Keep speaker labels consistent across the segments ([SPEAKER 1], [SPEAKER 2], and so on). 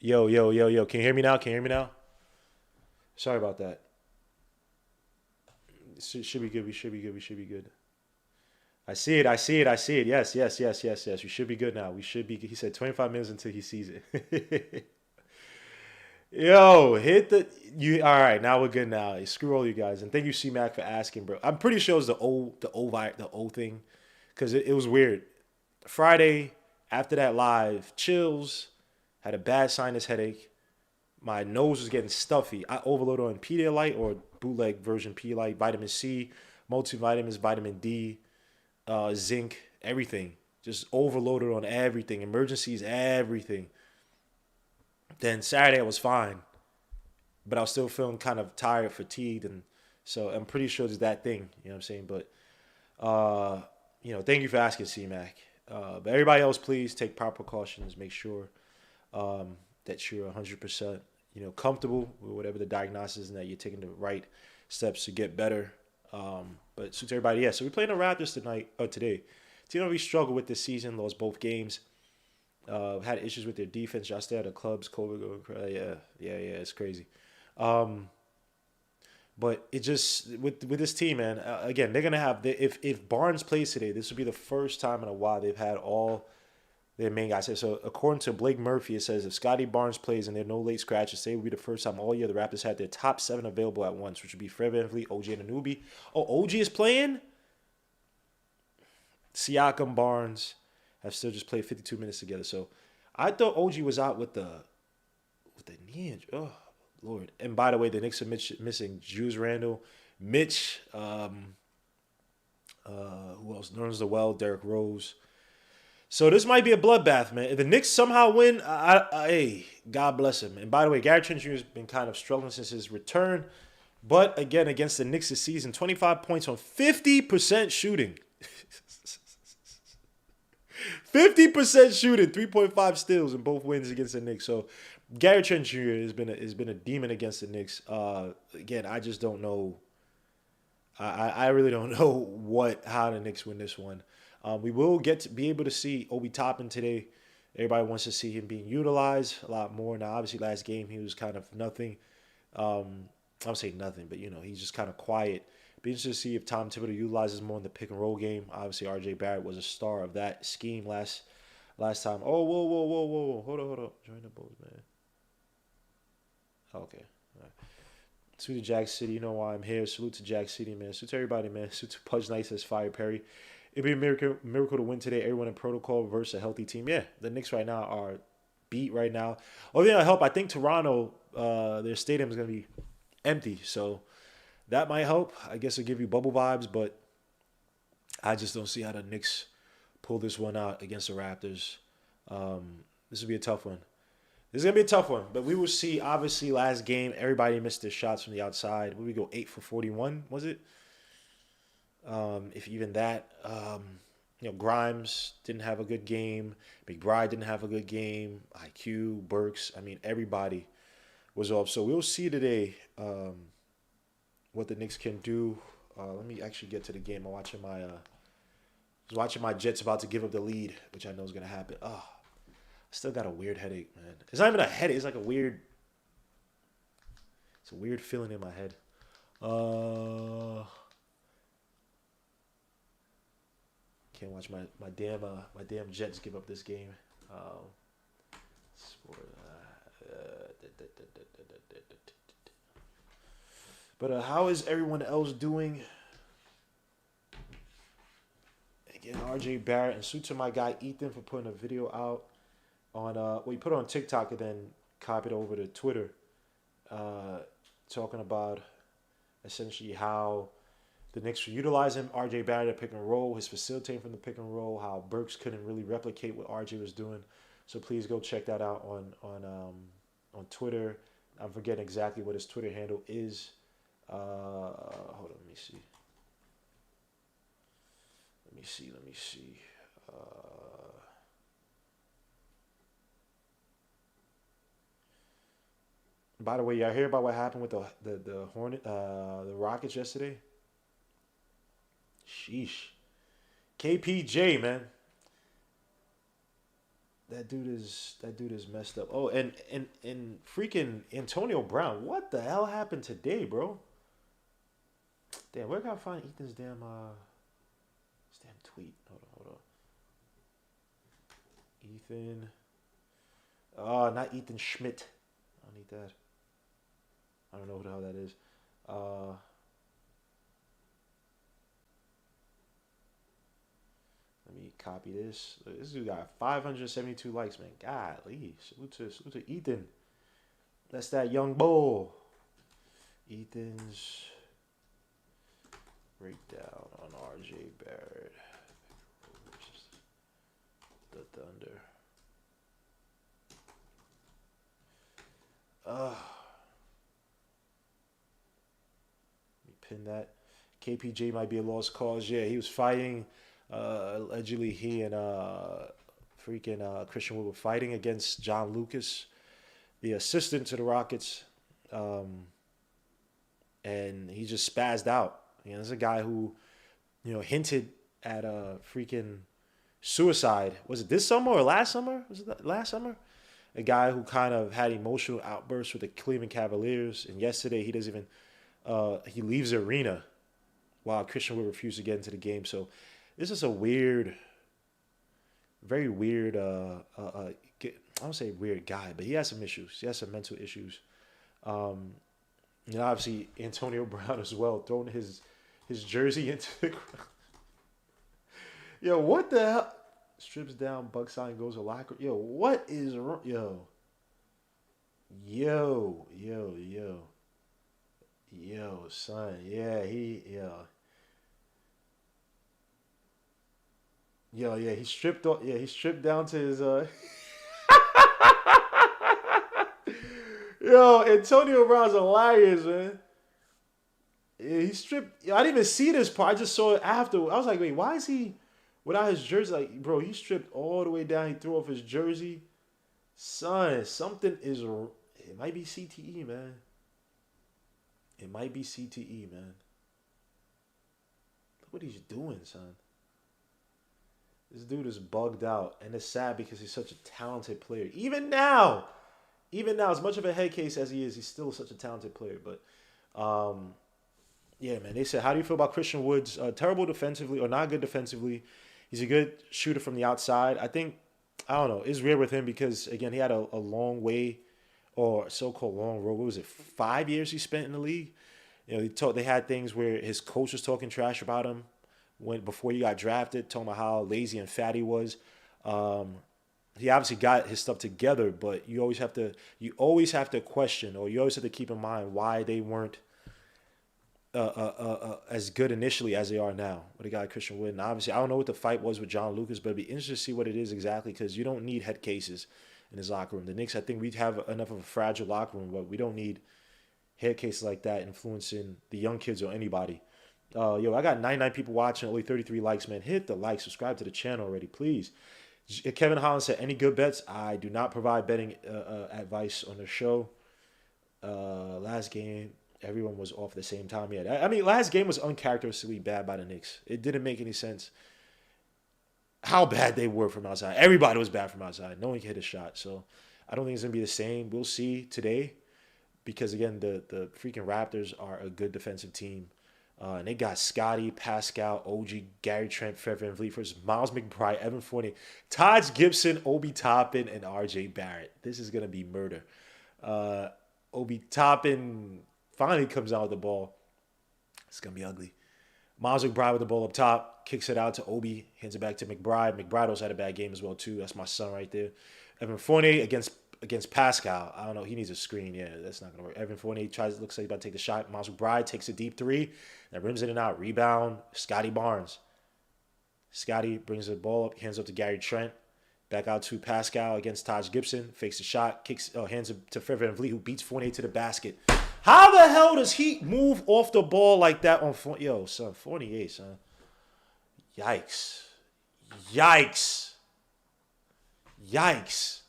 [SPEAKER 1] Yo, yo, yo, yo. Can you hear me now? Can you hear me now? Sorry about that. Should be good. We should be good. We should be good. I see it. I see it. I see it. Yes, yes, yes, yes, yes. We should be good now. We should be. He said 25 minutes until he sees it. Yo, hit the you. All right, now we're good. Now screw all you guys, and thank you, C Mac, for asking, bro. I'm pretty sure it's the O thing, because it was weird. Friday after that live, chills, had a bad sinus headache. My nose was getting stuffy. I overloaded on Pedialyte or bootleg version Pedialyte, vitamin C, multivitamins, vitamin D, zinc, everything. Just overloaded on everything. Emergencies, everything. Then Saturday I was fine, but I was still feeling kind of tired, fatigued, and so I'm pretty sure it's that thing. You know what I'm saying? But thank you for asking, C Mac. But everybody else, please take proper precautions. Make sure that you're 100% comfortable with whatever the diagnosis and that you're taking the right steps to get better. But suits everybody. Yeah, so we're playing the Raptors tonight or today. Team we struggled with this season, lost both games. Had issues with their defense. Y'all stay at the clubs. COVID going crazy. Yeah. It's crazy. Um, but it just with this team, man. Again, they're gonna have if Barnes plays today, this will be the first time in a while they've had all their main guys. So according to Blake Murphy, it says if Scotty Barnes plays and there are no late scratches, today will be the first time all year the Raptors had their top seven available at once, which would be Fred VanVleet, OG, and Anunoby. Oh, OG is playing. Siakam, Barnes have still just played 52 minutes together. So I thought OG was out with the knee injury. Oh Lord! And by the way, the Knicks are missing Julius Randle, Mitch. Who else? Nerlens Noel, Derrick Rose. So this might be a bloodbath, man. If the Knicks somehow win, hey, God bless him. And by the way, Gary Trent Jr. has been kind of struggling since his return. But again, against the Knicks this season, 25 points on 50% shooting. 50% shooting, 3.5 steals in both wins against the Knicks. So Gary Trent Jr. has been a demon against the Knicks. Again, I just don't know. I really don't know how the Knicks win this one. We will get to be able to see Obi Toppin today. Everybody wants to see him being utilized a lot more. Now, obviously, last game he was kind of nothing. I would say nothing, but he's just kind of quiet. Be interested to see if Tom Thibodeau utilizes more in the pick and roll game. Obviously, R.J. Barrett was a star of that scheme last time. Oh, whoa, hold on. Join the Bulls, man. Okay. All right. Salute to Jack City. You know why I'm here. Salute to Jack City, man. Salute to everybody, man. Salute to Pudge Nice as Fire Perry. It'd be a miracle to win today. Everyone in protocol versus a healthy team. Yeah, the Knicks right now are beat right now. Only thing that'll help, I think Toronto, their stadium is going to be empty. So that might help. I guess it'll give you bubble vibes, but I just don't see how the Knicks pull this one out against the Raptors. This will be a tough one. This is gonna be a tough one, but we will see. Obviously, last game everybody missed their shots from the outside. Where we go 8 for 41, was it? If even that, Grimes didn't have a good game. McBride didn't have a good game. IQ, Burks. I mean, everybody was off. So we'll see today what the Knicks can do. Let me actually get to the game. I'm watching my Jets about to give up the lead, which I know is gonna happen. Oh, I still got a weird headache, man. It's not even a headache. It's like it's a weird feeling in my head. Can't watch my damn Jets give up this game. But how is everyone else doing? Again, RJ Barrett and suit to my guy Ethan for putting a video out on he put it on TikTok and then copied over to Twitter, talking about essentially how the Knicks were utilizing RJ Barrett at pick and roll, his facilitating from the pick and roll, how Burks couldn't really replicate what RJ was doing. So please go check that out on Twitter. I'm forgetting exactly what his Twitter handle is. Hold on, let me see. Let me see. By the way, y'all hear about what happened with the Hornet, the Rockets yesterday? Sheesh. KPJ, man. that dude is messed up. Oh, and freaking Antonio Brown. What the hell happened today, bro? Damn, where can I find Ethan's damn his damn tweet? Hold on. Ethan. Oh, not Ethan Schmidt. I don't need that. I don't know who the hell that is. Uh, Let me copy this. This dude got 572 likes, man. Golly. Salute to Ethan. That's that young bull. Ethan's breakdown on RJ Barrett. The Thunder. Let me pin that. KPJ might be a lost cause. Yeah, he was fighting. Allegedly, he and Christian Wood were fighting against John Lucas, the assistant to the Rockets, and he just spazzed out. You know, there's a guy who, hinted at a freaking suicide. Was it this summer or last summer? Was it last summer? A guy who kind of had emotional outbursts with the Cleveland Cavaliers, and yesterday he doesn't even he leaves the arena while Christian Wood refused to get into the game. So this is a weird, very weird. I don't say weird guy, but he has some issues. He has some mental issues. Obviously Antonio Brown as well, throwing his jersey into the ground. Yo, what the hell? Strips down, buck sign, goes to locker. Yo, what is wrong? Yo, son. Yeah, yeah, he stripped off. Yeah, he stripped down to his. Yo, Antonio Brown's hilarious, man. Yeah, he stripped. I didn't even see this part. I just saw it after. I was like, wait, why is he without his jersey? Like, bro, he stripped all the way down. He threw off his jersey. Son, something is. It might be CTE, man. It might be CTE, man. Look what he's doing, son. This dude is bugged out, and it's sad because he's such a talented player. Even now, as much of a head case as he is, he's still such a talented player. But, yeah, man, they said, how do you feel about Christian Woods? Terrible defensively or not good defensively. He's a good shooter from the outside. I don't know. It's weird with him because, again, he had a long way or so-called long road. What was it, 5 years he spent in the league? They had things where his coach was talking trash about him before he got drafted, talking about how lazy and fat he was. He obviously got his stuff together, but you always have to question, or you always have to keep in mind why they weren't as good initially as they are now with a guy like Christian Wood. And obviously, I don't know what the fight was with John Lucas, but it'd be interesting to see what it is exactly because you don't need head cases in his locker room. The Knicks, I think we'd have enough of a fragile locker room, but we don't need head cases like that influencing the young kids or anybody. I got 99 people watching, only 33 likes, man. Hit the like, subscribe to the channel already, please. Kevin Holland said, any good bets? I do not provide betting advice on the show. Last game, everyone was off at the same time. Yeah, I mean, last game was uncharacteristically bad by the Knicks. It didn't make any sense how bad they were from outside. Everybody was bad from outside. No one could hit a shot. So I don't think it's going to be the same. We'll see today because, again, the freaking Raptors are a good defensive team. And they got Scotty, Pascal, OG, Gary Trent, Fred VanVleet versus Miles McBride, Evan Fournier, Taj Gibson, Obi Toppin, and RJ Barrett. This is going to be murder. Obi Toppin finally comes out with the ball. It's going to be ugly. Miles McBride with the ball up top, kicks it out to Obi, hands it back to McBride. McBride also had a bad game as well, too. That's my son right there. Evan Fournier against Pascal. I don't know. He needs a screen. Yeah, that's not going to work. Evan Fournier looks like he's about to take the shot. Miles McBride takes a deep three. That rims it and out. Rebound, Scotty Barnes. Scotty brings the ball up, hands up to Gary Trent. Back out to Pascal against Taj Gibson. Fakes the shot, hands it to Fred VanVleet, who beats Fournier to the basket. How the hell does he move off the ball like that on Fournier? Yo, son, Fournier, son. Yikes.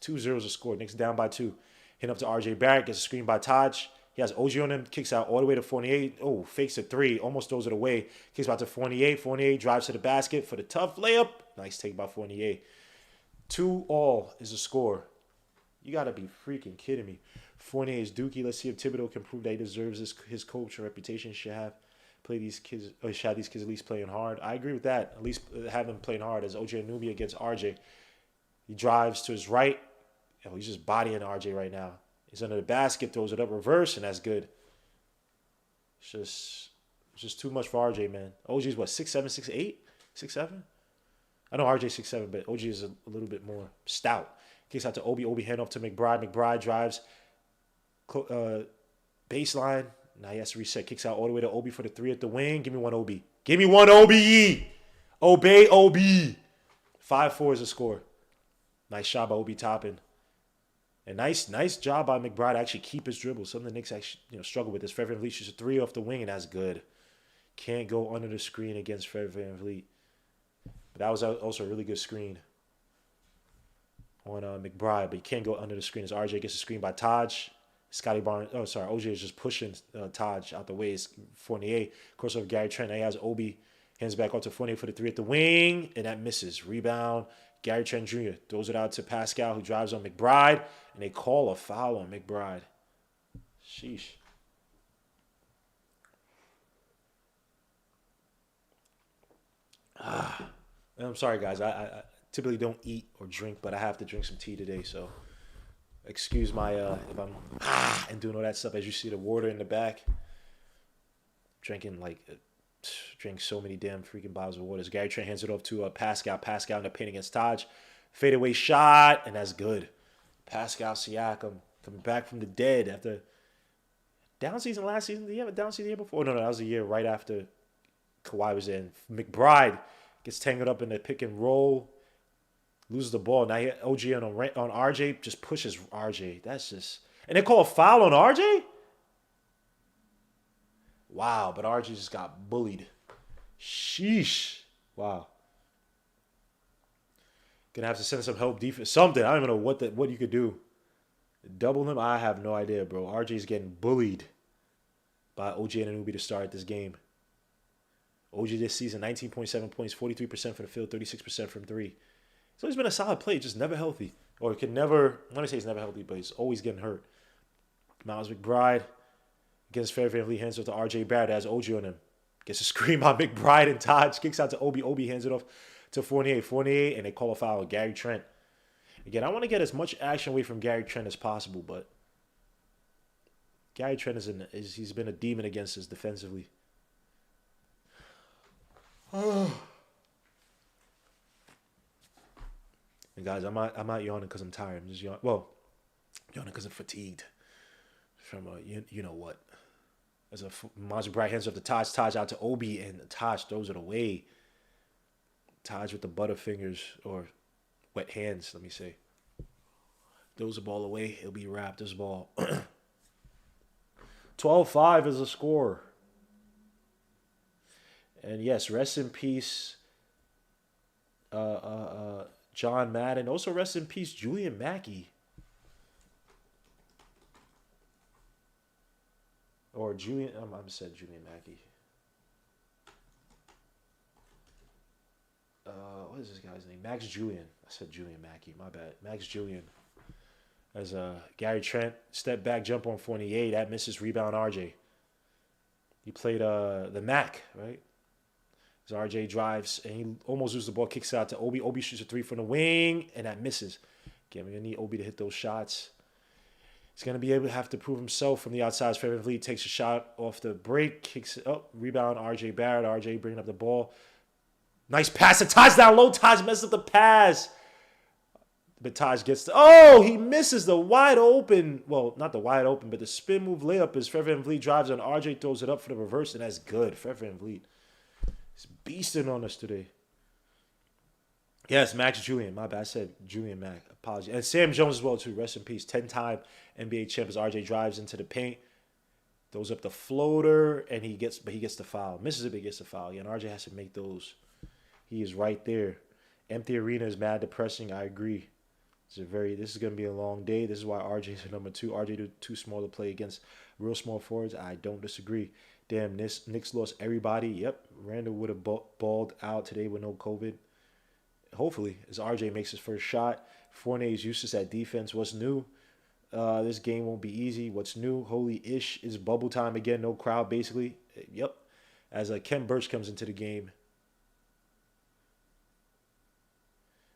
[SPEAKER 1] 2-0 is a score. Knicks down by 2. Hit up to RJ Barrett. Gets a screen by Taj. He has OG on him. Kicks out all the way to Fournier. Oh, fakes a 3. Almost throws it away. Kicks out to Fournier. Fournier drives to the basket for the tough layup. Nice take by Fournier. 2-2 is a score. You got to be freaking kidding me. Fournier is Dookie. Let's see if Thibodeau can prove that he deserves his coach and reputation. Should have play these kids, or should have these kids at least playing hard. I agree with that. At least have them playing hard. As OJ Anunoby against RJ, he drives to his right. Oh, he's just bodying RJ right now. He's under the basket, throws it up reverse, and that's good. It's just too much for RJ, man. OG's what, 6'7", 6'8", 6'7"? I know RJ 6'7", but OG is a little bit more stout. Kicks out to Obi. Obi hand off to McBride. McBride drives baseline. Now he has to reset. Kicks out all the way to Obi for the three at the wing. Give me one Obi. Give me one Obi. Obey Obi. 5-4 is the score. Nice shot by Obi Toppin. And nice job by McBride to actually keep his dribble. Something the Knicks actually struggle with. This Fred VanVleet shoots a three off the wing, and that's good. Can't go under the screen against Fred VanVleet. But that was also a really good screen on McBride. But you can't go under the screen as RJ gets a screen by Taj. Scotty Barnes. Oh, sorry. OJ is just pushing Taj out the way. It's Fournier. Crossover Gary Trent. Now he has Obi. Hands back out to Fournier for the three at the wing. And that misses. Rebound. Gary Trent Jr. throws it out to Pascal, who drives on McBride. And they call a foul on McBride. Sheesh. I'm sorry, guys. I typically don't eat or drink, but I have to drink some tea today. So excuse my if I'm and doing all that stuff. As you see the water in the back. Drinking drank so many damn freaking bottles of water. As Gary Trent hands it off to Pascal. Pascal in the paint against Taj. Fadeaway shot, and that's good. Pascal Siakam coming back from the dead after down season last season. Did he have a down season the year before? No, that was the year right after Kawhi was in. McBride gets tangled up in the pick and roll. Loses the ball. Now OG on RJ. Just pushes RJ. That's just... And they call a foul on RJ? Wow, but RJ just got bullied. Sheesh. Wow. Gonna have to send some help defense. Something. I don't even know what you could do. Double him? I have no idea, bro. RJ's getting bullied by OG Anunoby to start this game. OG this season, 19.7 points, 43% from the field, 36% from three. So he's been a solid player, just never healthy. Or can never, I want to say he's never healthy, but he's always getting hurt. Miles McBride against Fred VanVleet, hands off to RJ Barrett, has OG on him. Gets a screen by McBride and Taj. Kicks out to Obi. Obi hands it off to Fournier. Fournier, and they call a foul. Gary Trent. Again, I want to get as much action away from Gary Trent as possible, but Gary Trent he's been a demon against us defensively. And guys, I'm not yawning because I'm tired. I'm just yawning. Well, yawning because I'm fatigued from you know what. As a Miles McBride hands off to Taj. Taj out to Obi, and Taj throws it away. Taj with the butterfingers, or wet hands, let me say. Throws the ball away. It'll be Raptors ball. 12-5 is the score. And yes, rest in peace, John Madden. Also rest in peace, Julian Mackey. Or Julian, I said Julian Mackey. What is this guy's name? Max Julian. I said Julian Mackey. My bad. Max Julian. As Gary Trent step back jump on 48. That misses rebound RJ. He played the Mac, right? As RJ drives and he almost loses the ball, kicks out to Obi. Obi shoots a three from the wing and that misses. Again, we're gonna need Obi to hit those shots. He's gonna be able to have to prove himself from the outside. Fred VanVleet takes a shot off the break, kicks it up, rebound RJ Barrett. RJ bringing up the ball. Nice pass to Taj down low. Taj messes up the pass. But Taj gets he misses the wide open. Well, not the wide open, but the spin move layup as Fred VanVleet drives on RJ, throws it up for the reverse, and that's good. Fred VanVleet is beasting on us today. Yes, Max Julian. My bad. I said Julian Mack. Apologies. And Sam Jones as well, too. Rest in peace. 10-time NBA champ as RJ drives into the paint. Throws up the floater, and he gets the foul. Misses it, but he gets the foul. And RJ has to make those. He is right there. Empty arena is mad depressing. I agree. This is going to be a long day. This is why RJ is number 2. RJ too small to play against real small forwards. I don't disagree. Damn, Knicks lost everybody. Yep, Randall would have balled out today with no COVID. hopefully, as RJ makes his first shot. Fournier's useless at defense. What's new? This game won't be easy. What's new? Holy ish. It's bubble time again. No crowd, basically. Yep. As Ken Birch comes into the game.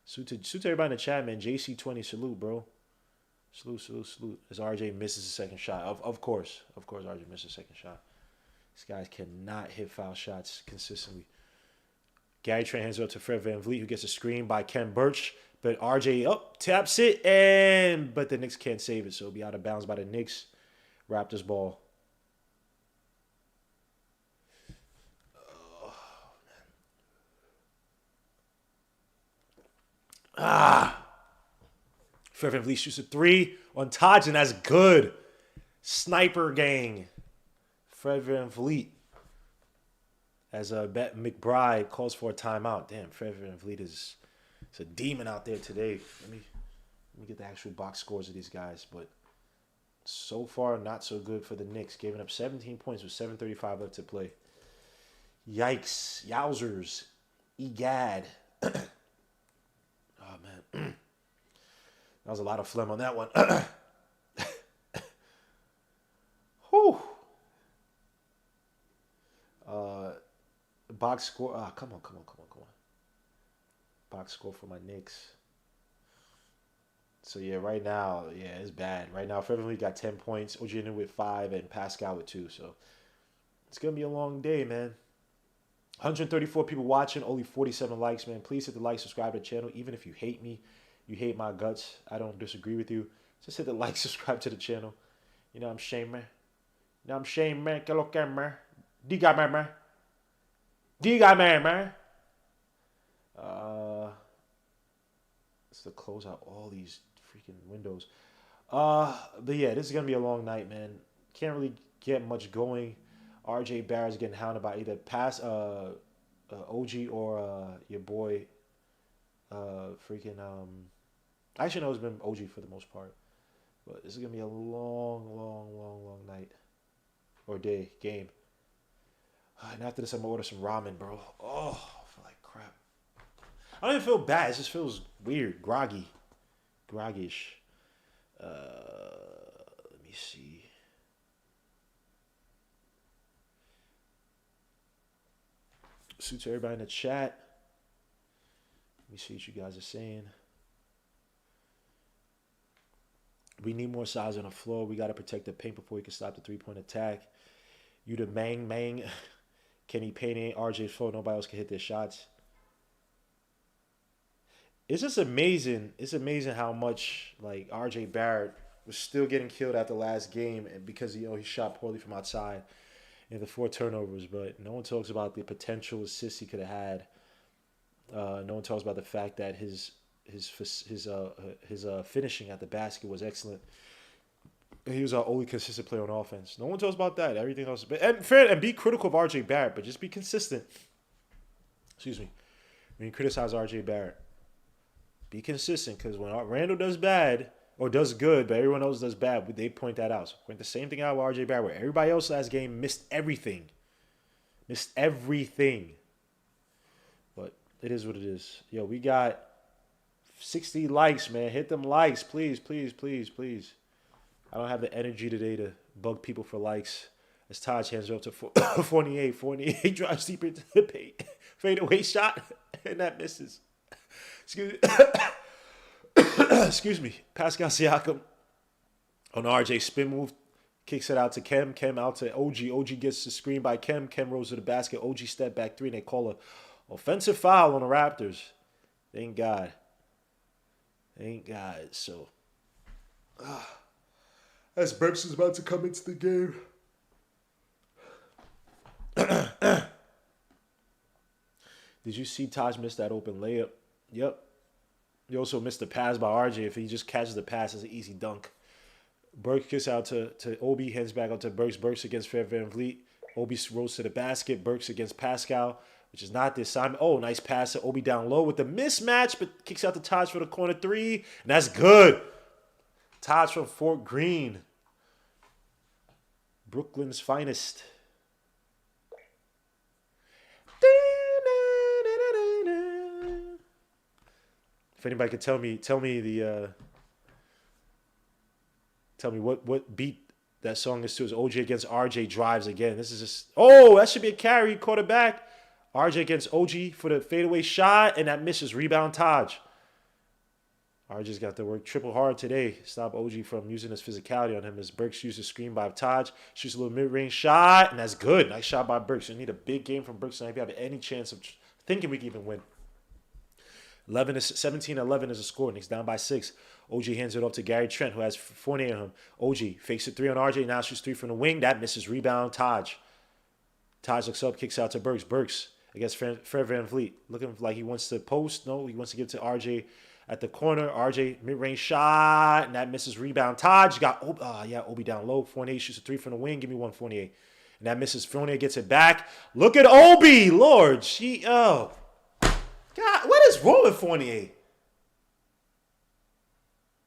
[SPEAKER 1] Salute to everybody in the chat, man. JC20, salute, bro. Salute. As RJ misses a second shot. Of course, RJ misses a second shot. These guys cannot hit foul shots consistently. Gary Trent hands it up to Fred VanVleet, who gets a screen by Ken Birch. But RJ taps it, but the Knicks can't save it, so it'll be out of bounds by the Knicks. Raptors ball. Fred VanVleet shoots a 3 on Taj, and that's good. Sniper gang. Fred VanVleet. As Bet McBride calls for a timeout. Damn, Fred VanVleet is a demon out there today. Let me get the actual box scores of these guys. But so far, not so good for the Knicks. Giving up 17 points with 7:35 left to play. Yikes. Yowzers. Egad. Oh, man. That was a lot of phlegm on that one. Whew. Box score. Come on. Box score for my Knicks. So, yeah, right now, it's bad. Right now, Fred VanVleet got 10 points. OG with 5 and Pascal with 2. So, it's going to be a long day, man. 134 people watching, only 47 likes, man. Please hit the like, subscribe to the channel. Even if you hate me, you hate my guts, I don't disagree with you. Just hit the like, subscribe to the channel. You know I'm shame, man. You know I'm shame, man. Que lo que, man. Diga, man. It's to close out all these freaking windows. But yeah, this is gonna be a long night, man. Can't really get much going. RJ Barrett's getting hounded by either OG or your boy. Actually, no, it's been OG for the most part. But this is gonna be a long night or day game. And after this, I'm gonna order some ramen, bro. Oh, I feel like crap. I don't even feel bad. It just feels weird, groggish. Let me see. Salute to everybody in the chat. Let me see what you guys are saying. We need more size on the floor. We got to protect the paint before we can stop the three-point attack. You the mang. Kenny Payne ain't RJ's fault. Nobody else can hit their shots. It's just amazing. It's amazing how much like RJ Barrett was still getting killed after the last game, and because he shot poorly from outside in the 4 turnovers. But no one talks about the potential assists he could have had. No one talks about the fact that his finishing at the basket was excellent. He was our only consistent player on offense. No one talks about that. Everything else, and be critical of RJ Barrett, but just be consistent. Excuse me. When you criticize RJ Barrett, be consistent, because when Randall does bad or does good, but everyone else does bad, they point that out. So point the same thing out with RJ Barrett, where everybody else last game missed everything. But it is what it is. Yo, we got 60 likes, man. Hit them likes, please. I don't have the energy today to bug people for likes. As Taj hands it up to Fournier. Fournier drives deeper into the paint. Fadeaway shot, and that misses. Excuse me. Pascal Siakam on RJ spin move. Kicks it out to Kem. Kem out to OG. OG gets the screen by Kem. Kem rolls to the basket. OG step back 3, and they call a offensive foul on the Raptors. Thank God. So, as Burks is about to come into the game. Did you see Taj miss that open layup? Yep. You also missed the pass by RJ. If he just catches the pass, it's an easy dunk. Burks kicks out to Obi, hands back out to Burks. Burks against Fred VanVleet. Obi rolls to the basket. Burks against Pascal, which is not the assignment. Oh, nice pass to Obi down low with the mismatch, but kicks out to Taj for the corner 3, and that's good. Taj from Fort Greene. Brooklyn's finest. If anybody could tell me what beat that song is to, is OG against RJ drives again. This is just, oh, that should be a carry. Quarterback. RJ against OG for the fadeaway shot, and that misses. Rebound Taj. RJ's got to work triple hard today. Stop OG from using his physicality on him as Burks uses screen by Taj. Shoots a little mid-range shot, and that's good. Nice shot by Burks. You need a big game from Burks tonight if you have any chance of thinking we can even win. 17-11 is a score. Knicks down by 6. OG hands it off to Gary Trent, who has Fournier on him. OG fakes a 3 on RJ. Now shoots 3 from the wing. That misses. Rebound Taj. Taj looks up, kicks out to Burks. Burks against Fred VanVleet. Looking like he wants to post. No, he wants to give it to RJ at the corner. RJ mid-range shot. And that misses. Rebound Taj. Got Obi down low. Fournier shoots a 3 from the wing. Give me one, Fournier. And that misses. Fournier gets it back. Look at Obi. Lord. God, what is wrong with Fournier?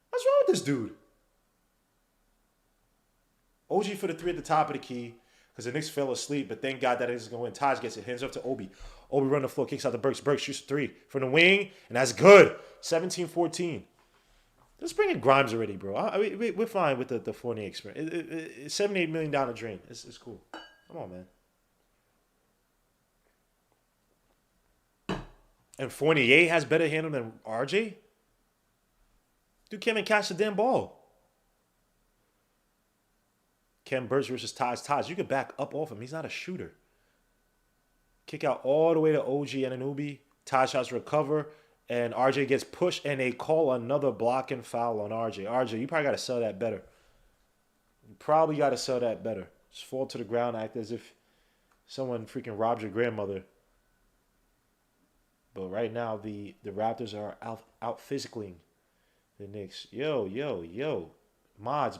[SPEAKER 1] What's wrong with this dude? OG for the 3 at the top of the key because the Knicks fell asleep, but thank God that it is going to win. Taj gets it, hands off to Obi. Obi run the floor, kicks out to Burks. Burks shoots a 3 from the wing, and that's good. 17-14. Let's bring in Grimes already, bro. We're fine with the Fournier experience. It's $78 million drain. It's cool. Come on, man. And Fournier has better handle than RJ? Dude can't even catch the damn ball. Ken Burks versus Taj. Taj, you can back up off him. He's not a shooter. Kick out all the way to OG and Anunoby. Taj has to recover. And RJ gets pushed. And they call another blocking foul on RJ. RJ, you probably got to sell that better. Just fall to the ground, act as if someone freaking robbed your grandmother. But right now, the Raptors are out physicaling the Knicks. Yo. Mods.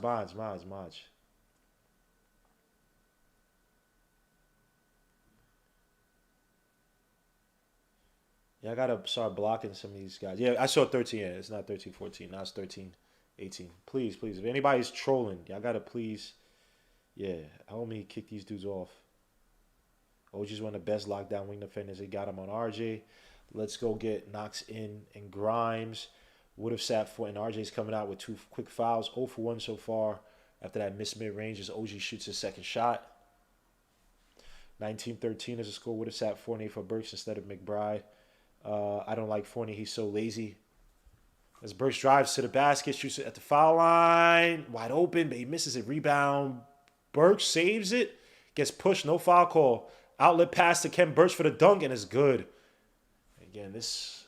[SPEAKER 1] Yeah, I got to start blocking some of these guys. Yeah, I saw 13. Yeah, it's not 13-14. Now it's 13-18. Please. If anybody's trolling, y'all got to please, help me kick these dudes off. OG's one of the best lockdown wing defenders. They got him on RJ. Let's go get Knox in and Grimes. Would have sat for, and RJ's coming out with 2 quick fouls. 0 for 1 so far. After that missed mid-range as OG shoots his second shot. 19-13 is a score. Would have sat Fournier for Burks instead of McBride. I don't like Fournier. He's so lazy. As Burks drives to the basket, shoots it at the foul line. Wide open, but he misses it. Rebound. Burks saves it. Gets pushed. No foul call. Outlet pass to Ken Burks for the dunk, and it's good. Again, this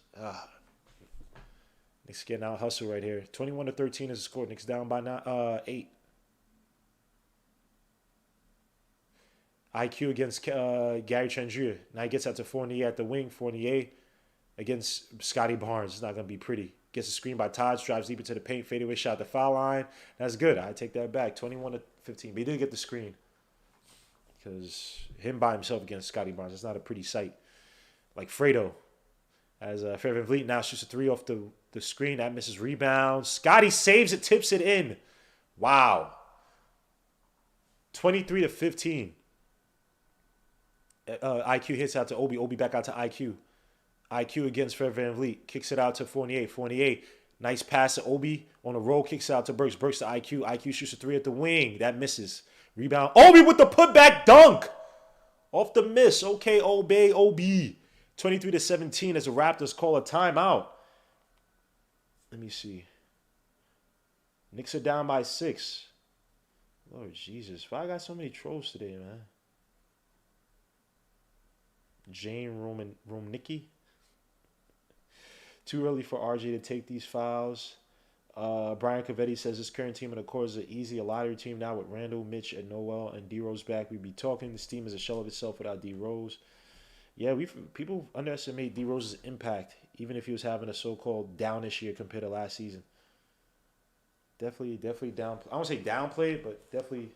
[SPEAKER 1] Knicks getting out hustle right here. 21-13 is the score. Knicks down by 8. IQ against Gary Trent Jr. Now he gets out to Fournier at the wing. Fournier against Scotty Barnes. It's not going to be pretty. Gets a screen by Taj. Drives deep into the paint. Fadeaway shot at the foul line. That's good. I take that back. 21-15. But he did get the screen. Because him by himself against Scotty Barnes, it's not a pretty sight. Like Fredo. As Fred VanVleet now shoots a 3 off the screen. That misses. Rebound. Scotty saves it, tips it in. Wow. 23-15. IQ hits out to Obi. Obi back out to IQ. IQ against Fred VanVleet. Kicks it out to Fournier. Fournier, nice pass to Obi. On the roll, kicks out to Burks. Burks to IQ. IQ shoots a 3 at the wing. That misses. Rebound. Obi with the putback dunk. Off the miss. Okay, obey Obi. 23-17 as the Raptors call a timeout. Let me see. Knicks are down by 6. Lord Jesus. Why I got so many trolls today, man? Jane Romnicki. Too early for RJ to take these fouls. Brian Cavetti says this current team in the core is an easy, a lottery team now with Randall, Mitch, and Noel and D-Rose back. We'd be talking. This team is a shell of itself without D-Rose. Yeah, people underestimate D-Rose's impact, even if he was having a so-called downish year compared to last season. Definitely down. I won't say downplayed, but definitely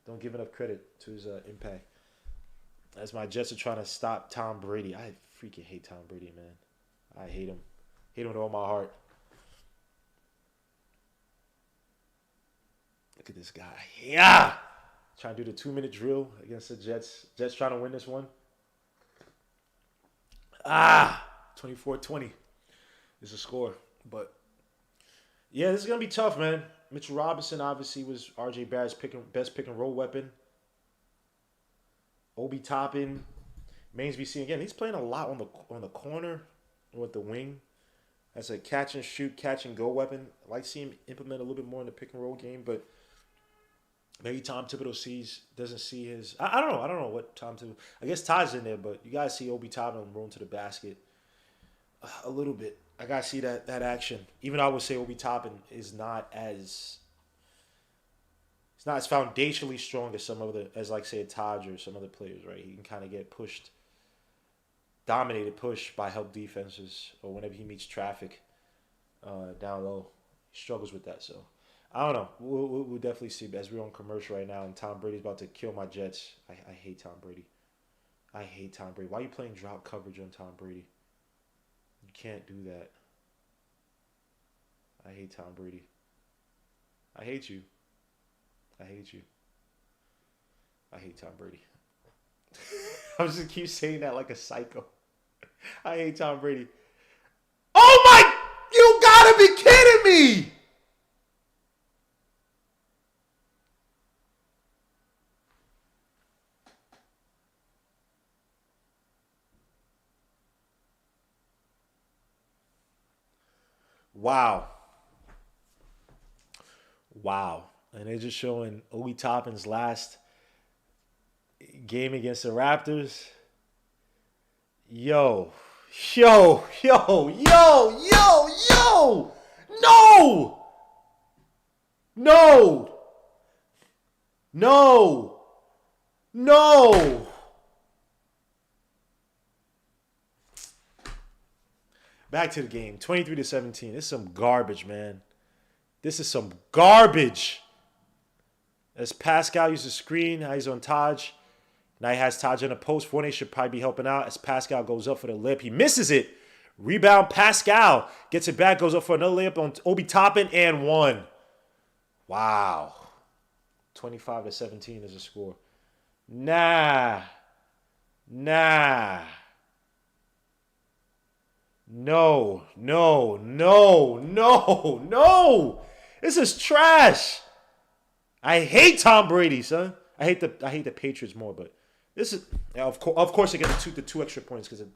[SPEAKER 1] don't give enough credit to his impact. As my Jets are trying to stop Tom Brady. I freaking hate Tom Brady, man. I hate him. Hate him with all my heart. Look at this guy. Yeah! Trying to do the 2-minute drill against the Jets. Jets trying to win this one. 24-20 is the score. But yeah, this is gonna be tough, man. Mitchell Robinson obviously was RJ Barrett's best pick and roll weapon. Obi Toppin, Mainsby again. He's playing a lot on the corner with the wing as a catch and shoot, catch and go weapon. I like to see him implement a little bit more in the pick and roll game, but maybe Tom Thibodeau doesn't see his. I don't know. I don't know what Tom Thibodeau. I guess Todd's in there, but you guys see Obi Toppin rolling to the basket a little bit. I gotta see that action. Even though I would say Obi Toppin is not as it's not as foundationally strong as some other as like say a Taj or some other players, right? He can kind of get pushed by help defenses or whenever he meets traffic down low. He struggles with that, so I don't know. We'll definitely see. As we're on commercial right now, and Tom Brady's about to kill my Jets. I hate Tom Brady. I hate Tom Brady. Why are you playing drop coverage on Tom Brady? You can't do that. I hate Tom Brady. I hate you. I hate you. I hate Tom Brady. I was just keep saying that like a psycho. I hate Tom Brady. Oh my! You gotta be kidding me! Wow. Wow. And they're just showing Obi Toppin's last game against the Raptors. Yo. Yo. Yo. Yo. Yo. Yo. No. No. No. No. Back to the game. 23-17. This is some garbage, man. This is some garbage. As Pascal uses screen, now he's on Taj. Now he has Taj in a post. Fournier should probably be helping out as Pascal goes up for the lip. He misses it. Rebound Pascal. Gets it back, goes up for another layup on Obi Toppin and one. Wow. 25-17 is the score. Nah. No. This is trash. I hate Tom Brady, son. I hate the Patriots more, but this is of course they get the two extra points because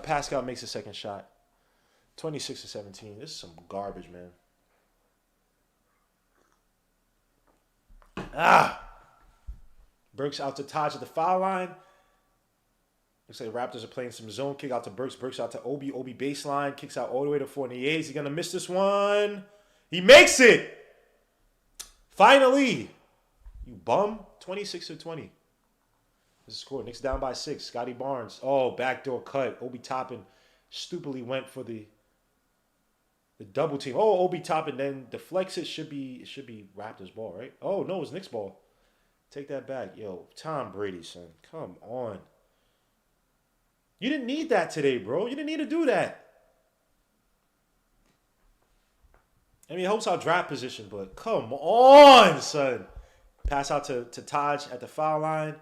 [SPEAKER 1] Pascal makes a second shot. 26-17. This is some garbage, man. Burks out to Taj at the foul line. Looks like the Raptors are playing some zone. Kick out to Burks. Burks out to Obi. Obi baseline. Kicks out all the way to Fournier. Is he going to miss this one? He makes it! Finally! You bum. 26-20. This is the score. Knicks down by 6. Scotty Barnes. Oh, backdoor cut. Obi Toppin stupidly went for the double team. Oh, Obi Toppin then deflects it. Should be Raptors ball, right? Oh, no, it's Knicks ball. Take that back. Yo, Tom Brady, son. Come on. You didn't need that today, bro. You didn't need to do that. I mean, it helps our draft position, but come on, son. Pass out to Taj at the foul line.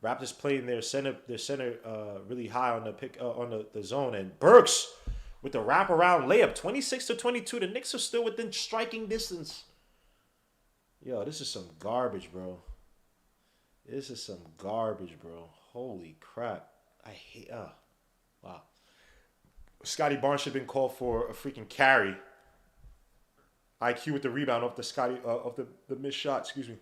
[SPEAKER 1] Raptors playing their center really high on the zone, and Burks with the wraparound layup, 26-22. The Knicks are still within striking distance. Yo, this is some garbage, bro. This is some garbage, bro. Holy crap. I hate. Wow. Scotty Barnes should have been called for a freaking carry. IQ with the rebound off the missed shot. Excuse me.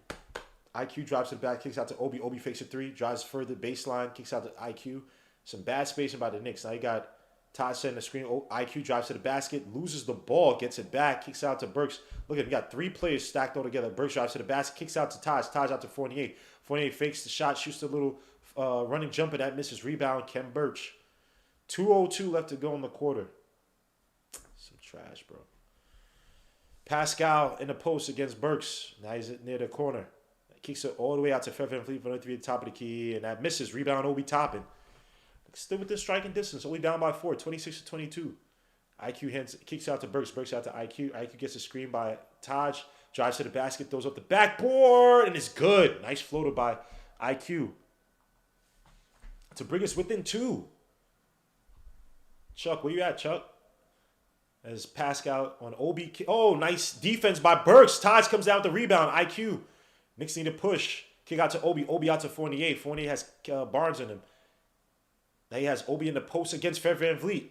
[SPEAKER 1] IQ drives to the back, kicks out to Obi. Obi fakes a three, drives further baseline, kicks out to IQ. Some bad spacing by the Knicks. Now you got Todd setting the screen. IQ drives to the basket, loses the ball, gets it back, kicks out to Burks. Look at him, got 3 players stacked all together. Burks drives to the basket, kicks out to Taj. Taj out to Fournier. Fournier fakes the shot, shoots the little running jumper that misses. Rebound, Kem Birch. 2:02 left to go in the quarter. Some trash, bro. Pascal in the post against Burks. Now he's near the corner. Kicks it all the way out to Fred VanVleet for the 3 at the top of the key, and that misses. Rebound, Obi Toppin. Still within striking distance. Only down by 4, 26-22. IQ kicks out to Burks. Burks out to IQ. IQ gets a screen by Taj. Drives to the basket, throws up the backboard, and it's good. Nice floater by IQ. to bring us within 2. Chuck, where you at, Chuck? As Pascal on Obi. Oh, nice defense by Burks. Taj comes down with the rebound. IQ. Knicks need to push. Kick out to Obi. Obi out to Fournier. Fournier has Barnes in him. Now he has Obi in the post against Fred VanVleet.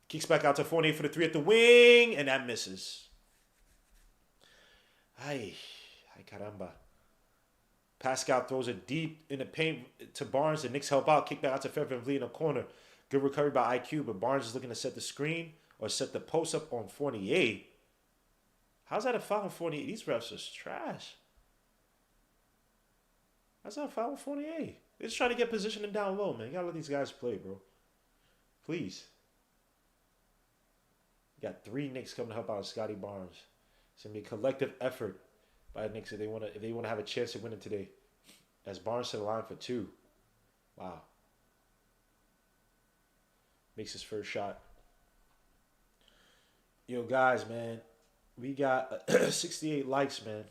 [SPEAKER 1] Kicks back out to Fournier for the 3 at the wing. And that misses. Ay caramba. Pascal throws it deep in the paint to Barnes. The Knicks help out. Kick back out to Fred VanVleet in the corner. Good recovery by IQ, but Barnes is looking to set the screen or set the post up on Fournier. How's that a foul on Fournier? These refs are trash. How's that a foul on Fournier? They're just trying to get positioning down low, man. You gotta let these guys play, bro. Please. You got 3 Knicks coming to help out Scotty Barnes. It's gonna be a collective effort by the Knicks if they wanna have a chance of winning today. As Barnes to the line for 2. Wow. Makes his first shot. Yo, guys, man. We got 68 likes, man.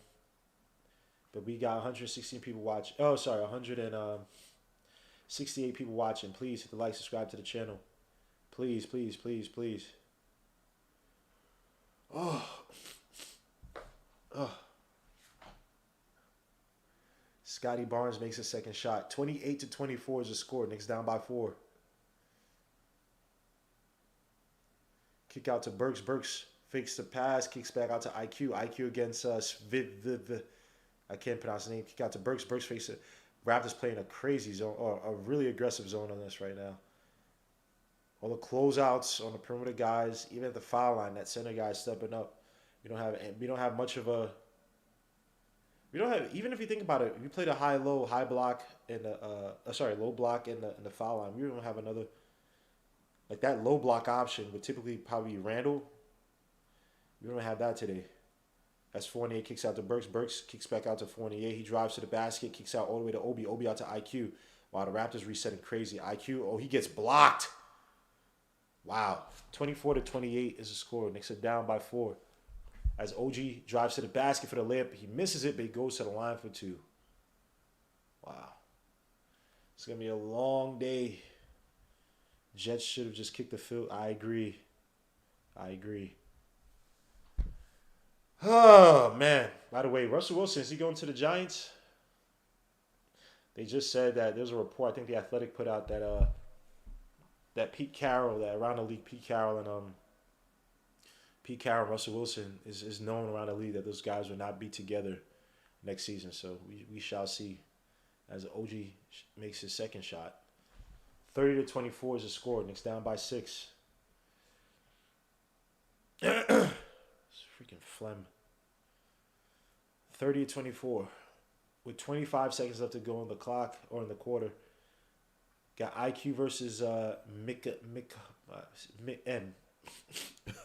[SPEAKER 1] But we got 116 people watching. Oh, sorry, 168 people watching. Please hit the like, subscribe to the channel. Please, please, please, please. Oh. Scotty Barnes makes a second shot. 28-24 is the score. Knicks down by 4. Kick out to Burks. Burks fakes the pass. Kicks back out to IQ. IQ against I can't pronounce the name. Kick out to Burks. Burks fakes it. Raptors playing a crazy zone, or a really aggressive zone on this right now. All the closeouts on the perimeter guys, even at the foul line, that center guy is stepping up. We don't have much of a. We don't have, even if you think about it, we played a high block in the low block in the foul line. We don't have another, like that low block option would typically probably be Randall. We don't have that today. As Fournier kicks out to Burks. Burks kicks back out to Fournier. He drives to the basket, kicks out all the way to Obi. Obi out to IQ. Wow, the Raptors resetting crazy. IQ, oh, he gets blocked. Wow. 24-28 is the score. Knicks are down by 4. As OG drives to the basket for the layup, he misses it, but he goes to the line for 2. Wow. It's going to be a long day. Jets should have just kicked the field. I agree. Oh, man. By the way, Russell Wilson, is he going to the Giants? They just said that there's a report, I think The Athletic put out that Pete Carroll, that around the league, Pete Carroll and Russell Wilson is known around the league that those guys will not be together next season. So we shall see as OG makes his second shot. 30-24 is the score. Knicks down by 6. It's freaking phlegm. 30-24. With 25 seconds left to go on the clock or in the quarter. Got IQ versus M.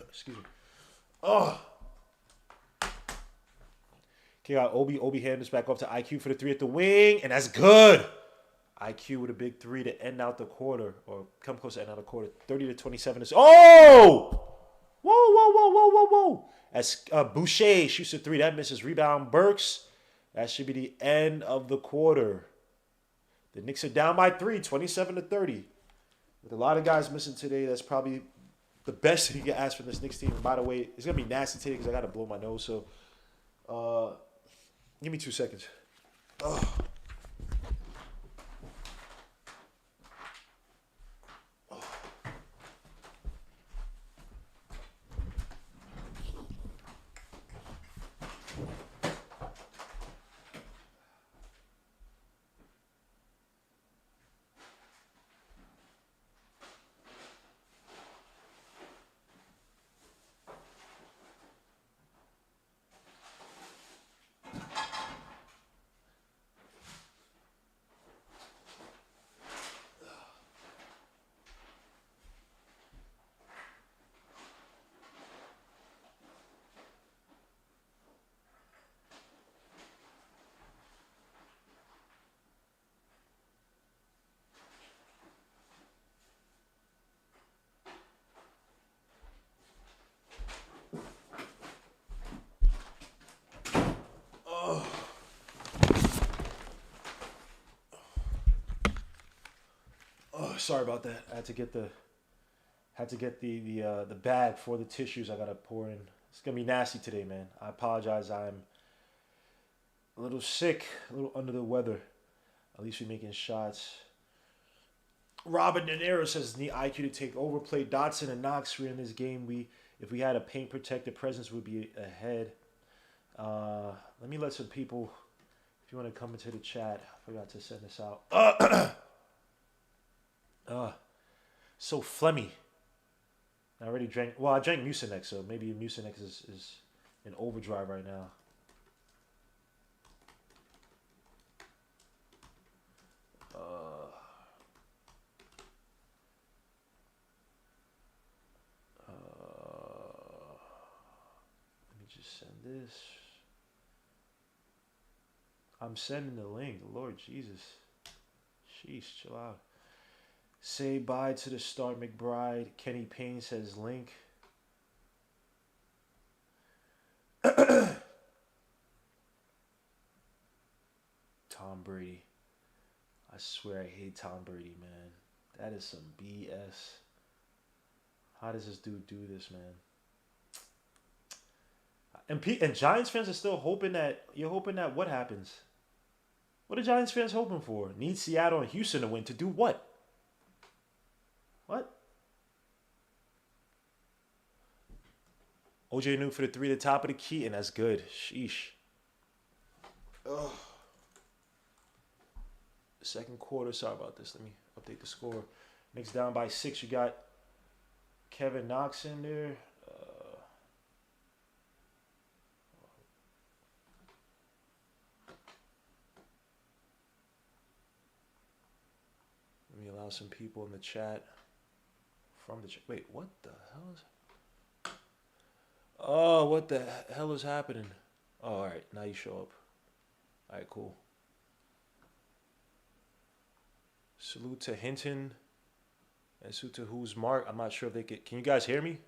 [SPEAKER 1] Excuse me. Oh. Okay, got Obi hands back up to IQ for the 3 at the wing, and that's good. IQ with a big 3 to end out the quarter, or come close to end out the quarter. 30-27 is. Oh! Whoa. As Boucher shoots a 3, that misses. Rebound Burks. That should be the end of the quarter. The Knicks are down by 3, 27-30. With a lot of guys missing today, that's probably the best thing you can ask from this Knicks team. And by the way, it's going to be nasty today because I got to blow my nose. So give me 2 seconds. Oh. Sorry about that. I had to get the bag for the tissues I gotta pour in. It's gonna be nasty today, man. I apologize. I'm a little sick, a little under the weather. At least we're making shots. Robert De Niro says need IQ to take over. Play Dotson and Knox in this game. If we had a paint protected presence, would be ahead. Let me let some people. If you want to come into the chat, I forgot to send this out. So phlegmy. I already drank. Well, I drank Mucinex, so maybe Mucinex is in overdrive right now. Let me just send this. I'm sending the link. Lord Jesus. Sheesh, chill out. Say bye to the start, McBride. Kenny Payne says link. Tom Brady. I swear I hate Tom Brady, man. That is some BS. How does this dude do this, man? And Giants fans are still hoping that what happens? What are Giants fans hoping for? Need Seattle and Houston to win to do what? What? OJ New for the 3 at the top of the key, and that's good. Sheesh. Ugh. Second quarter. Sorry about this. Let me update the score. Knicks down by 6. You got Kevin Knox in there. Let me allow some people in the chat. From the chat. Wait, what the hell is... Oh, what the hell is happening? Oh, all right. Now you show up. All right, cool. Salute to Hinton. And salute to Who's Mark. I'm not sure if they can... Can you guys hear me?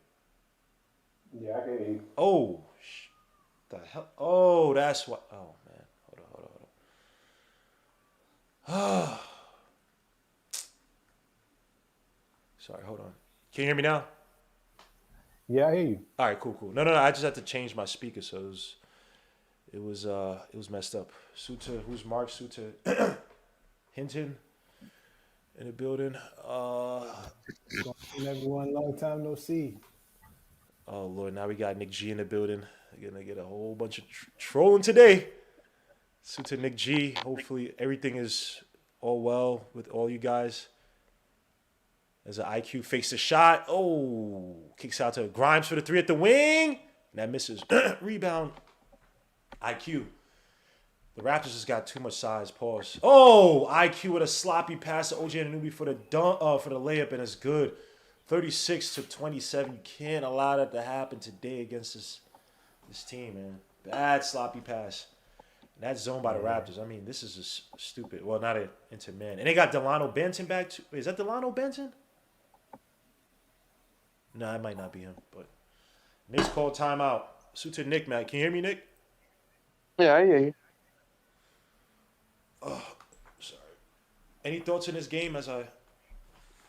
[SPEAKER 2] Yeah, I can hear you.
[SPEAKER 1] Oh, the hell? Oh, that's what... Oh, man. Hold on. Sorry, hold on. Can you hear me now?
[SPEAKER 2] Yeah, I hear you.
[SPEAKER 1] All right, cool. No. I just had to change my speaker, so it was messed up. Suta, Who's Mark? Suta, Hinton in the building.
[SPEAKER 2] Everyone, long time no see.
[SPEAKER 1] Oh Lord, now we got Nick G in the building. We're gonna get a whole bunch of trolling today. Suta Nick G. Hopefully everything is all well with all you guys. As an IQ fakes the shot. Oh, kicks out to Grimes for the 3 at the wing. And that misses. Rebound. IQ. The Raptors just got too much size. Pause. Oh, IQ with a sloppy pass to OG Anunoby for the for the layup, and it's good. 36-27. You can't allow that to happen today against this team, man. Bad sloppy pass. And that's zoned by the Raptors. I mean, this is just stupid. Well, not into man. And they got Delano Benton back too. Wait, is that Delano Benton? No, it might not be him. But Nick's called timeout. Suit to Nick, man. Can you hear me, Nick?
[SPEAKER 3] Yeah, I hear you.
[SPEAKER 1] Oh, sorry. Any thoughts in this game as I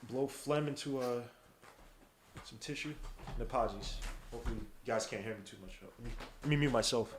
[SPEAKER 1] blow phlegm into some tissue? And apologies. Hopefully you guys can't hear me too much. Let me mute myself.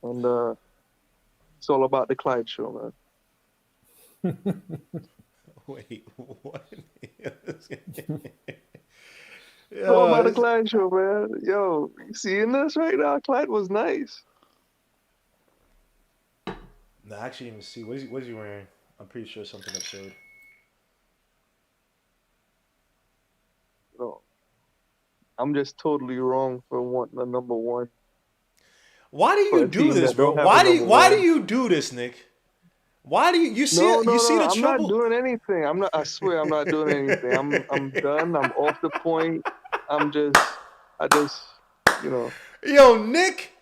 [SPEAKER 3] And it's all about the Clyde show, man.
[SPEAKER 1] Wait, what?
[SPEAKER 3] Talk about the
[SPEAKER 1] This,
[SPEAKER 3] Clyde show, man. Yo, you seeing this right now? Clyde was nice.
[SPEAKER 1] no, I actually didn't even see. What is he wearing? I'm pretty sure something absurd.
[SPEAKER 3] No, I'm just totally wrong for wanting a number one
[SPEAKER 1] Why do
[SPEAKER 3] for
[SPEAKER 1] you
[SPEAKER 3] a
[SPEAKER 1] do
[SPEAKER 3] team
[SPEAKER 1] this,
[SPEAKER 3] that
[SPEAKER 1] bro?
[SPEAKER 3] don't have a number
[SPEAKER 1] Why do
[SPEAKER 3] one.
[SPEAKER 1] you do this, Nick? Why do you see
[SPEAKER 3] No,
[SPEAKER 1] it? You
[SPEAKER 3] no,
[SPEAKER 1] see
[SPEAKER 3] no.
[SPEAKER 1] the
[SPEAKER 3] I'm not
[SPEAKER 1] trouble?
[SPEAKER 3] doing anything. I'm not. I swear, I'm not doing anything. I'm done. I'm off the point. I'm just. I just. You know.
[SPEAKER 1] Yo, Nick.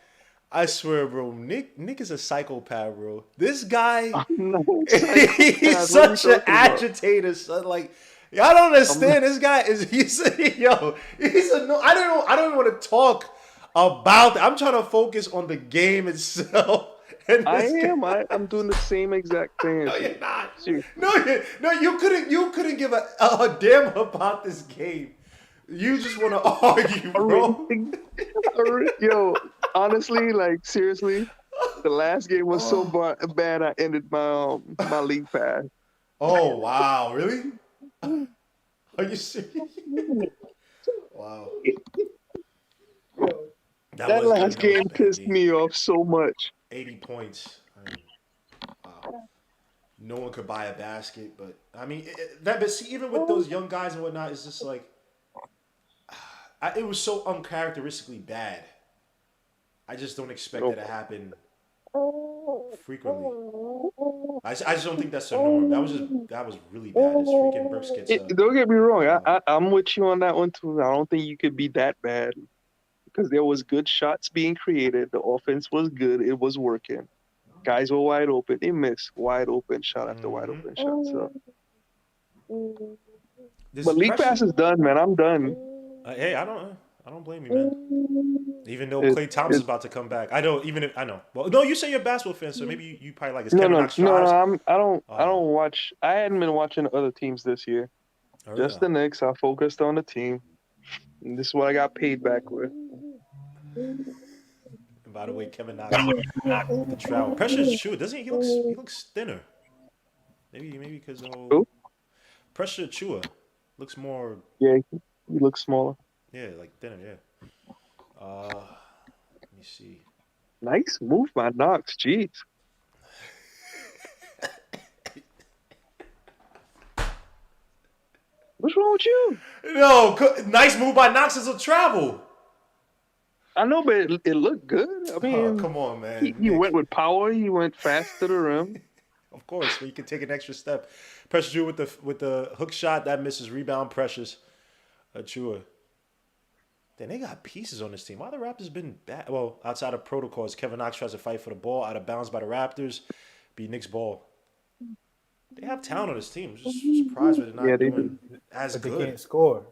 [SPEAKER 1] I swear, bro. Nick is a psychopath, bro. This guy,
[SPEAKER 3] I'm not a
[SPEAKER 1] he's
[SPEAKER 3] psychopath. What are you
[SPEAKER 1] such an
[SPEAKER 3] talking about?
[SPEAKER 1] agitator, son. Like, y'all don't
[SPEAKER 3] I'm not.
[SPEAKER 1] understand. This guy is he's yo. He's a no. I don't know. I don't want to talk about. I'm trying to focus on the game itself. And
[SPEAKER 3] I
[SPEAKER 1] this guy.
[SPEAKER 3] am. I'm doing the same exact thing
[SPEAKER 1] No,
[SPEAKER 3] as
[SPEAKER 1] you're
[SPEAKER 3] you.
[SPEAKER 1] not.
[SPEAKER 3] Seriously.
[SPEAKER 1] No, you couldn't give a damn about this game. You just want to argue,
[SPEAKER 3] I really
[SPEAKER 1] bro.
[SPEAKER 3] think. Yo, honestly, like seriously, the last game was so bad. I ended my league pass.
[SPEAKER 1] Oh wow, really? Are you serious? Wow,
[SPEAKER 3] That last
[SPEAKER 1] that was a
[SPEAKER 3] game
[SPEAKER 1] bad
[SPEAKER 3] pissed
[SPEAKER 1] game.
[SPEAKER 3] me off so much.
[SPEAKER 1] 80 points. I mean, wow. No one could buy a basket, but I mean but see, even with those young guys and whatnot, it's just like it was so uncharacteristically bad. I just don't expect that
[SPEAKER 3] Nope.
[SPEAKER 1] to happen frequently. I just don't think that's the norm. That was really bad. This freaking Burks gets
[SPEAKER 3] Don't get me wrong.
[SPEAKER 1] foul.
[SPEAKER 3] I'm with you on that one too. I don't think you could be that bad because there was good shots being created. The offense was good. It was working. Guys were wide open. They missed wide open shot after wide
[SPEAKER 1] Hmm.
[SPEAKER 3] open shot. So,
[SPEAKER 1] This
[SPEAKER 3] but league
[SPEAKER 1] pressure.
[SPEAKER 3] pass is done, man. I'm done.
[SPEAKER 1] Hey, I don't blame you, man. Even though
[SPEAKER 3] It,
[SPEAKER 1] Klay Thompson's
[SPEAKER 3] it,
[SPEAKER 1] about to come back, I don't even if I know. Well, no, you say you're a basketball fan, so maybe you probably like. Is
[SPEAKER 3] no,
[SPEAKER 1] Kevin
[SPEAKER 3] no,
[SPEAKER 1] Knox
[SPEAKER 3] no, no.
[SPEAKER 1] strives?
[SPEAKER 3] I
[SPEAKER 1] Oh,
[SPEAKER 3] don't watch. I hadn't been watching other teams this year.
[SPEAKER 1] oh really?
[SPEAKER 3] Just the Knicks. I focused on the team. And this is what I got paid back with.
[SPEAKER 1] And by the way, Kevin Knox with the travel pressure is true. Doesn't he looks thinner? Maybe because the whole
[SPEAKER 3] Who?
[SPEAKER 1] pressure Chua looks more
[SPEAKER 3] Yeah, he looks smaller.
[SPEAKER 1] like thinner. Yeah. Let me see.
[SPEAKER 3] Nice move by Knox. Jeez. What's wrong with you?
[SPEAKER 1] No, nice move by Knox as a travel.
[SPEAKER 3] I know, but it looked good. I
[SPEAKER 1] Oh,
[SPEAKER 3] mean,
[SPEAKER 1] come on, man.
[SPEAKER 3] he
[SPEAKER 1] Nick.
[SPEAKER 3] went with power. He went fast to the rim.
[SPEAKER 1] Of course, when you can take an extra step. Pressure Drew with the hook shot that misses. Rebound pressures. Chua. Then they got pieces on this team. Why the Raptors been bad? Well, outside of protocols, Kevin Knox tries to fight for the ball out of bounds by the Raptors. Be Knicks ball. They have talent on this team. Just surprised with it not
[SPEAKER 3] Yeah, they
[SPEAKER 1] doing as
[SPEAKER 2] But they
[SPEAKER 1] good.
[SPEAKER 2] can't score.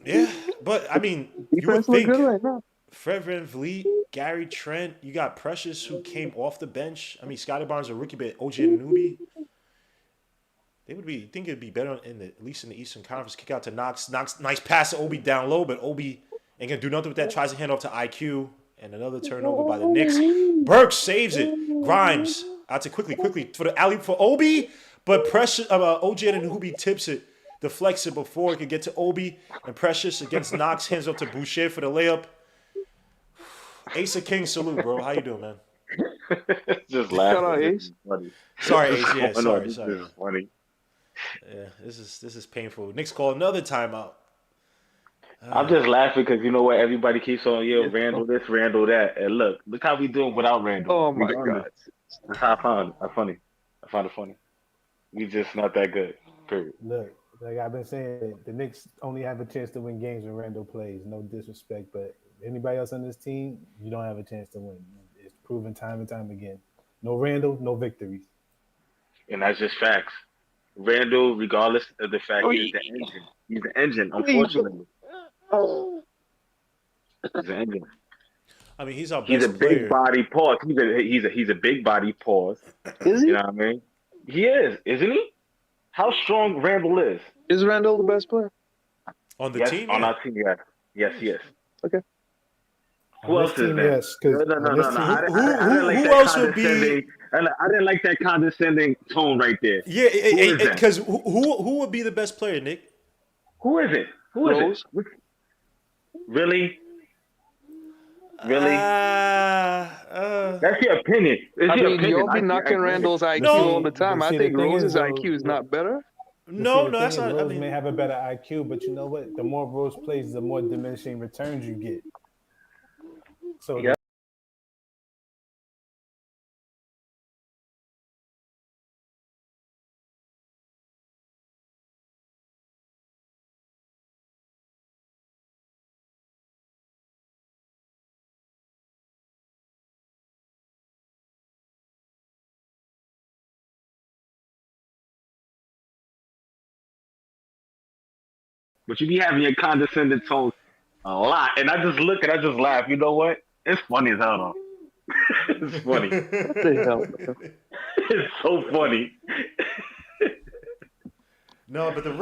[SPEAKER 1] Yeah, but I mean, you would
[SPEAKER 3] Defense look good
[SPEAKER 1] think
[SPEAKER 3] right now.
[SPEAKER 1] Fred VanVleet, Gary Trent, you got Precious who came off the bench. I mean, Scotty Barnes a rookie, but OG Anunoby. They would be. You think it'd be better at least in the Eastern Conference. Kick out to Knox. Knox, nice pass to Obi down low, but Obi ain't gonna do nothing with that. Tries to hand off to IQ, and another turnover by the Knicks. Burks saves it. Grimes out to quickly for the alley for Obi, but Precious OG Anunoby tips it, deflects it before it could get to Obi, and Precious against Knox hands up to Boucher for the layup. Ace of King salute, bro. How you doing, man?
[SPEAKER 4] Just
[SPEAKER 3] Shout out
[SPEAKER 4] laughing.
[SPEAKER 3] Ace.
[SPEAKER 4] This is funny.
[SPEAKER 1] Sorry,
[SPEAKER 4] What's
[SPEAKER 1] Ace. Yeah,
[SPEAKER 4] going on?
[SPEAKER 1] sorry.
[SPEAKER 4] This is funny.
[SPEAKER 1] Yeah, this is painful. Knicks call another timeout.
[SPEAKER 4] I'm just laughing because you know what? Everybody keeps on, Randall this, Randall that. And look how we doing without Randall.
[SPEAKER 3] Oh
[SPEAKER 4] We
[SPEAKER 3] my
[SPEAKER 4] done
[SPEAKER 3] God.
[SPEAKER 4] this. That's how I found it. Funny. I found it funny. We just not that good. Period.
[SPEAKER 2] Look, like I've been saying, the Knicks only have a chance to win games when Randall plays. No disrespect, but anybody else on this team, you don't have a chance to win. It's proven time and time again. No Randall, no victories.
[SPEAKER 4] And that's just facts. Randall, regardless of the fact, is the engine. He's the engine, unfortunately. He's the engine.
[SPEAKER 1] I mean, he's our
[SPEAKER 4] He's a
[SPEAKER 1] best
[SPEAKER 4] big
[SPEAKER 1] player.
[SPEAKER 4] body pause. He's a big body pause.
[SPEAKER 3] Is he?
[SPEAKER 4] You know what I mean? He is, isn't he? How strong Randall is?
[SPEAKER 3] Is Randall the best player?
[SPEAKER 1] On the
[SPEAKER 4] Yes,
[SPEAKER 1] team,
[SPEAKER 4] on
[SPEAKER 1] yeah.
[SPEAKER 4] our team, yes. Yes, yes.
[SPEAKER 3] Okay.
[SPEAKER 4] Who
[SPEAKER 2] On
[SPEAKER 4] else
[SPEAKER 2] this
[SPEAKER 4] is
[SPEAKER 2] team,
[SPEAKER 4] there?
[SPEAKER 2] yes, because
[SPEAKER 4] No. I didn't like
[SPEAKER 1] who
[SPEAKER 4] that
[SPEAKER 1] else would be?
[SPEAKER 4] condescending. I didn't like that condescending tone right there.
[SPEAKER 1] Yeah,
[SPEAKER 4] Who is that?
[SPEAKER 1] because who would be the best player, Nick?
[SPEAKER 4] Who is it? Who is
[SPEAKER 3] Rose.
[SPEAKER 4] it? Really? Really?
[SPEAKER 1] Uh,
[SPEAKER 4] That's your opinion. It's
[SPEAKER 3] I
[SPEAKER 4] your
[SPEAKER 3] mean,
[SPEAKER 4] opinion.
[SPEAKER 3] y'all be
[SPEAKER 4] I
[SPEAKER 3] knocking
[SPEAKER 4] get it.
[SPEAKER 3] Randall's IQ all
[SPEAKER 1] No.
[SPEAKER 3] the time. I
[SPEAKER 2] the
[SPEAKER 3] think
[SPEAKER 2] thing is
[SPEAKER 3] Rose's
[SPEAKER 2] though,
[SPEAKER 3] IQ is not better.
[SPEAKER 1] no,
[SPEAKER 2] the
[SPEAKER 1] that's
[SPEAKER 2] thing is,
[SPEAKER 1] not. I
[SPEAKER 2] Rose may
[SPEAKER 1] mean,
[SPEAKER 2] have a better IQ, but you know what? The more Rose plays, the more diminishing returns you get. So
[SPEAKER 4] Yeah. But you be having your condescending tone a lot, and I just look and I just laugh. You know what? It's funny as hell though. It's funny.
[SPEAKER 3] What the hell, man?
[SPEAKER 4] It's so funny.
[SPEAKER 1] no, but the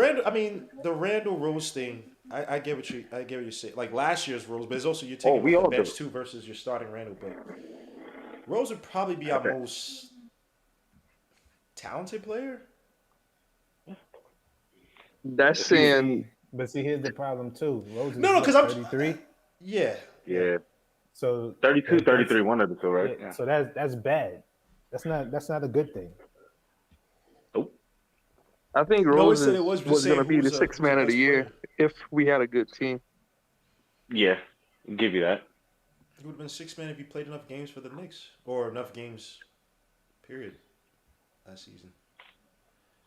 [SPEAKER 1] Randall Rose thing. I get what you're saying. Like last year's Rose, but it's also you're
[SPEAKER 4] Oh,
[SPEAKER 1] taking him
[SPEAKER 4] we
[SPEAKER 1] off the
[SPEAKER 4] all do.
[SPEAKER 1] bench too versus your starting Randall. But Rose would probably be our
[SPEAKER 4] Okay.
[SPEAKER 1] most talented player.
[SPEAKER 3] That's
[SPEAKER 4] If you,
[SPEAKER 3] saying
[SPEAKER 2] but see, here's the problem too. Rose is
[SPEAKER 1] No,
[SPEAKER 2] what
[SPEAKER 1] because I'm.
[SPEAKER 2] 33.
[SPEAKER 1] Yeah, yeah.
[SPEAKER 4] yeah,
[SPEAKER 2] So
[SPEAKER 4] 32,
[SPEAKER 2] that's
[SPEAKER 4] 33, one of the two, right?
[SPEAKER 2] yeah.
[SPEAKER 4] Yeah.
[SPEAKER 2] So that's bad. That's not a good thing.
[SPEAKER 4] Nope.
[SPEAKER 3] I think
[SPEAKER 1] No, it
[SPEAKER 3] Rose
[SPEAKER 1] said it was just
[SPEAKER 3] was
[SPEAKER 1] saying
[SPEAKER 3] gonna be the sixth
[SPEAKER 1] who's a
[SPEAKER 3] man of the
[SPEAKER 1] best
[SPEAKER 3] year
[SPEAKER 1] player.
[SPEAKER 3] if we had a good team.
[SPEAKER 4] Yeah, I'll give you that.
[SPEAKER 1] He would have been six man if he played enough games for the Knicks or enough games. Period. Last season.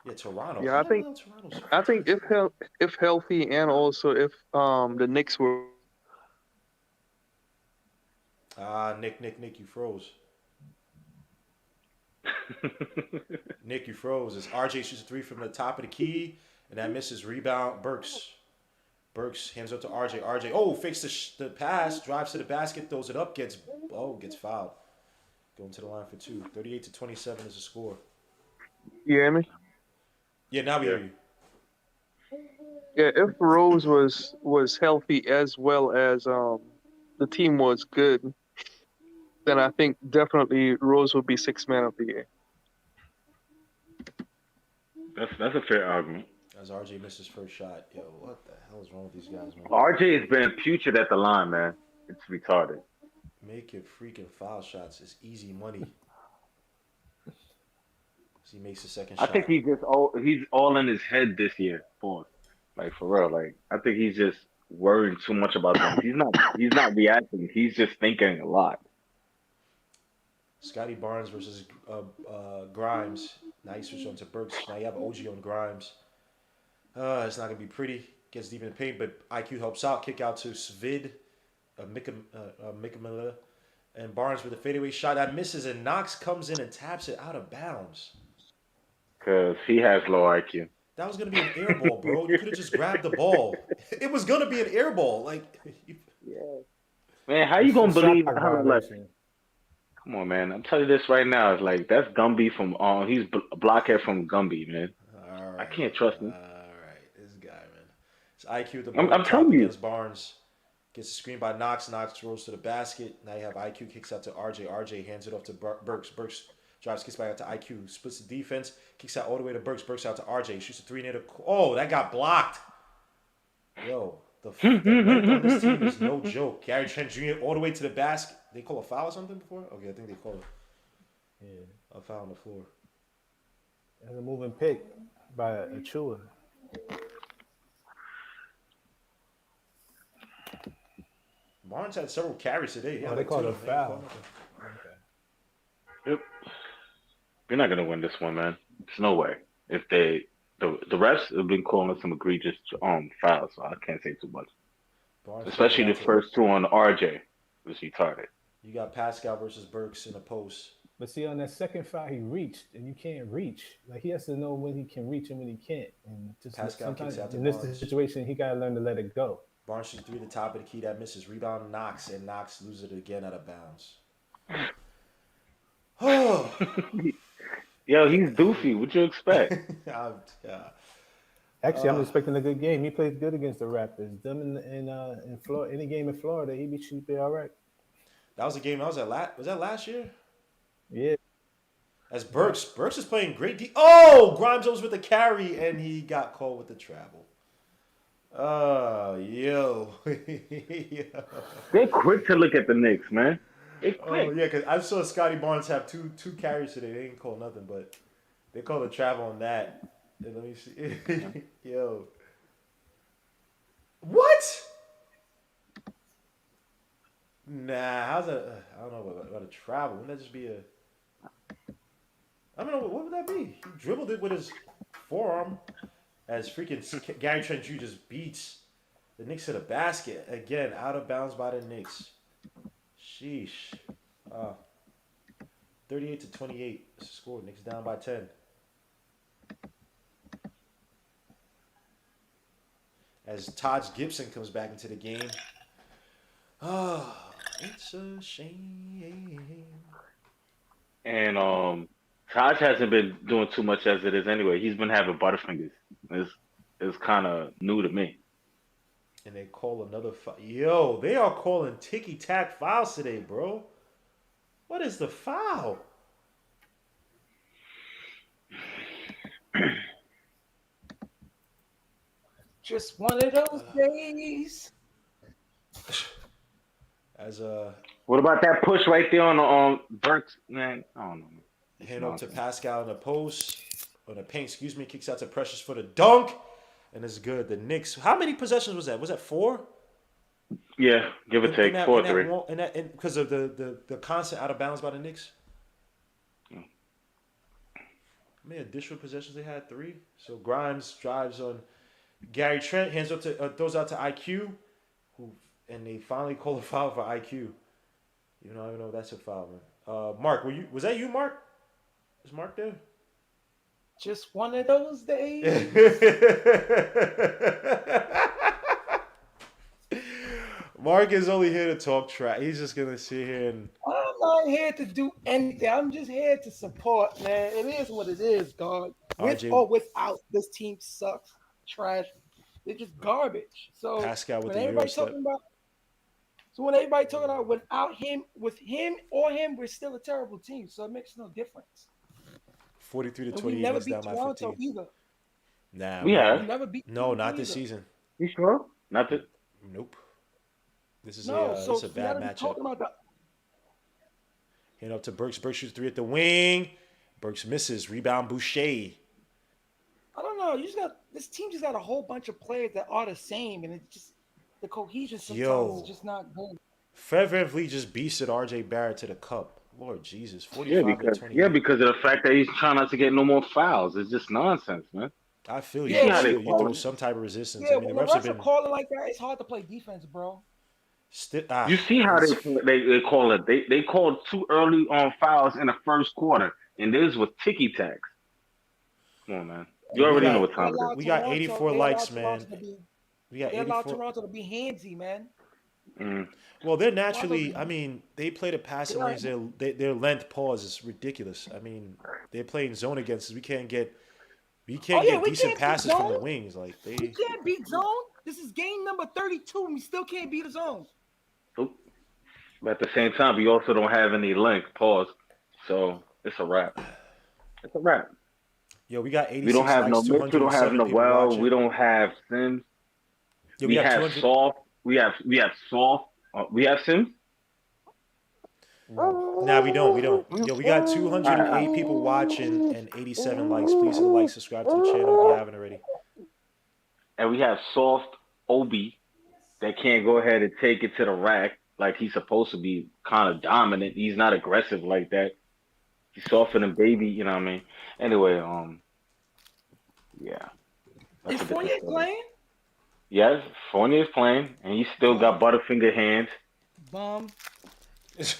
[SPEAKER 1] Yeah, Toronto.
[SPEAKER 3] Yeah,
[SPEAKER 1] How the hell Toronto's
[SPEAKER 3] I think
[SPEAKER 1] 15th?
[SPEAKER 3] if healthy and also if the Knicks were
[SPEAKER 1] Nick, you froze. Nick, you froze. As RJ shoots a three from the top of the key, and that misses. Rebound, Burks. Burks hands up to RJ. RJ, fakes the pass, drives to the basket, throws it up, gets fouled. Going to the line for two. 38-27 is the score.
[SPEAKER 3] you hear me?
[SPEAKER 1] Yeah, now we
[SPEAKER 4] Yeah.
[SPEAKER 1] hear you.
[SPEAKER 3] Yeah, if Rose was healthy as well as the team was good, then I think definitely Rose would be sixth man of the year.
[SPEAKER 4] That's a fair argument.
[SPEAKER 1] As RJ missed his first shot. Yo, what the hell is wrong with these guys, man?
[SPEAKER 4] RJ has been putrid at the line, man. It's retarded.
[SPEAKER 1] Make your freaking foul shots. It's easy money. As he makes the second
[SPEAKER 4] I
[SPEAKER 1] shot.
[SPEAKER 4] think he's all in his head this year, for like for real. Like I think he's just worrying too much about things. He's not reacting. He's just thinking a lot.
[SPEAKER 1] Scotty Barnes versus Grimes. Now you switch on to Burks. Now you have OG on Grimes. It's not going to be pretty. Gets deep in the paint, but IQ helps out. Kick out to Svid, Mikamila, and Barnes with a fadeaway shot that misses, and Knox comes in and taps it out of bounds.
[SPEAKER 4] Because he has low IQ.
[SPEAKER 1] That was going to be an air ball, bro. You could have just grabbed the ball. It was going to be an air ball. Like,
[SPEAKER 4] Man, how you gonna
[SPEAKER 2] It's a
[SPEAKER 4] believe?
[SPEAKER 2] shot
[SPEAKER 4] Hold on,
[SPEAKER 2] violation.
[SPEAKER 4] come on, man. I'm telling you this right now. It's like that's Gumby from. He's a blockhead from Gumby, man.
[SPEAKER 1] all right.
[SPEAKER 4] I can't trust him.
[SPEAKER 1] All right. This guy, man. It's IQ at the
[SPEAKER 4] I'm
[SPEAKER 1] ball top
[SPEAKER 4] telling you.
[SPEAKER 1] against Barnes. Gets a screen by Knox. Knox throws to the basket. Now you have IQ kicks out to RJ. RJ hands it off to Burks. Burks drives, kicks back out to IQ. Splits the defense. Kicks out all the way to Burks. Burks out to RJ. Shoots a three near the. Oh, that got blocked. Yo, the length on this team is no joke. Gary Trent Jr. all the way to the basket. They call a foul or something before? Okay, I think they call a foul on the floor.
[SPEAKER 2] That's a moving pick by a Chua.
[SPEAKER 1] Barnes had several carries today. Yeah,
[SPEAKER 2] They called a foul.
[SPEAKER 4] Yep. You're not gonna win this one, man. There's no way. If the refs have been calling some egregious fouls, so I can't say too much.
[SPEAKER 1] Barnes
[SPEAKER 4] Especially the first two on RJ. It was retarded.
[SPEAKER 1] You got Pascal versus Burks in a post.
[SPEAKER 2] But see, on that second foul, he reached, and you can't reach. Like he has to know when he can reach and when he can't. And just
[SPEAKER 1] Pascal
[SPEAKER 2] sometimes
[SPEAKER 1] kicks out to
[SPEAKER 2] in this
[SPEAKER 1] Barnes.
[SPEAKER 2] situation, he gotta learn to let it go.
[SPEAKER 1] Barnes shoots through the top of the key that misses. Rebound Knox, and Knox loses it again out of bounds. Oh,
[SPEAKER 4] Yo, he's doofy. What you expect?
[SPEAKER 2] Actually, I'm expecting a good game. He plays good against the Raptors. Them in Florida, any game in Florida, he should be all right.
[SPEAKER 1] That was a game. Was that last year?
[SPEAKER 2] Yeah.
[SPEAKER 1] As Burks is playing great. Grimes was with the carry, and he got called with the travel. Yo. Yo.
[SPEAKER 4] They're quick to look at the Knicks, man. They
[SPEAKER 1] Oh
[SPEAKER 4] quick.
[SPEAKER 1] yeah, cause I saw Scotty Barnes have two carries today. They didn't call nothing, but they called a travel on that. And let me see. Yo. What? Nah, how's that? I don't know about a travel. Wouldn't that just be a? I don't know. What would that be? He dribbled it with his forearm as freaking Gary Trent Jr. just beats the Knicks to the basket again, out of bounds by the Knicks. Sheesh. Uh, 38-28 is the score. Knicks down by 10. As Taj Gibson comes back into the game. Oh, it's a shame.
[SPEAKER 4] And Taj hasn't been doing too much as it is anyway. He's been having butterfingers. It's kind of new to me.
[SPEAKER 1] And they call another foul. Yo, they are calling ticky tack fouls today, bro. What is the foul?
[SPEAKER 5] Just one of those days.
[SPEAKER 1] As
[SPEAKER 4] What about that push right there on Burks? Man, I don't know. It's
[SPEAKER 1] hand up to
[SPEAKER 4] nonsense.
[SPEAKER 1] Pascal in the post, on the paint, excuse me, kicks out to Precious for the dunk. And it's good. The Knicks, how many possessions was that? Was that 4?
[SPEAKER 4] Yeah, give or
[SPEAKER 1] In
[SPEAKER 4] take
[SPEAKER 1] that,
[SPEAKER 4] 4-3.
[SPEAKER 1] because of the constant out of bounds by the Knicks.
[SPEAKER 4] Mm.
[SPEAKER 1] How many additional possessions they had? 3. So Grimes drives on Gary Trent, hands up to throws out to IQ, and they finally call a foul for IQ. Even though I don't know if that's a foul, man. Mark, was that you, Mark? Is Mark there?
[SPEAKER 5] Just one of those days.
[SPEAKER 1] Mark is only here to talk trash. He's just gonna sit here and
[SPEAKER 5] I'm not here to do anything. I'm just here to support, man. It is what it is, dog. With
[SPEAKER 1] RJ
[SPEAKER 5] or without, this team sucks. Trash. They're just garbage. So
[SPEAKER 1] Pascal with
[SPEAKER 5] when
[SPEAKER 1] the Euro
[SPEAKER 5] everybody
[SPEAKER 1] step.
[SPEAKER 5] talking about when everybody talking about without him, with him or him, we're still a terrible team. So it makes no difference.
[SPEAKER 1] 43 to
[SPEAKER 5] And we
[SPEAKER 1] 28
[SPEAKER 5] never
[SPEAKER 1] Knicks
[SPEAKER 5] beat
[SPEAKER 1] down by
[SPEAKER 5] Toronto
[SPEAKER 1] 15.
[SPEAKER 5] either.
[SPEAKER 1] Nah,
[SPEAKER 4] We have.
[SPEAKER 5] We never beat
[SPEAKER 1] no,
[SPEAKER 5] Toronto
[SPEAKER 1] not this
[SPEAKER 5] either.
[SPEAKER 1] season.
[SPEAKER 4] You sure? Not the.
[SPEAKER 1] Nope. This is
[SPEAKER 5] No,
[SPEAKER 1] this
[SPEAKER 5] so
[SPEAKER 1] is a
[SPEAKER 5] we
[SPEAKER 1] bad
[SPEAKER 5] gotta be
[SPEAKER 1] matchup.
[SPEAKER 5] talking about the
[SPEAKER 1] Hand up to Burks. Burks shoots 3 at the wing. Burks misses. Rebound Boucher.
[SPEAKER 5] I don't know. You just got this team just got a whole bunch of players that are the same, and it just the cohesion sometimes is
[SPEAKER 1] Yo.
[SPEAKER 5] just not good.
[SPEAKER 1] Fred VanVleet just beasted RJ Barrett to the cup. Lord Jesus.
[SPEAKER 4] Yeah,
[SPEAKER 1] 45 to
[SPEAKER 4] because
[SPEAKER 1] 28.
[SPEAKER 4] because of the fact that he's trying not to get no more fouls. It's just nonsense, man.
[SPEAKER 1] I feel
[SPEAKER 4] You
[SPEAKER 1] you,
[SPEAKER 4] see
[SPEAKER 5] Yeah,
[SPEAKER 1] but
[SPEAKER 4] how
[SPEAKER 5] when
[SPEAKER 4] they
[SPEAKER 1] still,
[SPEAKER 5] you
[SPEAKER 1] you
[SPEAKER 4] call
[SPEAKER 1] throw
[SPEAKER 4] him.
[SPEAKER 1] some type of resistance. I
[SPEAKER 5] yeah
[SPEAKER 1] mean, the
[SPEAKER 5] when the
[SPEAKER 1] refs have
[SPEAKER 5] refs are
[SPEAKER 1] been
[SPEAKER 5] calling like that, it's hard to play defense, bro.
[SPEAKER 1] still.
[SPEAKER 4] You see how
[SPEAKER 1] It's
[SPEAKER 4] they call it. They called too early on fouls in the first quarter, and this was ticky tacks. Come on, man. You
[SPEAKER 1] yo. We
[SPEAKER 4] already know
[SPEAKER 1] got
[SPEAKER 4] what time it is.
[SPEAKER 1] we got 84
[SPEAKER 5] They allowed
[SPEAKER 1] likes,
[SPEAKER 5] Toronto
[SPEAKER 1] man.
[SPEAKER 5] to be
[SPEAKER 1] We got
[SPEAKER 5] they allowed
[SPEAKER 1] 84.
[SPEAKER 5] Toronto to be handsy, man.
[SPEAKER 4] Mm.
[SPEAKER 1] Well, they're
[SPEAKER 5] Toronto's
[SPEAKER 1] naturally. I mean, they play the
[SPEAKER 5] they
[SPEAKER 1] passing
[SPEAKER 5] are
[SPEAKER 1] lanes. Their length pause is ridiculous. I mean, they're playing zone against us. We
[SPEAKER 5] oh
[SPEAKER 1] can't
[SPEAKER 5] yeah,
[SPEAKER 1] get
[SPEAKER 5] we
[SPEAKER 1] decent
[SPEAKER 5] can't beat
[SPEAKER 1] passes from the
[SPEAKER 5] zone.
[SPEAKER 1] wings. Like
[SPEAKER 5] We
[SPEAKER 1] they.
[SPEAKER 5] can't beat zone. This is game number 32, and we still can't beat a zone.
[SPEAKER 4] Oop. But at the same time, we also don't have any length. Pause. So it's a wrap. It's a wrap.
[SPEAKER 1] Yo, we got
[SPEAKER 4] We don't
[SPEAKER 1] 86
[SPEAKER 4] have
[SPEAKER 1] likes,
[SPEAKER 4] no Mitch. We don't have
[SPEAKER 1] 207 people
[SPEAKER 4] Noel. We
[SPEAKER 1] watching.
[SPEAKER 4] don't have Sims.
[SPEAKER 1] Yo, we
[SPEAKER 4] We
[SPEAKER 1] have
[SPEAKER 4] have
[SPEAKER 1] 200.
[SPEAKER 4] Soft. We have Soft. We have Sims.
[SPEAKER 1] No, nah, we don't. We don't. Yo, we got
[SPEAKER 4] I, I,
[SPEAKER 1] 208 people watching and 87 likes. Please hit the like, subscribe to the channel if you haven't already.
[SPEAKER 4] and we have Soft Obi that can't go ahead and take it to the rack like he's supposed to be, kind of dominant. He's not aggressive like that. He's softer than baby. You know what I mean? Anyway, yeah, that's
[SPEAKER 5] Is
[SPEAKER 4] a different
[SPEAKER 5] Fournier
[SPEAKER 4] story.
[SPEAKER 5] playing?
[SPEAKER 4] Yes, Fournier's playing, and he still got Butterfinger hands.
[SPEAKER 5] Bum.
[SPEAKER 4] His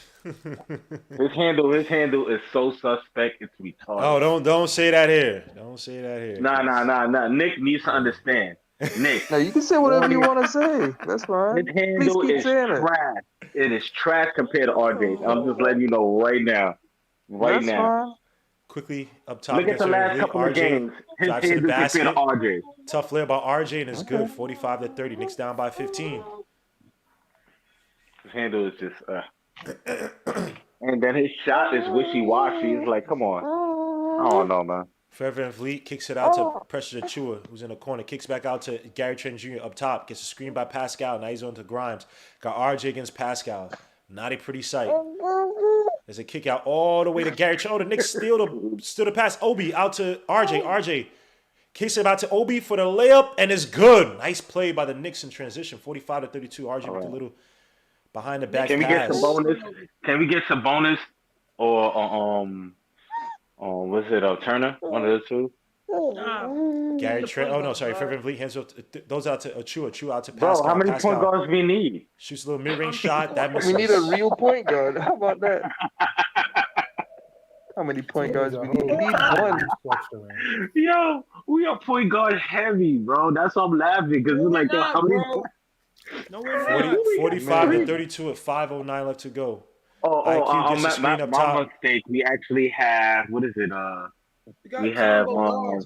[SPEAKER 4] handle is so suspect. It's
[SPEAKER 1] Oh,
[SPEAKER 4] retarded.
[SPEAKER 1] don't say that here. Don't say that here.
[SPEAKER 4] Nah. Nick needs to understand. Nick,
[SPEAKER 3] No, you can say whatever you
[SPEAKER 4] Fournier,
[SPEAKER 3] want to say. That's
[SPEAKER 4] his
[SPEAKER 3] fine. Please
[SPEAKER 4] handle
[SPEAKER 3] keep
[SPEAKER 4] is
[SPEAKER 3] saying it.
[SPEAKER 4] trash. It is trash compared to RJ's. I'm just letting
[SPEAKER 1] Oh.
[SPEAKER 4] you know right now. Right
[SPEAKER 3] That's
[SPEAKER 4] now.
[SPEAKER 3] fine.
[SPEAKER 1] Quickly up top
[SPEAKER 4] Look at
[SPEAKER 1] against
[SPEAKER 4] the
[SPEAKER 1] Van
[SPEAKER 4] last
[SPEAKER 1] Vliet.
[SPEAKER 4] couple of
[SPEAKER 1] RJ
[SPEAKER 4] games. His
[SPEAKER 1] drives to the
[SPEAKER 4] handle compared to
[SPEAKER 1] basket.
[SPEAKER 4] RJ.
[SPEAKER 1] Tough flare by RJ and it's
[SPEAKER 3] Okay.
[SPEAKER 1] good. 45 to 30. Knicks down by 15.
[SPEAKER 4] His handle is just and then his shot is wishy washy. It's like, come on. I don't know, man.
[SPEAKER 1] Fred VanVleet kicks it out to pressure to Chua, who's in the corner. Kicks back out to Gary Trent Jr. up top. Gets a screen by Pascal. Now he's on to Grimes. Got RJ against Pascal. Not a pretty sight. There's a kick out all the way to Gary Trent. Oh, the Knicks steal the pass. Obi out to RJ. RJ kicks it out to Obi for the layup, and it's good. Nice play by the Knicks in transition. 45-32. RJ with a little behind the back
[SPEAKER 4] Can we
[SPEAKER 1] pass.
[SPEAKER 4] get some bonus? Can we get some bonus or what's it? Turner, one of the two.
[SPEAKER 1] Gary Trent. Oh no, sorry. Fred VanVleet hands off. Those out to Achua. Achua out to
[SPEAKER 4] Bro,
[SPEAKER 1] Pascal.
[SPEAKER 4] how many
[SPEAKER 1] Pascal
[SPEAKER 4] point guards we need?
[SPEAKER 1] shoots a little mid-range shot. That misses.
[SPEAKER 3] We need a real point guard. How about that? How many point guards we need? We need one.
[SPEAKER 4] Yo, we are point guard heavy, bro. That's why I'm laughing because it's like, how many?
[SPEAKER 5] No, we're not.
[SPEAKER 1] 45-32 at 5:09 left to go. IQ gets the screen up
[SPEAKER 4] my
[SPEAKER 1] top.
[SPEAKER 4] mistake. We actually have what is it? We
[SPEAKER 5] got
[SPEAKER 4] have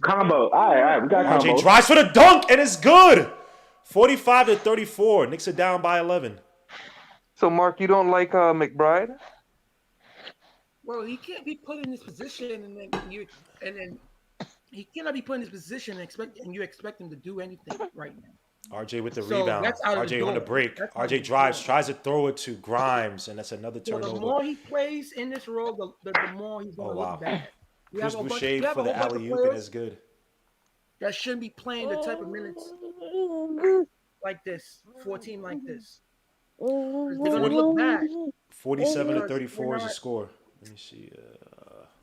[SPEAKER 4] combo. All right, we got combo.
[SPEAKER 1] RJ drives for the dunk and it's good. 45-34. Knicks are down by 11.
[SPEAKER 3] So, Mark, you don't like McBride?
[SPEAKER 5] Well, he can't be put in this position, and then he cannot be put in this position and you expect him to do anything right now.
[SPEAKER 1] RJ with the
[SPEAKER 5] So,
[SPEAKER 1] rebound.
[SPEAKER 5] that's out of the
[SPEAKER 1] RJ on the
[SPEAKER 5] door.
[SPEAKER 1] break.
[SPEAKER 5] That's out
[SPEAKER 1] RJ
[SPEAKER 5] the
[SPEAKER 1] drives,
[SPEAKER 5] door.
[SPEAKER 1] tries to throw it to Grimes, and that's another
[SPEAKER 5] So
[SPEAKER 1] turnover.
[SPEAKER 5] the more he plays in this role, the more he's going to look bad. We
[SPEAKER 1] Chris
[SPEAKER 5] have a bunch,
[SPEAKER 1] Boucher
[SPEAKER 5] we have
[SPEAKER 1] for
[SPEAKER 5] a
[SPEAKER 1] the
[SPEAKER 5] whole bunch of
[SPEAKER 1] alley-oop, and
[SPEAKER 5] players
[SPEAKER 1] that's good.
[SPEAKER 5] that shouldn't be playing the type of minutes like this, 14 like this. 'Cause they're going to look bad.
[SPEAKER 1] 47-34 is the score. Let me see.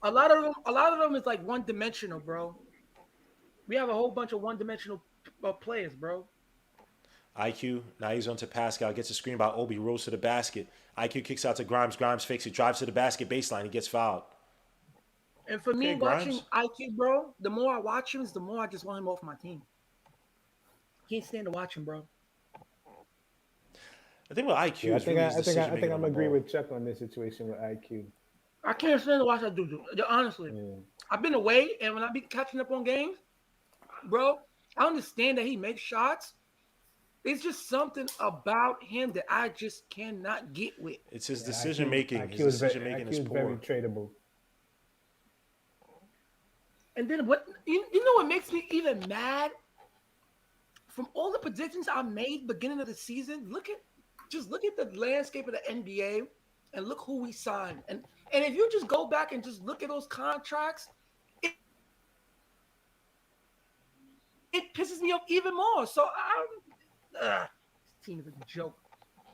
[SPEAKER 5] A lot of them is like one-dimensional, bro. We have a whole bunch of one-dimensional players, bro.
[SPEAKER 1] IQ, now he's on to Pascal, gets a screen by Obi, rolls to the basket. IQ kicks out to Grimes. Grimes fakes it, drives to the basket baseline. He gets fouled.
[SPEAKER 5] And for me,
[SPEAKER 1] Okay,
[SPEAKER 5] watching
[SPEAKER 1] Grimes.
[SPEAKER 5] IQ, bro, the more I watch him, the more I just want him off my team. Can't stand to watch him, bro.
[SPEAKER 1] I think with IQ,
[SPEAKER 2] I
[SPEAKER 1] is
[SPEAKER 2] think
[SPEAKER 1] really his
[SPEAKER 2] I
[SPEAKER 1] decision
[SPEAKER 2] think
[SPEAKER 1] making
[SPEAKER 2] I'm
[SPEAKER 1] on the
[SPEAKER 2] agree
[SPEAKER 1] ball.
[SPEAKER 2] with Chuck on this situation with IQ.
[SPEAKER 5] I can't stand to watch that dude. Honestly, I've been away, and when I be catching up on games, bro, I understand that he makes shots. It's just something about him that I just cannot get with.
[SPEAKER 1] It's his decision making.
[SPEAKER 2] IQ
[SPEAKER 1] His decision making is
[SPEAKER 2] very
[SPEAKER 1] poor.
[SPEAKER 2] tradable.
[SPEAKER 5] And then what? You know what makes me even mad? From all the predictions I made beginning of the season, look at the landscape of the NBA and look who we signed. And if you just go back and just look at those contracts, it pisses me off even more. So this team is a joke.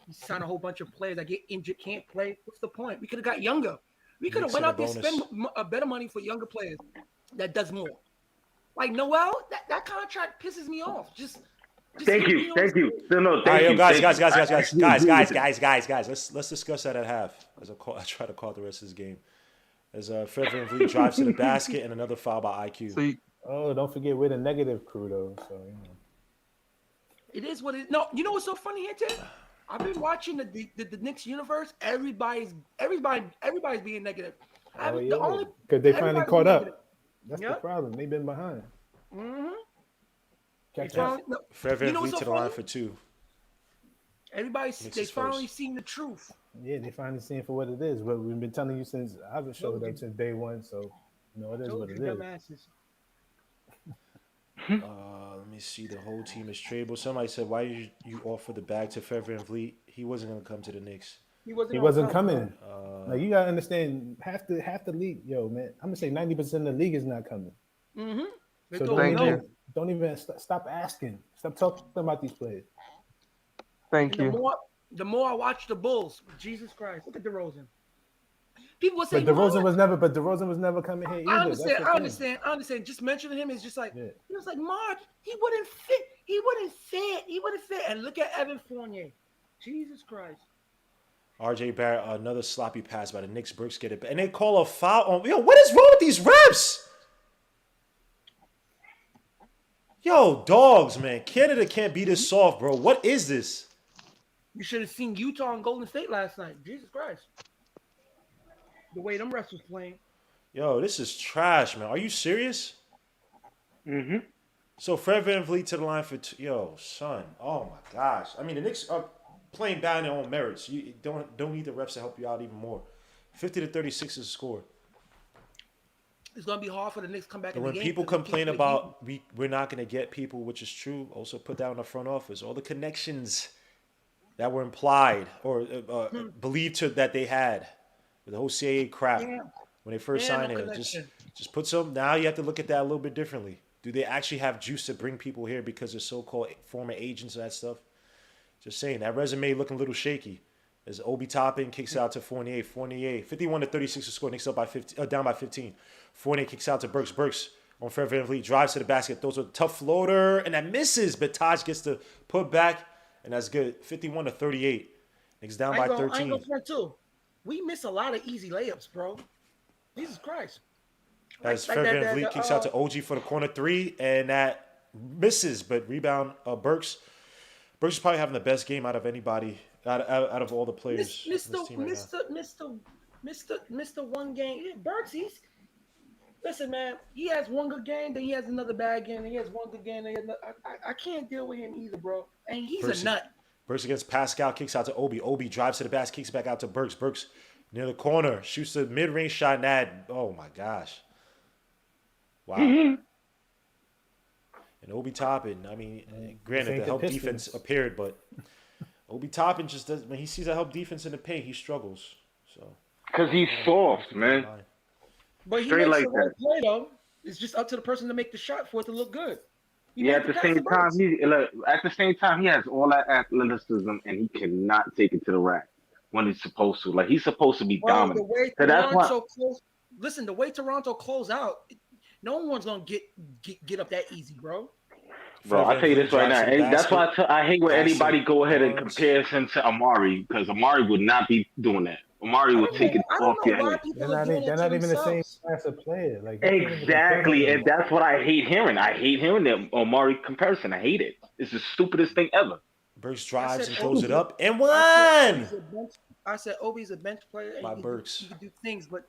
[SPEAKER 5] We signed a whole bunch of players that get injured, can't play. What's the point? We could have got younger. We could have went out there and spent a better money for younger players that does more. Like Noel, that contract pisses me off.
[SPEAKER 4] Thank you. No,
[SPEAKER 1] All right, yo,
[SPEAKER 4] guys.
[SPEAKER 1] guys. Let's discuss that at half. I try to call the rest of this game. As Fred VanVleet drives to the basket and another foul by IQ.
[SPEAKER 2] So don't forget we're the negative crew though. So
[SPEAKER 5] it is what it is. No, you know what's so funny here, Tim? I've been watching the Knicks universe. Everybody's being negative.
[SPEAKER 2] Because they finally caught up. That's the problem. They've been behind.
[SPEAKER 5] Mm-hmm.
[SPEAKER 1] Fred VanVleet to the line for two.
[SPEAKER 5] They finally seen the truth.
[SPEAKER 2] Yeah, they finally seen it for what it is. But we've been telling you since I've showed up since day one. So it is what it is.
[SPEAKER 1] Let me see. The whole team is tradable. Somebody said, "Why did you offer the bag to Fred VanVleet? He wasn't going to come to the Knicks.
[SPEAKER 5] He
[SPEAKER 2] wasn't coming. Like you gotta understand, half the league, man. I'm gonna say 90% of the league is not coming.
[SPEAKER 5] Mm-hmm.
[SPEAKER 2] So don't even stop asking. Stop talking about these players.
[SPEAKER 3] Thank you.
[SPEAKER 5] The more I watch the Bulls, Jesus Christ, look at DeRozan. People would say,
[SPEAKER 2] but DeRozan was never coming here either.
[SPEAKER 5] I understand. Just mentioning him is just like it was like Mark. He wouldn't fit. And look at Evan Fournier. Jesus Christ.
[SPEAKER 1] RJ Barrett, another sloppy pass by the Knicks. Brooks get it, and they call a foul on. Yo, what is wrong with these refs? Yo, dogs, man. Canada can't be this soft, bro. What is this?
[SPEAKER 5] You should have seen Utah and Golden State last night. Jesus Christ. The way them refs was playing.
[SPEAKER 1] Yo, this is trash, man. Are you serious?
[SPEAKER 4] Mm-hmm.
[SPEAKER 1] So Fred VanVleet to the line for two. Yo, son. Oh my gosh. I mean, the Knicks are playing bad in their own merits. You don't need the refs to help you out even more. 50-36 is the score.
[SPEAKER 5] it's gonna be hard for the Knicks to come back
[SPEAKER 1] And
[SPEAKER 5] in the
[SPEAKER 1] when
[SPEAKER 5] game.
[SPEAKER 1] people
[SPEAKER 5] because they
[SPEAKER 1] complain
[SPEAKER 5] can't play
[SPEAKER 1] about we're not going to get people, which is true, also put that on the front office. All the connections that were implied or believed to that they had with the whole CAA crap
[SPEAKER 5] Yeah,
[SPEAKER 1] when they first
[SPEAKER 5] yeah, no
[SPEAKER 1] signed here. Just
[SPEAKER 5] connection.
[SPEAKER 1] just put some. Now you have to look at that a little bit differently. Do they actually have juice to bring people here because they're so-called former agents and that stuff? Just saying that resume looking a little shaky. As Obi Toppin kicks out to Fournier. Fournier 51-36 to score. Knicks up by 15, down by 15. Fournier kicks out to Burks. Burks on Fred VanVleet drives to the basket, throws a tough floater, and that misses. But Taj gets to put back, and that's good. 51-38. Knicks down by
[SPEAKER 5] I ain't
[SPEAKER 1] 13.
[SPEAKER 5] gonna front too. We miss a lot of easy layups, bro. Jesus Christ.
[SPEAKER 1] As Fred VanVleet kicks out to OG for the corner three, and that misses, but rebound Burks. Burks is probably having the best game out of anybody, out of all the players in this team right now.
[SPEAKER 5] Mr. One game. Yeah, Burks, listen, man. He has one good game, then he has another bad game, then he has one good game. Then he has I can't deal with him either, bro. And he's
[SPEAKER 1] Burks,
[SPEAKER 5] a nut.
[SPEAKER 1] Burks against Pascal, kicks out to Obi. Obi drives to the basket, kicks back out to Burks. Burks near the corner, shoots the mid-range shot, and that, oh my gosh. Wow. And Obi Toppin, I mean, granted, the help defense appeared, but Obi Toppin just does, when he sees a help defense in the paint, he struggles. So
[SPEAKER 4] Because he's soft, man.
[SPEAKER 5] But he
[SPEAKER 4] Straight
[SPEAKER 5] makes
[SPEAKER 4] like
[SPEAKER 5] the right
[SPEAKER 4] that.
[SPEAKER 5] play, though. It's just up to the person to make the shot for it to look good.
[SPEAKER 4] Yeah, at the same time, he has all that athleticism, and he cannot take it to the rack when he's supposed to. Like, he's supposed to be
[SPEAKER 5] Bro,
[SPEAKER 4] dominant.
[SPEAKER 5] the way
[SPEAKER 4] So that's why.
[SPEAKER 5] Toronto close. Listen, the way Toronto close out, no one's gonna get up that easy, bro.
[SPEAKER 4] Bro, I'll tell you this right now. And that's why I hate when anybody go ahead and
[SPEAKER 1] Barnes.
[SPEAKER 4] compare him to Amari, because Amari would not be doing that. Amari would take it off your head.
[SPEAKER 2] They're not even the same class of player. Like
[SPEAKER 4] Exactly, and that's what I hate hearing. I hate hearing the Amari comparison. I hate it. It's the stupidest thing ever.
[SPEAKER 1] Burks drives and
[SPEAKER 5] said
[SPEAKER 1] throws
[SPEAKER 5] Obi.
[SPEAKER 1] it up and
[SPEAKER 5] I
[SPEAKER 1] one.
[SPEAKER 5] said Obi's a bench player. And
[SPEAKER 1] By
[SPEAKER 5] he
[SPEAKER 1] Burks.
[SPEAKER 5] can do things, but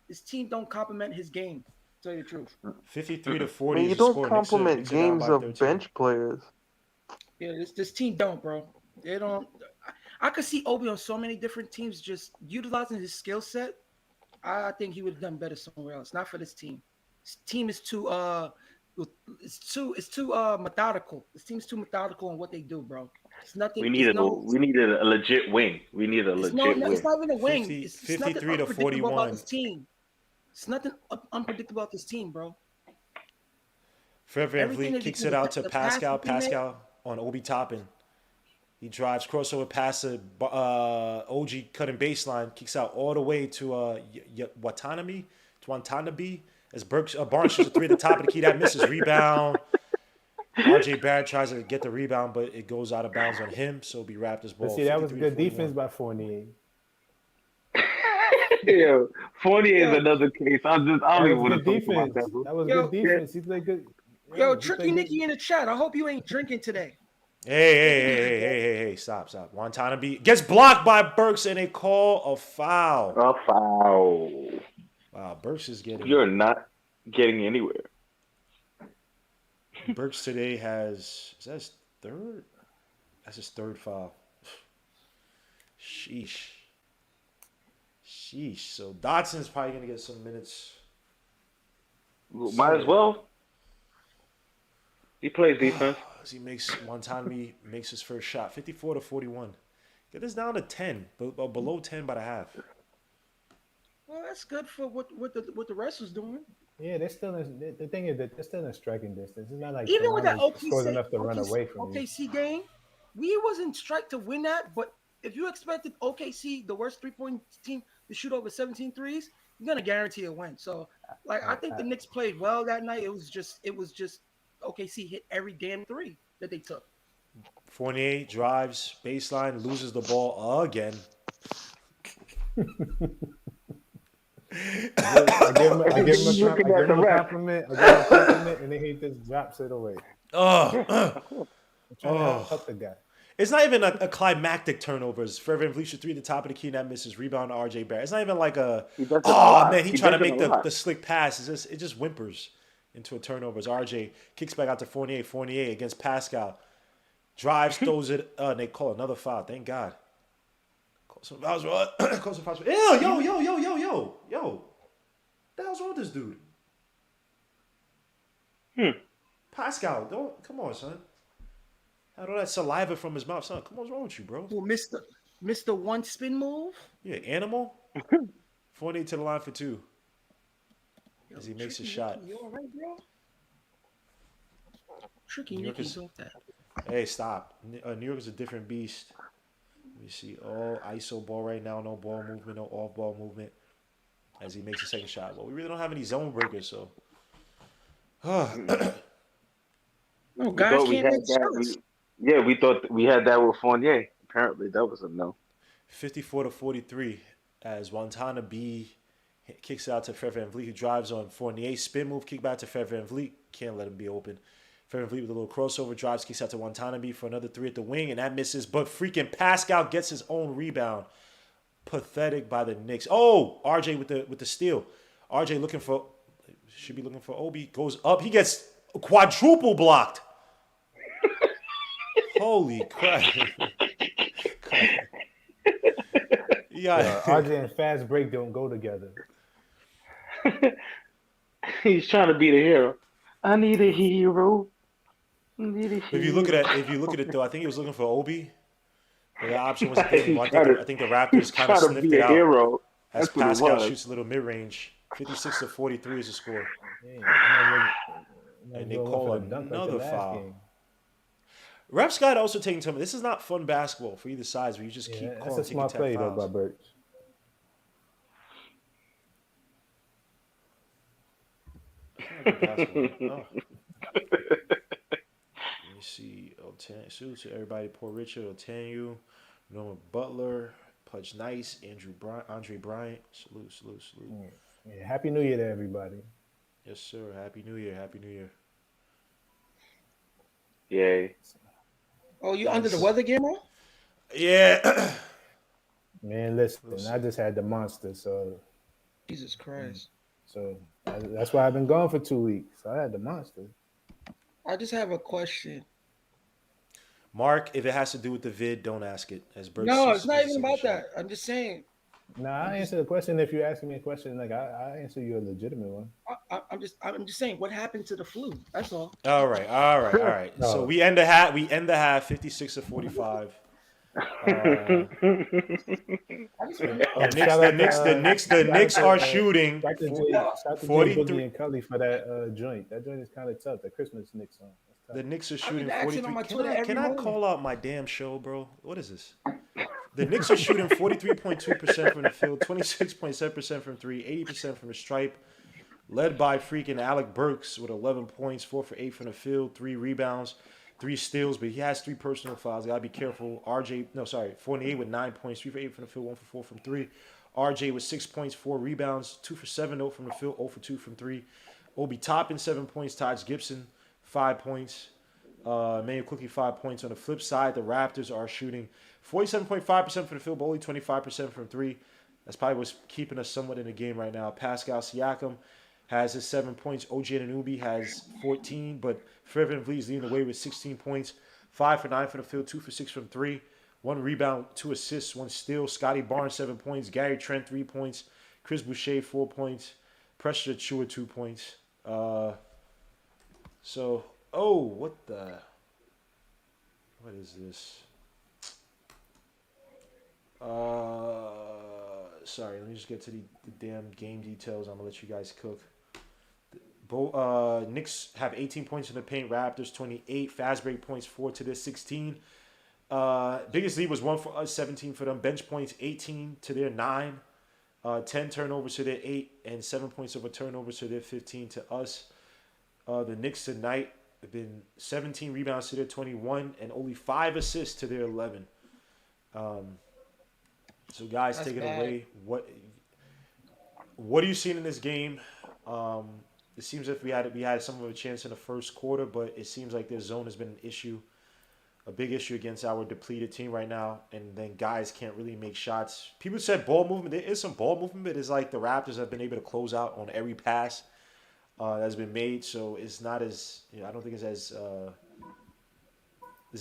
[SPEAKER 5] his team don't complement his game. To tell you the truth.
[SPEAKER 1] 53-40
[SPEAKER 3] Man,
[SPEAKER 1] is
[SPEAKER 3] you
[SPEAKER 1] the
[SPEAKER 3] don't
[SPEAKER 1] score.
[SPEAKER 3] compliment
[SPEAKER 1] Knicks are down
[SPEAKER 3] games
[SPEAKER 1] by
[SPEAKER 3] of
[SPEAKER 1] 13.
[SPEAKER 3] bench players.
[SPEAKER 5] Yeah, this team don't, bro. They don't. I could see Obi on so many different teams just utilizing his skill set. I think he would have done better somewhere else. Not for this team. This team is too methodical. This team's too methodical in what they do, bro. It's nothing.
[SPEAKER 4] We needed a legit wing. We need a legit wing.
[SPEAKER 5] It's not even a wing.
[SPEAKER 1] 50,
[SPEAKER 5] It's
[SPEAKER 1] 53
[SPEAKER 5] nothing
[SPEAKER 1] to
[SPEAKER 5] unpredictable
[SPEAKER 1] 41.
[SPEAKER 5] about this team. It's nothing unpredictable about this team, bro.
[SPEAKER 1] Fred
[SPEAKER 5] Everything
[SPEAKER 1] VanVleet
[SPEAKER 5] that
[SPEAKER 1] kicks
[SPEAKER 5] you
[SPEAKER 1] it
[SPEAKER 5] do,
[SPEAKER 1] out to
[SPEAKER 5] the pass
[SPEAKER 1] Pascal.
[SPEAKER 5] that he made-
[SPEAKER 1] Pascal on Obi Toppin. He drives crossover pass to OG cutting baseline, kicks out all the way to Watanabe as Barnes shoots a three at the top of the key. That misses. Rebound. RJ Barrett tries to get the rebound, but it goes out of bounds on him, so it'll be Raptors ball.
[SPEAKER 2] But see, that was
[SPEAKER 1] 53 to
[SPEAKER 2] good
[SPEAKER 1] 41.
[SPEAKER 2] defense by Fournier.
[SPEAKER 4] Yeah, Fournier is another case. I don't even
[SPEAKER 2] That
[SPEAKER 4] want
[SPEAKER 2] was
[SPEAKER 4] to
[SPEAKER 2] good
[SPEAKER 4] talk about
[SPEAKER 2] defense.
[SPEAKER 4] that, bro.
[SPEAKER 2] That was
[SPEAKER 5] Yo,
[SPEAKER 2] good defense. He played good.
[SPEAKER 5] Yo,
[SPEAKER 2] he
[SPEAKER 5] Tricky
[SPEAKER 2] played
[SPEAKER 5] Nicky
[SPEAKER 2] good.
[SPEAKER 5] in the chat. I hope you ain't drinking today.
[SPEAKER 1] Hey, stop. Watanabe gets blocked by Burks, and they call a foul.
[SPEAKER 4] A foul.
[SPEAKER 1] Wow, Burks is getting...
[SPEAKER 4] You're not getting anywhere.
[SPEAKER 1] Burks today has... Is that his third? That's his third foul. Sheesh. So Dotson's probably going to get some minutes.
[SPEAKER 4] Might as well. He plays defense.
[SPEAKER 1] As he Watanabe makes his first shot. 54 to 41. Get this down to 10. Below 10 by the half.
[SPEAKER 5] Well, that's good for what the rest was doing.
[SPEAKER 2] Yeah, they're still the thing is that they're still in striking distance. It's not like
[SPEAKER 5] Even with that
[SPEAKER 2] scores enough to run away from you.
[SPEAKER 5] OKC game, we wasn't strike to win that, but if you expected OKC, the worst 3-point team, to shoot over 17 threes, you're gonna guarantee a win. So, like, I think the Knicks played well that night. It was just OKC hit every damn three that they took.
[SPEAKER 1] Fournier drives baseline, loses the ball again.
[SPEAKER 2] I give him a compliment, and then he just drops it away. I'm trying to help the guy.
[SPEAKER 1] It's not even a climactic turnover. It's Fred VanVleet shoot three at the top of the key, and that misses. Rebound to RJ Barrett. It's not even like he tried to make the slick pass. It just whimpers into a turnover. As RJ kicks back out to Fournier. Fournier against Pascal. Drives, throws it. And they call another foul. Thank God. Call some fouls. Ew, yo. What the hell's wrong with this dude? Pascal, don't come on, son. Had all that saliva from his mouth, son. Come on, what's wrong with you, bro?
[SPEAKER 5] Who Mr. One Spin Move?
[SPEAKER 1] You an animal? 48 to the line for two
[SPEAKER 5] Yo,
[SPEAKER 1] as he makes a
[SPEAKER 5] Tricky
[SPEAKER 1] shot.
[SPEAKER 5] Nicky, you all right, bro? Tricky
[SPEAKER 1] New York
[SPEAKER 5] Nicky's
[SPEAKER 1] is-
[SPEAKER 5] off that.
[SPEAKER 1] Hey, stop. New York is a different beast. Let me see. Oh, ISO ball right now. No ball movement, no off ball movement as he makes a second shot. Well, we really don't have any zone breakers, so.
[SPEAKER 5] No,
[SPEAKER 4] We
[SPEAKER 5] guys
[SPEAKER 4] thought we
[SPEAKER 5] can't
[SPEAKER 4] had
[SPEAKER 5] make
[SPEAKER 4] that.
[SPEAKER 5] shots.
[SPEAKER 4] We thought we had that with Fournier. Apparently, that was a no.
[SPEAKER 1] 54 to 43 as Wantana B kicks out to Fred VanVleet, who drives on Fournier. Spin move, kick back to Fred VanVleet. Can't let him be open. Fred VanVleet with a little crossover, drives, kicks out to Watanabe for another three at the wing, and that misses. But freaking Pascal gets his own rebound. Pathetic by the Knicks. Oh, RJ with the steal. RJ should be looking for Obi. Goes up. He gets quadruple blocked. Holy crap. Yeah.
[SPEAKER 2] RJ and fast break don't go together.
[SPEAKER 4] He's trying to be the hero. I need a hero. I need a hero.
[SPEAKER 1] If you look at it though, I think he was looking for Obi. But the option wasn't there
[SPEAKER 4] He's
[SPEAKER 1] anymore.
[SPEAKER 4] trying
[SPEAKER 1] I think the Raptors kind of
[SPEAKER 4] trying to
[SPEAKER 1] sniffed
[SPEAKER 4] be
[SPEAKER 1] it
[SPEAKER 4] a
[SPEAKER 1] out.
[SPEAKER 4] hero.
[SPEAKER 1] As
[SPEAKER 4] That's what it
[SPEAKER 1] Pascal
[SPEAKER 4] was.
[SPEAKER 1] shoots a little mid range. 56 to 43 is the score. And they call another foul. Refs got also taking time. This is not fun basketball for either sides where you just keep
[SPEAKER 2] That's
[SPEAKER 1] calling
[SPEAKER 2] a smart play though by
[SPEAKER 1] fouls.
[SPEAKER 2] Birch.
[SPEAKER 1] Oh. Let me see. Salute to everybody. Poor Richard, Otanu, Norman Butler, Pudge Nice, Andre Bryant. Salute.
[SPEAKER 2] Yeah, Happy New Year to everybody.
[SPEAKER 1] Yes, sir. Happy New Year. Happy New Year.
[SPEAKER 4] Yay.
[SPEAKER 5] Oh, you under the weather, Gamer?
[SPEAKER 1] Yeah.
[SPEAKER 2] Man, listen, I just had the monster, so
[SPEAKER 5] Jesus Christ.
[SPEAKER 2] That's why I've been gone for 2 weeks. I had the monster.
[SPEAKER 5] I just have a question.
[SPEAKER 1] Mark, if it has to do with the vid, don't ask it. As Bert
[SPEAKER 5] No,
[SPEAKER 1] says,
[SPEAKER 5] it's not even
[SPEAKER 1] second
[SPEAKER 5] about
[SPEAKER 1] shot.
[SPEAKER 5] that. I'm just saying.
[SPEAKER 2] Nah, I answer the question if you're asking me a question. Like I answer you a legitimate one.
[SPEAKER 5] I'm just saying. What happened to the flu? That's all.
[SPEAKER 1] All right.
[SPEAKER 2] No.
[SPEAKER 1] So we end the half 56 to 45. The Knicks are shooting
[SPEAKER 2] Shout to Jay
[SPEAKER 1] 43.
[SPEAKER 2] Boogie and Cully for that joint. That joint is kind of tough. The Christmas Knicks song.
[SPEAKER 1] The Knicks are shooting
[SPEAKER 5] been asking
[SPEAKER 1] 43.
[SPEAKER 5] on my Twitter every
[SPEAKER 1] Can I
[SPEAKER 5] morning.
[SPEAKER 1] call out my damn show, bro? What is this? The Knicks are shooting 43.2% from the field, 26.7% from three, 80% from the stripe, led by freaking Alec Burks with 11 points, 4 for 8 from the field, 3 rebounds, 3 steals, but he has 3 personal fouls. Gotta be careful. Fournier with 9 points, 3 for 8 from the field, 1 for 4 from 3. RJ with 6 points, 4 rebounds, 2 for 7, 0 from the field, 0 for 2 from 3. Obi Toppin, 7 points, Taj Gibson, 5 points. Manuel Cookie 5 points. On the flip side, the Raptors are shooting 47.5% from the field, but only 25% from 3. That's probably what's keeping us somewhat in the game right now. Pascal Siakam has his 7 points. OG Anunoby has 14, but Fred VanVleet is leading the way with 16 points. 5 for 9 from the field, 2 for 6 from 3. 1 rebound, 2 assists, 1 steal. Scotty Barnes, 7 points. Gary Trent, 3 points. Chris Boucher, 4 points. Pressure Chua, 2 points. What is this? Sorry, let me just get to the damn game details. I'm gonna let you guys cook. Knicks have 18 points in the paint. Raptors 28. Fast break points 4 to their 16. Biggest lead was 1 for us, 17 for them. Bench points 18 to their 9. 10 turnovers to their 8, and 7 points over turnovers to their 15 to us. The Knicks tonight have been 17 rebounds to their 21 and only 5 assists to their 11. So guys,
[SPEAKER 5] That's
[SPEAKER 1] take it
[SPEAKER 5] bad.
[SPEAKER 1] away. What are you seeing in this game? It seems like we had some of a chance in the first quarter, but it seems like their zone has been an issue, a big issue against our depleted team right now. And then guys can't really make shots. People said ball movement. There is some ball movement, but it's like the Raptors have been able to close out on every pass that's been made. So it's not as I don't think it's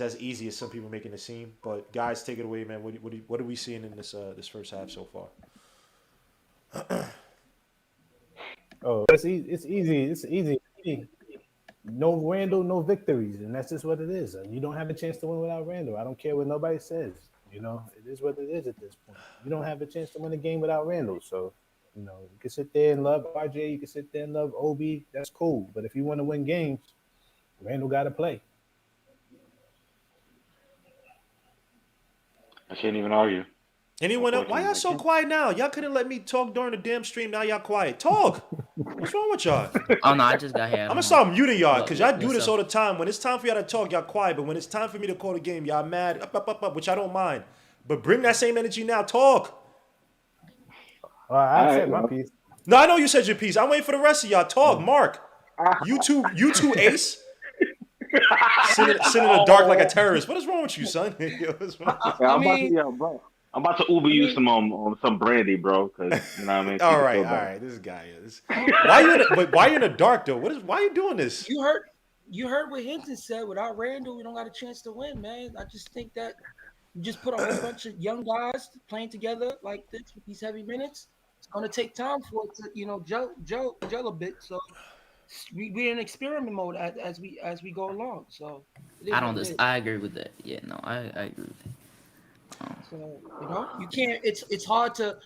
[SPEAKER 1] as easy as some people making it seem. But guys, take it away, man. What are we seeing in this first half so far?
[SPEAKER 2] Oh, it's easy. no Randall, no victories, and that's just what it is. You don't have a chance to win without Randall. I don't care what nobody says. You know, it is what it is at this point. You don't have a chance to win a game without Randall. So, you know, you can sit there and love RJ, you can sit there and love Obi. That's cool. But if you want to win games, Randall got to play.
[SPEAKER 4] I can't even argue.
[SPEAKER 1] Anyone else? Why y'all so quiet now? Y'all couldn't let me talk during the damn stream. Now y'all quiet. Talk. What's wrong with y'all?
[SPEAKER 6] Oh no, I just got here.
[SPEAKER 1] I'm gonna start muting y'all because y'all do
[SPEAKER 6] what's
[SPEAKER 1] this
[SPEAKER 6] up?
[SPEAKER 1] all the time. When it's time for y'all to talk, y'all quiet. But when it's time for me to call the game, y'all mad, which I don't mind. But bring that same energy now. Talk.
[SPEAKER 2] I said my piece.
[SPEAKER 1] No, I know you said your piece. I'm waiting for the rest of y'all. Talk, Mark. You two, Ace. Sitting in the dark like a terrorist. What is wrong with you, son?
[SPEAKER 4] I'm about to Uber you some brandy, bro. Cause you know what I mean.
[SPEAKER 1] All right. This guy is. Why you in the dark though? Why are you doing this?
[SPEAKER 5] You heard what Hinton said. Without Randall, we don't got a chance to win, man. I just think that you just put a whole bunch of young guys playing together like this with these heavy minutes. It's gonna take time for it to, gel a bit. So we're in experiment mode as we go along. So
[SPEAKER 6] I agree with that. Yeah, no, I agree with that.
[SPEAKER 5] So you can't. It's hard to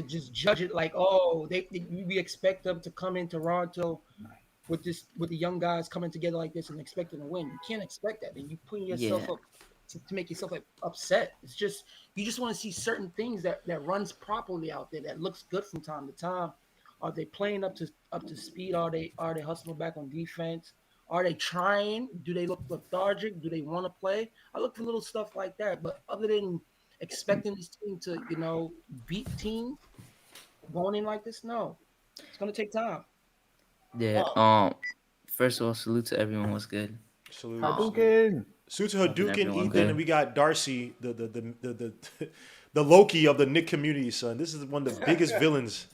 [SPEAKER 5] just judge it like, oh, we expect them to come in Toronto with the young guys coming together like this and expecting to win. You can't expect that. And you putting yourself up to make yourself upset. It's just you just want to see certain things that runs properly out there, that looks good from time to time. Are they playing up to speed? Are they hustling back on defense? Are they trying? Do they look lethargic? Do they want to play? I look for little stuff like that. But other than expecting this team to, beat teams going in like this, no. It's gonna take time.
[SPEAKER 6] Yeah. First of all, salute to everyone. What's good?
[SPEAKER 1] Salute.
[SPEAKER 2] Hadouken.
[SPEAKER 1] Salute to Hadouken, Ethan,
[SPEAKER 6] good.
[SPEAKER 1] and we got Darcy, the Loki of the Knicks community, son. This is one of the biggest villains.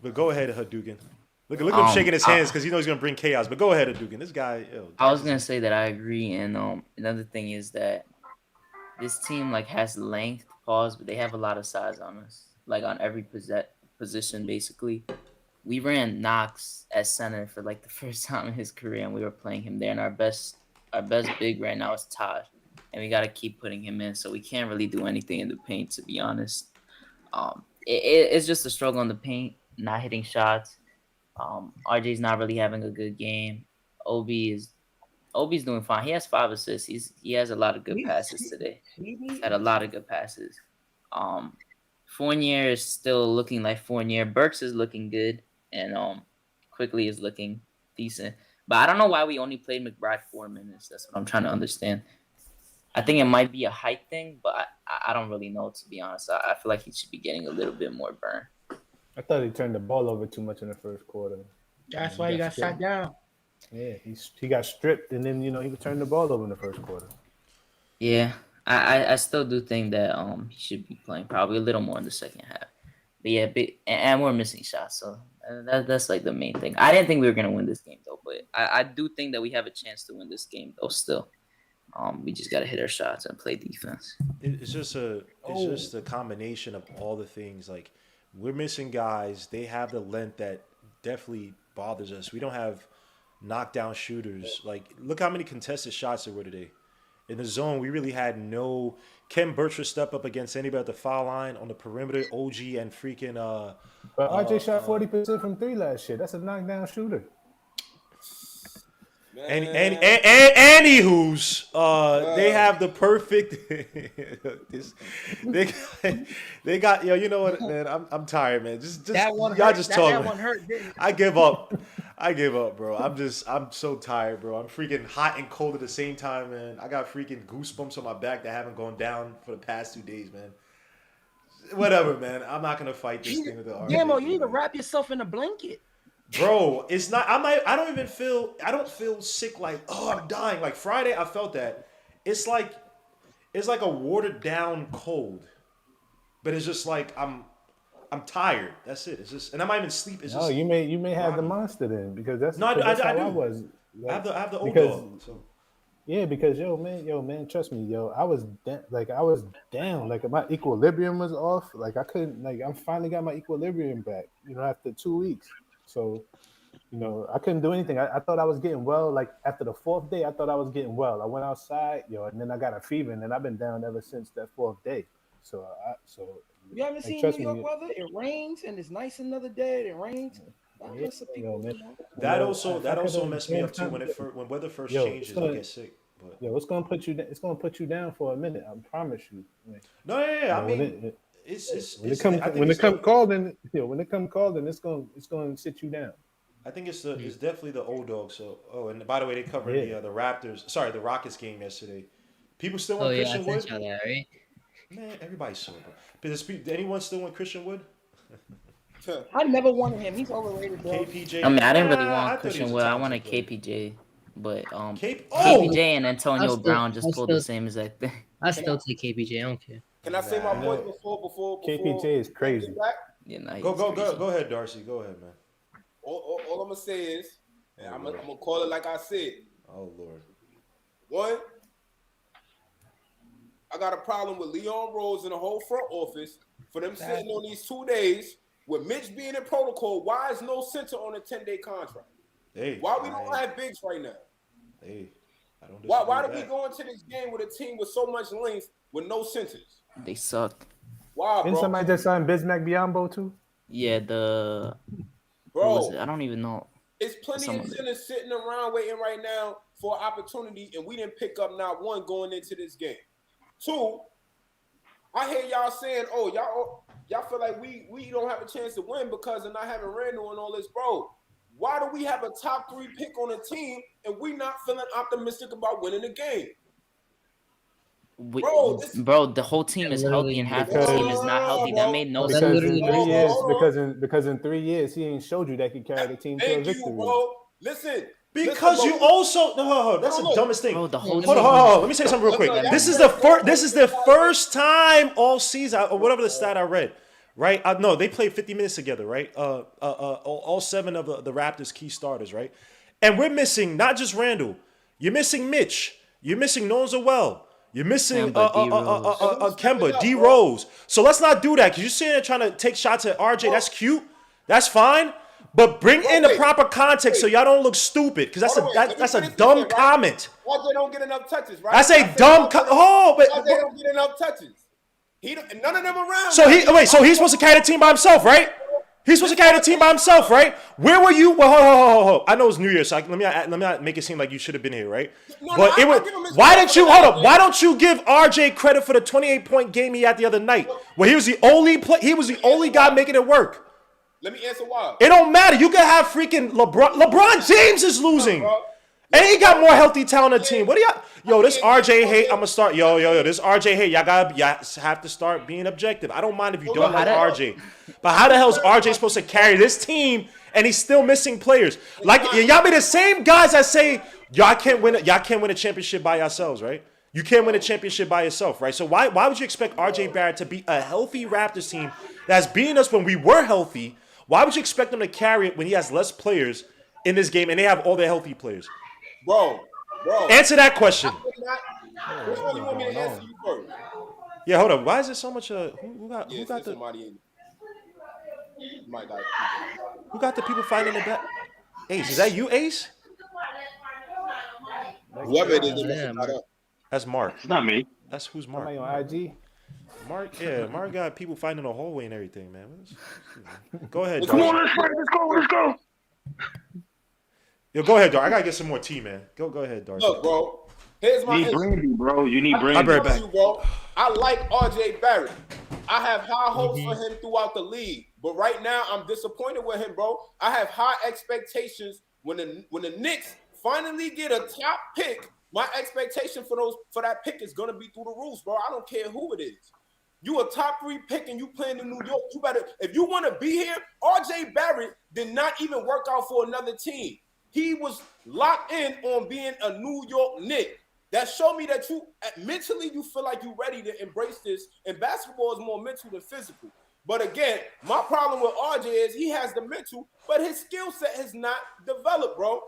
[SPEAKER 1] But go ahead, Hadouken. Look at him shaking his hands because he knows he's gonna bring chaos. But go ahead, Hadouken. This guy.
[SPEAKER 6] I was gonna say that I agree, and another thing is that this team has length, but they have a lot of size on us, on every position basically. We ran Knox at center for the first time in his career, and we were playing him there. And our best big right now is Taj, and we got to keep putting him in. So we can't really do anything in the paint, to be honest. It's just a struggle in the paint, not hitting shots. RJ's not really having a good game. Obi's doing fine. He has 5 assists. He has a lot of good passes today. He's had a lot of good passes. Fournier is still looking like Fournier. Burks is looking good, and Quickly is looking decent. But I don't know why we only played McBride 4 minutes. That's what I'm trying to understand. I think it might be a height thing, but I don't really know, to be honest. I feel like he should be getting a little bit more burn.
[SPEAKER 2] I thought he turned the ball over too much in the first quarter.
[SPEAKER 5] That's why he got shot down.
[SPEAKER 2] Yeah, he got stripped, and then he turned the ball over in the first quarter.
[SPEAKER 6] Yeah, I still do think that he should be playing probably a little more in the second half. But yeah, and we're missing shots, so that's the main thing. I didn't think we were gonna win this game though, but I do think that we have a chance to win this game though. Still, we just gotta hit our shots and play defense.
[SPEAKER 1] It's just a combination of all the things. We're missing guys. They have the length that definitely bothers us. We don't have knockdown shooters. Look how many contested shots there were today. In the zone, we really had no. Ken Burchard step up against anybody at the foul line on the perimeter. OG and freaking.
[SPEAKER 2] But RJ shot 40% from 3 last year. That's a knockdown shooter.
[SPEAKER 1] And anywho's, they have the perfect. they got you know what, man? I'm tired, man. Just
[SPEAKER 5] that one
[SPEAKER 1] y'all
[SPEAKER 5] hurt.
[SPEAKER 1] just
[SPEAKER 5] that,
[SPEAKER 1] talk.
[SPEAKER 5] that one hurt, didn't it?
[SPEAKER 1] I give up. Bro. I'm so tired, bro. I'm freaking hot and cold at the same time, man. I got freaking goosebumps on my back that haven't gone down for the past 2 days, man. Whatever, man. I'm not gonna fight this thing with the RJ.
[SPEAKER 5] Damo, you need to wrap yourself in a blanket.
[SPEAKER 1] Bro, it's not. I don't feel sick I'm dying. Friday, I felt that. It's like a watered down cold, but it's just I'm tired. That's it. It's just, and I might even sleep. It's just.
[SPEAKER 2] You may have the monster then, because that's how I was.
[SPEAKER 1] I have the old dog. So.
[SPEAKER 2] Yeah, because man, trust me, I was down. My equilibrium was off. I couldn't. I'm finally got my equilibrium back. After 2 weeks. So I couldn't do anything. I thought I was getting well. Like after the fourth day, I thought I was getting well. I went outside, and then I got a fever, and then I've been down ever since that fourth day.
[SPEAKER 5] You haven't
[SPEAKER 2] like,
[SPEAKER 5] seen
[SPEAKER 2] trust
[SPEAKER 5] New York
[SPEAKER 2] me,
[SPEAKER 5] weather? It rains and it's nice another day. It rains. God
[SPEAKER 2] yeah,
[SPEAKER 5] bless the people.
[SPEAKER 2] man.
[SPEAKER 1] That
[SPEAKER 2] If I
[SPEAKER 1] that
[SPEAKER 2] could
[SPEAKER 1] also
[SPEAKER 2] have
[SPEAKER 1] messed me
[SPEAKER 2] damn
[SPEAKER 1] up too
[SPEAKER 2] time,
[SPEAKER 1] when weather first
[SPEAKER 2] it's
[SPEAKER 1] changes. I
[SPEAKER 2] gonna,
[SPEAKER 1] get sick. But
[SPEAKER 2] it's gonna put you. It's gonna put you down for a minute. I promise you. Like,
[SPEAKER 1] no, yeah. I
[SPEAKER 2] when
[SPEAKER 1] mean,
[SPEAKER 2] it when it
[SPEAKER 1] it's.
[SPEAKER 2] come
[SPEAKER 1] I think
[SPEAKER 2] when it
[SPEAKER 1] it's
[SPEAKER 2] come
[SPEAKER 1] the.
[SPEAKER 2] calling, when it come calling, it's gonna sit you down.
[SPEAKER 1] I think it's definitely the old dog. So, and by the way, they covered
[SPEAKER 2] Yeah.
[SPEAKER 1] the Raptors. Sorry, the Rockets game yesterday. People still
[SPEAKER 7] Oh
[SPEAKER 1] want
[SPEAKER 7] yeah, I
[SPEAKER 1] Christian
[SPEAKER 7] sent
[SPEAKER 1] Wood.
[SPEAKER 7] y'all that, right?
[SPEAKER 1] Man, everybody's sober. But anyone still want Christian Wood?
[SPEAKER 5] I never wanted him. He's overrated, bro.
[SPEAKER 1] KPJ.
[SPEAKER 6] I mean, I didn't really
[SPEAKER 1] I
[SPEAKER 6] want
[SPEAKER 1] thought he was
[SPEAKER 6] Christian
[SPEAKER 1] a
[SPEAKER 6] Wood. I
[SPEAKER 1] talented
[SPEAKER 6] wanted
[SPEAKER 1] player.
[SPEAKER 6] KPJ, but
[SPEAKER 1] Oh,
[SPEAKER 6] KPJ and Antonio Brown just
[SPEAKER 7] I
[SPEAKER 6] pulled the
[SPEAKER 7] still,
[SPEAKER 6] same exact thing.
[SPEAKER 7] I still take KPJ. I don't care.
[SPEAKER 8] Can I say my
[SPEAKER 1] Nah.
[SPEAKER 8] points before
[SPEAKER 2] KPJ is
[SPEAKER 8] Frank
[SPEAKER 2] crazy.
[SPEAKER 8] get back?
[SPEAKER 6] Yeah, nah,
[SPEAKER 1] go
[SPEAKER 6] he's
[SPEAKER 1] go
[SPEAKER 6] crazy.
[SPEAKER 1] go ahead, Darcy. Go ahead, man.
[SPEAKER 8] All I'm gonna say is, and
[SPEAKER 1] Oh,
[SPEAKER 8] I'm
[SPEAKER 1] Lord.
[SPEAKER 8] gonna call it like I said.
[SPEAKER 1] Oh Lord.
[SPEAKER 8] One, I got a problem with Leon Rose and the whole front office for them sitting on these 2 days with Mitch being in protocol. Why is no center on a 10-day contract?
[SPEAKER 1] Hey.
[SPEAKER 8] Why we don't have bigs right now?
[SPEAKER 1] Hey, I don't.
[SPEAKER 8] Why
[SPEAKER 1] disagree
[SPEAKER 8] did we
[SPEAKER 1] with
[SPEAKER 8] go into this game with a team with so much length with no centers?
[SPEAKER 6] They suck.
[SPEAKER 8] Why,
[SPEAKER 2] Didn't
[SPEAKER 8] bro?
[SPEAKER 2] somebody just sign Bismack Biyombo too?
[SPEAKER 6] Yeah, who
[SPEAKER 8] Bro,
[SPEAKER 6] was it? I don't even know.
[SPEAKER 8] it's plenty of
[SPEAKER 6] Someone-
[SPEAKER 8] centers sitting around waiting right now for opportunity, and we didn't pick up not one going into this game. Two, I hear y'all saying, "Oh, y'all feel like we don't have a chance to win because of not having Randall and all this, bro." Why do we have a top 3 pick on the team and we not feeling optimistic about winning the game? Bro,
[SPEAKER 6] The whole team is
[SPEAKER 7] Literally,
[SPEAKER 6] healthy and half the team is not healthy. That made no
[SPEAKER 2] Because
[SPEAKER 6] sense.
[SPEAKER 2] in
[SPEAKER 7] literally
[SPEAKER 2] 3 years,
[SPEAKER 8] Hold on.
[SPEAKER 2] because in 3 years, he ain't showed you that he carried the team to a
[SPEAKER 8] Thank
[SPEAKER 2] victory.
[SPEAKER 8] you, bro. Listen.
[SPEAKER 1] Because
[SPEAKER 8] listen,
[SPEAKER 1] you
[SPEAKER 8] bro.
[SPEAKER 1] also that's the
[SPEAKER 8] Look.
[SPEAKER 1] dumbest thing.
[SPEAKER 6] Bro, the whole
[SPEAKER 1] Hold on,
[SPEAKER 6] team.
[SPEAKER 1] hold on, hold on. Let me say something real quick.
[SPEAKER 8] Look,
[SPEAKER 1] This is the first time all season, or whatever the stat I read, right? No, they played 50 minutes together, right? All 7 of the Raptors' key starters, right? And we're missing not just Randall. You're missing Mitch. You're missing Noel. You're missing
[SPEAKER 6] Kemba, D-Rose.
[SPEAKER 1] Kemba, D Rose. So let's not do that because you're sitting there trying to take shots at RJ. That's cute. That's fine. But bring in the proper context so y'all don't look stupid because that's a dumb comment.
[SPEAKER 8] RJ don't get enough touches, right?
[SPEAKER 1] That's a dumb comment.
[SPEAKER 8] RJ don't get enough touches. None of them around.
[SPEAKER 1] So he's supposed to carry the team by himself, right? He's supposed to carry the team by himself, right? Where were you? Well, hold. I know it's New Year's, so let me not make it seem like you should have been here, right? But it was. Why didn't you hold up? Why don't you give RJ credit for the 28-point game he had the other night, where he was the only guy making it work?
[SPEAKER 8] Let me answer why.
[SPEAKER 1] It don't matter. You can have freaking LeBron. LeBron James is losing. And he got more healthy talent on the team. What do y'all? Yo, this RJ hate. I'm gonna start. Yo. This RJ hate. Y'all have to start being objective. I don't mind if you don't like RJ, but how the hell is RJ supposed to carry this team and he's still missing players? Like y'all be the same guys that say y'all can't win a championship by yourselves, right? You can't win a championship by yourself, right? So why would you expect RJ Barrett to be a healthy Raptors team that's beating us when we were healthy? Why would you expect him to carry it when he has less players in this game and they have all their healthy players?
[SPEAKER 8] Bro.
[SPEAKER 1] Answer that question.
[SPEAKER 8] Which one you want me to answer you first?
[SPEAKER 1] Yeah, hold up. Why is there so much? Who got the
[SPEAKER 8] somebody in?
[SPEAKER 1] who got the people fighting in the back? Ace, is that you, Ace?
[SPEAKER 8] Whoever it is,
[SPEAKER 7] Yeah,
[SPEAKER 8] not up.
[SPEAKER 1] That's Mark.
[SPEAKER 4] It's not me.
[SPEAKER 1] That's who's Mark.
[SPEAKER 2] Somebody on IG.
[SPEAKER 1] Mark got people fighting in the hallway and everything, man. Go ahead,
[SPEAKER 4] Come on,
[SPEAKER 1] Darcy.
[SPEAKER 4] let's go.
[SPEAKER 1] Yo, go ahead, Darcy. I gotta get some more tea, man. Go ahead, Darcy.
[SPEAKER 8] Look, bro. Here's my
[SPEAKER 4] You need
[SPEAKER 8] issue.
[SPEAKER 4] brandy, bro. You need
[SPEAKER 1] I'll
[SPEAKER 4] brandy.
[SPEAKER 1] be right back.
[SPEAKER 8] You, bro. I like RJ Barrett. I have high hopes for him throughout the league, but right now I'm disappointed with him, bro. I have high expectations when the Knicks finally get a top pick. My expectation for that pick is gonna be through the roof, bro. I don't care who it is. You a top 3 pick and you playing in New York. You better, if you want to be here. RJ Barrett did not even work out for another team. He was locked in on being a New York Knick. That showed me that you mentally you feel like you're ready to embrace this. And basketball is more mental than physical. But again, my problem with RJ is he has the mental, but his skill set has not developed, bro.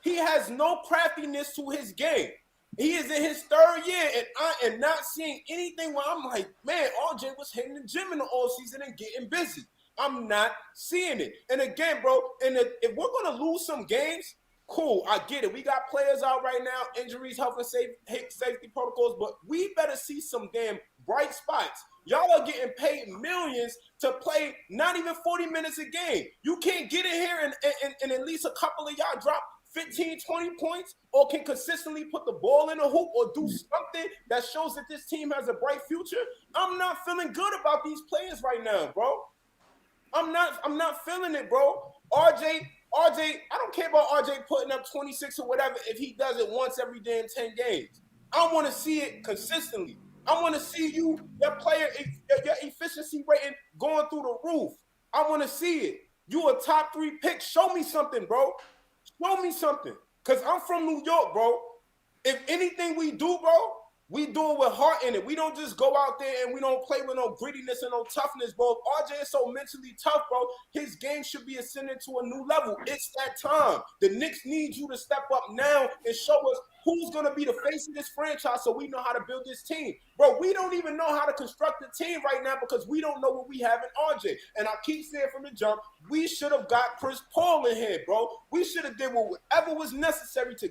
[SPEAKER 8] He has no craftiness to his game. He is in his 3rd year, and I am not seeing anything where I'm like, man, RJ was hitting the gym in the off season and getting busy. I'm not seeing it. And again, bro, if we're gonna lose some games, cool, I get it. We got players out right now, injuries, health and safety protocols, but we better see some damn bright spots. Y'all are getting paid millions to play not even 40 minutes a game. You can't get in here and at least a couple of y'all drop 15, 20 points or can consistently put the ball in a hoop or do something that shows that this team has a bright future. I'm not feeling good about these players right now, bro. I'm not feeling it, bro. RJ, I don't care about RJ putting up 26 or whatever if he does it once every damn 10 games. I want to see it consistently. I want to see your efficiency rating going through the roof. I want to see it. You a top 3 pick. Show me something, bro. Show me something. Because I'm from New York, bro. If anything we do, bro, we do it with heart in it. We don't just go out there and we don't play with no grittiness and no toughness, bro. RJ is so mentally tough, bro. His game should be ascending to a new level. It's that time. The Knicks need you to step up now and show us who's going to be the face of this franchise so we know how to build this team. Bro, we don't even know how to construct the team right now because we don't know what we have in RJ. And I keep saying from the jump, we should have got Chris Paul in here, bro. We should have did whatever was necessary to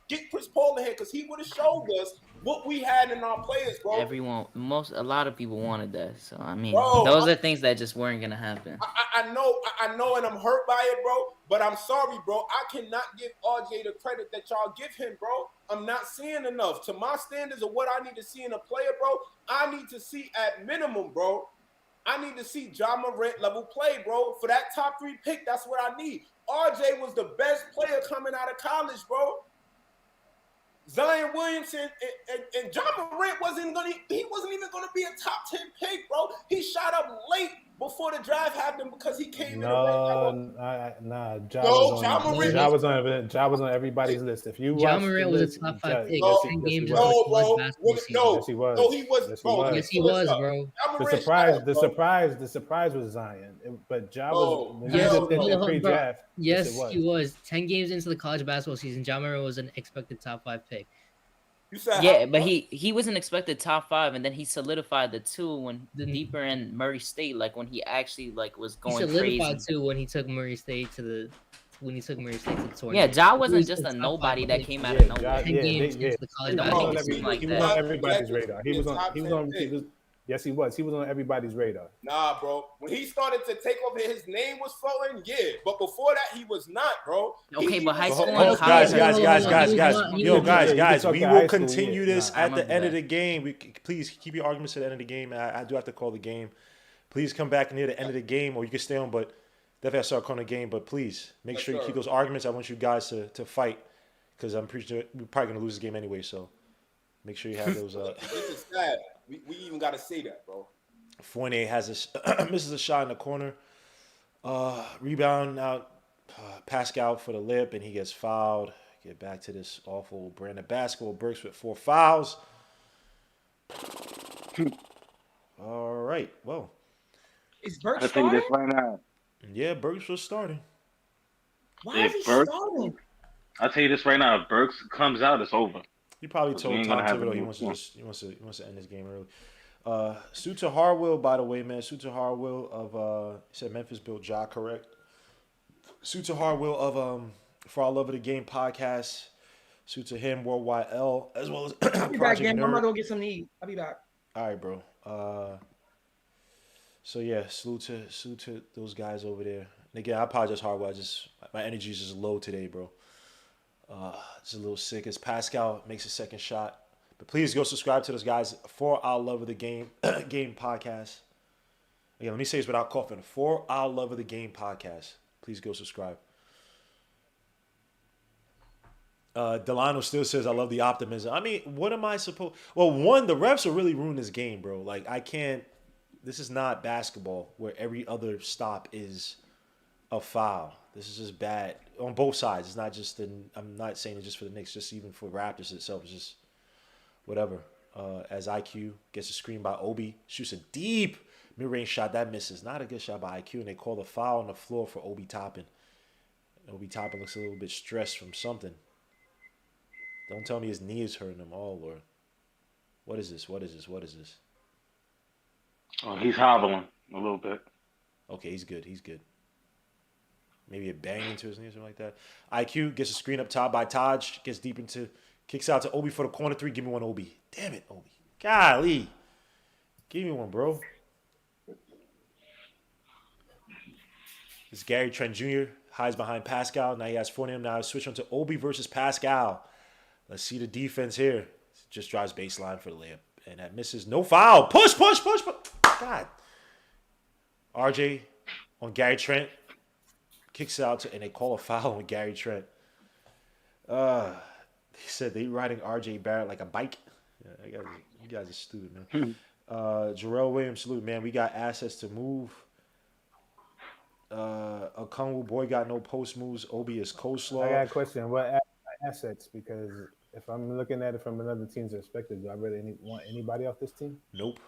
[SPEAKER 8] get Chris Paul in here because he would have showed us what we had in our players, bro.
[SPEAKER 6] A lot of people wanted that. So I mean,
[SPEAKER 8] Bro,
[SPEAKER 6] those are things that just weren't gonna happen.
[SPEAKER 8] I know, and I'm hurt by it, bro. But I'm sorry, bro. I cannot give RJ the credit that y'all give him, bro. I'm not seeing enough. To my standards of what I need to see in a player, bro, I need to see at minimum, bro. I need to see Ja Morant level play, bro. For that top 3 pick, that's what I need. RJ was the best player coming out of college, bro. Zion Williamson and John Morant wasn't even gonna be a top 10 pick, bro. He shot up late before the draft happened because he came in the right.
[SPEAKER 2] Ja was on everybody's list. If you
[SPEAKER 7] Ja
[SPEAKER 2] watch
[SPEAKER 7] Morant was a top 5 pick.
[SPEAKER 8] No,
[SPEAKER 7] 10 games
[SPEAKER 8] no,
[SPEAKER 7] into
[SPEAKER 8] bro.
[SPEAKER 7] basketball season.
[SPEAKER 2] Yes, he was.
[SPEAKER 8] No, he was.
[SPEAKER 2] Yes, he
[SPEAKER 8] bro,
[SPEAKER 2] was.
[SPEAKER 7] Yes, he was, bro.
[SPEAKER 2] The surprise was Zion, but Ja was when
[SPEAKER 7] Yes,
[SPEAKER 2] you did the pre-draft.
[SPEAKER 7] Yes, he was. 10 games into the college basketball season, Ja Morant was an expected top 5 pick.
[SPEAKER 6] Yeah, but he wasn't expected top 5, and then he solidified the 2 when deeper in Murray State, like when he actually was going crazy.
[SPEAKER 7] He solidified 2 when he took Murray State to the tournament.
[SPEAKER 6] Yeah, Ja wasn't just a nobody that came out of nowhere.
[SPEAKER 7] 10 games into the college basketball season.
[SPEAKER 2] He was on everybody's radar. Yes, he was. He was on everybody's radar.
[SPEAKER 8] Nah, bro. When he started to take over, his name was floating. Yeah, but before that, he was not, bro.
[SPEAKER 6] Okay, but high school
[SPEAKER 1] and college. Guys. We will continue this at the end of the game. Please keep your arguments to the end of the game. I do have to call the game. Please come back near the end of the game, or you can stay on. But definitely, I start calling the game. But please make sure you keep those arguments. I want you guys to fight because I'm pretty sure we're probably gonna lose this game anyway. So make sure you have those.
[SPEAKER 8] This is sad. We even got to say that, bro.
[SPEAKER 1] Fournier has misses a shot in the corner. Rebound out. Pascal for the lip, and he gets fouled. Get back to this awful brand of basketball. Burks with 4 fouls. All right. Well,
[SPEAKER 5] is Burks
[SPEAKER 4] I think
[SPEAKER 5] starting?
[SPEAKER 4] this right now.
[SPEAKER 1] Yeah, Burks was starting.
[SPEAKER 5] Why is he starting?
[SPEAKER 4] I'll tell you this right now. If Burks comes out, it's over.
[SPEAKER 1] He probably told Tom Thibodeau he wants to end this game early. Suter Harwell, by the way, man. Suter Harwell of he said Memphis built Ja, correct? Suter Harwell of For Our Love of the Game podcast. Suter him, Worldwide L, as well as
[SPEAKER 5] I'll be back, gang. I'm gonna go get some to eat. I'll be back.
[SPEAKER 1] All right, bro. So yeah, salute to those guys over there. And again, I apologize, Harwell. My energy is just low today, bro. It's a little sick as Pascal makes a second shot. But please go subscribe to those guys For Our Love of the Game game podcast. Again, let me say this without coughing. For Our Love of the Game podcast. Please go subscribe. Delano still says, I love the optimism. I mean, what am I supposed... Well, one, the refs will really ruin this game, bro. Like, I can't... This is not basketball where every other stop is a foul. This is just bad on both sides. It's not just I'm not saying it just for the Knicks, just even for Raptors itself. It's just whatever. As IQ gets a screen by Obi, shoots a deep mid-range shot that misses. Not a good shot by IQ, and they call the foul on the floor for Obi Toppin. Obi Toppin looks a little bit stressed from something. Don't tell me his knee is hurting him. Oh Lord, what is this?
[SPEAKER 4] Oh, he's hobbling a little bit.
[SPEAKER 1] Okay, he's good. He's good. Maybe a bang into his knee or something like that. IQ gets a screen up top by Taj. Gets deep into, kicks out to Obi for the corner three. Give me one, Obi. Damn it, Obi. Golly. Give me one, bro. It's Gary Trent Jr. hides behind Pascal. Now he has Fournier. Now switch on to Obi versus Pascal. Let's see the defense here. Just drives baseline for the layup. And that misses. No foul. Push. God. RJ on Gary Trent. Kicks out to, and they call a foul on Gary Trent. They said they riding RJ Barrett like a bike. Yeah, you guys are stupid, man. Jarrell Williams, salute, man. We got assets to move. Okongwu boy got no post moves. Obi is coleslaw.
[SPEAKER 2] I got a question. What assets? Because if I'm looking at it from another team's perspective, do I really want anybody off this team?
[SPEAKER 1] Nope.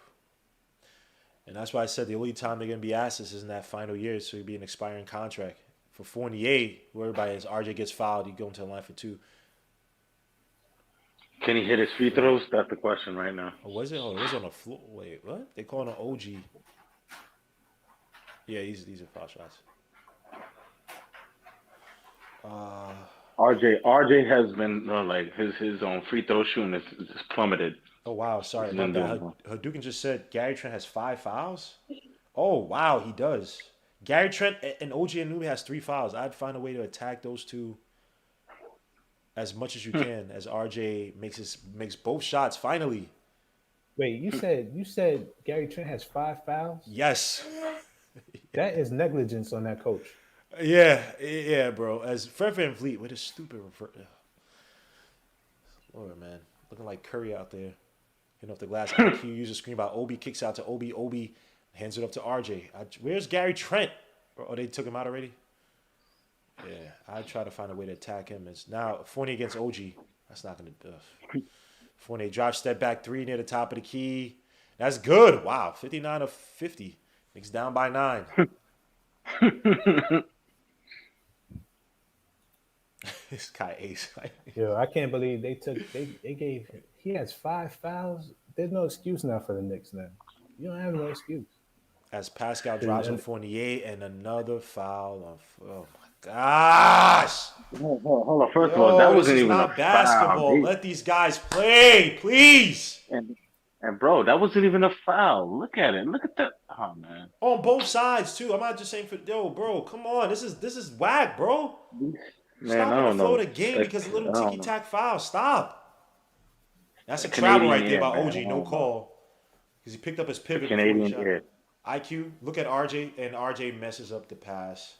[SPEAKER 1] And that's why I said the only time they're going to be assets is in that final year, so it'd be an expiring contract. For Fournier, where everybody is, RJ gets fouled, you go into the line for two.
[SPEAKER 4] Can he hit his free throws? That's the question right now.
[SPEAKER 1] Oh, was it? Oh, it was on the floor. Wait, what? They calling an OG. Yeah, these are foul shots.
[SPEAKER 4] RJ has been like his own free throw shooting is just plummeted.
[SPEAKER 1] Oh wow, sorry about that. Hadouken just said Gary Trent has 5 fouls. Oh wow, he does. Gary Trent and OG Anunoby has 3 fouls. I'd find a way to attack those two as much as you can as RJ makes both shots finally.
[SPEAKER 2] Wait, you said Gary Trent has 5 fouls?
[SPEAKER 1] Yes.
[SPEAKER 2] That is negligence on that coach.
[SPEAKER 1] Yeah, bro. As Fred VanVleet with a stupid Lord, man. Looking like Curry out there. Hitting off the glass. IQ uses screen by Obi. Kicks out to Obi. Obi hands it up to RJ. Where's Gary Trent? Oh, they took him out already? Yeah, I try to find a way to attack him. It's now Fournier against OG. That's not going to... Fournier drive step back 3 near the top of the key. That's good. Wow, 59 of 50. Knicks down by 9. This guy ace.
[SPEAKER 2] Yo, I can't believe they gave he has 5 fouls. There's no excuse now for the Knicks now. You don't have no excuse.
[SPEAKER 1] As Pascal drops on Fournier and another foul on. Oh my gosh!
[SPEAKER 4] Hold on. First of all, that wasn't even
[SPEAKER 1] not
[SPEAKER 4] a
[SPEAKER 1] basketball.
[SPEAKER 4] foul.
[SPEAKER 1] Let these guys play, please.
[SPEAKER 4] And bro, that wasn't even a foul. Look at it. Look at that. Oh man.
[SPEAKER 1] On both sides too. I'm not just saying for bro. Come on, this is whack, bro.
[SPEAKER 4] Man,
[SPEAKER 1] Stop
[SPEAKER 4] I
[SPEAKER 1] on
[SPEAKER 4] don't
[SPEAKER 1] the flow
[SPEAKER 4] know.
[SPEAKER 1] of the game because a little
[SPEAKER 4] I don't
[SPEAKER 1] ticky tack foul. Stop. That's a
[SPEAKER 4] Canadian
[SPEAKER 1] travel right there by
[SPEAKER 4] man.
[SPEAKER 1] OG. No call because he picked up his pivot.
[SPEAKER 4] Canadian
[SPEAKER 1] before he
[SPEAKER 4] kid.
[SPEAKER 1] shot. IQ, look at RJ, and RJ messes up the pass.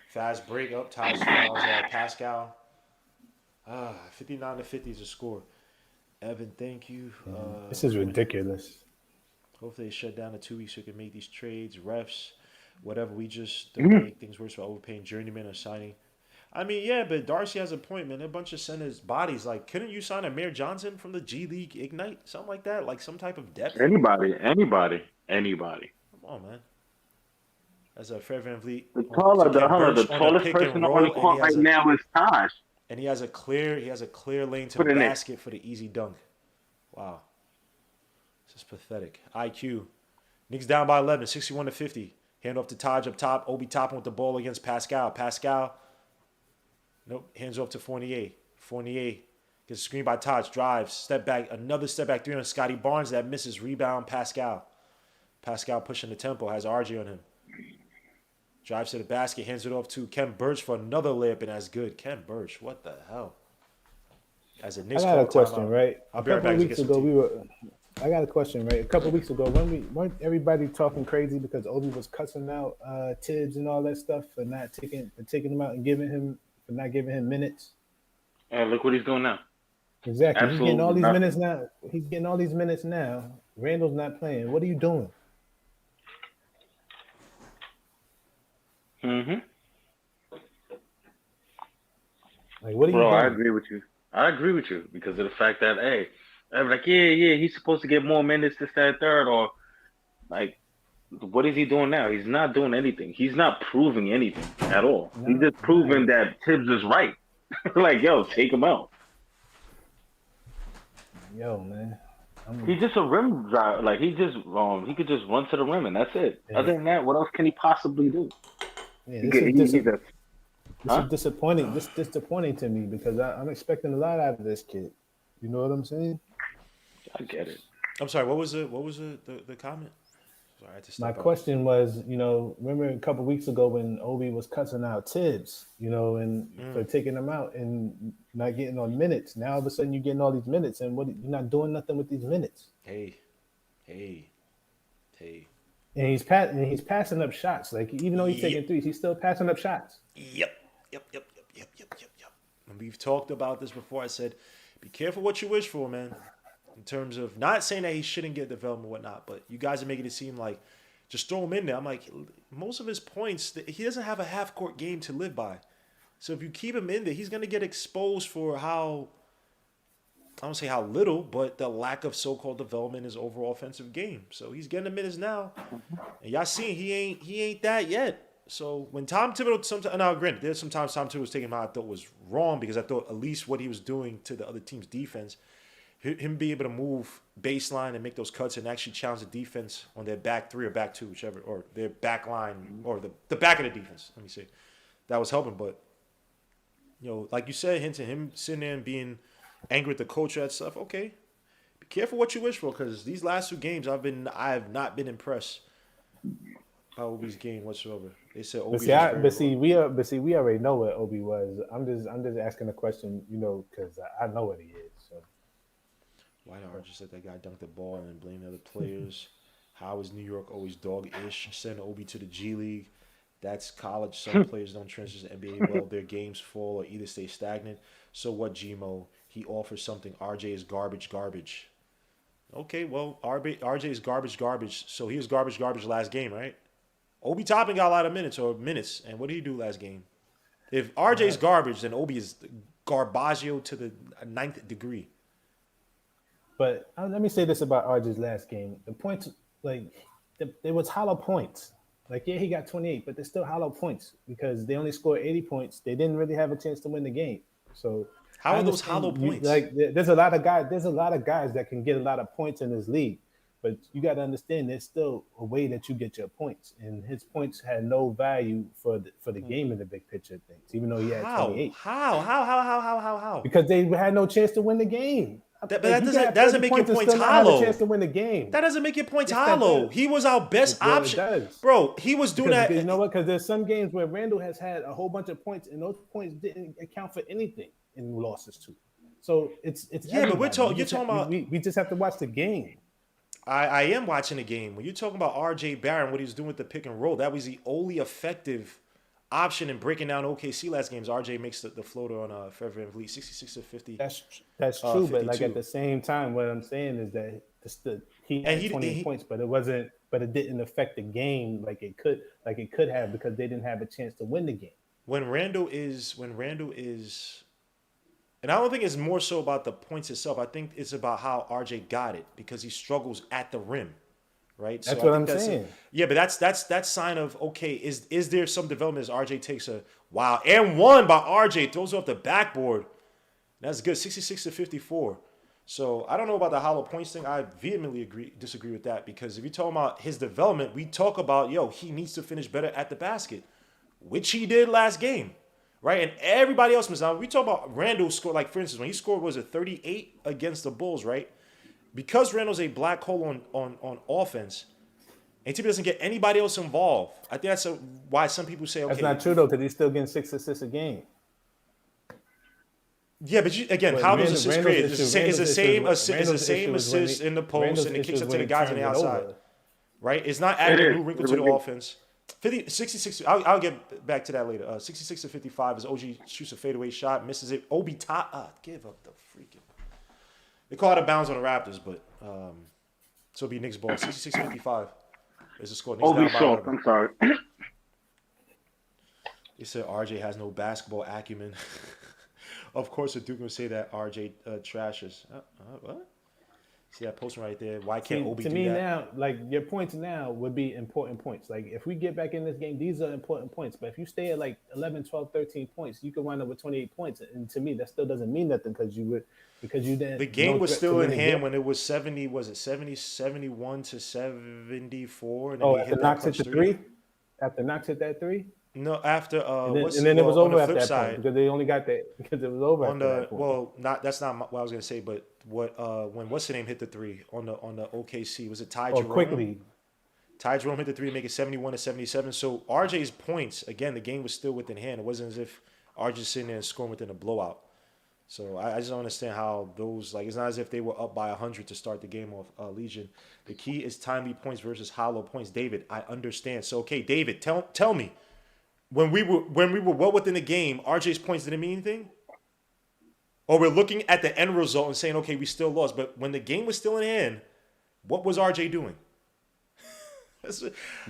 [SPEAKER 1] Fast break up, Taj fouls Pascal. 59 to 50 is a score. Evan, thank you.
[SPEAKER 2] This is ridiculous.
[SPEAKER 1] Hopefully they shut down in 2 weeks so we can make these trades, refs, whatever. We just don't make things worse by overpaying journeyman or signing. I mean, yeah, but Darcy has a point, man. A bunch of centers bodies. Like, couldn't you sign Amir Johnson from the G League Ignite? Something like that? Like some type of depth?
[SPEAKER 4] Anybody.
[SPEAKER 1] Come on, man. As a Fred VanVleet.
[SPEAKER 4] The tallest person on the court right now is Taj.
[SPEAKER 1] And he has a clear lane to the basket for the easy dunk. Wow. This is pathetic. IQ. Knicks down by 11, 61 to 50. Hand off to Taj up top. Obi topping with the ball against Pascal. Pascal. Nope. Hands off to Fournier. Fournier gets a screen by Taj. Drives. Step back. Another step back 3 on Scotty Barnes. That misses. Rebound. Pascal. Pascal pushing the tempo. Has RJ on him. Drives to the basket. Hands it off to Ken Birch for another layup. And that's good. Ken Birch. What the hell? As a Knicks
[SPEAKER 2] I got a question, right?
[SPEAKER 1] I'll be right back.
[SPEAKER 2] I got a question, right? A couple of weeks ago, weren't everybody talking crazy because Obi was cussing out Tibbs and all that stuff for not taking him out and not giving him minutes?
[SPEAKER 4] And look what he's doing now.
[SPEAKER 2] Exactly.
[SPEAKER 4] Absolutely
[SPEAKER 2] He's getting all these
[SPEAKER 4] nothing.
[SPEAKER 2] minutes now. He's getting all these minutes now. Randall's not playing. What are you doing?
[SPEAKER 4] Mm-hmm.
[SPEAKER 2] Like, what are you
[SPEAKER 4] Bro,
[SPEAKER 2] doing?
[SPEAKER 4] I agree with you because of the fact that, hey, I'm like, yeah, he's supposed to get more minutes, this, that, third, or like, what is he doing now? He's not doing anything. He's not proving anything at all. He's just proving that Tibbs is right. Like, yo, take him out.
[SPEAKER 2] Yo, man.
[SPEAKER 4] He's just a rim driver. Like he could just run to the rim and that's it.
[SPEAKER 2] Yeah.
[SPEAKER 4] Other than that, what else can he possibly do?
[SPEAKER 2] Yeah,
[SPEAKER 4] He
[SPEAKER 2] this
[SPEAKER 4] get,
[SPEAKER 2] is
[SPEAKER 4] he,
[SPEAKER 2] dis-
[SPEAKER 4] he's a,
[SPEAKER 2] this
[SPEAKER 4] huh?
[SPEAKER 2] is disappointing. This disappointing to me because I'm expecting a lot out of this kid. You know what I'm saying?
[SPEAKER 4] I get it.
[SPEAKER 1] I'm sorry. What was the comment? Sorry, I had to
[SPEAKER 2] My
[SPEAKER 1] step out.
[SPEAKER 2] question was, remember a couple weeks ago when Obi was cussing out Tibbs, and for taking him out and not getting on minutes. Now all of a sudden you're getting all these minutes, and you're not doing nothing with these minutes.
[SPEAKER 1] Hey.
[SPEAKER 2] And he's passing up shots. Like even though he's taking threes, he's still passing up shots.
[SPEAKER 1] Yep. And we've talked about this before. I said, be careful what you wish for, man. In terms of not saying that he shouldn't get development or whatnot, but you guys are making it seem like just throw him in there. I'm like, most of his points, he doesn't have a half-court game to live by. So if you keep him in there, he's going to get exposed for how, I don't say how little, but the lack of so-called development in his overall offensive game. So he's getting the minutes now. And y'all seeing he ain't that yet. So when Tom Thibodeau, now granted, there's sometimes Tom Thibodeau was taking him out I thought was wrong because I thought at least what he was doing to the other team's defense, him being able to move baseline and make those cuts and actually challenge the defense on their back three or back two, whichever, or their back line or the back of the defense, let me say. That was helping. But, like you said, Hinton, him sitting there and being angry at the coach and that stuff, okay. Be careful what you wish for because these last two games I have not been impressed by Obi's game whatsoever. They said Obi.
[SPEAKER 2] We already know what Obi was. I'm just asking a question, because I know what he is. So.
[SPEAKER 1] Why not just let that guy dunk the ball and then blame the other players? How is New York always dog-ish? Send Obi to the G League. That's college. Some players don't transition to NBA well. Their games fall or either stay stagnant. So what, Gmo? He offers something. RJ is garbage. Okay, well, RJ is garbage. So he was garbage last game, right? Obi Toppin got a lot of minutes. And what did he do last game? If RJ is garbage, then Obi is garbaggio to the 9th degree.
[SPEAKER 2] But let me say this about RJ's last game. The points, there was hollow points. Like, yeah, he got 28, but they're still hollow points because they only scored 80 points. They didn't really have a chance to win the game. So
[SPEAKER 1] how are those hollow points?
[SPEAKER 2] There's a lot of guys that can get a lot of points in this league. But you got to understand, there's still a way that you get your points, and his points had no value for the game in the big picture of things, even though he had 28.
[SPEAKER 1] How?
[SPEAKER 2] Because they had no chance to win the game.
[SPEAKER 1] That doesn't make your points hollow.
[SPEAKER 2] Have a chance to win the game.
[SPEAKER 1] That doesn't make your points hollow. He was our best option, bro. He was doing that.
[SPEAKER 2] You know what? Because there's some games where Randall has had a whole bunch of points, and those points didn't account for anything in losses too. So it's
[SPEAKER 1] yeah, but you're talking about.
[SPEAKER 2] We just have to watch the game.
[SPEAKER 1] I am watching the game. When you're talking about R.J. Barron, what he was doing with the pick and roll, that was the only effective option in breaking down OKC last games. R.J. makes the floater on Forever and Fleet, 66-50.
[SPEAKER 2] That's true, but at the same time, what I'm saying is that he had 20 points, but it didn't affect the game like it could have because they didn't have a chance to win the game.
[SPEAKER 1] When Randall is. And I don't think it's more so about the points itself. I think it's about how RJ got it because he struggles at the rim, right?
[SPEAKER 2] That's what I'm saying.
[SPEAKER 1] Yeah, but that's sign of, okay, is there some development as RJ takes a wow and one by RJ, throws off the backboard. That's good, 66-54. So I don't know about the hollow points thing. I vehemently disagree with that because if you're talking about his development, we talk about, he needs to finish better at the basket, which he did last game. Right, and everybody else was down. We talk about Randall scored, like for instance, when he scored, was it 38 against the Bulls, right? Because Randall's a black hole on offense, and TB doesn't get anybody else involved. I think that's why some people say, okay.
[SPEAKER 2] That's not true though, because he's still getting 6 assists a game.
[SPEAKER 1] Yeah, but how those assists created? It's the same assist in the post, and it kicks up to the guys on the outside. Right? It's not adding a new wrinkle to the offense. 66. I'll get back to that later. 66-55 is OG shoots a fadeaway shot, misses it. Obi give up the freaking. They call it a bounce on the Raptors, but so it'll be Knicks ball. 66-55 is the score.
[SPEAKER 4] Obi soft. I'm sorry.
[SPEAKER 1] They said RJ has no basketball acumen. Of course, the Duke would say that RJ trashes. What? See that poster right there? Why
[SPEAKER 2] See,
[SPEAKER 1] can't Obi
[SPEAKER 2] to
[SPEAKER 1] do
[SPEAKER 2] me
[SPEAKER 1] that?
[SPEAKER 2] now, like your points now would be important points. Like if we get back in this game, these are important points. But if you stay at like 11, 12, 13 points, you could wind up with 28 points. And to me, that still doesn't mean nothing because you
[SPEAKER 1] The
[SPEAKER 2] didn't
[SPEAKER 1] game
[SPEAKER 2] no
[SPEAKER 1] was
[SPEAKER 2] threat to
[SPEAKER 1] still in
[SPEAKER 2] win the
[SPEAKER 1] hand
[SPEAKER 2] game.
[SPEAKER 1] when it was 70, was it 70, 71 to 74, and then
[SPEAKER 2] Oh,
[SPEAKER 1] they
[SPEAKER 2] after
[SPEAKER 1] hit that
[SPEAKER 2] Knox hit
[SPEAKER 1] clutch
[SPEAKER 2] the
[SPEAKER 1] three.
[SPEAKER 2] three, after Knox hit that three,
[SPEAKER 1] No, after
[SPEAKER 2] and then it was
[SPEAKER 1] on the
[SPEAKER 2] over at
[SPEAKER 1] flip
[SPEAKER 2] that point
[SPEAKER 1] side,
[SPEAKER 2] because they only got that because it was over
[SPEAKER 1] on
[SPEAKER 2] after
[SPEAKER 1] the
[SPEAKER 2] that point.
[SPEAKER 1] well, not that's not what I was gonna say, but what when what's the name hit the three on the OKC, was it Ty
[SPEAKER 2] Or
[SPEAKER 1] Jerome?
[SPEAKER 2] quickly,
[SPEAKER 1] Ty Jerome hit the three to make it 71 to 77. So RJ's points, again, the game was still within hand. It wasn't as if RJ's sitting there and scoring within a blowout. So I just don't understand how those, like, it's not as if they were up by 100 to start the game off, Legion. The key is timely points versus hollow points. David, I understand. So, okay, David, tell me, when we were well within the game, RJ's points didn't mean anything? Or we're looking at the end result and saying, okay, we still lost. But when the game was still in hand, what was RJ doing?
[SPEAKER 2] at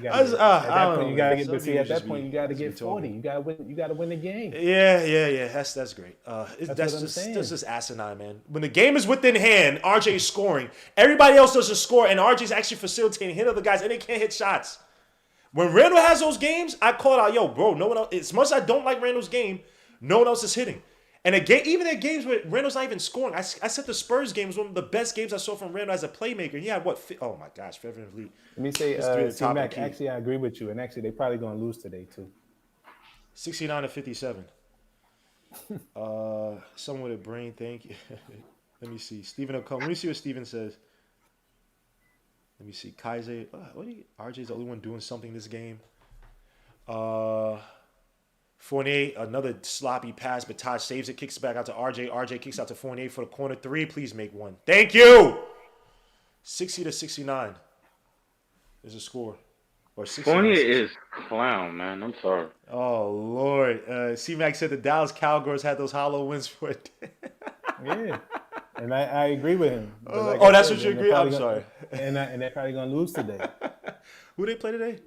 [SPEAKER 2] that point you gotta get. But see, at that point
[SPEAKER 1] be,
[SPEAKER 2] you gotta
[SPEAKER 1] just be
[SPEAKER 2] get 40.
[SPEAKER 1] talking.
[SPEAKER 2] You gotta win. You gotta win the game.
[SPEAKER 1] Yeah. That's great.
[SPEAKER 2] That's what I'm saying.
[SPEAKER 1] That's just asinine, man. When the game is within hand, RJ is scoring. Everybody else doesn't score, and RJ is actually facilitating, hit other guys, and they can't hit shots. When Randall has those games, I call it out, yo, bro. No one else. As much as I don't like Randall's game, no one else is hitting. And again, even at games where Randall's not even scoring, I said the Spurs game was one of the best games I saw from Randall as a playmaker. He had what? Oh my gosh, Fred VanVleet.
[SPEAKER 2] Let me say,
[SPEAKER 1] It's three at the top of the
[SPEAKER 2] C-Mac,
[SPEAKER 1] key.
[SPEAKER 2] actually, I agree with you. And actually, they probably going to lose today, too.
[SPEAKER 1] 69 to 57. Someone with a brain, thank you. Let me see. Steven will come. Let me see what Steven says. Let me see. Kaiser. RJ's the only one doing something this game. Fournier, another sloppy pass, but Taj saves it, kicks it back out to RJ. RJ kicks out to Fournier for the corner three. Please make one. Thank you. 60 to 69 is a score. Or 69.
[SPEAKER 4] Fournier is clown, man. I'm sorry.
[SPEAKER 1] Oh, Lord. C-Mac said the Dallas Cowgirls had those hollow wins for it.
[SPEAKER 2] Yeah. And I agree with him. But
[SPEAKER 1] Oh,
[SPEAKER 2] I
[SPEAKER 1] that's
[SPEAKER 2] said,
[SPEAKER 1] what you
[SPEAKER 2] they're
[SPEAKER 1] agree? I'm
[SPEAKER 2] probably
[SPEAKER 1] sorry.
[SPEAKER 2] And they're probably going to lose today.
[SPEAKER 1] Who they play today?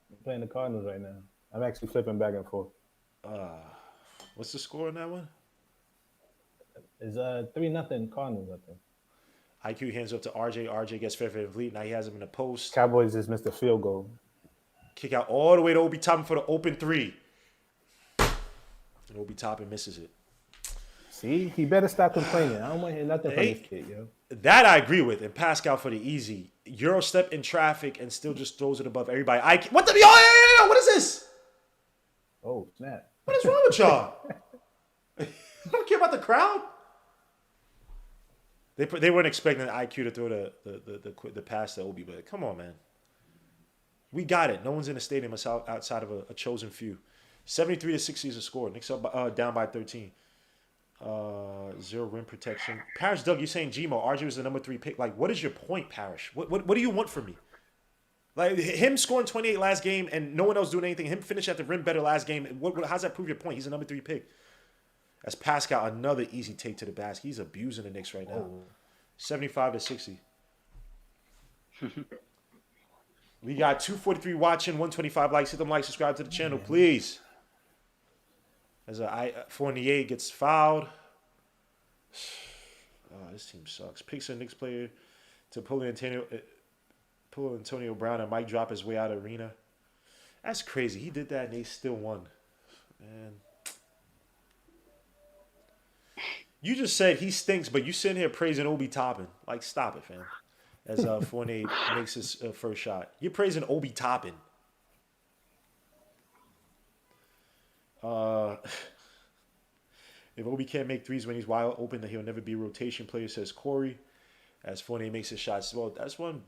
[SPEAKER 2] They're playing the Cardinals right now. I'm actually flipping back and forth.
[SPEAKER 1] What's the score on that one?
[SPEAKER 2] It's 3-0 Cardinals, I think.
[SPEAKER 1] IQ hands up to RJ. RJ gets Fred VanVleet. Now he has him in the post.
[SPEAKER 2] Cowboys just missed a field goal.
[SPEAKER 1] Kick out all the way to Obi Toppin for the open three. And Obi Toppin misses it.
[SPEAKER 2] See, he better stop complaining. I don't want to hear nothing from this kid, yo.
[SPEAKER 1] That I agree with. And Pascal for the easy. Euro step in traffic and still just throws it above everybody. What the? Yo, what is this?
[SPEAKER 2] Oh, snap.
[SPEAKER 1] What is wrong with y'all? You don't care about the crowd? They weren't expecting the IQ to throw the pass to Obi, but come on, man. We got it. No one's in the stadium outside of a chosen few. 73 to 60 is a score. Knicks up down by 13. 0 rim protection. Parrish, Doug, you're saying Gmo. RJ was the number 3 pick. Like, what is your point, Parrish? What do you want from me? Like, him scoring 28 last game and no one else doing anything. Him finish at the rim better last game. How's that prove your point? He's a number 3 pick. That's Pascal, another easy take to the basket. He's abusing the Knicks right now. 75 to 60. We got 243 watching, 125 likes. Hit them likes, subscribe to the channel, please. As Fournier gets fouled. Oh, this team sucks. Picks a Knicks player to pull Antonio Brown and Mike drop his way out of arena. That's crazy. He did that and they still won. Man. You just said he stinks, but you sitting here praising Obi Toppin. Like, stop it, fam. As Fournier makes his first shot. You're praising Obi Toppin. If Obi can't make threes when he's wide open, then he'll never be a rotation player, says Corey. As Fournier makes his shots. Well, that's one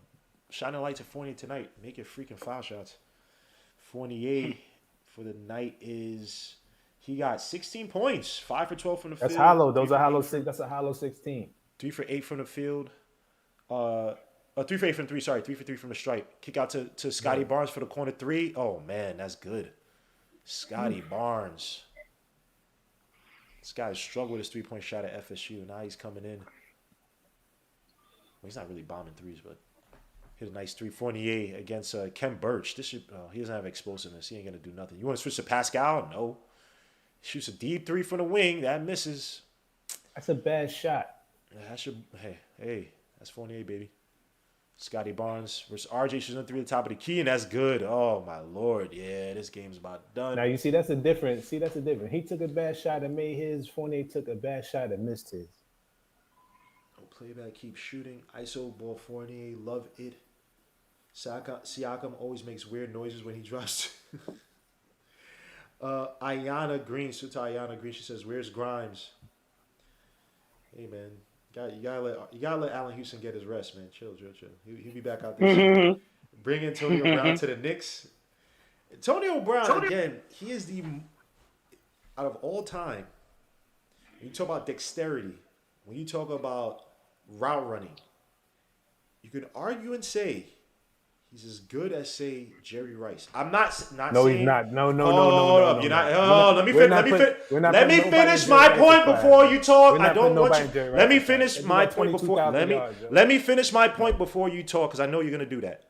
[SPEAKER 1] shining light to Fournier tonight. Make your freaking foul shots. Fournier for the night is... He got 16 points, 5 for 12 from the field.
[SPEAKER 2] That's hollow. Those are hollow 6. That's a hollow 16.
[SPEAKER 1] 3 for 8 from the field. 3 for 8 from 3. Sorry, 3 for 3 from the stripe. Kick out to Scotty Barnes for the corner 3. Oh man, that's good. Scotty Barnes. This guy struggled with his 3-point shot at FSU. Now he's coming in. Well, he's not really bombing threes, but hit a nice 3. Fournier against Ken Birch. This should, he doesn't have explosiveness. He ain't gonna do nothing. You want to switch to Pascal? No. Shoots a deep 3 from the wing. That misses.
[SPEAKER 2] That's a bad shot.
[SPEAKER 1] That should. Hey. That's Fournier, baby. Scotty Barnes versus RJ shooting 3 at the top of the key, and that's good. Oh my lord, yeah, this game's about done.
[SPEAKER 2] Now you see that's a difference. See, that's a difference. He took a bad shot and made his. Fournier took a bad shot and missed his.
[SPEAKER 1] Oh, playback, keep shooting. ISO ball Fournier, love it. Siakam always makes weird noises when he drops. Ayana Green, Suta Ayana Green, she says, "Where's Grimes?" Hey man, you gotta let Allen Houston get his rest, man. Chill. He'll be back out there. Bring Antonio Brown to the Knicks. Antonio Brown again. He is the out of all time. When you talk about dexterity, when you talk about route running, you could argue and say he's as good as, say, Jerry Rice. I'm not
[SPEAKER 2] No,
[SPEAKER 1] saying.
[SPEAKER 2] he's not. No.
[SPEAKER 1] You're not. Let me finish my point before you talk. I don't want you. Let me finish my point before. Let me finish my point before you talk, because I know you're gonna do that.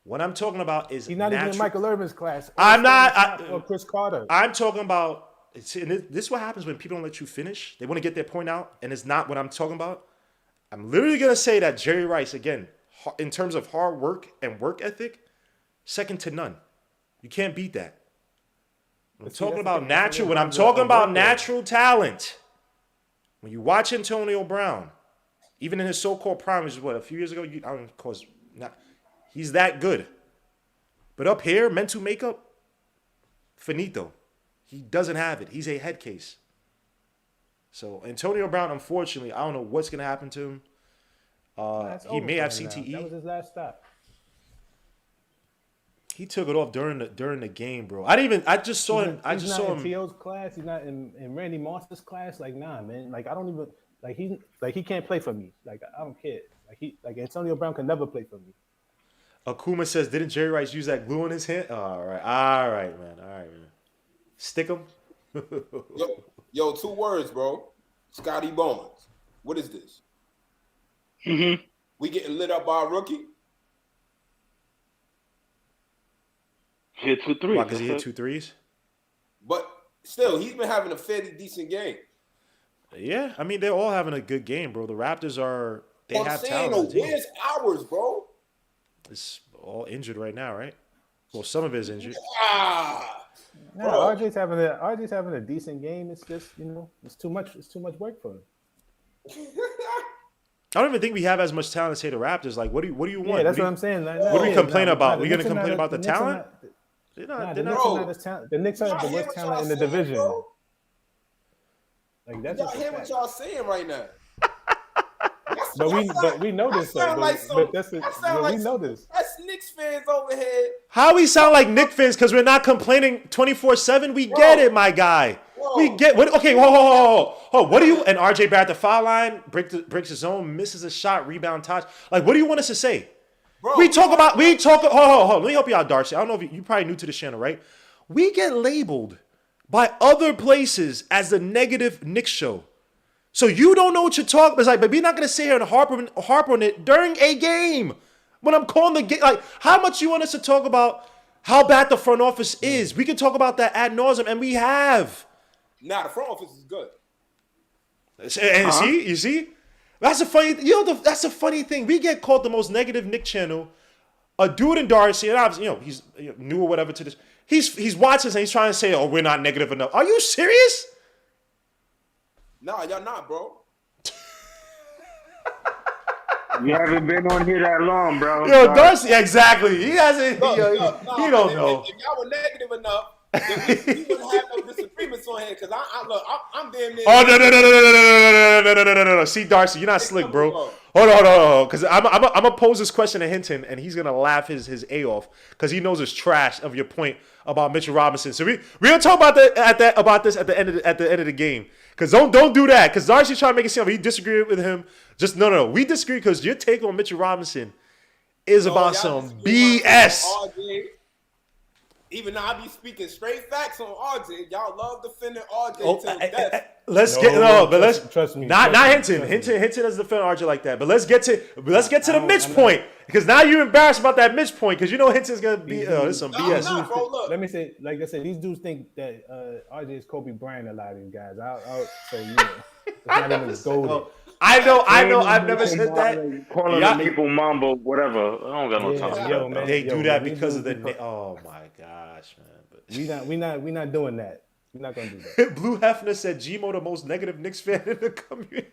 [SPEAKER 1] What I'm talking about is
[SPEAKER 2] he's not even in Michael Irvin's class.
[SPEAKER 1] I'm not.
[SPEAKER 2] Or Chris Carter.
[SPEAKER 1] I'm talking about. And this is what happens when people don't let you finish. They want to get their point out, and it's not what I'm talking about. I'm literally gonna say that Jerry Rice, again, in terms of hard work and work ethic, second to none. You can't beat that. I'm talking about natural. When I'm talking about natural talent, when you watch Antonio Brown, even in his so-called prime, which is what, a few years ago, of course, not. He's that good. But up here, mental makeup, finito. He doesn't have it. He's a head case. So Antonio Brown, unfortunately, I don't know what's gonna happen to him. He may have CTE.
[SPEAKER 2] That was his last stop.
[SPEAKER 1] He took it off during the game, bro. I just saw him.
[SPEAKER 2] He's not in T.O.'s class. He's not in Randy Moss's class. Like, nah, man. Like, I don't even he can't play for me. Like, I don't care. Like Antonio Brown can never play for me.
[SPEAKER 1] Akuma says, didn't Jerry Rice use that glue in his hand? All right, man. Stick him.
[SPEAKER 8] Yo, 2 words, bro. Scotty Barnes. What is this? We getting lit up by a rookie?
[SPEAKER 4] Hit 2 threes.
[SPEAKER 1] Why? Because he hit 2 threes?
[SPEAKER 8] But still, he's been having a fairly decent game.
[SPEAKER 1] Yeah, I mean, they're all having a good game, bro. The Raptors have talent.
[SPEAKER 8] Where's ours, bro?
[SPEAKER 1] It's all injured right now, right? Well, some of it is injured.
[SPEAKER 2] No, RJ's having a decent game. It's just, it's too much work for him.
[SPEAKER 1] I don't even think we have as much talent as, say, the Raptors. Like, what do you want?
[SPEAKER 2] Yeah, that's what I'm saying.
[SPEAKER 1] What do we complain about? We're gonna complain about the talent?
[SPEAKER 2] The Knicks are the worst talent in the division. Like, that's
[SPEAKER 8] y'all hear what y'all saying right now?
[SPEAKER 2] But we know this. We know this.
[SPEAKER 8] That's Knicks fans over here.
[SPEAKER 1] How we sound like Knicks fans because we're not complaining 24/7? We get it, my guy. We get what? Okay, whoa. What do you? And RJ Barrett the foul line breaks his own, misses a shot, rebound, touch. Like, what do you want us to say?
[SPEAKER 8] Bro,
[SPEAKER 1] Hold. Let me help you out, Darcy. I don't know if you're probably new to the channel, right? We get labeled by other places as the negative Knicks show. So you don't know what you're talking about. It's like, but we're not going to sit here and harp on it during a game. When I'm calling the game, like, how much you want us to talk about how bad the front office is? We can talk about that ad nauseum, and we have.
[SPEAKER 8] Nah, the front office is good.
[SPEAKER 1] And you see? That's a funny, that's a funny thing. We get called the most negative Nick channel. A dude in Darcy, and obviously, he's new or whatever to this. He's watching this and he's trying to say, oh, we're not negative enough. Are you serious?
[SPEAKER 8] Nah, y'all not, bro.
[SPEAKER 4] You haven't been on here that long, bro.
[SPEAKER 1] Yo, Darcy, exactly. He hasn't. He don't know.
[SPEAKER 8] If y'all were negative enough, then we wouldn't have no disagreements on here. Because I'm damn near.
[SPEAKER 1] Oh no. See, Darcy, you're not slick, bro. Hold on. Because I'm gonna pose this question to Hinton, and he's gonna laugh his A off because he knows it's trash of your point about Mitchell Robinson. So we're gonna talk about this at the end of the game. Because don't do that. Because Darcy's trying to make it seem like he disagreed with him. Just no. We disagree because your take on Mitchell Robinson is about some BS.
[SPEAKER 8] Even though I be speaking straight facts on RJ, y'all love defending RJ to death.
[SPEAKER 1] Trust me. Not Hinton. Hinton doesn't defend RJ like that. But let's get to the Mitch point. Because now you're embarrassed about that Mitch point because you know Hinton's gonna be this some BS.
[SPEAKER 8] Nah, bro, look.
[SPEAKER 2] Let me say, like I said, these dudes think that RJ is Kobe Bryant. A lot of these guys. It's not even golden.
[SPEAKER 1] I know. I've never said that.
[SPEAKER 4] Calling
[SPEAKER 1] Yeah.
[SPEAKER 4] the people Mambo, whatever. I don't got no time for
[SPEAKER 2] Yo,
[SPEAKER 4] that.
[SPEAKER 2] man.
[SPEAKER 1] They do that
[SPEAKER 2] we
[SPEAKER 1] because
[SPEAKER 2] do
[SPEAKER 1] of the.
[SPEAKER 2] because-
[SPEAKER 1] Oh my gosh, man! But
[SPEAKER 2] we not doing that. We're not gonna do that.
[SPEAKER 1] Blue Hefner said Gmo the most negative Knicks fan in the community.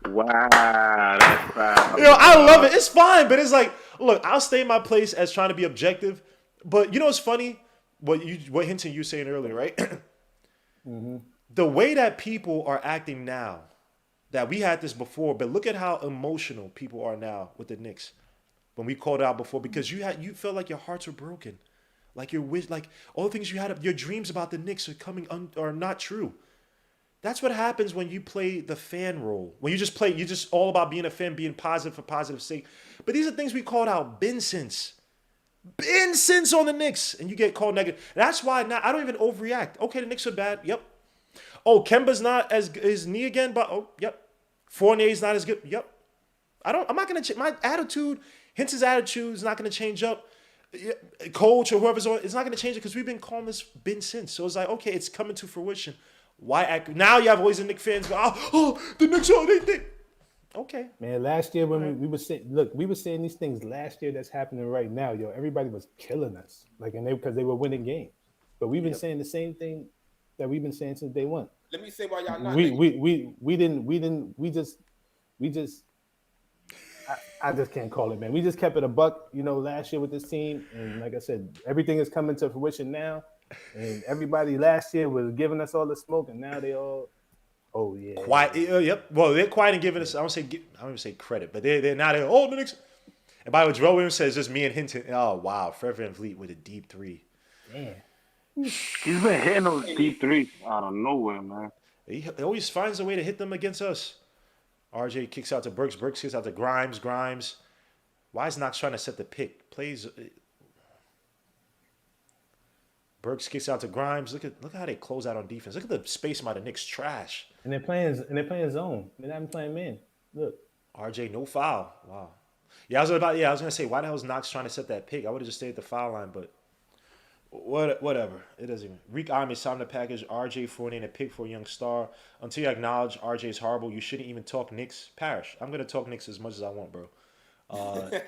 [SPEAKER 4] Wow, that's crap.
[SPEAKER 1] Yo, I love it. It's fine, but it's like, look, I'll stay in my place as trying to be objective. But you know what's funny? What Hinton you saying earlier, right? The way that people are acting now, that we had this before, but look at how emotional people are now with the Knicks. When we called out before, because you felt like your hearts were broken, like like all the things you had, your dreams about the Knicks are not true. That's what happens when you play the fan role. When you just all about being a fan, being positive for positive sake. But these are things we called out been since on the Knicks, and you get called negative. That's why now I don't even overreact. Okay, the Knicks are bad. Yep. Oh, Kemba's not as his knee again, but yep. Fournier's not as good. Yep. I'm not gonna change my attitude. Hinton's attitude is not gonna change up. Coach or whoever's on, it's not gonna change it because we've been calling this been since. So it's like, okay, it's coming to fruition. Why act now? You have always the Knicks fans go, the Knicks are they. Okay.
[SPEAKER 2] Man, last year when we were saying, look, we were saying these things last year that's happening right now, yo. Everybody was killing us, because they were winning games. But we've been saying the same thing that we've been saying since day one.
[SPEAKER 8] Let me say why y'all not.
[SPEAKER 2] I just can't call it, man. We just kept it a buck, last year with this team, and like I said, everything is coming to fruition now. And everybody last year was giving us all the smoke, and now they all, oh yeah,
[SPEAKER 1] quiet. Yep. Well, they're quiet and giving us. I don't even say credit, but they're not. Oh, the Knicks. And by the way, Joel Williams says just me and Hinton. Oh wow, Fred VanVleet with a deep three.
[SPEAKER 2] damn.
[SPEAKER 4] He's been hitting those deep threes out of nowhere, man.
[SPEAKER 1] He always finds a way to hit them against us. RJ kicks out to Brooks. Brooks kicks out to Grimes. Why is Knox trying to set the pick? Plays. Brooks kicks out to Grimes. Look how they close out on defense. Look at the space by the Knicks. Trash.
[SPEAKER 2] And they're playing zone. They're not even playing man. Look.
[SPEAKER 1] RJ, no foul. Wow. Yeah, I was gonna say, why the hell is Knox trying to set that pick? I would have just stayed at the foul line, but whatever. It doesn't even. Reek Ahmed signed the package. RJ Fournier and a pick for a young star. Until you acknowledge RJ is horrible, you shouldn't even talk Knicks. Parrish. I'm gonna talk Knicks as much as I want, bro.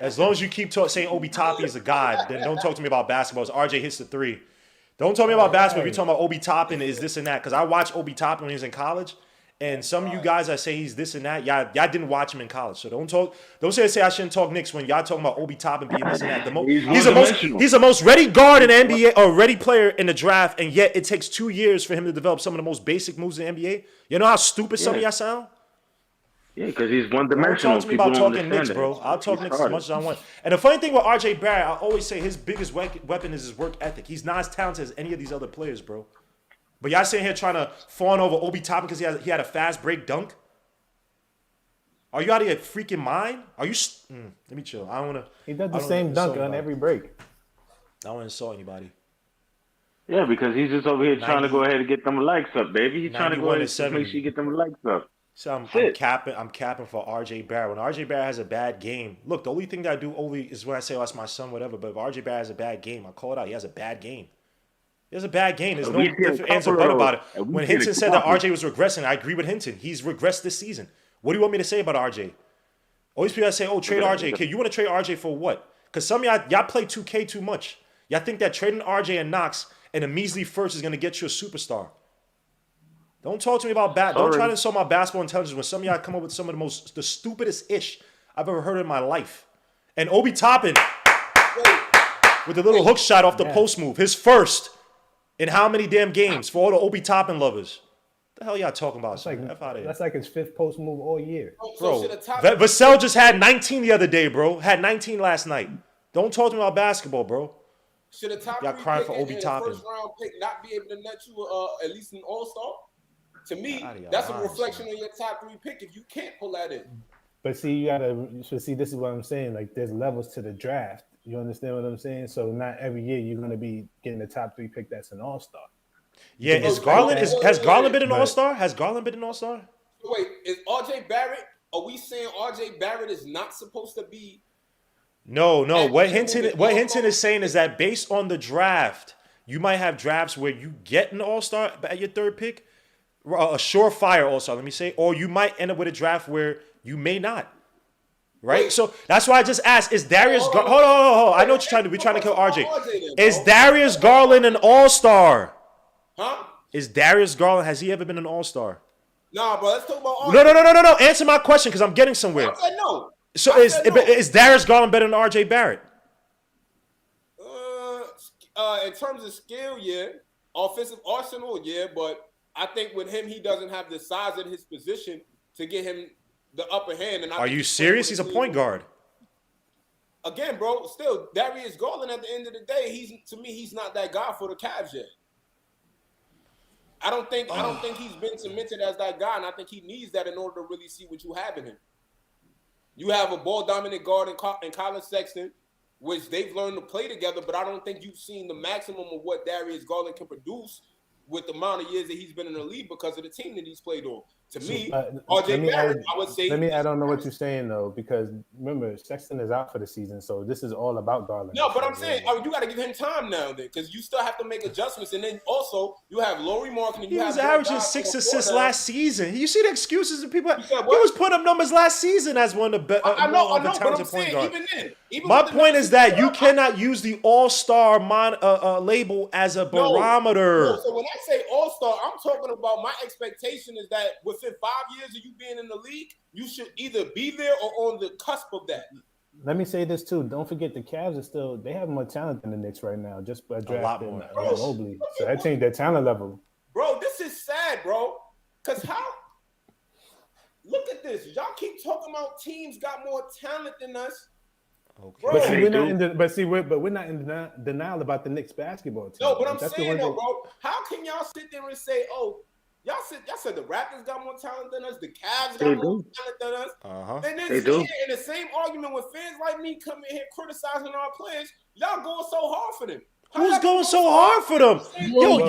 [SPEAKER 1] As long as you keep saying Obi Toppin is a god, then don't talk to me about basketball. As RJ hits the three. Don't tell me about basketball. If you're talking about Obi Toppin is this and that, because I watched Obi Toppin when he was in college, and some of you guys that say he's this and that, y'all didn't watch him in college. So don't say I shouldn't talk Knicks when y'all talking about Obi Toppin being this and that. He's the most ready guard in the NBA or ready player in the draft, and yet it takes 2 years for him to develop some of the most basic moves in the NBA. You know how stupid some of y'all sound?
[SPEAKER 4] Yeah, because he's one
[SPEAKER 1] Don't
[SPEAKER 4] dimensional.
[SPEAKER 1] talk to me about talking Knicks, bro. I'll talk Knicks as much as I want. And the funny thing with RJ Barrett, I always say his biggest weapon is his work ethic. He's not as talented as any of these other players, bro. But y'all sitting here trying to fawn over Obi Toppin because he had a fast break dunk? Are you out of your freaking mind? Are you? Let me chill. I don't want to.
[SPEAKER 2] He does the same dunk on every break.
[SPEAKER 1] I don't want to insult anybody.
[SPEAKER 4] Yeah, because he's just over here trying to go ahead and get them likes up, baby. He's trying to go ahead and make sure you get them likes up.
[SPEAKER 1] So I'm capping for RJ Barrett. When RJ Barrett has a bad game, look, the only thing that I do is when I say, oh, that's my son, whatever. But if RJ Barrett has a bad game, I call it out. He has a bad game. He has a bad game. There's no answer but about it. When Hinton said that RJ was regressing, I agree with Hinton. He's regressed this season. What do you want me to say about RJ? Always people that say, oh, trade RJ. Okay, you want to trade RJ for what? Because some of y'all play 2K too much. Y'all think that trading RJ and Knox and a measly first is going to get you a superstar. Don't talk to me about Don't try to insult my basketball intelligence when some of y'all come up with some of the stupidest ish I've ever heard in my life. And Obi Toppin with the little hook shot off the post move, his first in how many damn games for all the Obi Toppin lovers? What the hell y'all talking about?
[SPEAKER 2] That's like his fifth post move all year.
[SPEAKER 1] Bro, Vassell just had 19 the other day, bro. Had 19 last night. Don't talk to me about basketball, bro.
[SPEAKER 8] Should a top
[SPEAKER 1] y'all
[SPEAKER 8] three
[SPEAKER 1] crying
[SPEAKER 8] pick
[SPEAKER 1] for Obi
[SPEAKER 8] and
[SPEAKER 1] Toppin.
[SPEAKER 8] first round pick not be able to net you at least an all-star? To me, that's a reflection on your top three pick if you can't pull that in.
[SPEAKER 2] But see, this is what I'm saying. Like, there's levels to the draft. You understand what I'm saying? So not every year you're going to be getting a top three pick that's an all-star.
[SPEAKER 1] Yeah, has Garland been an all-star? Has Garland been an all-star?
[SPEAKER 8] Wait, is RJ Barrett? Are we saying RJ Barrett is not supposed to be?
[SPEAKER 1] No. What Hinton is saying is that based on the draft, you might have drafts where you get an all-star at your third pick. a surefire all-star, let me say, or you might end up with a draft where you may not. Right?
[SPEAKER 8] Wait.
[SPEAKER 1] So that's why I just asked, is Darius
[SPEAKER 8] Hold
[SPEAKER 1] Hold
[SPEAKER 8] on.
[SPEAKER 1] on. I know what you're trying to do. We're trying to kill RJ.
[SPEAKER 8] then,
[SPEAKER 1] Is
[SPEAKER 8] bro.
[SPEAKER 1] Darius Garland an all-star?
[SPEAKER 8] Huh?
[SPEAKER 1] Is Darius Garland, has he ever been an all-star?
[SPEAKER 8] Nah, bro. Let's talk about RJ.
[SPEAKER 1] No. Answer my question because I'm getting somewhere.
[SPEAKER 8] I said no.
[SPEAKER 1] So
[SPEAKER 8] I said no.
[SPEAKER 1] is Darius Garland better than RJ Barrett?
[SPEAKER 8] In terms of skill, yeah. Offensive arsenal, yeah. But I think with him, he doesn't have the size at his position to get him the upper hand. And
[SPEAKER 1] Are you serious? He's a point guard.
[SPEAKER 8] Again, bro. Still, Darius Garland. At the end of the day, he's not that guy for the Cavs yet. I don't think he's been cemented as that guy, and I think he needs that in order to really see what you have in him. You have a ball dominant guard in Colin Sexton, which they've learned to play together, but I don't think you've seen the maximum of what Darius Garland can produce with the amount of years that he's been in the league because of the team that he's played on. To me, RJ Barrett, I would say.
[SPEAKER 2] Let me add on to what you're saying though, because remember Sexton is out for the season, so this is all about Garland.
[SPEAKER 8] No, but I'm saying you got to give him time now, then, because you still have to make adjustments, and then also you have Laurie Marketing.
[SPEAKER 1] He was averaging 6 assists last season. You see the excuses of people. He
[SPEAKER 8] said what?
[SPEAKER 1] was putting up numbers last season as one of the
[SPEAKER 8] I know, but I'm
[SPEAKER 1] talented point
[SPEAKER 8] saying
[SPEAKER 1] guards.
[SPEAKER 8] even then.
[SPEAKER 1] My point is that you cannot use the all-star label as a barometer.
[SPEAKER 8] No, so when I say all-star, I'm talking about my expectation is that within 5 years of you being in the league, you should either be there or on the cusp of that.
[SPEAKER 2] Let me say this too. Don't forget the Cavs are still, they have more talent than the Knicks right now, just by drafting Mobley. So that changed their talent level.
[SPEAKER 8] Bro, this is sad, bro. Because look at this. Y'all keep talking about teams got more talent than us.
[SPEAKER 1] Okay.
[SPEAKER 8] Bro,
[SPEAKER 2] But see, we're not in denial about the Knicks basketball team.
[SPEAKER 8] no, but I'm saying though, bro, how can y'all sit there and say, oh, y'all said the Raptors got more talent than us, the Cavs got more talent than us. And then in the same argument with fans like me coming here criticizing our players, y'all going so hard for them.
[SPEAKER 1] Who's going so hard for them? Yo,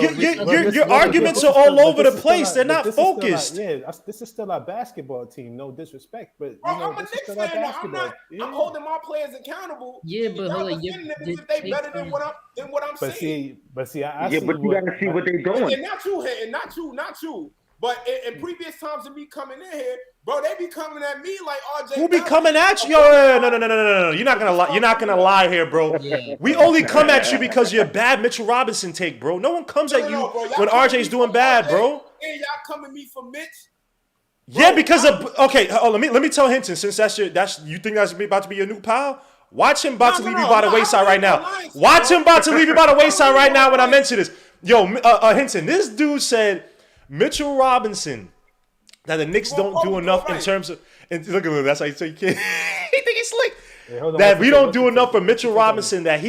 [SPEAKER 1] your arguments are all over the place. They're not focused.
[SPEAKER 2] This is still our basketball team. No disrespect, but
[SPEAKER 8] bro, I'm a Knicks fan. I'm holding my players accountable.
[SPEAKER 7] Yeah, but hold on,
[SPEAKER 8] if they better than what I'm saying.
[SPEAKER 2] But you
[SPEAKER 4] gotta see what they're doing.
[SPEAKER 8] And not you. But in previous times of me coming in here, bro, they be coming at me like RJ.
[SPEAKER 1] Who be coming at you? Yo, no. You're not gonna lie. You're not gonna lie here, bro. Yeah. We only come at you because you're a bad Mitchell Robinson take, bro. No one comes at you when RJ's doing bad, bro.
[SPEAKER 8] And y'all coming me for Mitch.
[SPEAKER 1] Yeah, because of let me tell Hinton, since you think that's about to be your new pal. Watch him about to leave you by the wayside right now. Watch him about to leave you by the wayside right now when I mention this. Yo, Hinton, this dude said Mitchell Robinson that the Knicks don't do enough in terms of. And look at him. That's how you say you can't. He think he's slick. That we don't do enough for Mitchell Robinson. That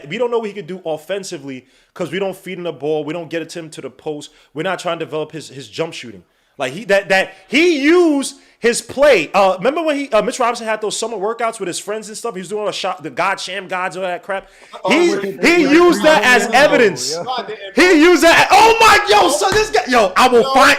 [SPEAKER 1] we don't know what he could do offensively because we don't feed him the ball. We don't get it to him to the post. We're not trying to develop his jump shooting. Like he used his play. Remember when Mitch Robinson had those summer workouts with his friends and stuff? He was doing the Sham Gods, all that crap. He used that as evidence. He used that. Oh my, so this guy, I will find,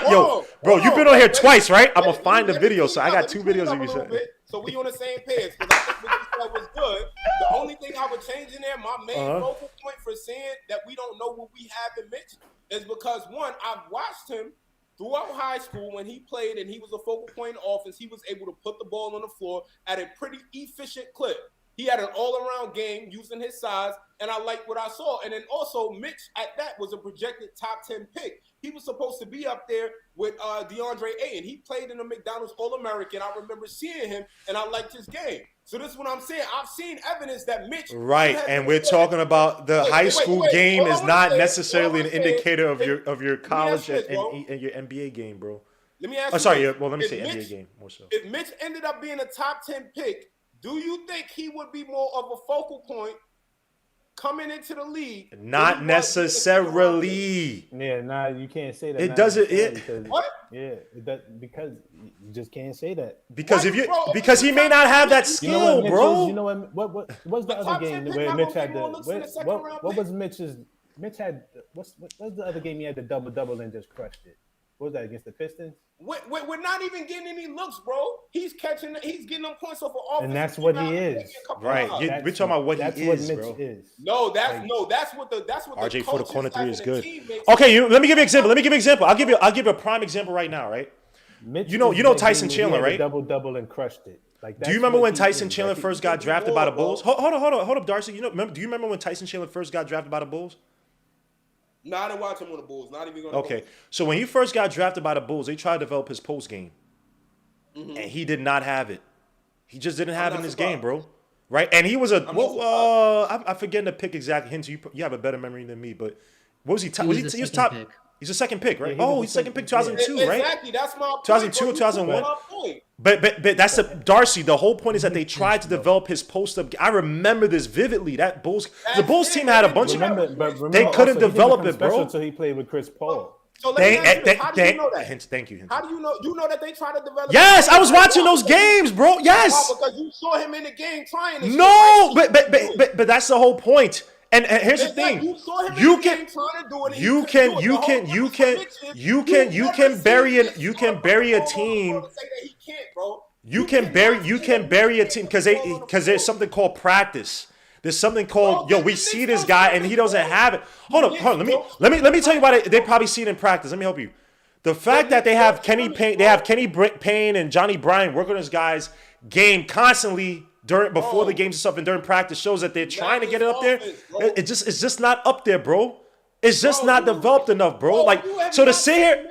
[SPEAKER 1] bro. You've been on here twice, right? I'm gonna find the video. So I got 2 videos of you saying.
[SPEAKER 8] So we on the same page because I think what you said was good. The only thing I would change in there, my main focal point for saying that we don't know what we have in Mitch is because one, I've watched him. Throughout high school, when he played and he was a focal point in offense, he was able to put the ball on the floor at a pretty efficient clip. He had an all-around game using his size, and I liked what I saw. And then also, Mitch, at that, was a projected top 10 pick. He was supposed to be up there with DeAndre Ayton. He played in the McDonald's All-American. I remember seeing him, and I liked his game. So this is what I'm saying. I've seen evidence that Mitch...
[SPEAKER 1] Right, and we're talking about the high school game is not necessarily an indicator of your college and your NBA game, bro.
[SPEAKER 8] Let me ask you.
[SPEAKER 1] Let me say NBA game more so.
[SPEAKER 8] If Mitch ended up being a top 10 pick, do you think he would be more of a focal point coming into the league?
[SPEAKER 1] Not necessarily.
[SPEAKER 2] Yeah, you can't say that.
[SPEAKER 1] It doesn't.
[SPEAKER 8] What?
[SPEAKER 2] Yeah, because you just can't say that.
[SPEAKER 1] Because he may not have that skill, bro.
[SPEAKER 2] You know what was the other game where Mitch had what was Mitch's? Mitch had what's the other game he had the double and just crushed it. What was that against the Pistons?
[SPEAKER 8] We're not even getting any looks, bro. He's getting them points off of offense.
[SPEAKER 2] And that's what he is.
[SPEAKER 1] Right. We're talking about what he is, bro.
[SPEAKER 8] No, that's what the
[SPEAKER 1] RJ for the corner three is good.
[SPEAKER 8] Teammates.
[SPEAKER 1] Okay, let me give you an example. I'll give you a prime example right now, right?
[SPEAKER 2] Mitch
[SPEAKER 1] you know Tyson Chandler, right?
[SPEAKER 2] Double and crushed it. Like,
[SPEAKER 1] do you remember when Tyson Chandler first got drafted by the Bulls? Hold up, Darcy. Do you remember when Tyson Chandler first got drafted by the Bulls?
[SPEAKER 8] No, I didn't watch him on the Bulls. Not even going.
[SPEAKER 1] Okay, so when he first got drafted by the Bulls, they tried to develop his post game, and he did not have it. He just didn't have it in his game, bro. Right? And he was I'm forgetting to pick exact hints. You have a better memory than me, but what was he? He was top. Pick. He's a second pick, right?
[SPEAKER 2] Yeah,
[SPEAKER 1] he's second pick, 2002, right?
[SPEAKER 8] Exactly, that's my point.
[SPEAKER 1] 2002 or 2001. But that's Darcy. The whole point is that they tried to develop his post up. I remember this vividly. The Bulls team had a bunch of. They couldn't develop it, bro.
[SPEAKER 2] Until he played with Chris Paul.
[SPEAKER 8] So how do you know that?
[SPEAKER 1] Thank you.
[SPEAKER 8] How do you know? You know that they tried to develop.
[SPEAKER 1] Yes, I was watching those games, bro. Yes.
[SPEAKER 8] Because you saw him in the game trying.
[SPEAKER 1] No, but that's the whole point. And here's the thing: you can bury a team. You can bury a team because there's something called practice. There's something called we see this guy and he doesn't have it. Hold on. Let me tell you why they probably see it in practice. Let me help you. The fact that they have Kenny Payne and Johnny Bryant working on this guy's game constantly before the games and stuff and during practice shows that they're trying to get it up there. It's just not up there, bro. It's just not developed enough, bro. Like, so to sit here.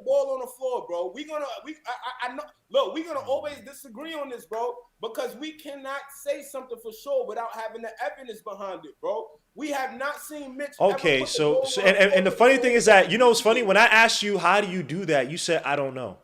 [SPEAKER 8] Ball on the floor, bro. I know. Look, we're gonna always disagree on this, bro, because we cannot say something for sure without having the evidence behind it, bro. We have not seen Mitch.
[SPEAKER 1] Okay, so and the funny thing is that it's funny when I asked you how do you do that, you said I don't know.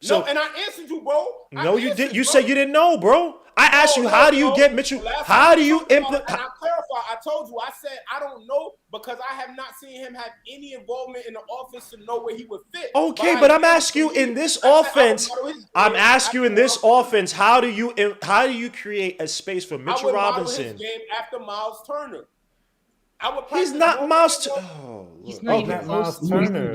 [SPEAKER 8] So, no, and I answered you, bro.
[SPEAKER 1] No, you did. You said you didn't know, bro. I asked you, how do you get Mitchell? How do you implement?
[SPEAKER 8] And I clarify. I told you. I said I don't know because I have not seen him have any involvement in the offense to know where he would fit.
[SPEAKER 1] Okay, but I'm asking you in this offense. I'm asking you in this offense. How do you create a space for Mitchell Robinson?
[SPEAKER 8] His game after Miles Turner.
[SPEAKER 1] He's not Miles.
[SPEAKER 7] He's not even
[SPEAKER 2] Miles Turner.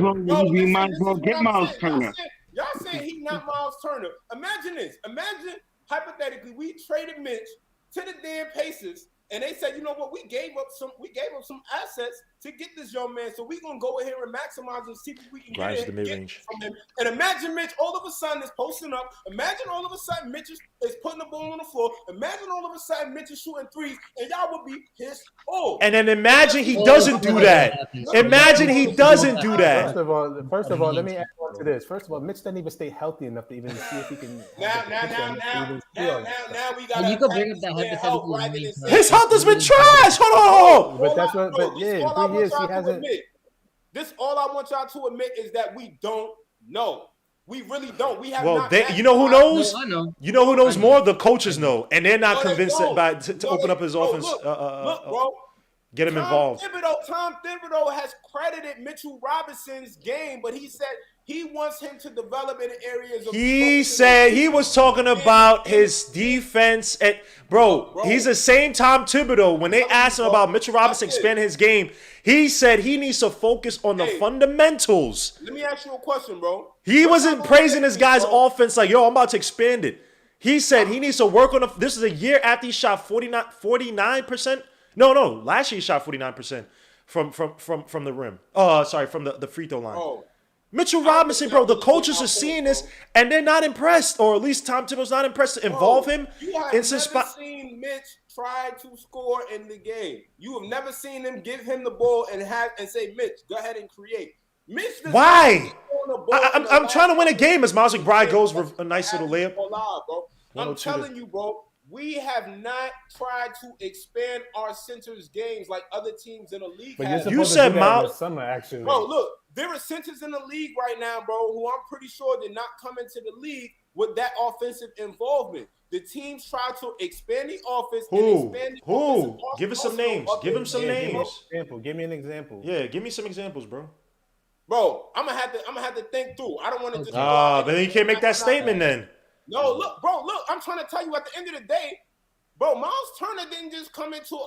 [SPEAKER 4] We might as well get Miles Turner.
[SPEAKER 8] Y'all saying he's not Miles Turner. Imagine this. Imagine, hypothetically, we traded Mitch to the damn Pacers, and they said, you know what, we gave up some assets to get this young man, so we're going to go ahead and maximize and see what we can get from him. And imagine Mitch all of a sudden is posting up. Imagine all of a sudden Mitch is putting the ball on the floor. Imagine all of a sudden Mitch is shooting threes, and y'all would be pissed off.
[SPEAKER 1] And then imagine he doesn't do that. Imagine he doesn't do that.
[SPEAKER 2] First of all, let me add on to this. First of all, Mitch doesn't even stay healthy enough to even see if he can.
[SPEAKER 8] Now we got.
[SPEAKER 7] You could bring up that hypothetical.
[SPEAKER 1] His health has been trash. Hold on.
[SPEAKER 2] But that's what. But yeah, 3 years he hasn't.
[SPEAKER 8] This all I want y'all to admit is that we don't know. We really don't. We have.
[SPEAKER 1] Well, you know who knows? No, I know. You know who knows more? The coaches know, and they're not convinced to open up his offense.
[SPEAKER 8] Look, bro.
[SPEAKER 1] Get him involved.
[SPEAKER 8] Tom Thibodeau has credited Mitchell Robinson's game, but he said he wants him to develop in areas of.
[SPEAKER 1] He said he was talking about his defense. Bro, he's the same Tom Thibodeau. When they asked him about Mitchell Robinson expanding his game, he said he needs to focus on the fundamentals.
[SPEAKER 8] Let me ask you a question, bro.
[SPEAKER 1] He wasn't praising this guy's offense like, I'm about to expand it. He said he needs to work on this is a year after he shot 49%. No, last year he shot 49% from the rim. From the free throw line. Mitchell Robinson, bro, the coaches are seeing this and they're not impressed, or at least Tom Thibodeau's not impressed to involve him in some spot.
[SPEAKER 8] You have never seen Mitch try to score in the game. You have never seen him give him the ball and say, Mitch, go ahead and create. Mitch,
[SPEAKER 1] why? I'm trying to win a game as Miles McBride goes with a nice little layup.
[SPEAKER 8] I'm telling you, bro. We have not tried to expand our centers games like other teams in the league.
[SPEAKER 2] But you said Miles summer, actually.
[SPEAKER 8] Bro, look, there are centers in the league right now, bro, who I'm pretty sure did not come into the league with that offensive involvement. The teams try to expand the offense.
[SPEAKER 1] Who? Give us some names. Give him some names.
[SPEAKER 2] Give me an example.
[SPEAKER 1] Yeah, give me some examples, bro.
[SPEAKER 8] Bro, I'm gonna have to think through. I don't want to just.
[SPEAKER 1] But then you can't make that statement then.
[SPEAKER 8] No, look, bro, I'm trying to tell you at the end of the day, bro, Miles Turner didn't just come into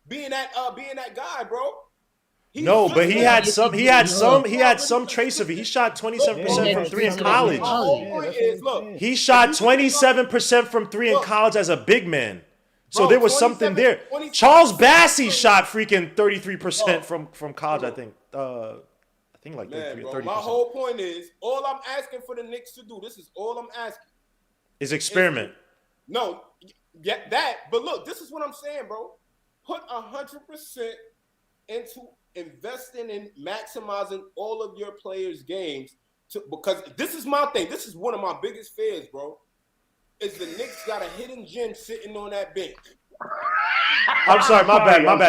[SPEAKER 8] being that guy, bro.
[SPEAKER 1] No, but he had some. He had some. He had some
[SPEAKER 8] Listen,
[SPEAKER 1] trace of it. He shot 27%
[SPEAKER 2] Yeah,
[SPEAKER 1] from three in
[SPEAKER 2] some-
[SPEAKER 1] college.
[SPEAKER 8] My whole
[SPEAKER 2] Yeah,
[SPEAKER 8] point
[SPEAKER 2] that's
[SPEAKER 8] is,
[SPEAKER 2] what I'm
[SPEAKER 8] look,
[SPEAKER 2] saying.
[SPEAKER 1] He shot 27% from three in
[SPEAKER 8] Look.
[SPEAKER 1] college as a big man. So
[SPEAKER 8] Bro,
[SPEAKER 1] there was something
[SPEAKER 8] 27
[SPEAKER 1] there.
[SPEAKER 8] 27
[SPEAKER 1] Charles Bassey shot freaking 33%
[SPEAKER 8] Bro.
[SPEAKER 1] from college. I think like
[SPEAKER 8] man,
[SPEAKER 1] 33
[SPEAKER 8] bro.
[SPEAKER 1] 30%.
[SPEAKER 8] My whole point is, all I'm asking for the Knicks to do. This is all I'm asking.
[SPEAKER 1] Is experiment.
[SPEAKER 8] No, yeah, that. But look, this is what I'm saying, bro. Put 100% into investing in maximizing all of your players' games. Because this is my thing. This is one of my biggest fears, bro. Is the Knicks got a hidden gem sitting on that bench?
[SPEAKER 1] I'm sorry, my bad. I'm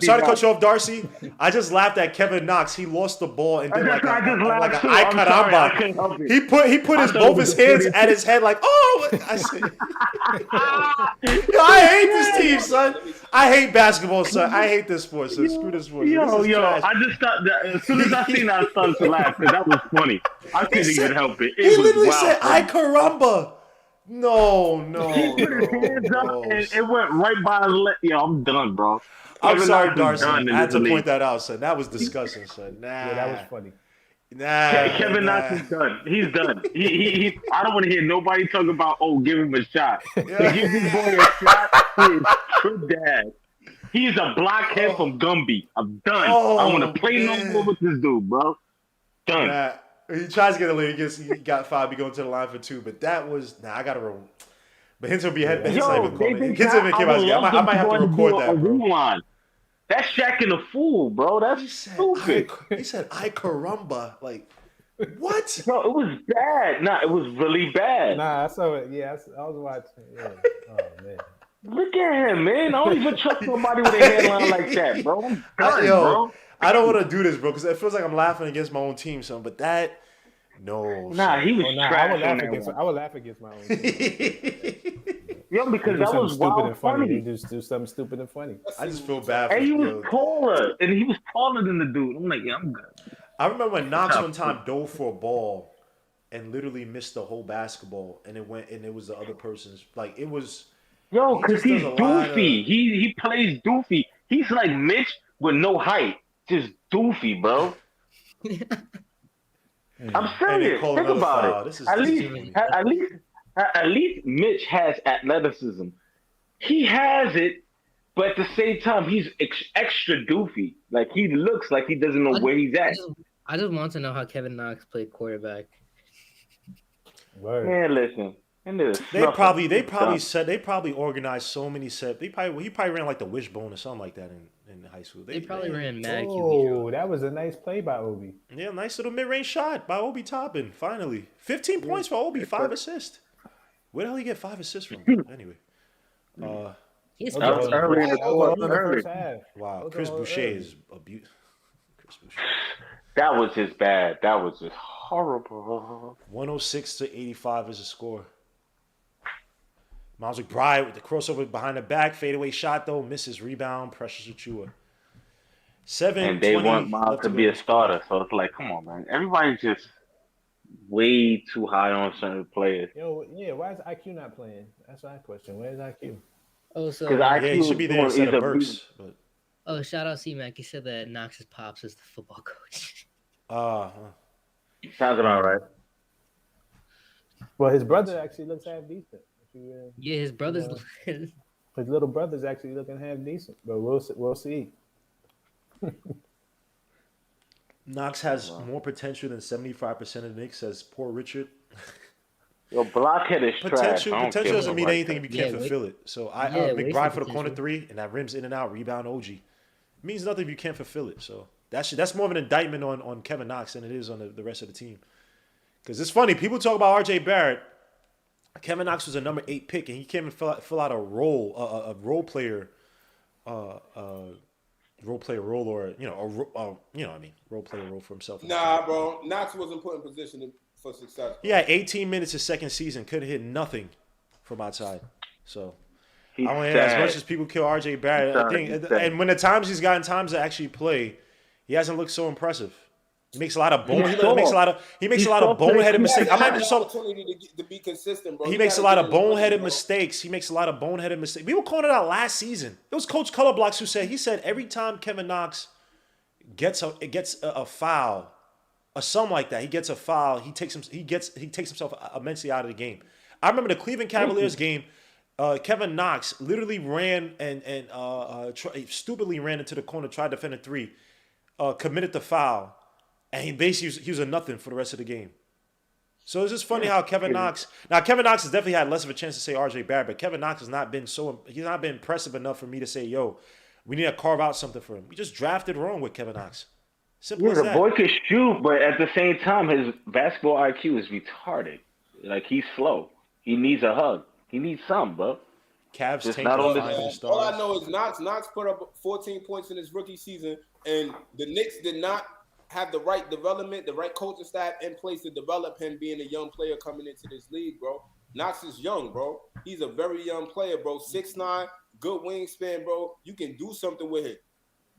[SPEAKER 1] sorry to cut
[SPEAKER 4] you.
[SPEAKER 1] you off, Darcy. I just laughed at Kevin Knox. He lost the ball and did like
[SPEAKER 4] I just
[SPEAKER 1] an
[SPEAKER 4] laughed too.
[SPEAKER 1] eye
[SPEAKER 4] I'm sorry, I couldn't
[SPEAKER 1] caramba.
[SPEAKER 4] help it.
[SPEAKER 1] He put
[SPEAKER 4] I
[SPEAKER 1] his
[SPEAKER 4] thought
[SPEAKER 1] both
[SPEAKER 4] it was
[SPEAKER 1] his
[SPEAKER 4] the
[SPEAKER 1] hands
[SPEAKER 4] funniest
[SPEAKER 1] at his head like, oh, I said, yo, I hate this team, son. I hate basketball, son. I hate this sport, son. Screw this sport. Son. This is trash.
[SPEAKER 4] I just thought that as soon as I seen that, I started to laugh because that was funny. I couldn't even help it.
[SPEAKER 1] He
[SPEAKER 4] It was
[SPEAKER 1] literally
[SPEAKER 4] wild.
[SPEAKER 1] said, "I caramba." No.
[SPEAKER 4] He put his hands up and it went right by his leg. Yo, I'm done, bro.
[SPEAKER 1] I'm
[SPEAKER 4] Kevin
[SPEAKER 1] sorry,
[SPEAKER 4] Knox is
[SPEAKER 1] Darcy.
[SPEAKER 4] done in
[SPEAKER 1] I had
[SPEAKER 4] this
[SPEAKER 1] to point
[SPEAKER 4] league.
[SPEAKER 1] that out, son. That was disgusting, son. Nah.
[SPEAKER 2] Yeah, that was funny.
[SPEAKER 4] Kevin Knox is done. He's done. He I don't want to hear nobody talk about, oh, give him a shot. To give this boy a shot, he is true dad. He's a blockhead from Gumby. I'm done. I want to play no more with this dude, bro. Done.
[SPEAKER 1] Nah. He tries to get a lead. He got 5. He going to the line for 2. But that was I gotta roll. But Hinton be head. Hinton
[SPEAKER 4] Yo,
[SPEAKER 1] even called me. Hinton even came out. I might have to record that, bro.
[SPEAKER 4] Rewind. That's Shaq a fool, bro. That's stupid.
[SPEAKER 1] He said, "I caramba." Like, what?
[SPEAKER 4] No, it was bad. Nah, it was really bad.
[SPEAKER 2] Nah, I saw it. Yeah, I was watching. Yeah. Oh man.
[SPEAKER 4] Look at him, man. I don't even trust nobody with a hairline like that, bro. I'm done, bro.
[SPEAKER 1] I don't want to do this, bro, because it feels like I'm laughing against my own team, son. But that, no.
[SPEAKER 4] Nah, he was trash on that one.
[SPEAKER 2] I would laugh against my own team.
[SPEAKER 4] Yo, because that was
[SPEAKER 2] stupid
[SPEAKER 4] wild
[SPEAKER 2] and funny.
[SPEAKER 4] funny.
[SPEAKER 2] They just do something stupid and funny.
[SPEAKER 1] I just feel bad for
[SPEAKER 4] And he was
[SPEAKER 1] yo.
[SPEAKER 4] taller. And he was taller than the dude. I'm like, yeah, I'm good.
[SPEAKER 1] I remember when Knox one time dove for a ball and literally missed the whole basketball, and it was the other person's. Like, it was.
[SPEAKER 4] Yo, because he's
[SPEAKER 1] does a lot
[SPEAKER 4] doofy. He plays doofy. He's like Mitch with no height. Just doofy, bro. I'm serious.
[SPEAKER 1] call
[SPEAKER 4] Think
[SPEAKER 1] another
[SPEAKER 4] about
[SPEAKER 1] foul.
[SPEAKER 4] it.
[SPEAKER 1] This is
[SPEAKER 4] At
[SPEAKER 1] funny.
[SPEAKER 4] least Mitch has athleticism. He has it, but at the same time, he's extra doofy. Like, he looks like he doesn't know where he's at.
[SPEAKER 7] I just want to know how Kevin Knox played quarterback.
[SPEAKER 2] Word.
[SPEAKER 4] Man, listen.
[SPEAKER 1] They probably organized so many sets. He probably ran like the wishbone or something like that in high school.
[SPEAKER 7] They probably ran mad QB.
[SPEAKER 2] Oh, that was a nice play by Obi.
[SPEAKER 1] Yeah, nice little mid-range shot by Obi Toppin. Finally, 15 points for Obi, 5 assists. Where the hell did he get 5 assists from? Anyway,
[SPEAKER 7] He's
[SPEAKER 4] That was early in the quarter.
[SPEAKER 1] wow, Chris Boucher is a beauty. Chris Boucher.
[SPEAKER 4] That was just bad. That was just horrible.
[SPEAKER 1] 106-85 is the score. Miles McBride with the crossover behind the back, fadeaway shot though, misses rebound, pressures Achua. 7.
[SPEAKER 4] And they want Miles to be a starter, so it's like, come on, man. Everybody's just way too high on certain players.
[SPEAKER 2] Yo, yeah, why is IQ not playing? That's my question. Where's IQ?
[SPEAKER 7] Oh, so
[SPEAKER 4] Because
[SPEAKER 1] Yeah, he should be there instead of Burks. But,
[SPEAKER 7] oh, shout out C-Mac. He said that Knox's pops is the football coach.
[SPEAKER 4] Sounds about right.
[SPEAKER 2] Well, his brother actually looks half decent.
[SPEAKER 7] Yeah, his brother's.
[SPEAKER 2] His little brother's actually looking half decent, but we'll see.
[SPEAKER 1] Knox has more potential than 75% of the Knicks, says poor Richard.
[SPEAKER 4] Yo, blockhead is trash.
[SPEAKER 1] Potential doesn't mean anything if you can't
[SPEAKER 7] Yeah,
[SPEAKER 1] fulfill it. So McBride for the corner 3, and that rims in and out, rebound OG. It means nothing if you can't fulfill it. So that's more of an indictment on Kevin Knox than it is on the rest of the team. Because it's funny, people talk about RJ Barrett. Kevin Knox was a number 8 pick, and he came and fill out a role player role, or role player role for himself.
[SPEAKER 8] Nah, bro. Knox wasn't put in position for success.
[SPEAKER 1] He had 18 minutes his second season, couldn't hit nothing from outside. So I want to as much as people kill RJ Barrett, I think, and when the times he's gotten times to actually play, he hasn't looked so impressive. He makes a lot of boneheaded mistakes. I might just
[SPEAKER 8] opportunity to be consistent, bro.
[SPEAKER 1] He makes a lot of boneheaded mistakes. We were calling it out last season. It was Coach Colorblocks who said every time Kevin Knox gets a foul or something like that. He gets a foul. He takes himself immensely out of the game. I remember the Cleveland Cavaliers game. Kevin Knox literally ran and stupidly ran into the corner, tried to defend a three, committed the foul, and he was a nothing for the rest of the game. So it's just funny how Kevin Knox has definitely had less of a chance to say RJ Barrett, but Kevin Knox he's not been impressive enough for me to say, yo, we need to carve out something for him. We just drafted wrong with Kevin Knox. Simple as
[SPEAKER 4] the
[SPEAKER 1] that.
[SPEAKER 4] boy can shoot, but at the same time, his basketball IQ is retarded. Like, he's slow. He needs a hug. He needs something, bro.
[SPEAKER 1] Cavs
[SPEAKER 4] Just
[SPEAKER 1] take
[SPEAKER 4] not on
[SPEAKER 1] the
[SPEAKER 4] the
[SPEAKER 1] final
[SPEAKER 4] team.
[SPEAKER 8] All I
[SPEAKER 1] stars.
[SPEAKER 8] know is Knox put up 14 points in his rookie season, and the Knicks did not have the right development, the right coaching staff in place to develop him being a young player coming into this league, bro. Knox is young, bro. He's a very young player, bro. 6'9", good wingspan, bro. You can do something with him.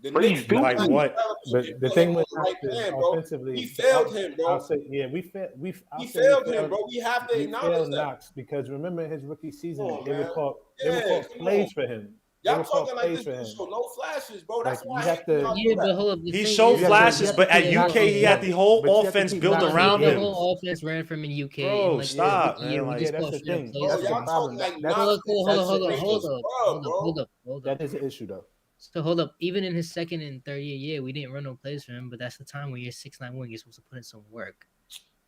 [SPEAKER 8] The
[SPEAKER 4] But
[SPEAKER 8] Knicks
[SPEAKER 4] he's doing
[SPEAKER 1] like
[SPEAKER 8] not
[SPEAKER 1] what?
[SPEAKER 8] developed him
[SPEAKER 2] But
[SPEAKER 8] and
[SPEAKER 2] the
[SPEAKER 8] put
[SPEAKER 2] thing
[SPEAKER 8] him
[SPEAKER 2] with
[SPEAKER 8] on the right
[SPEAKER 2] Knox is
[SPEAKER 8] plan, bro.
[SPEAKER 2] offensively,
[SPEAKER 8] He failed him, bro.
[SPEAKER 2] I'll say, yeah, we failed.
[SPEAKER 8] He
[SPEAKER 2] failed
[SPEAKER 8] failed him, bro. We have to
[SPEAKER 2] We
[SPEAKER 8] acknowledge
[SPEAKER 2] failed
[SPEAKER 8] that.
[SPEAKER 2] Knox because remember his rookie season,
[SPEAKER 8] Come on,
[SPEAKER 2] they would
[SPEAKER 8] man.
[SPEAKER 2] call
[SPEAKER 8] Yeah, come
[SPEAKER 2] plays
[SPEAKER 8] on.
[SPEAKER 2] for him.
[SPEAKER 8] Y'all
[SPEAKER 2] They would call
[SPEAKER 8] talking like
[SPEAKER 2] plays
[SPEAKER 8] this
[SPEAKER 2] for
[SPEAKER 8] dude
[SPEAKER 2] him.
[SPEAKER 8] show no flashes, bro. That's
[SPEAKER 2] Like,
[SPEAKER 8] why
[SPEAKER 2] you
[SPEAKER 8] I
[SPEAKER 2] have
[SPEAKER 8] hate
[SPEAKER 2] to-
[SPEAKER 8] y'all do
[SPEAKER 7] Yeah,
[SPEAKER 8] that.
[SPEAKER 7] but hold up. The
[SPEAKER 1] He
[SPEAKER 7] thing
[SPEAKER 1] showed
[SPEAKER 7] is,
[SPEAKER 1] flashes, but at
[SPEAKER 2] you have
[SPEAKER 1] UK
[SPEAKER 2] to-
[SPEAKER 1] he had the whole
[SPEAKER 2] but you have to
[SPEAKER 1] offense
[SPEAKER 2] keep
[SPEAKER 1] built
[SPEAKER 2] Knox
[SPEAKER 1] around
[SPEAKER 7] the
[SPEAKER 2] in
[SPEAKER 1] him.
[SPEAKER 7] whole offense ran from in UK.
[SPEAKER 1] Bro,
[SPEAKER 7] and like
[SPEAKER 1] stop,
[SPEAKER 7] the year,
[SPEAKER 1] man,
[SPEAKER 7] we
[SPEAKER 1] like-
[SPEAKER 7] just
[SPEAKER 2] Yeah,
[SPEAKER 7] called
[SPEAKER 2] that's the
[SPEAKER 7] straight up
[SPEAKER 2] thing.
[SPEAKER 7] plays.
[SPEAKER 2] That's
[SPEAKER 8] Bro,
[SPEAKER 2] the
[SPEAKER 8] y'all
[SPEAKER 2] problem.
[SPEAKER 8] talking like
[SPEAKER 2] That's-
[SPEAKER 7] Hold up, hold
[SPEAKER 2] that's
[SPEAKER 7] up,
[SPEAKER 2] the
[SPEAKER 7] hold
[SPEAKER 2] issue.
[SPEAKER 7] up, hold up.
[SPEAKER 2] That is an issue, though.
[SPEAKER 7] So hold up. Even in his second and third year, we didn't run no plays for him. But that's the time when you're 6'9" wing, you're supposed to put in some work.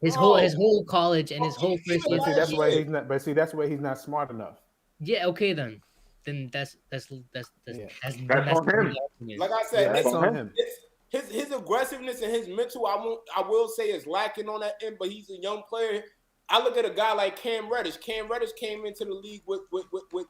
[SPEAKER 7] His whole college and his whole first year.
[SPEAKER 8] Even
[SPEAKER 2] But see,
[SPEAKER 8] last
[SPEAKER 2] that's why
[SPEAKER 8] year.
[SPEAKER 2] he's not. But see, that's why he's not smart enough.
[SPEAKER 7] Yeah, okay then. Then that's
[SPEAKER 2] Yeah.
[SPEAKER 4] on him.
[SPEAKER 8] Like I said,
[SPEAKER 2] Yeah, that's
[SPEAKER 8] Knicks-
[SPEAKER 2] on him.
[SPEAKER 8] his aggressiveness and his mental, I will say, is lacking on that end. But he's a young player. I look at a guy like Cam Reddish. Cam Reddish came into the league with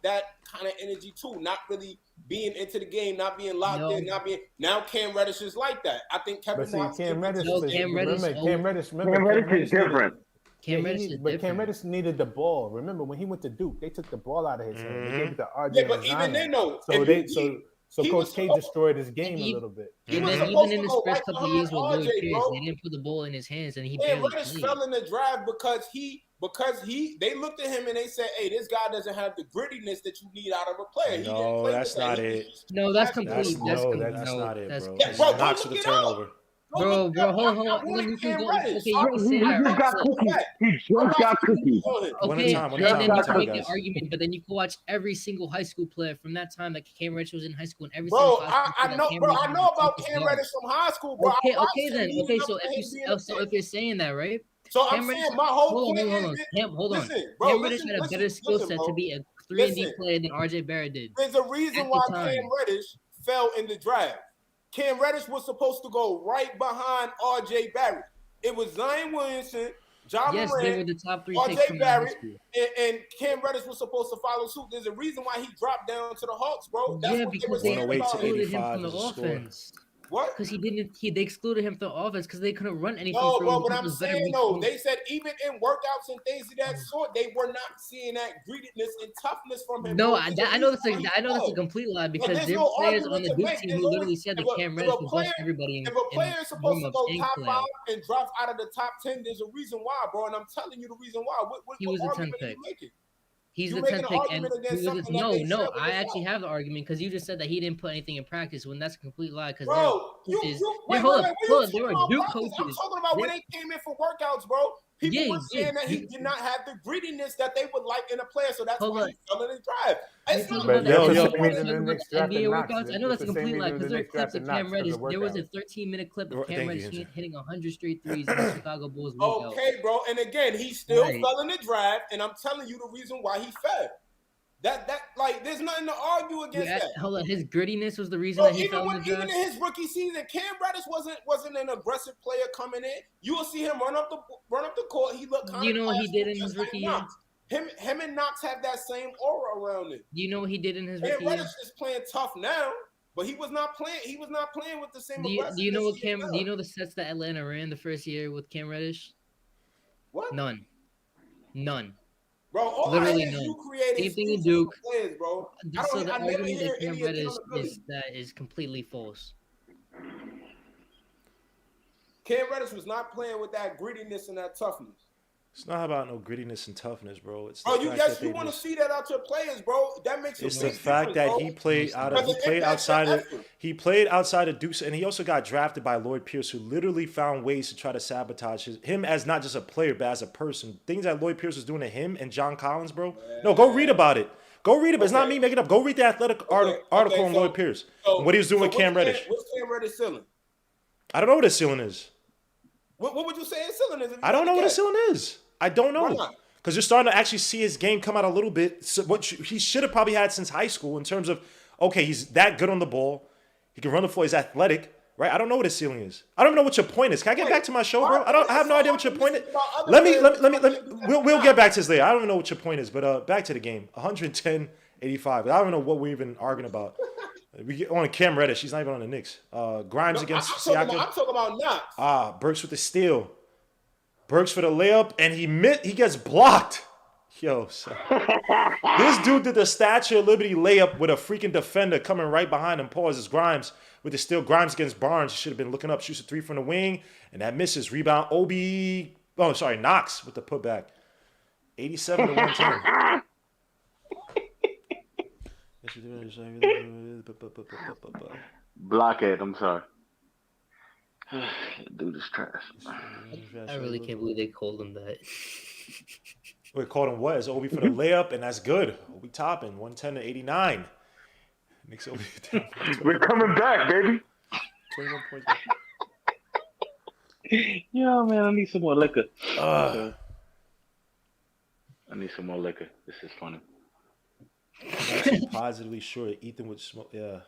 [SPEAKER 8] that kind of energy too, not really being into the game, not being locked in, not being. Now Cam Reddish is like that. I think Kevin
[SPEAKER 2] But see,
[SPEAKER 8] Knox.
[SPEAKER 2] Cam Reddish.
[SPEAKER 7] No, Cam Reddish-
[SPEAKER 2] Cam Reddish.
[SPEAKER 4] Cam Reddish is different.
[SPEAKER 7] Cam Reddish is
[SPEAKER 2] But Cam
[SPEAKER 7] different.
[SPEAKER 2] Reddish needed the ball. Remember when he went to Duke, they took the ball out of his hand. They gave it to RJ.
[SPEAKER 8] Yeah, but
[SPEAKER 2] and
[SPEAKER 8] even
[SPEAKER 2] Zion.
[SPEAKER 8] then, though,
[SPEAKER 2] So
[SPEAKER 8] if
[SPEAKER 2] so
[SPEAKER 8] he
[SPEAKER 2] Coach
[SPEAKER 8] was
[SPEAKER 2] K
[SPEAKER 8] supposed-
[SPEAKER 2] destroyed his game a
[SPEAKER 7] He-
[SPEAKER 2] little bit.
[SPEAKER 8] he
[SPEAKER 7] And
[SPEAKER 8] was
[SPEAKER 7] then
[SPEAKER 8] supposed
[SPEAKER 7] even in
[SPEAKER 8] to
[SPEAKER 7] his
[SPEAKER 8] go
[SPEAKER 7] first
[SPEAKER 8] right
[SPEAKER 7] couple of years with
[SPEAKER 8] behind
[SPEAKER 7] Lloyd
[SPEAKER 8] RJ,
[SPEAKER 7] Pierce,
[SPEAKER 8] bro.
[SPEAKER 7] they didn't put the ball in his hands, and he
[SPEAKER 8] Cam
[SPEAKER 7] barely
[SPEAKER 8] Reddish
[SPEAKER 7] played.
[SPEAKER 8] fell in the draft because they looked at him and they said, "Hey, this guy doesn't have the grittiness that you need out of a player." He didn't
[SPEAKER 1] No,
[SPEAKER 8] play
[SPEAKER 1] that's
[SPEAKER 8] with that.
[SPEAKER 1] not
[SPEAKER 8] He
[SPEAKER 1] it.
[SPEAKER 8] was-
[SPEAKER 7] No, that's
[SPEAKER 1] That's
[SPEAKER 7] complete.
[SPEAKER 1] not
[SPEAKER 7] That's
[SPEAKER 1] not it,
[SPEAKER 7] that's
[SPEAKER 1] bro.
[SPEAKER 8] Yeah,
[SPEAKER 1] It's
[SPEAKER 8] bro,
[SPEAKER 1] Knox
[SPEAKER 8] go
[SPEAKER 1] with the
[SPEAKER 8] look it up.
[SPEAKER 1] turnover.
[SPEAKER 7] Bro, hold on.
[SPEAKER 8] I
[SPEAKER 7] Then
[SPEAKER 8] wanted
[SPEAKER 7] you
[SPEAKER 8] Cam
[SPEAKER 7] can go.
[SPEAKER 8] Reddish.
[SPEAKER 7] Okay, you can say
[SPEAKER 4] He
[SPEAKER 7] that.
[SPEAKER 4] just got cookies. He just got cookies.
[SPEAKER 1] One at a
[SPEAKER 7] Okay,
[SPEAKER 1] time, one
[SPEAKER 7] and
[SPEAKER 1] at a
[SPEAKER 7] then
[SPEAKER 1] time,
[SPEAKER 7] you can make
[SPEAKER 1] guys.
[SPEAKER 7] an argument, but then you can watch every single high school player from that time that Cam Reddish was in high school, and every
[SPEAKER 8] Bro,
[SPEAKER 7] single high school
[SPEAKER 8] I
[SPEAKER 7] player
[SPEAKER 8] know,
[SPEAKER 7] that
[SPEAKER 8] bro. I
[SPEAKER 7] Reddish
[SPEAKER 8] know
[SPEAKER 7] was
[SPEAKER 8] about
[SPEAKER 7] the
[SPEAKER 8] Cam
[SPEAKER 7] cheapest
[SPEAKER 8] Reddish from high school, bro.
[SPEAKER 7] Okay,
[SPEAKER 8] I watched
[SPEAKER 7] okay
[SPEAKER 8] him
[SPEAKER 7] then.
[SPEAKER 8] leading
[SPEAKER 7] Okay,
[SPEAKER 8] up
[SPEAKER 7] so
[SPEAKER 8] to him being a
[SPEAKER 7] so
[SPEAKER 8] pick.
[SPEAKER 7] if you're saying that, right?
[SPEAKER 8] So I'm
[SPEAKER 7] Cam Reddish,
[SPEAKER 8] saying my whole
[SPEAKER 7] hold
[SPEAKER 8] point
[SPEAKER 7] on.
[SPEAKER 8] is that-
[SPEAKER 7] Cam, hold on.
[SPEAKER 8] Listen, bro,
[SPEAKER 7] Cam Reddish
[SPEAKER 8] listen,
[SPEAKER 7] had a
[SPEAKER 8] listen,
[SPEAKER 7] better skill
[SPEAKER 8] listen,
[SPEAKER 7] set
[SPEAKER 8] bro.
[SPEAKER 7] to be a 3-and-D
[SPEAKER 8] Listen.
[SPEAKER 7] player than RJ Barrett did.
[SPEAKER 8] There's a reason
[SPEAKER 7] At the
[SPEAKER 8] why
[SPEAKER 7] time.
[SPEAKER 8] Cam Reddish fell in the draft. Cam Reddish was supposed to go right behind RJ Barrett. It was Zion Williamson, John
[SPEAKER 7] Yes, they were
[SPEAKER 8] Moran,
[SPEAKER 7] the top 3 picks
[SPEAKER 8] RJ
[SPEAKER 7] from high
[SPEAKER 8] Barrett,
[SPEAKER 7] school.
[SPEAKER 8] and Cam Reddish was supposed to follow suit. There's a reason why he dropped down to the Hawks, bro. That's
[SPEAKER 7] Yeah,
[SPEAKER 8] what they were
[SPEAKER 7] because they
[SPEAKER 8] saying
[SPEAKER 1] 108
[SPEAKER 8] about
[SPEAKER 1] to
[SPEAKER 8] him.
[SPEAKER 7] excluded him
[SPEAKER 1] 85
[SPEAKER 7] from the
[SPEAKER 1] is a score.
[SPEAKER 7] offense.
[SPEAKER 8] What?
[SPEAKER 7] Because they excluded him from the offense because they couldn't run anything
[SPEAKER 8] No,
[SPEAKER 7] through
[SPEAKER 8] bro,
[SPEAKER 7] him.
[SPEAKER 8] but
[SPEAKER 7] He
[SPEAKER 8] I'm
[SPEAKER 7] was better
[SPEAKER 8] saying
[SPEAKER 7] weak
[SPEAKER 8] though,
[SPEAKER 7] foot.
[SPEAKER 8] they said even in workouts and things of that sort, they were not seeing that greediness and toughness from him.
[SPEAKER 7] No,
[SPEAKER 8] bro.
[SPEAKER 7] I
[SPEAKER 8] There's a
[SPEAKER 7] know
[SPEAKER 8] reason why he
[SPEAKER 7] that's a
[SPEAKER 8] fell.
[SPEAKER 7] complete lie because
[SPEAKER 8] there's
[SPEAKER 7] there
[SPEAKER 8] no
[SPEAKER 7] were players
[SPEAKER 8] argument
[SPEAKER 7] on the
[SPEAKER 8] to
[SPEAKER 7] Duke
[SPEAKER 8] make.
[SPEAKER 7] team
[SPEAKER 8] There's
[SPEAKER 7] who
[SPEAKER 8] always-
[SPEAKER 7] literally said that Cam
[SPEAKER 8] if
[SPEAKER 7] Reddish
[SPEAKER 8] a
[SPEAKER 7] would
[SPEAKER 8] player-
[SPEAKER 7] bust everybody in
[SPEAKER 8] If a player is supposed to
[SPEAKER 7] warm-ups
[SPEAKER 8] go
[SPEAKER 7] and
[SPEAKER 8] top
[SPEAKER 7] playoffs.
[SPEAKER 8] 5 and drop out of the top 10, there's a reason why, bro. And I'm telling you the reason why. What
[SPEAKER 7] He was a 10th
[SPEAKER 8] argument are you
[SPEAKER 7] pick.
[SPEAKER 8] making?
[SPEAKER 7] He's
[SPEAKER 8] You
[SPEAKER 7] the
[SPEAKER 8] making
[SPEAKER 7] 10th
[SPEAKER 8] an
[SPEAKER 7] pick, and
[SPEAKER 8] argument against
[SPEAKER 7] he was
[SPEAKER 8] something that they
[SPEAKER 7] no.
[SPEAKER 8] said was
[SPEAKER 7] I
[SPEAKER 8] a
[SPEAKER 7] actually
[SPEAKER 8] fact.
[SPEAKER 7] have the argument because you just said that he didn't put anything in practice when that's a complete lie. Because
[SPEAKER 8] Bro,
[SPEAKER 7] wait,
[SPEAKER 8] wait,
[SPEAKER 7] hold up,
[SPEAKER 8] what are you
[SPEAKER 7] there
[SPEAKER 8] talking
[SPEAKER 7] were
[SPEAKER 8] about
[SPEAKER 7] Duke
[SPEAKER 8] practice? I'm
[SPEAKER 7] coaches.
[SPEAKER 8] talking about when they came in for workouts, bro. People
[SPEAKER 7] Yeah,
[SPEAKER 8] were saying that he
[SPEAKER 7] Duke-
[SPEAKER 8] did not have the greediness that they would like in a player, so that's
[SPEAKER 7] Hold
[SPEAKER 8] why
[SPEAKER 7] up.
[SPEAKER 8] he fell in the drive. It's
[SPEAKER 7] You're
[SPEAKER 8] not
[SPEAKER 7] talking
[SPEAKER 2] But
[SPEAKER 7] about
[SPEAKER 2] that's
[SPEAKER 1] yo,
[SPEAKER 2] the
[SPEAKER 1] yo.
[SPEAKER 2] same reason the Knicks
[SPEAKER 7] NBA
[SPEAKER 2] drafted Knox.
[SPEAKER 7] workouts. I know that's a
[SPEAKER 2] It's the same
[SPEAKER 7] complete lie
[SPEAKER 2] reason
[SPEAKER 7] because
[SPEAKER 2] the
[SPEAKER 7] there are
[SPEAKER 2] Knicks
[SPEAKER 7] clips
[SPEAKER 2] drafted
[SPEAKER 7] of
[SPEAKER 2] Knox
[SPEAKER 7] Cam Reddish.
[SPEAKER 2] 'cause of
[SPEAKER 7] There was a
[SPEAKER 2] workouts.
[SPEAKER 7] 13-minute clip
[SPEAKER 1] Thank
[SPEAKER 7] of Cam
[SPEAKER 1] you,
[SPEAKER 7] Reddish
[SPEAKER 1] Enzo.
[SPEAKER 7] hitting 100 straight threes in the Chicago Bulls workout.
[SPEAKER 8] okay, bro. And again, he still
[SPEAKER 7] Right.
[SPEAKER 8] fell in the draft, and I'm telling you the reason why he fell. That like, there's nothing to argue against that.
[SPEAKER 7] Hold on, his grittiness was the reason
[SPEAKER 8] Bro,
[SPEAKER 7] that he fell in the
[SPEAKER 8] even
[SPEAKER 7] draft.
[SPEAKER 8] in his rookie season, Cam Reddish wasn't an aggressive player coming in. You will see him run up the court. He looked kind
[SPEAKER 7] Do
[SPEAKER 8] of.
[SPEAKER 7] you know what he did in his rookie year?
[SPEAKER 8] Him and Knox have that same aura around it.
[SPEAKER 7] Do you know what he did in his
[SPEAKER 8] Cam
[SPEAKER 7] rookie year?
[SPEAKER 8] Reddish is playing tough now, but he was not playing. He was not playing with the same.
[SPEAKER 7] Do you know what
[SPEAKER 8] aggressiveness he is
[SPEAKER 7] Cam?
[SPEAKER 8] now.
[SPEAKER 7] Do you know the sets that Atlanta ran the first year with Cam Reddish?
[SPEAKER 8] What?
[SPEAKER 7] None.
[SPEAKER 8] Bro, all
[SPEAKER 7] Literally
[SPEAKER 8] I hear is
[SPEAKER 7] none.
[SPEAKER 8] you creating
[SPEAKER 7] Same thing in
[SPEAKER 8] excuses
[SPEAKER 7] Duke.
[SPEAKER 8] for players, bro.
[SPEAKER 7] So the
[SPEAKER 8] I never
[SPEAKER 7] argument
[SPEAKER 8] hear
[SPEAKER 7] that Cam
[SPEAKER 8] any
[SPEAKER 7] Reddish
[SPEAKER 8] accountability.
[SPEAKER 7] is completely false.
[SPEAKER 8] Cam Reddish was not playing with that grittiness and that toughness.
[SPEAKER 1] It's not about no grittiness and toughness, bro. It's the
[SPEAKER 8] Bro, you
[SPEAKER 1] fact
[SPEAKER 8] guys,
[SPEAKER 1] that
[SPEAKER 8] you
[SPEAKER 1] they
[SPEAKER 8] want to
[SPEAKER 1] just.
[SPEAKER 8] see that out your players, bro. That makes a
[SPEAKER 1] It's
[SPEAKER 8] big
[SPEAKER 1] the fact
[SPEAKER 8] difference,
[SPEAKER 1] that
[SPEAKER 8] bro.
[SPEAKER 1] he played out of
[SPEAKER 8] Because it impacts your effort.
[SPEAKER 1] he played outside of Deuce, and he also got drafted by Lloyd Pierce, who literally found ways to try to sabotage him as not just a player but as a person. Things that Lloyd Pierce was doing to him and John Collins, bro. No, go read about it. Go read it. It's not me making it up. Go read the Athletic article on Lloyd Pierce and what he was doing with Cam Reddish.
[SPEAKER 8] What's Cam Reddish ceiling?
[SPEAKER 1] I don't know what his ceiling is.
[SPEAKER 8] What would you say his ceiling is?
[SPEAKER 1] I don't know what his ceiling is. I don't
[SPEAKER 8] Why
[SPEAKER 1] know.
[SPEAKER 8] not?
[SPEAKER 1] Because you're starting to actually see his game come out a little bit. So what he should have probably had since high school in terms of, okay, he's that good on the ball. He can run the floor. He's athletic, right? I don't know what his ceiling is. I don't know what your point is. Can I get back to my show, bro? I have no idea what your point is. We'll get back to this later. I don't even know what your point is, but back to the game. 110-85. I don't even know what we're even arguing about. We get on Cam Reddish. She's not even on the Knicks. Grimes against Siakam.
[SPEAKER 8] I'm talking about Knox.
[SPEAKER 1] Burks with the steal. Burks for the layup, and he gets blocked. Yo, son. This dude did the Statue of Liberty layup with a freaking defender coming right behind him. Pauses. Grimes with the steal. Grimes against Barnes. He should have been looking up. Shoots a three from the wing, and that misses. Rebound. Knox with the putback. 87 to 110.
[SPEAKER 4] Blockhead, I'm sorry. Dude is trash.
[SPEAKER 7] I really can't believe they called him that.
[SPEAKER 1] We called him what? It's Obi for the layup, and that's good. Obi topping 110 to 89. Knicks Obi down.
[SPEAKER 4] We're coming back, baby.
[SPEAKER 1] 21 points.
[SPEAKER 4] Yeah, man, I need some more liquor.
[SPEAKER 1] Uh,
[SPEAKER 4] I need some more liquor. This is funny.
[SPEAKER 1] I'm actually positively sure Ethan would smoke. Yeah.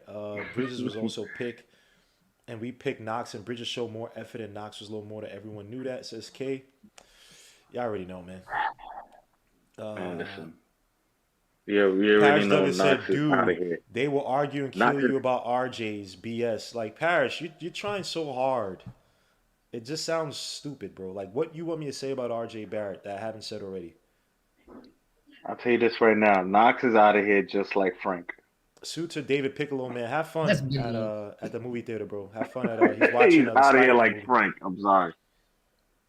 [SPEAKER 1] All right. Bridges was also picked. And we picked Knox, and Bridges showed more effort, and Knox was a little more than everyone knew that, says K. Y'all already know, man.
[SPEAKER 4] Man, listen. Yeah, we already know Knox
[SPEAKER 1] said,
[SPEAKER 4] is out of here.
[SPEAKER 1] They will argue and kill you about RJ's BS. Like, Parrish, you're trying so hard. It just sounds stupid, bro. Like, what you want me to say about RJ Barrett that I haven't said already?
[SPEAKER 4] I'll tell you this right now. Knox is out of here just like Frank.
[SPEAKER 1] Suitor David Piccolo, man, have fun at the movie theater, bro. Have fun at he's
[SPEAKER 4] He's
[SPEAKER 1] watching.
[SPEAKER 4] out of here like Frank. I'm sorry.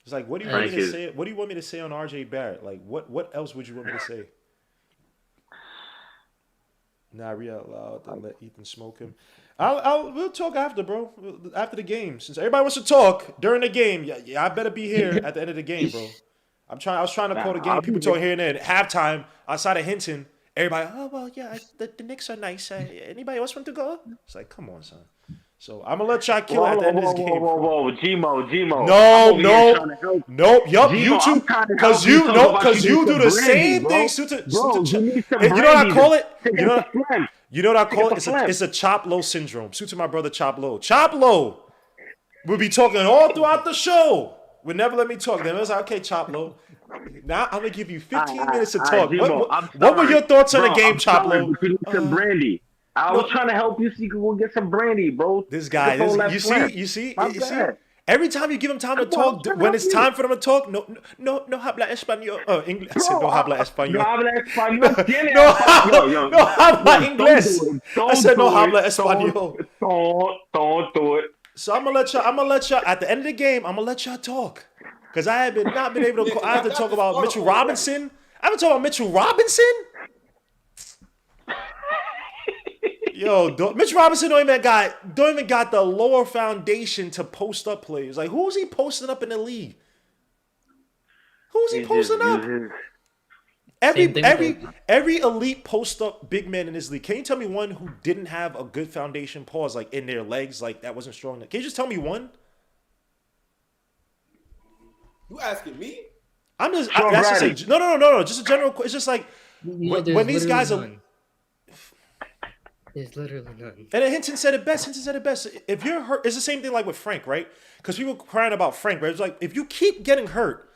[SPEAKER 1] It's like, what do you want me to say? What do you want me to say on RJ Barrett? Like, what else would you want me to say? Nah, read out loud. Then let Ethan smoke him. We'll talk after, bro. After the game, since everybody wants to talk during the game. Yeah, I better be here at the end of the game, bro. I was trying to call the game. People talk here and there. At halftime, outside of Hinton. Everybody, oh, well, yeah, the Knicks are nice. Anybody else want to go? It's like, come on, son. So I'm going to let y'all kill at the end of this game.
[SPEAKER 4] Whoa, Gmo.
[SPEAKER 1] Nope, yup, you two, because you do the same thing. You know what I call it? You know what I call it? It's a chop low syndrome. Suit to my brother, Chop Low. Chop Low will be talking all throughout the show. Would never let me talk. Then I was like, okay, Chop Low. Now I'm gonna give you 15 minutes to talk. What were your thoughts on the game, Chop Low?
[SPEAKER 4] You need some brandy. I was trying to help you so you could go get some brandy, bro.
[SPEAKER 1] This guy, you see. Every time you give him time to talk, when it's time for them to talk, no habla español. English. I said no habla español.
[SPEAKER 4] No habla español.
[SPEAKER 1] No habla inglés. I said no habla español.
[SPEAKER 4] Don't do it.
[SPEAKER 1] So I'm gonna let y'all at the end of the game. I'm gonna let y'all talk. Because I have not been able to. I have to talk about Mitchell Robinson. I haven't talked about Mitchell Robinson. Yo, Mitchell Robinson don't even got the lower foundation to post up players. Like, who's he posting up in the league? Who's he posting up? Every elite post up big man in this league. Can you tell me one who didn't have a good foundation pause, like in their legs, like that wasn't strong? Can you just tell me one?
[SPEAKER 8] You asking me?
[SPEAKER 1] I'm just no. Just a general. It's just like when these guys are.
[SPEAKER 7] There's literally none.
[SPEAKER 1] And then Hinton said it best. If you're hurt, it's the same thing like with Frank, right? Because people crying about Frank, right? It's like if you keep getting hurt,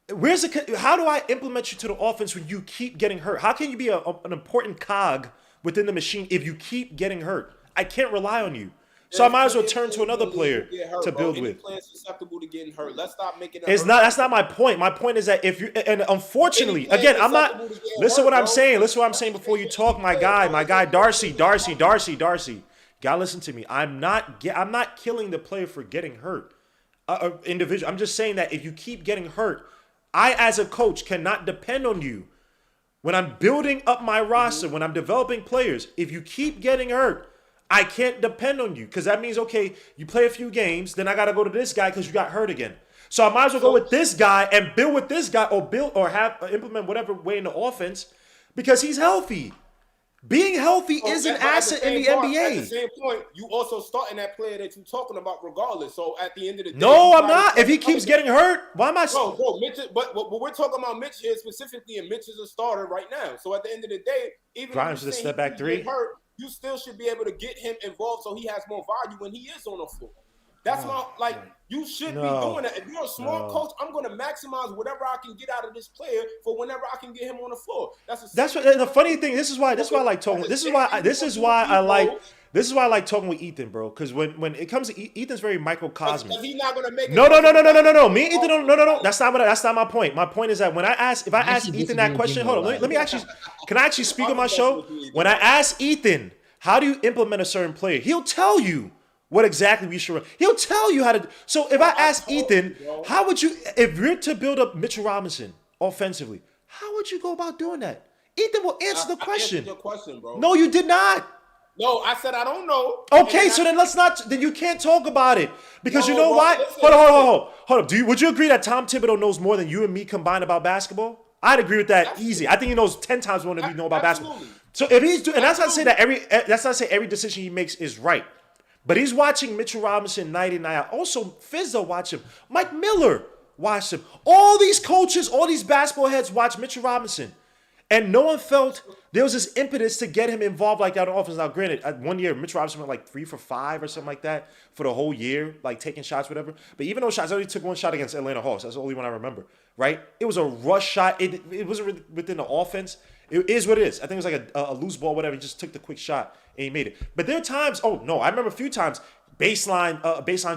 [SPEAKER 1] how do I implement you to the offense when you keep getting hurt? How can you be an important cog within the machine if you keep getting hurt? I can't rely on you. So I might as well turn to another player to build with.
[SPEAKER 8] Players susceptible to getting hurt. Let's stop making that.
[SPEAKER 1] That's not my point. My point is that if you, and unfortunately, again, I'm not. Listen what I'm saying. Listen what I'm saying before you talk, my guy, Darcy. Gotta listen to me. I'm not killing the player for getting hurt. individual. I'm just saying that if you keep getting hurt, I as a coach cannot depend on you. When I'm building up my roster, when I'm developing players, if you keep getting hurt, I can't depend on you because that means, okay, you play a few games, then I got to go to this guy because you got hurt again. So I might as well go with this guy and build with this guy or implement whatever way in the offense because he's healthy. Being healthy is an asset in the NBA.
[SPEAKER 8] At the same point, you also starting that player that you're talking about regardless. So at the end of the day,
[SPEAKER 1] no, I'm not. If he keeps getting hurt, why am I?
[SPEAKER 8] Bro, Mitch. But we're talking about Mitch here specifically, and Mitch is a starter right now. So at the end of the day, even
[SPEAKER 1] Grimes
[SPEAKER 8] if
[SPEAKER 1] should step back three.
[SPEAKER 8] Hurt, you still should be able to get him involved so he has more value when he is on the floor. That's you should be doing that. If you're a smart coach, I'm going to maximize whatever I can get out of this player for whenever I can get him on the floor.
[SPEAKER 1] That's what the funny thing. This is why I like talking. This is why I like talking with Ethan, bro. Because when it comes to Ethan's very microcosmic.
[SPEAKER 8] He's not going to make it.
[SPEAKER 1] No. Me and Ethan, no. That's not my point. My point is that if I ask Ethan that question, hold on. Let me actually. Can I actually speak on my show? When I ask Ethan, how do you implement a certain player? He'll tell you what exactly we should run. He'll tell you how to. So if I ask Ethan, how would you, if you're to build up Mitchell Robinson offensively, how would you go about doing that? Ethan will answer the question.
[SPEAKER 8] I answered your question, bro.
[SPEAKER 1] No, you did not.
[SPEAKER 8] No, I said I don't know.
[SPEAKER 1] Okay, so then let's not. Then you can't talk about it because you know why? Hold up. Would you agree that Tom Thibodeau knows more than you and me combined about basketball? I'd agree with that easy. I think he knows 10 times more than we know about basketball. So if he's doing, and that's not to say that every decision he makes is right. But he's watching Mitchell Robinson night in, night out. Also, Fizzo watch him. Mike Miller watched him. All these coaches, all these basketball heads watch Mitchell Robinson. And no one felt there was this impetus to get him involved like that on offense. Now, granted, one year, Mitchell Robinson went like 3 for 5 or something like that for the whole year, like taking shots, whatever. But even those shots, I only took one shot against Atlanta Hawks. That's the only one I remember, right? It was a rush shot. It wasn't within the offense. It is what it is. I think it was like a loose ball, whatever. He just took the quick shot and he made it. But there are times, I remember a few times, baseline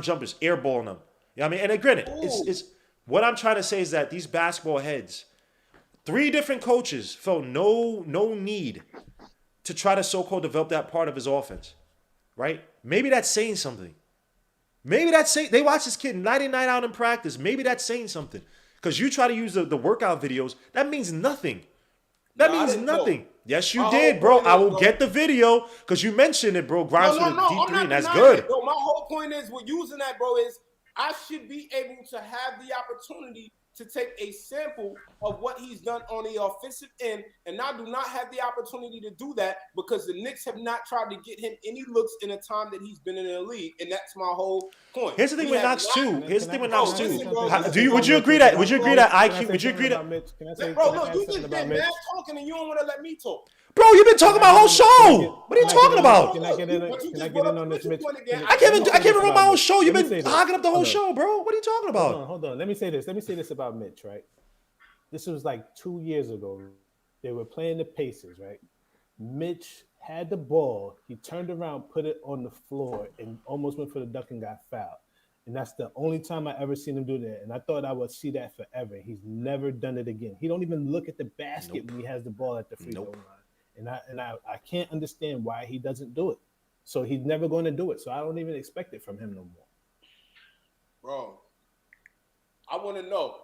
[SPEAKER 1] jumpers, airballing them. You know what I mean? And then, granted, it's what I'm trying to say is that these basketball heads, 3 different coaches felt no need to try to so-called develop that part of his offense, right? Maybe that's saying something. Maybe that's saying, they watch this kid night in, night out in practice. Maybe that's saying something. Because you try to use the workout videos, that means nothing. That means nothing. Yes, you did, bro. I will get the video because you mentioned it, bro. Grimes with a deep 3, and that's good.
[SPEAKER 8] Bro, my whole point is, with using that, bro, is I should be able to have the opportunity to take a sample of what he's done on the offensive end, and I do not have the opportunity to do that because the Knicks have not tried to get him any looks in the time that he's been in the league, and that's my whole point.
[SPEAKER 1] Here's the thing with Knox too. Would you agree that IQ? Would you agree that?
[SPEAKER 8] Bro, look, you just get mad talking, and you don't want to let me talk.
[SPEAKER 1] Bro, you've been talking about whole show. What are you talking about?
[SPEAKER 2] Can I get in on this, Mitch?
[SPEAKER 1] I can't even run my whole show. You've been hogging up the whole show, bro. What are you talking about?
[SPEAKER 2] Hold on. Let me say this about Mitch, right? This was like 2 years ago. They were playing the Pacers, right? Mitch had the ball. He turned around, put it on the floor, and almost went for the duck and got fouled. And that's the only time I ever seen him do that. And I thought I would see that forever. He's never done it again. He don't even look at the basket when he has the ball at the free throw line. And I can't understand why he doesn't do it. So he's never going to do it. So I don't even expect it from him no more.
[SPEAKER 8] Bro, I want to know.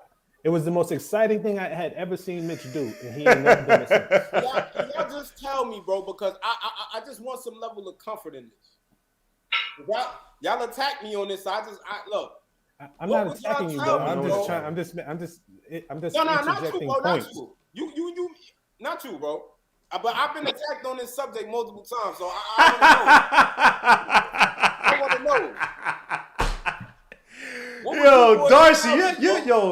[SPEAKER 2] It was the most exciting thing I had ever seen Mitch do, and he ain't never done it since.
[SPEAKER 8] Y'all just tell me, bro, because I just want some level of comfort in this. Y'all attack me on this. Look.
[SPEAKER 2] I'm not attacking you, bro. I'm just
[SPEAKER 8] no,
[SPEAKER 2] not you,
[SPEAKER 8] bro. Not you. You, not you, bro. But I've been attacked on this subject multiple times, so I want to know.
[SPEAKER 1] Yo, Darcy,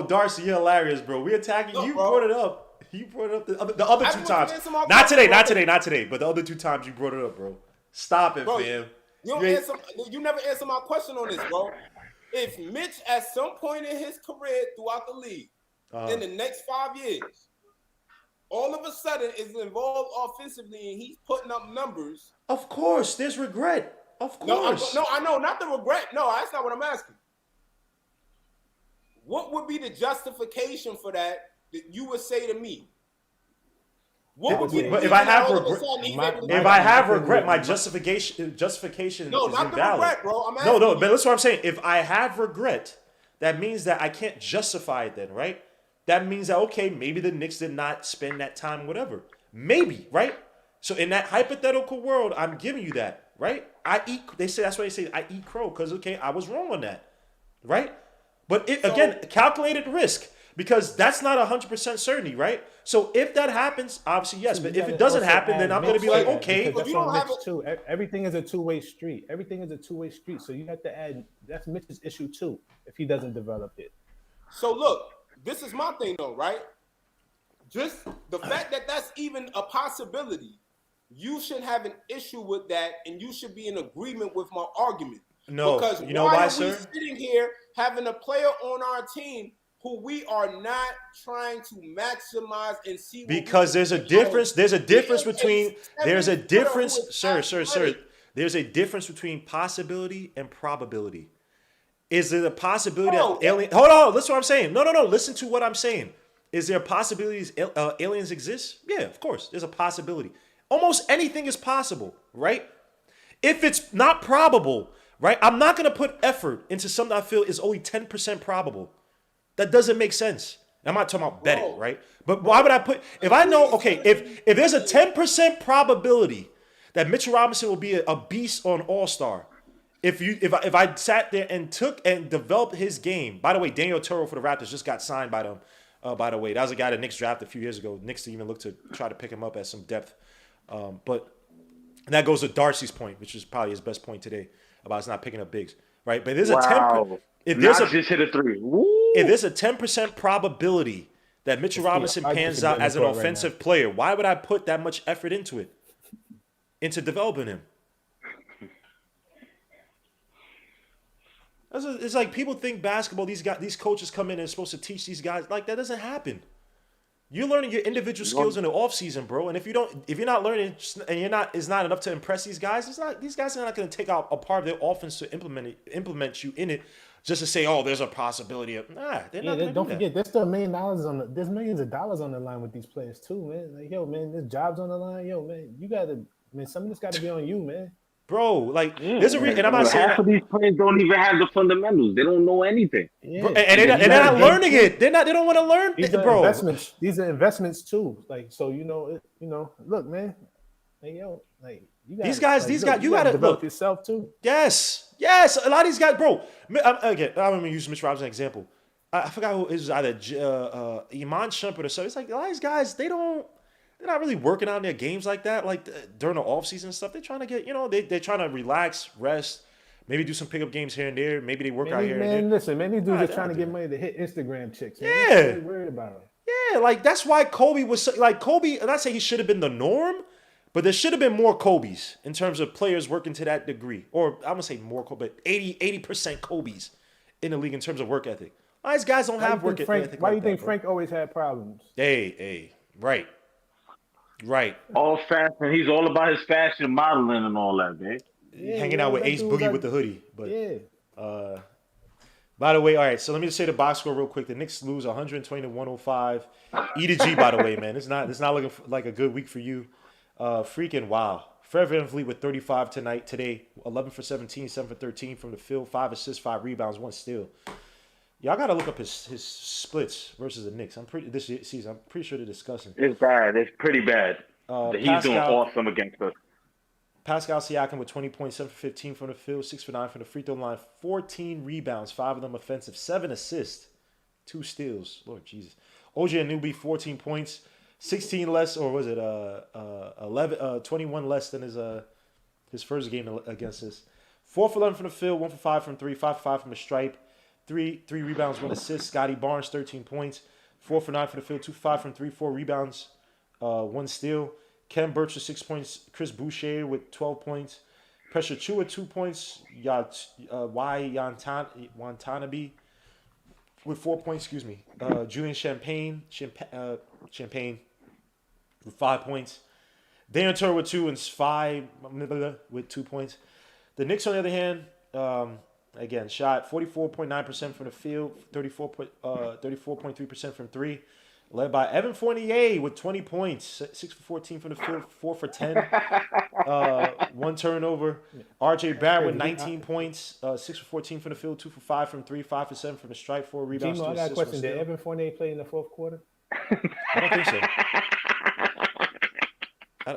[SPEAKER 1] Darcy, you're hilarious, bro. We attacking you.
[SPEAKER 8] Bro.
[SPEAKER 1] Brought it up. You brought it up the other 2 times. Not today, but the other 2 times you brought it up, bro. Stop it, fam.
[SPEAKER 8] You never answer my question on this, bro. If Mitch, at some point in his career throughout the league, in the next 5 years, all of a sudden is involved offensively and he's putting up numbers.
[SPEAKER 1] Of course, there's regret. Of course.
[SPEAKER 8] No, I know, not the regret. No, that's not what I'm asking. What would be the justification for that you would say to me?
[SPEAKER 1] If I have regret, my justification
[SPEAKER 8] no,
[SPEAKER 1] is
[SPEAKER 8] not
[SPEAKER 1] invalid.
[SPEAKER 8] the regret, bro. I'm asking
[SPEAKER 1] but that's what I'm saying. If I have regret, that means that I can't justify it then, right? That means that, okay, maybe the Knicks did not spend that time, whatever. Maybe, right? So in that hypothetical world, I'm giving you that, right? That's why they say I eat crow, because, okay, I was wrong on that, right? But again, calculated risk, because that's not 100% certainty, right? So if that happens, obviously, yes. But if it doesn't happen, then I'm going to be like, okay.
[SPEAKER 2] Because that's on Mitch too. Everything is a two-way street. Everything is a two-way street. So you have to add, that's Mitch's issue too, if he doesn't develop it.
[SPEAKER 8] So look, this is my thing though, right? Just the fact that that's even a possibility, you should have an issue with that, and you should be in agreement with my argument.
[SPEAKER 1] No,
[SPEAKER 8] because
[SPEAKER 1] you know why, sir?
[SPEAKER 8] Why are we sitting here having a player on our team who we are not trying to maximize and see?
[SPEAKER 1] Because there's a difference. There's a difference between. There's a difference, sir. There's a difference between possibility and probability. Is it a possibility that alien? Hold on, listen to what I'm saying. No. Listen to what I'm saying. Is there possibilities aliens exist? Yeah, of course. There's a possibility. Almost anything is possible, right? If it's not probable, right? I'm not gonna put effort into something I feel is only 10% probable. That doesn't make sense. I'm not talking about betting, right? But why would I put? If I know, okay, if there's a 10% probability that Mitchell Robinson will be a beast on All-Star. If I sat there and took and developed his game. By the way, Daniel Toro for the Raptors just got signed by them. By the way, that was a guy that Knicks drafted a few years ago. Knicks didn't even look to try to pick him up at some depth. But that goes to Darcy's point, which is probably his best point today about us not picking up bigs, right? But there's a 10%. If
[SPEAKER 4] just hit a three. Woo.
[SPEAKER 1] If there's a 10% probability that Mitchell Robinson pans out as an offensive player, why would I put that much effort into it, into developing him? It's like people think basketball. These coaches come in and are supposed to teach these guys. Like, that doesn't happen. You're learning your individual skills in the offseason, bro. And if you're not learning, and it's not enough to impress these guys. These guys are not going to take out a part of their offense to implement you in it, just to say, oh, there's a possibility of. Nah, they're not. Don't forget,
[SPEAKER 2] there's still there's millions of dollars on the line with these players too, man. Like, yo, man, there's jobs on the line. Yo, man, some of this got to be on you, man.
[SPEAKER 1] Bro, like, there's a reason, and I'm not saying
[SPEAKER 4] half of these players don't even have the fundamentals. They don't know anything.
[SPEAKER 2] Yeah.
[SPEAKER 1] Bro, and they're not learning it. They don't want to learn it, bro.
[SPEAKER 2] Investments. These are investments too. Like, so look, man. Hey, yo, like, you gotta,
[SPEAKER 1] these guys, you gotta
[SPEAKER 2] develop yourself too.
[SPEAKER 1] Yes. A lot of these guys, bro. Again, I'm gonna use Mitch Robinson as an example. I forgot who it was, either Iman Shumpert or something. It's like a lot of these guys, they're not really working out in their games like that, like during the offseason and stuff. They're trying to get, they're trying to relax, rest, maybe do some pickup games here and there. Maybe they work out here and there.
[SPEAKER 2] Listen, man, these dudes are trying to get money to hit Instagram chicks. Man.
[SPEAKER 1] Yeah.
[SPEAKER 2] They're worried about them.
[SPEAKER 1] Yeah, like, that's why Kobe was like, Kobe, I'm not saying he should have been the norm, but there should have been more Kobe's in terms of players working to that degree. Or I wouldn't say more Kobe, but 80% Kobe's in the league in terms of work ethic. A lot of these guys don't have work ethic.
[SPEAKER 2] Why do you think Frank always had problems?
[SPEAKER 1] Hey, right.
[SPEAKER 4] All fashion. He's all about his fashion modeling and all that, man.
[SPEAKER 1] Yeah, hanging out with Ace Boogie with the hoodie. But by the way, all right, so let me just say the box score real quick. The Knicks lose 120-105. E to G, by the way, man. It's not looking like a good week for you. Freaking wow. Fred VanVleet with 35 today. 11 for 17, 7 for 13 from the field. 5 assists, 5 rebounds, 1 steal. Y'all gotta look up his splits versus the Knicks. This season, I'm pretty sure they're discussing.
[SPEAKER 4] It's bad. It's pretty bad. He's doing awesome against us.
[SPEAKER 1] Pascal Siakam with 20 points, 7 for 15 from the field, 6 for 9 from the free throw line, 14 rebounds, 5 of them offensive, 7 assists, 2 steals. Lord Jesus. OG Anunoby, 14 points, 16 less, or was it 21 less than his first game against us. 4 for 11 from the field, 1 for 5 from 3, 5 for 5 from the stripe. 3 rebounds, 1 assist. Scotty Barnes, 13 points. 4 for 9 for the field, 2 for 5 from 3, 4 rebounds, 1 steal. Ken Burch with 6 points. Chris Boucher with 12 points. Pressure Chu with 2 points. Yantanabe with 4 points, Julian Champagne with 5 points. Daniel Turner with 2 and 5 with 2 points. The Knicks, on the other hand, again, shot 44.9% from the field, 34.3% from 3, led by Evan Fournier with 20 points, 6 for 14 from the field, 4 for 10, one turnover. RJ Barrett with 19 points, 6 for 14 from the field, 2 for 5 from 3, 5 for 7 from the strike, 4 rebounds.
[SPEAKER 2] Gino, I got a question. Did
[SPEAKER 1] steal.
[SPEAKER 2] Evan Fournier play in the fourth quarter?
[SPEAKER 1] I don't think so.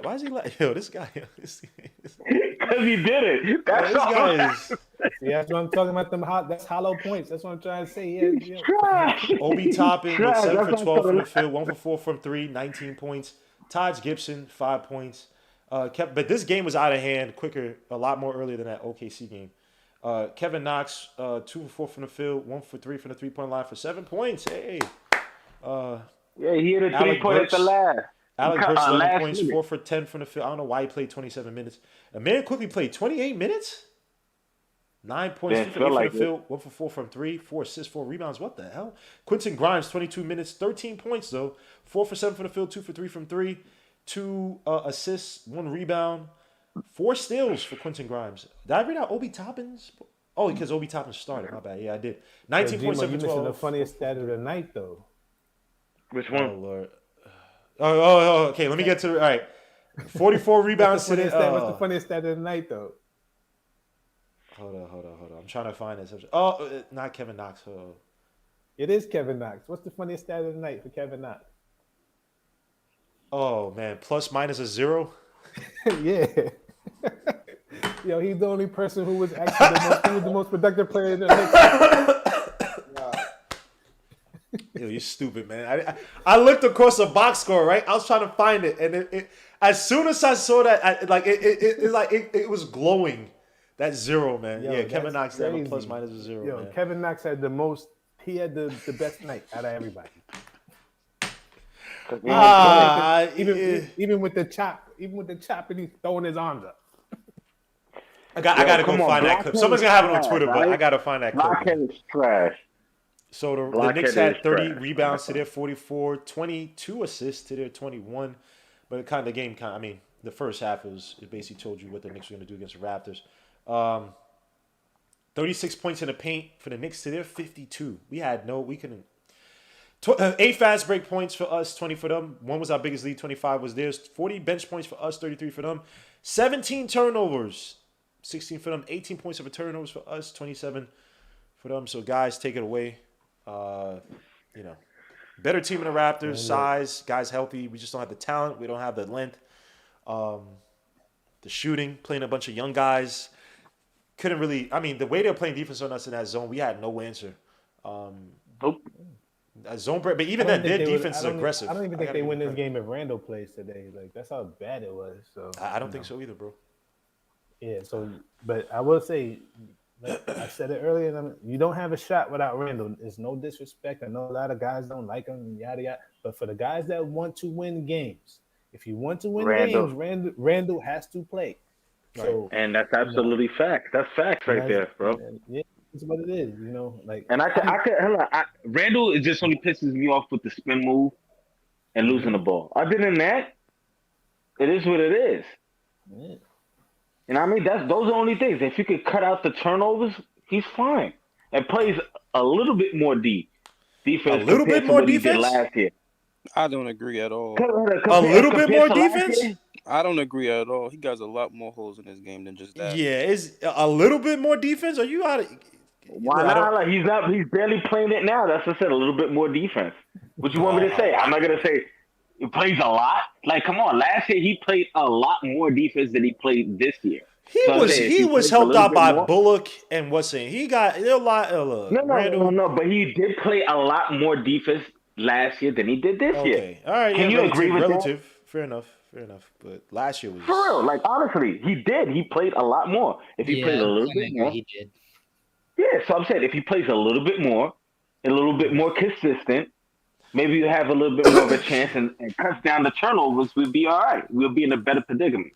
[SPEAKER 1] Why is he like, yo, this guy?
[SPEAKER 4] Because he did it. That's
[SPEAKER 1] this
[SPEAKER 4] all.
[SPEAKER 1] guy is.
[SPEAKER 2] See, that's what I'm talking about. That's hollow points. That's what I'm trying to say. Yeah,
[SPEAKER 4] Trash.
[SPEAKER 1] Obi Toppin with 7 for
[SPEAKER 4] That's
[SPEAKER 1] 12 from the
[SPEAKER 4] not
[SPEAKER 1] field, 1 for 4 from 3, 19 points. Taj Gibson, 5 points. But this game was out of hand quicker, a lot more earlier than that OKC game. Kevin Knox, 2 for 4 from the field, 1 for 3 from the 3-point line for 7 points. Hey.
[SPEAKER 4] Yeah, he hit a 3-point at the last.
[SPEAKER 1] Alec Burks, 11
[SPEAKER 4] last
[SPEAKER 1] points,
[SPEAKER 4] minute.
[SPEAKER 1] 4 for 10 from the field. I don't know why he played 27 minutes. Emmanuel quickly played 28 minutes? 9 points, 2 for 8 from the field, 1 for 4 from 3, 4 assists, 4 rebounds. What the hell? Quentin Grimes, 22 minutes, 13 points though. 4 for 7 from the field, 2 for 3 from 3, 2 assists, 1 rebound, 4 steals for Quentin Grimes. Did I read out Obi Toppins? Oh, because Obi Toppins started. My bad. Yeah, I did. 19 points, 7 for 12.
[SPEAKER 2] You missing the funniest stat of the night though.
[SPEAKER 4] Which one?
[SPEAKER 1] Oh Lord. Oh, okay. Let me get to all right. 44 rebounds today.
[SPEAKER 2] What's the funniest stat of the night though?
[SPEAKER 1] Hold on. I'm trying to find this. Oh, not Kevin Knox.
[SPEAKER 2] It is Kevin Knox. What's the funniest stat of the night for Kevin Knox?
[SPEAKER 1] Oh man, plus minus a 0.
[SPEAKER 2] Yeah. Yo, he's the only person who was actually the most productive player in the Knicks.
[SPEAKER 1] Yo, you're stupid, man. I looked across the box score, right? I was trying to find it, and it as soon as I saw that, it was glowing. That 0, man.
[SPEAKER 2] Yo,
[SPEAKER 1] yeah, Kevin Knox had a
[SPEAKER 2] crazy.
[SPEAKER 1] plus minus a 0.
[SPEAKER 2] Yo,
[SPEAKER 1] man.
[SPEAKER 2] Kevin Knox had the most. He had the best night out of everybody. Even with the chop, and he's throwing his arms up.
[SPEAKER 1] I gotta go find that clip. Someone's gonna have it on Twitter, but I gotta find that clip.
[SPEAKER 4] Blockhead is trash.
[SPEAKER 1] So the Knicks had 30 rebounds to their 44, 22 assists to their 21. But the game, the first half it basically told you what the Knicks were going to do against the Raptors. 36 points in the paint for the Knicks to their 52. We couldn't. 8 fast break points for us, 20 for them. One was our biggest lead, 25 was theirs. 40 bench points for us, 33 for them. 17 turnovers, 16 for them. 18 points of turnovers for us, 27 for them. So guys, take it away. Better team in the Raptors, size, guys healthy. We just don't have the talent. We don't have the length. The shooting, playing a bunch of young guys. Couldn't really, the way they were playing defense on us in that zone, we had no answer.
[SPEAKER 4] Nope.
[SPEAKER 1] Zone break, but even then, their defense is aggressive.
[SPEAKER 2] I don't even think they win this game if Randall plays today. Like, that's how bad it was. So
[SPEAKER 1] I don't think so either, bro.
[SPEAKER 2] Yeah, but I will say, like I said it earlier, you don't have a shot without Randall. It's no disrespect. I know a lot of guys don't like him, yada yada. But for the guys that want to win games, if you want to win games, Randall has to play. So,
[SPEAKER 4] and that's absolutely facts. That's facts right there, bro.
[SPEAKER 2] Yeah, it's what it is,
[SPEAKER 4] And Randall, it just only pisses me off with the spin move and losing the ball. Other than that, it is what it is.
[SPEAKER 2] Yeah.
[SPEAKER 4] And those are the only things. If you could cut out the turnovers, he's fine. And plays a little bit more defense.
[SPEAKER 1] A little bit more defense?
[SPEAKER 4] Last year.
[SPEAKER 9] I don't agree at all.
[SPEAKER 1] A little bit more defense?
[SPEAKER 9] I don't agree at all. He got a lot more holes in his game than just that.
[SPEAKER 1] Yeah, is a little bit more defense? Are you out of?
[SPEAKER 4] Why not? He's not. He's barely playing it now. That's what I said. A little bit more defense. What you want me to say? I'm not gonna say he plays a lot. Like, come on. Last year he played a lot more defense than he played this year.
[SPEAKER 1] He was helped out by Bullock and he got a lot.
[SPEAKER 4] No. But he did play a lot more defense last year than he did this year.
[SPEAKER 1] All right.
[SPEAKER 4] Can you agree with
[SPEAKER 1] that? Fair enough. But last year was
[SPEAKER 4] for real. Like, honestly, he did. He played a lot more. If he played a little bit more,
[SPEAKER 7] he did.
[SPEAKER 4] Yeah. So I'm saying if he plays a little bit more, a little bit more consistent, maybe you have a little bit more of a chance and cuts down the turnovers. We'll be all right. We'll be in a better predicament.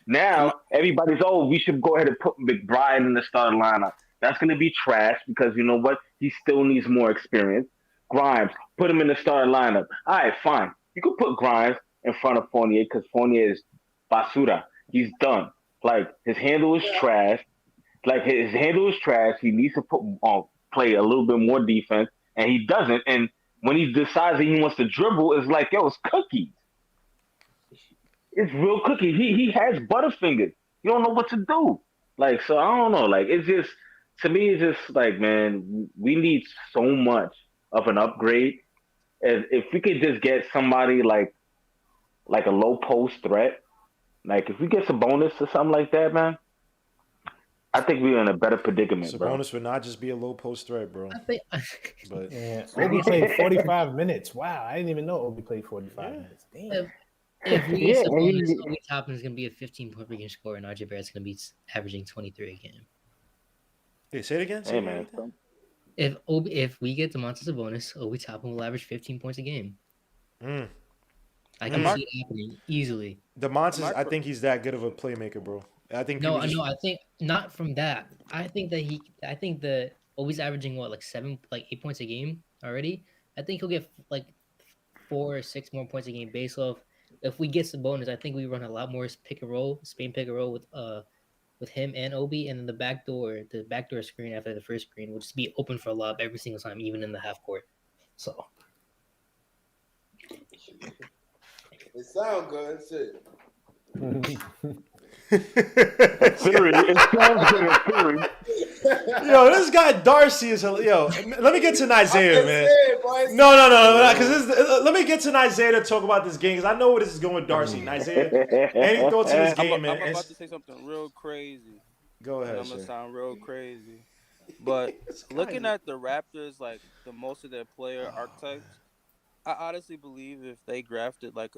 [SPEAKER 4] Now, everybody's, we should go ahead and put McBride in the starting lineup. That's going to be trash because you know what? He still needs more experience. Grimes, put him in the starting lineup. All right, fine. You could put Grimes in front of Fournier because Fournier is basura. He's done. Like, his handle is trash. He needs to play a little bit more defense, and he doesn't. And when he decides that he wants to dribble, it's like, yo, it's cookies. It's real cookies. He has butterfingers. You don't know what to do. Like, so I don't know. Like, it's just, to me, it's just like, man, we need so much of an upgrade. If we could just get somebody like a low post threat, like if we get some bonus or something like that, man, I think we're in a better predicament, bro.
[SPEAKER 1] Sabonis would not just be a low post threat, bro.
[SPEAKER 7] I think
[SPEAKER 1] But
[SPEAKER 2] Yeah, Obi played 45 minutes. Wow, I didn't even know Obi played 45 minutes. Damn.
[SPEAKER 7] if we
[SPEAKER 4] Yeah,
[SPEAKER 7] get Sabonis,
[SPEAKER 4] he-
[SPEAKER 7] Obi Toppin's gonna be a 15-point per game scorer, and RJ Barrett's gonna be averaging 23 a game.
[SPEAKER 1] hey, say it again. Say
[SPEAKER 4] Hey,
[SPEAKER 1] it
[SPEAKER 4] man.
[SPEAKER 1] again.
[SPEAKER 7] If we get Domantas Sabonis, Obi Toppin will average 15 points a game.
[SPEAKER 1] Mm.
[SPEAKER 7] I can
[SPEAKER 9] Mark-
[SPEAKER 7] see it happening easily.
[SPEAKER 1] DeMontis, I think he's that good of a playmaker, bro. I think
[SPEAKER 7] No,
[SPEAKER 1] people just-
[SPEAKER 7] I think not from that. I think that Obi's averaging what, like 8 points a game already. I think he'll get like 4 or 6 more points a game based off. If we get some bonus, I think we run a lot more Spain pick and roll with him and Obi, and then the backdoor screen after the first screen will just be open for a lob every single time, even in the half court. So
[SPEAKER 8] It sounds good. Shit.
[SPEAKER 4] Theory. It sounds good in theory.
[SPEAKER 1] Yo, this guy Darcy is yo. Let me get to Isaiah, man.
[SPEAKER 8] Boy,
[SPEAKER 1] No, because let me get to Isaiah to talk about this game because I know where this is going with Darcy. Isaiah, any thoughts on this game,
[SPEAKER 9] I'm
[SPEAKER 1] man?
[SPEAKER 9] about to say something real crazy.
[SPEAKER 1] Go
[SPEAKER 9] And
[SPEAKER 1] ahead,
[SPEAKER 9] I'm gonna
[SPEAKER 1] sir.
[SPEAKER 9] sound real crazy. But looking at the Raptors, like the most of their player archetypes, I honestly believe if they drafted like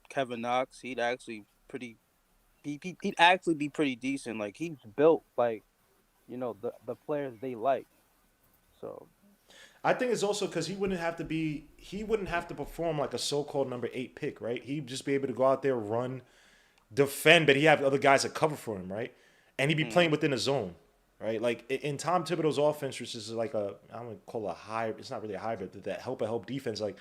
[SPEAKER 9] Kevin Knox, he'd actually he'd actually be pretty decent. Like he's built like, the players they like. So
[SPEAKER 1] I think it's also because he wouldn't have to perform like a so-called number 8 pick, right? He'd just be able to go out there, run, defend, but he have other guys that cover for him, right? And he'd be playing within a zone, right? Like in Tom Thibodeau's offense, which is like I don't want to call it a hybrid. It's not really a hybrid, but that help defense. Like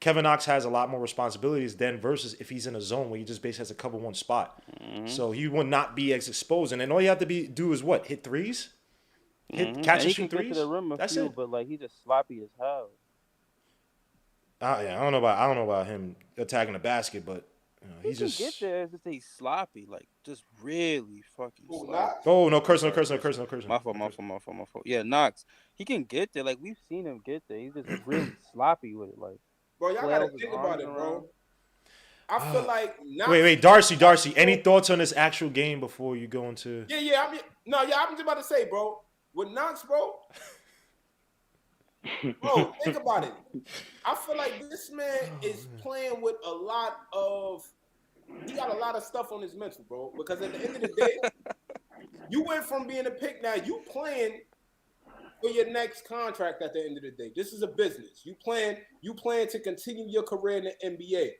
[SPEAKER 1] Kevin Knox has a lot more responsibilities than versus if he's in a zone where he just basically has to cover one spot. So he would not be as exposed. And then all you have to do is what? Hit threes? Catch
[SPEAKER 9] and
[SPEAKER 1] and
[SPEAKER 9] he
[SPEAKER 1] shoot
[SPEAKER 9] can get
[SPEAKER 1] threes?
[SPEAKER 9] to the rim a
[SPEAKER 1] That's
[SPEAKER 9] few,
[SPEAKER 1] it.
[SPEAKER 9] but like he's just sloppy as hell.
[SPEAKER 1] Yeah, I don't know about him attacking the basket, but
[SPEAKER 9] He
[SPEAKER 1] he's
[SPEAKER 9] can
[SPEAKER 1] just.
[SPEAKER 9] get there if he's sloppy, like just really fucking
[SPEAKER 8] Who,
[SPEAKER 9] sloppy.
[SPEAKER 8] Knox?
[SPEAKER 1] Oh no, curse.
[SPEAKER 9] My fault. Yeah, Knox. He can get there. Like we've seen him get there. He's just really sloppy with it. Like
[SPEAKER 8] Bro, y'all
[SPEAKER 9] flails
[SPEAKER 8] gotta
[SPEAKER 9] his
[SPEAKER 8] think
[SPEAKER 9] arms
[SPEAKER 8] about it,
[SPEAKER 9] around.
[SPEAKER 8] bro. I feel like Knox,
[SPEAKER 1] Wait, Darcy. Any thoughts on this actual game before you go into?
[SPEAKER 8] Yeah. I'm just about to say, bro. With Knox, bro. Bro, think about it. I feel like this man is playing with a lot of. He got a lot of stuff on his mental, bro. Because at the end of the day, you went from being a pick. Now you playing for your next contract. At the end of the day, this is a business. You plan to continue your career in the NBA.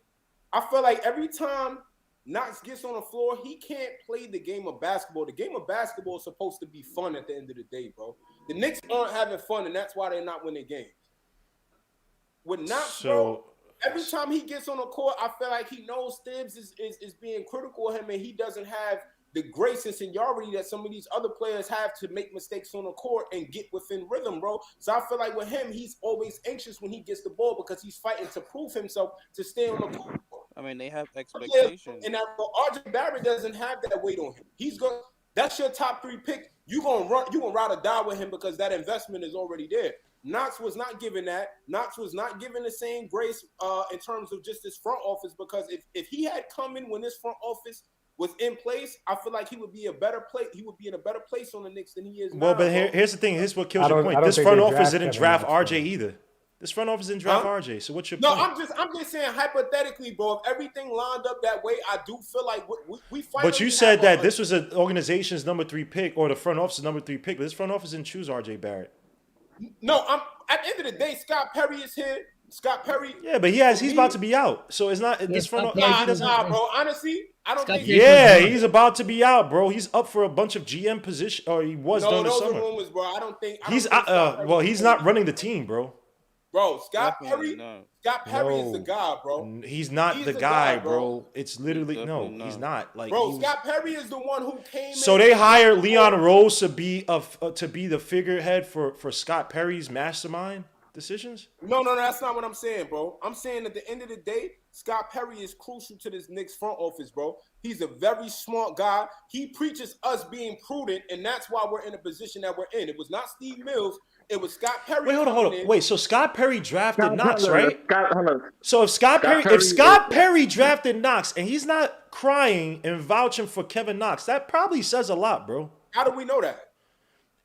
[SPEAKER 8] I feel like every time Knox gets on the floor, he can't play the game of basketball. The game of basketball is supposed to be fun at the end of the day, bro. The Knicks aren't having fun, and that's why they're not winning games. With Knox, bro, every time he gets on the court, I feel like he knows Tibbs is being critical of him, and he doesn't have the grace and seniority that some of these other players have to make mistakes on the court and get within rhythm, bro. So I feel like with him, he's always anxious when he gets the ball because he's fighting to prove himself to stay on the court.
[SPEAKER 9] I mean, they have expectations.
[SPEAKER 8] And RJ Barrett doesn't have that weight on him. That's your top 3 pick. You gonna ride or die with him because that investment is already there. Knox was not given that. Knox was not given the same grace in terms of just his front office, because if he had come in when this front office was in place, I feel like he would be a better place. He would be in a better place on the Knicks than he is now.
[SPEAKER 1] Well, but here's the thing. Here's what kills
[SPEAKER 2] I
[SPEAKER 1] your
[SPEAKER 2] don't-
[SPEAKER 1] point.
[SPEAKER 2] I don't
[SPEAKER 1] This
[SPEAKER 2] think
[SPEAKER 1] front
[SPEAKER 2] they
[SPEAKER 1] office
[SPEAKER 2] draft
[SPEAKER 1] didn't
[SPEAKER 2] Kevin
[SPEAKER 1] draft
[SPEAKER 2] Knox,
[SPEAKER 1] RJ
[SPEAKER 2] bro.
[SPEAKER 1] either. This front office didn't draft
[SPEAKER 8] Huh?
[SPEAKER 1] RJ. So what's your
[SPEAKER 8] No,
[SPEAKER 1] point?
[SPEAKER 8] I'm just saying hypothetically, bro. If everything lined up that way, I do feel like we fight.
[SPEAKER 1] But you said that this was an organization's number 3 pick, or the front office's number 3 pick. But this front office didn't choose RJ Barrett.
[SPEAKER 8] No, I'm at the end of the day, Scott Perry is here. Scott Perry.
[SPEAKER 1] Yeah, but he's about to be out. So it's not this front office.
[SPEAKER 7] Scott
[SPEAKER 1] He doesn't.
[SPEAKER 8] Nah, bro. Honestly, I don't
[SPEAKER 7] Scott
[SPEAKER 8] think.
[SPEAKER 7] Perry-
[SPEAKER 1] Yeah, he's about to be out, bro. He's up for a bunch of GM position, or he was
[SPEAKER 8] No,
[SPEAKER 1] during the
[SPEAKER 8] those are
[SPEAKER 1] summer.
[SPEAKER 8] rumors, bro. I don't think.
[SPEAKER 1] He's
[SPEAKER 8] Scott Perry-
[SPEAKER 1] well, he's not running the team, bro.
[SPEAKER 8] Bro, Scott
[SPEAKER 9] Definitely
[SPEAKER 8] Perry.
[SPEAKER 9] not.
[SPEAKER 8] Scott Perry is the
[SPEAKER 1] No.
[SPEAKER 8] guy, bro.
[SPEAKER 1] He's not
[SPEAKER 8] He's
[SPEAKER 1] the
[SPEAKER 8] the
[SPEAKER 1] guy,
[SPEAKER 8] guy,
[SPEAKER 1] bro.
[SPEAKER 8] bro.
[SPEAKER 1] It's literally
[SPEAKER 9] He's
[SPEAKER 1] no,
[SPEAKER 9] definitely
[SPEAKER 1] he's
[SPEAKER 9] not.
[SPEAKER 1] not. Like,
[SPEAKER 8] Bro,
[SPEAKER 1] he was-
[SPEAKER 8] Scott Perry is the one who came.
[SPEAKER 1] so
[SPEAKER 8] in
[SPEAKER 1] they
[SPEAKER 8] and-
[SPEAKER 1] hired Leon Rose to be the figurehead for Scott Perry's mastermind. decisions?
[SPEAKER 8] No, that's not what I'm saying, bro. I'm saying at the end of the day, Scott Perry is crucial to this Knicks front office, bro. He's a very smart guy. He preaches us being prudent, and that's why we're in the position that we're in. It was not Steve Mills. It was Scott Perry.
[SPEAKER 1] Wait, hold on. Wait, so Scott Perry drafted Knox, right?
[SPEAKER 4] Hold on.
[SPEAKER 1] So if Scott Perry drafted Knox and he's not crying and vouching for Kevin Knox, that probably says a lot, bro.
[SPEAKER 8] How do we know that?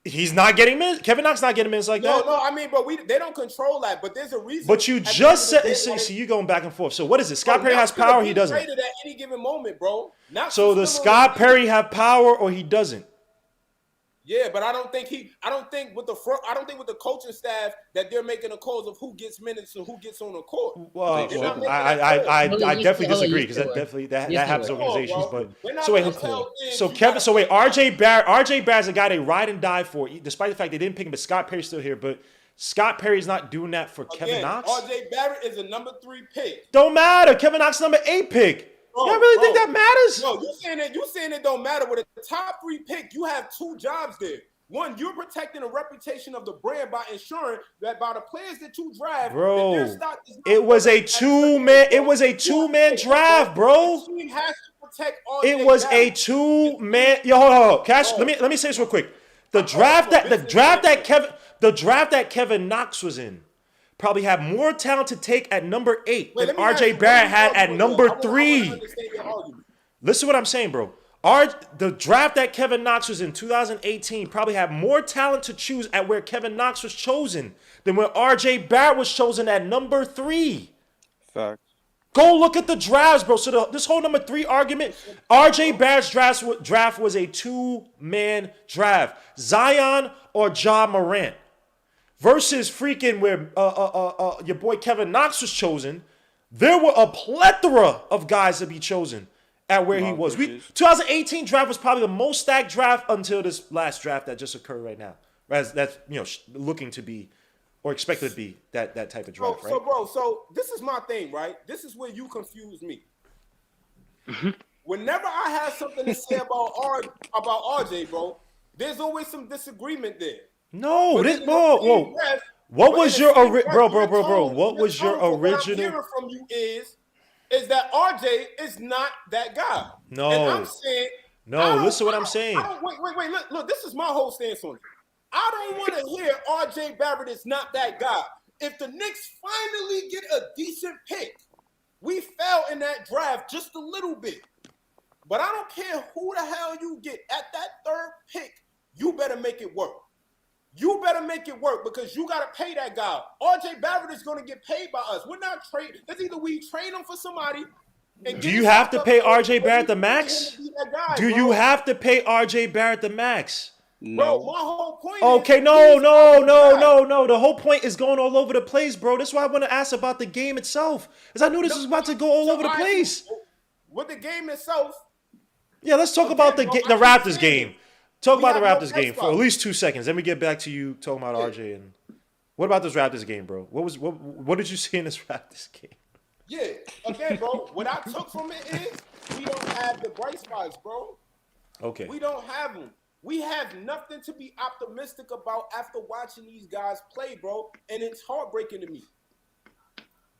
[SPEAKER 1] He's not getting minutes. Kevin Knox not getting minutes like that.
[SPEAKER 8] No, I mean, but they don't control that. But there's a reason.
[SPEAKER 1] But you just said, see, you going back and forth. So what is it? Scott Perry has power, he doesn't.
[SPEAKER 8] Traded at any given moment, bro.
[SPEAKER 1] So does Scott Perry have power or he doesn't?
[SPEAKER 8] Yeah, but I don't think with the coaching staff that they're making the calls of who gets minutes and who gets on the court.
[SPEAKER 1] Well, I definitely disagree because that happens in organizations. But RJ Barrett's a guy they ride and die for, despite the fact they didn't pick him. But Scott Perry's still here. But Scott Perry's not doing that for Kevin Knox.
[SPEAKER 8] RJ Barrett is a number 3 pick.
[SPEAKER 1] Don't matter. Kevin Knox number 8 pick. You really think that matters?
[SPEAKER 8] No, you saying it don't matter. With a top 3 pick, you have 2 jobs there. One, you're protecting the reputation of the brand by ensuring that by the players that you draft,
[SPEAKER 1] bro,
[SPEAKER 8] that their stock is not
[SPEAKER 1] it was a 2-man draft, bro.
[SPEAKER 8] The team has to protect RJ
[SPEAKER 1] It was
[SPEAKER 8] Barrett.
[SPEAKER 1] a 2-man. Yo, hold on. Cash. Let me say this real quick. The draft that Kevin Knox was in probably had more talent to take at number 8 than RJ Barrett had at number 3. Listen to what I'm saying, bro. The draft that Kevin Knox was in 2018 probably had more talent to choose at where Kevin Knox was chosen than where RJ Barrett was chosen at number 3.
[SPEAKER 9] Fact.
[SPEAKER 1] Go look at the drafts, bro. So this whole number 3 argument, RJ Barrett's draft was a 2-man draft. Zion or Ja Morant. Versus freaking where your boy Kevin Knox was chosen, there were a plethora of guys to be chosen at where he was. 2018 draft was probably the most stacked draft until this last draft that just occurred right now. That's looking to be or expected to be that type of draft, right?
[SPEAKER 8] So this is my thing, right? This is where you confuse me. Whenever I have something to say about RJ, bro, there's always some disagreement there.
[SPEAKER 1] No, whoa. What was your bro? What was your original?
[SPEAKER 8] What I'm hearing from you is that RJ is not that guy.
[SPEAKER 1] No,
[SPEAKER 8] and I'm saying
[SPEAKER 1] listen to what I'm saying.
[SPEAKER 8] Wait. Look. This is my whole stance on it. I don't want to hear RJ Barrett is not that guy. If the Knicks finally get a decent pick, we fell in that draft just a little bit. But I don't care who the hell you get at that 3rd pick. You better make it work. You better make it work because you got to pay that guy. RJ Barrett is going to get paid by us. We're not trading. That's either we trade him for somebody.
[SPEAKER 1] Do you have to pay RJ Barrett the max? Do you have to pay RJ Barrett the max?
[SPEAKER 8] No. Bro, my whole point
[SPEAKER 1] okay, no. The whole point is going all over the place, bro. That's why I want to ask about the game itself. Because I knew this was about to go all over the place.
[SPEAKER 8] With the game itself.
[SPEAKER 1] Yeah, let's talk about the Raptors game. Talk about the Raptors game for at least 2 seconds. Then we get back to you talking about RJ. And what about this Raptors game, bro? What did you see in this Raptors game?
[SPEAKER 8] Yeah, again, bro. What I took from it is we don't have the bright spots, bro.
[SPEAKER 1] Okay.
[SPEAKER 8] We don't have them. We have nothing to be optimistic about after watching these guys play, bro. And it's heartbreaking to me.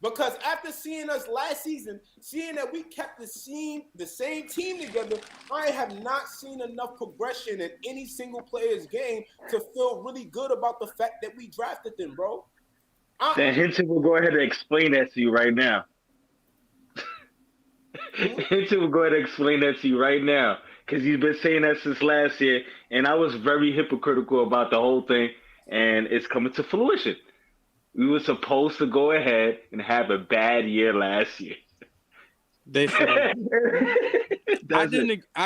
[SPEAKER 8] Because after seeing us last season, seeing that we kept the same team together, I have not seen enough progression in any single player's game to feel really good about the fact that we drafted them, bro.
[SPEAKER 4] Then Hinton will go ahead and explain that to you right now. Hinton will go ahead and explain that to you right now. Because he's been saying that since last year, and I was very hypocritical about the whole thing, and it's coming to fruition. We were supposed to go ahead and have a bad year last year.
[SPEAKER 9] I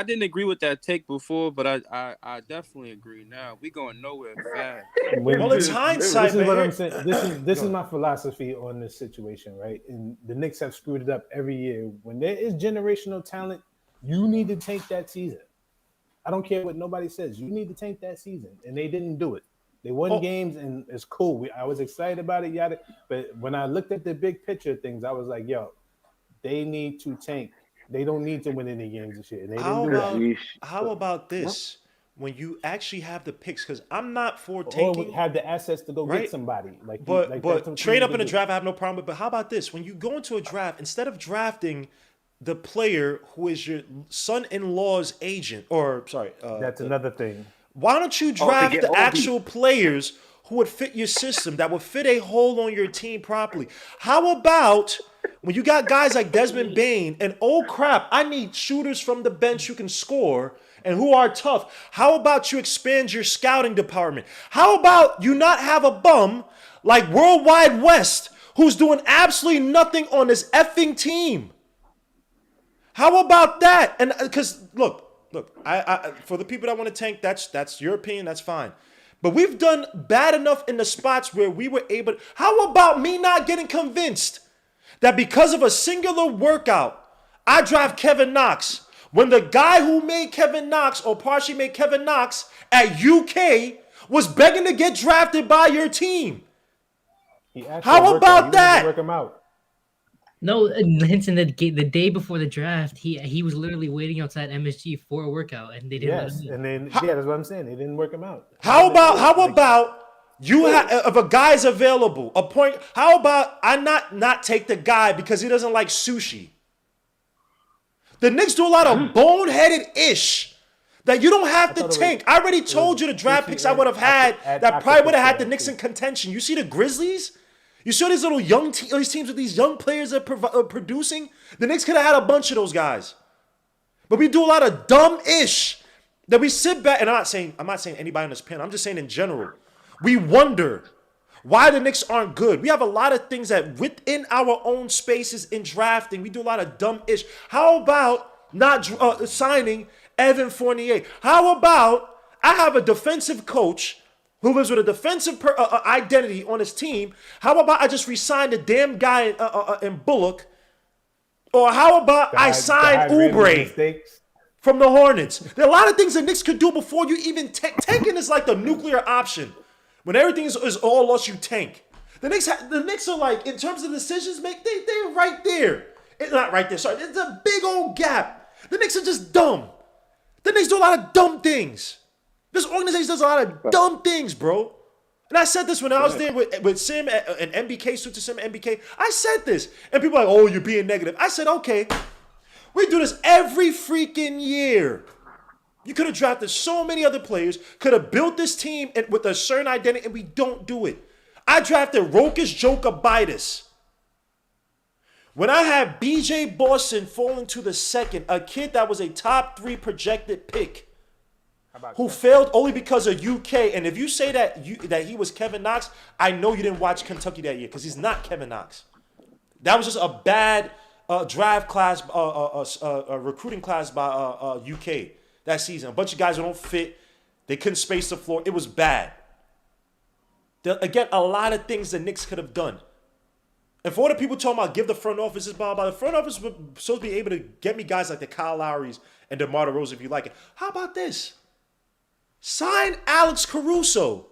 [SPEAKER 9] didn't agree with that take before, but I definitely agree now. We going nowhere fast.
[SPEAKER 1] Well, it's hindsight.
[SPEAKER 2] This is what I'm saying. This is my philosophy on this situation, right? And the Knicks have screwed it up every year. When there is generational talent, you need to tank that season. I don't care what nobody says. You need to tank that season, and they didn't do it. They won games, and it's cool. I was excited about it, yada. But when I looked at the big picture of things, I was like, yo, they need to tank. They don't need to win any games this year. They didn't do that.
[SPEAKER 1] How about this? when you actually have the picks. Because I'm not for
[SPEAKER 2] or
[SPEAKER 1] tanking,
[SPEAKER 2] have the assets to go
[SPEAKER 1] right?
[SPEAKER 2] get somebody. Like that's
[SPEAKER 1] But
[SPEAKER 2] what you
[SPEAKER 1] trade
[SPEAKER 2] need
[SPEAKER 1] up
[SPEAKER 2] to
[SPEAKER 1] in the
[SPEAKER 2] do.
[SPEAKER 1] draft, I have no problem with. But how about this? When you go into a draft, instead of drafting the player who is your son-in-law's agent, or sorry,
[SPEAKER 2] That's another thing.
[SPEAKER 1] why don't you
[SPEAKER 3] Oh, to
[SPEAKER 1] draft
[SPEAKER 3] get
[SPEAKER 1] the
[SPEAKER 3] Obi.
[SPEAKER 1] actual players who would fit your system, that would fit a hole on your team properly? How about when you got guys like Desmond Bain and oh crap, I need shooters from the bench who can score and who are tough. How about you expand your scouting department? How about you not have a bum like Worldwide West who's doing absolutely nothing on this effing team? How about that? And because look, I for the people that want to tank, that's your opinion. That's fine. But we've done bad enough in the spots where we were able. How about me not getting convinced that because of a singular workout, I draft Kevin Knox when the guy who made Kevin Knox or partially made Kevin Knox at UK was begging to get drafted by your team?
[SPEAKER 2] He asked for a
[SPEAKER 1] How
[SPEAKER 2] workout. He
[SPEAKER 1] about
[SPEAKER 2] wanted to work
[SPEAKER 1] that?
[SPEAKER 2] him out.
[SPEAKER 7] No, Hinton, the day before the draft, he was literally waiting outside MSG for a workout, and they didn't let him
[SPEAKER 2] Yes,
[SPEAKER 7] in.
[SPEAKER 2] and then that's what I'm saying. They didn't work him out.
[SPEAKER 1] How about you if a guy's available, a point? How about I not take the guy because he doesn't like sushi? The Knicks do a lot of boneheaded ish that you don't have to tank. I already told you the draft picks I would have had that probably would have had the Knicks in contention. You see the Grizzlies? You saw these little these teams with these young players that are producing? The Knicks could have had a bunch of those guys. But we do a lot of dumb ish that we sit back, and I'm not saying anybody on this panel. I'm just saying in general. We wonder why the Knicks aren't good. We have a lot of things that within our own spaces in drafting, we do a lot of dumb ish. How about not signing Evan Fournier? How about I have a defensive coach who lives with a defensive identity on his team? How about I just resign the damn guy in Bullock? Or how about I sign Oubre from the Hornets? There are a lot of things the Knicks could do before you even tank. Tanking is like the nuclear option. When everything is all lost, you tank. The Knicks are like, in terms of decisions make, they're right there. It's not right there, sorry. It's a big old gap. The Knicks are just dumb. The Knicks do a lot of dumb things. This organization does a lot of dumb things, bro. And I said this when I was there with Sim and MBK, Suit to Sim and MBK. I said this. And people are like, oh, you're being negative. I said, okay, we do this every freaking year. You could have drafted so many other players, could have built this team with a certain identity, and we don't do it. I drafted Rokas Jokabitis. When I had BJ Boston falling to the second, a kid that was a top 3 projected pick, who failed only because of UK. And if you say that he was Kevin Knox, I know you didn't watch Kentucky that year because he's not Kevin Knox. That was just a bad draft class, recruiting class by UK that season. A bunch of guys who don't fit. They couldn't space the floor. It was bad. Again, a lot of things the Knicks could have done. And for all the people talking about give the front office this, blah, blah, the front office was supposed to be able to get me guys like the Kyle Lowrys and DeMar DeRozan if you like it. How about this? Sign Alex Caruso.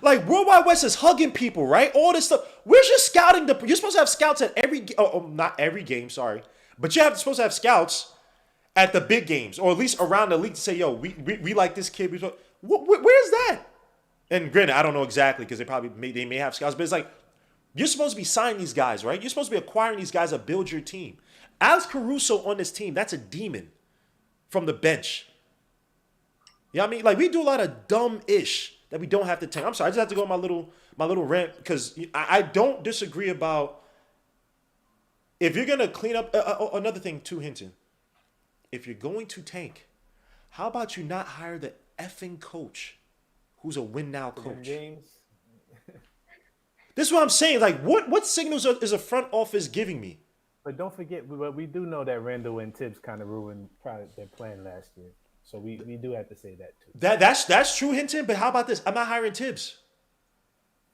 [SPEAKER 1] Like, Worldwide West is hugging people, right? All this stuff. Where's your scouting? You're supposed to have scouts at not every game, sorry. But you're supposed to have scouts at the big games, or at least around the league to say, yo, we like this kid. Where's that? And granted, I don't know exactly because they may have scouts, but it's like, you're supposed to be signing these guys, right? You're supposed to be acquiring these guys to build your team. Alex Caruso on this team, that's a demon from the bench. You know what I mean? Like, we do a lot of dumb-ish that we don't have to tank. I'm sorry, I just have to go on my little rant because I don't disagree about if you're going to clean up. Another thing too, Hinton. If you're going to tank, how about you not hire the effing coach who's a win-now coach? This is what I'm saying. Like, what signals is a front office giving me?
[SPEAKER 2] But don't forget, we do know that Randall and Tibbs kind of ruined their plan last year. So we do have to say that too.
[SPEAKER 1] That's true, Hinton. But how about this? I'm not hiring Tibbs.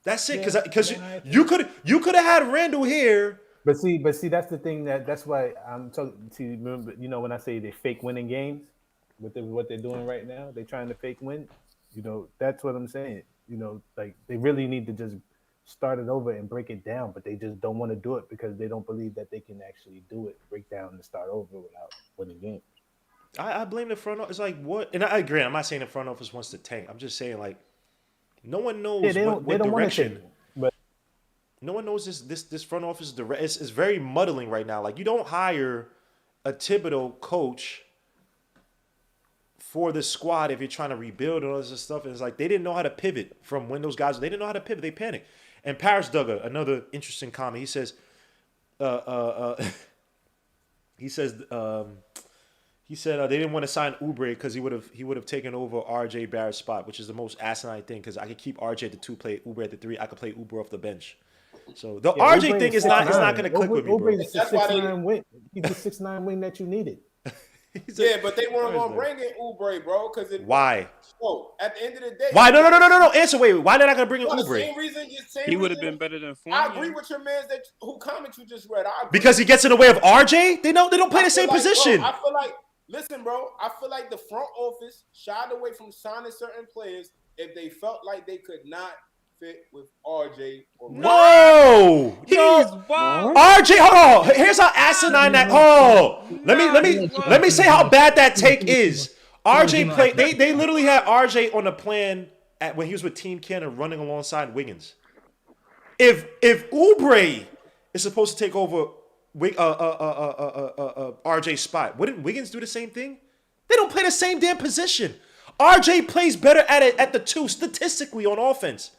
[SPEAKER 1] That's it, because you could have had Randall here.
[SPEAKER 2] But see, that's the thing that's why I'm talking to you. Remember, when I say they fake winning games, what they're doing right now, they're trying to fake win. That's what I'm saying. Like they really need to just start it over and break it down, but they just don't want to do it because they don't believe that they can actually do it, break down and start over without winning games.
[SPEAKER 1] I blame the front office. It's like what? And I agree. I'm not saying the front office wants to tank. I'm just saying like no one knows
[SPEAKER 2] Yeah, they don't want to
[SPEAKER 1] direction.
[SPEAKER 2] take, but
[SPEAKER 1] No one knows this front office direct. It's very muddling right now. Like you don't hire a Thibodeau coach for the squad if you're trying to rebuild and all this stuff. And it's like they didn't know how to pivot from when those guys. They didn't know how to pivot. They panicked. And Paris Duggar, another interesting comment. He says, he says, they didn't want to sign Oubre because he would have taken over RJ Barrett's spot, which is the most asinine thing because I could keep RJ at the 2, play Oubre at the 3. I could play Oubre off the bench. So the RJ thing is not going to click with me, bro.
[SPEAKER 2] That's why he's the 6'9" wing that you needed.
[SPEAKER 8] Yeah, but they weren't going to bring in Oubre, bro. Because
[SPEAKER 1] why?
[SPEAKER 8] Oh, at the end of the day,
[SPEAKER 1] why? No. Answer. Wait. Why they're not going to bring in Oubre?
[SPEAKER 8] Same reason.
[SPEAKER 9] He would have been better than Fournier.
[SPEAKER 8] I agree with your man who comment you just read. I agree.
[SPEAKER 1] Because he gets in the way of RJ. They don't play the same position.
[SPEAKER 8] Bro, I feel like. Listen, bro. I feel like the front office shied away from signing certain players if they felt like they could not fit with RJ.
[SPEAKER 1] No, RJ. Hold on. Here's how asinine that. Oh, let me say how bad that take is. RJ played. They literally had RJ on the plan when he was with Team Canada running alongside Wiggins. If Oubre is supposed to take over RJ's spot, wouldn't Wiggins do the same thing? They don't play the same damn position. RJ plays better at the 2 statistically on offense.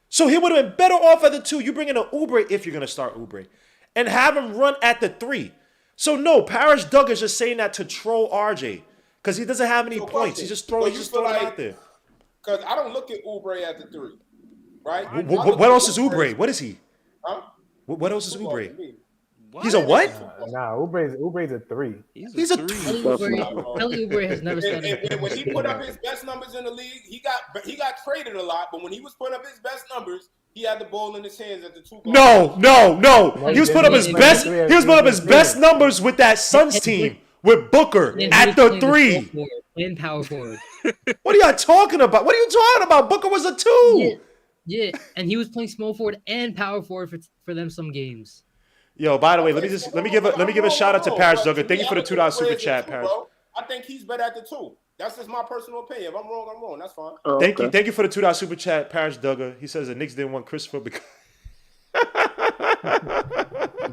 [SPEAKER 1] So he would have been better off at the 2. You bring in an Oubre if you're going to start Oubre and have him run at the 3. So no, Paris Duggar is just saying that to troll RJ because he doesn't have any points. He's just throwing it out there.
[SPEAKER 8] Because I don't look at Oubre at the 3, right?
[SPEAKER 1] What else is Oubre? What is he?
[SPEAKER 8] Huh?
[SPEAKER 1] What else is Oubre? He's a what?
[SPEAKER 2] Nah, Oubre's a 3.
[SPEAKER 1] He's a 3.
[SPEAKER 7] Oubre has never started.
[SPEAKER 8] When he put up his best numbers in the league, he got traded a lot. But when he was putting up his best numbers, he had the ball in his hands at the 2.
[SPEAKER 1] No. He was putting up his best. He was putting up his best numbers with that Suns team with Booker at the 3.
[SPEAKER 7] And power forward.
[SPEAKER 1] What are y'all talking about? What are you talking about? Booker was a 2.
[SPEAKER 7] Yeah, and he was playing small forward and power forward for them some games.
[SPEAKER 1] Yo, by the way, let me give a shout out to Paris Duggar. Thank you for the $2 super chat, Paris.
[SPEAKER 8] I think he's better at the 2. That's just my personal opinion. If I'm wrong, I'm wrong. That's fine.
[SPEAKER 1] Thank you for the $2 super chat, Paris Duggar. He says the Knicks didn't want Christopher because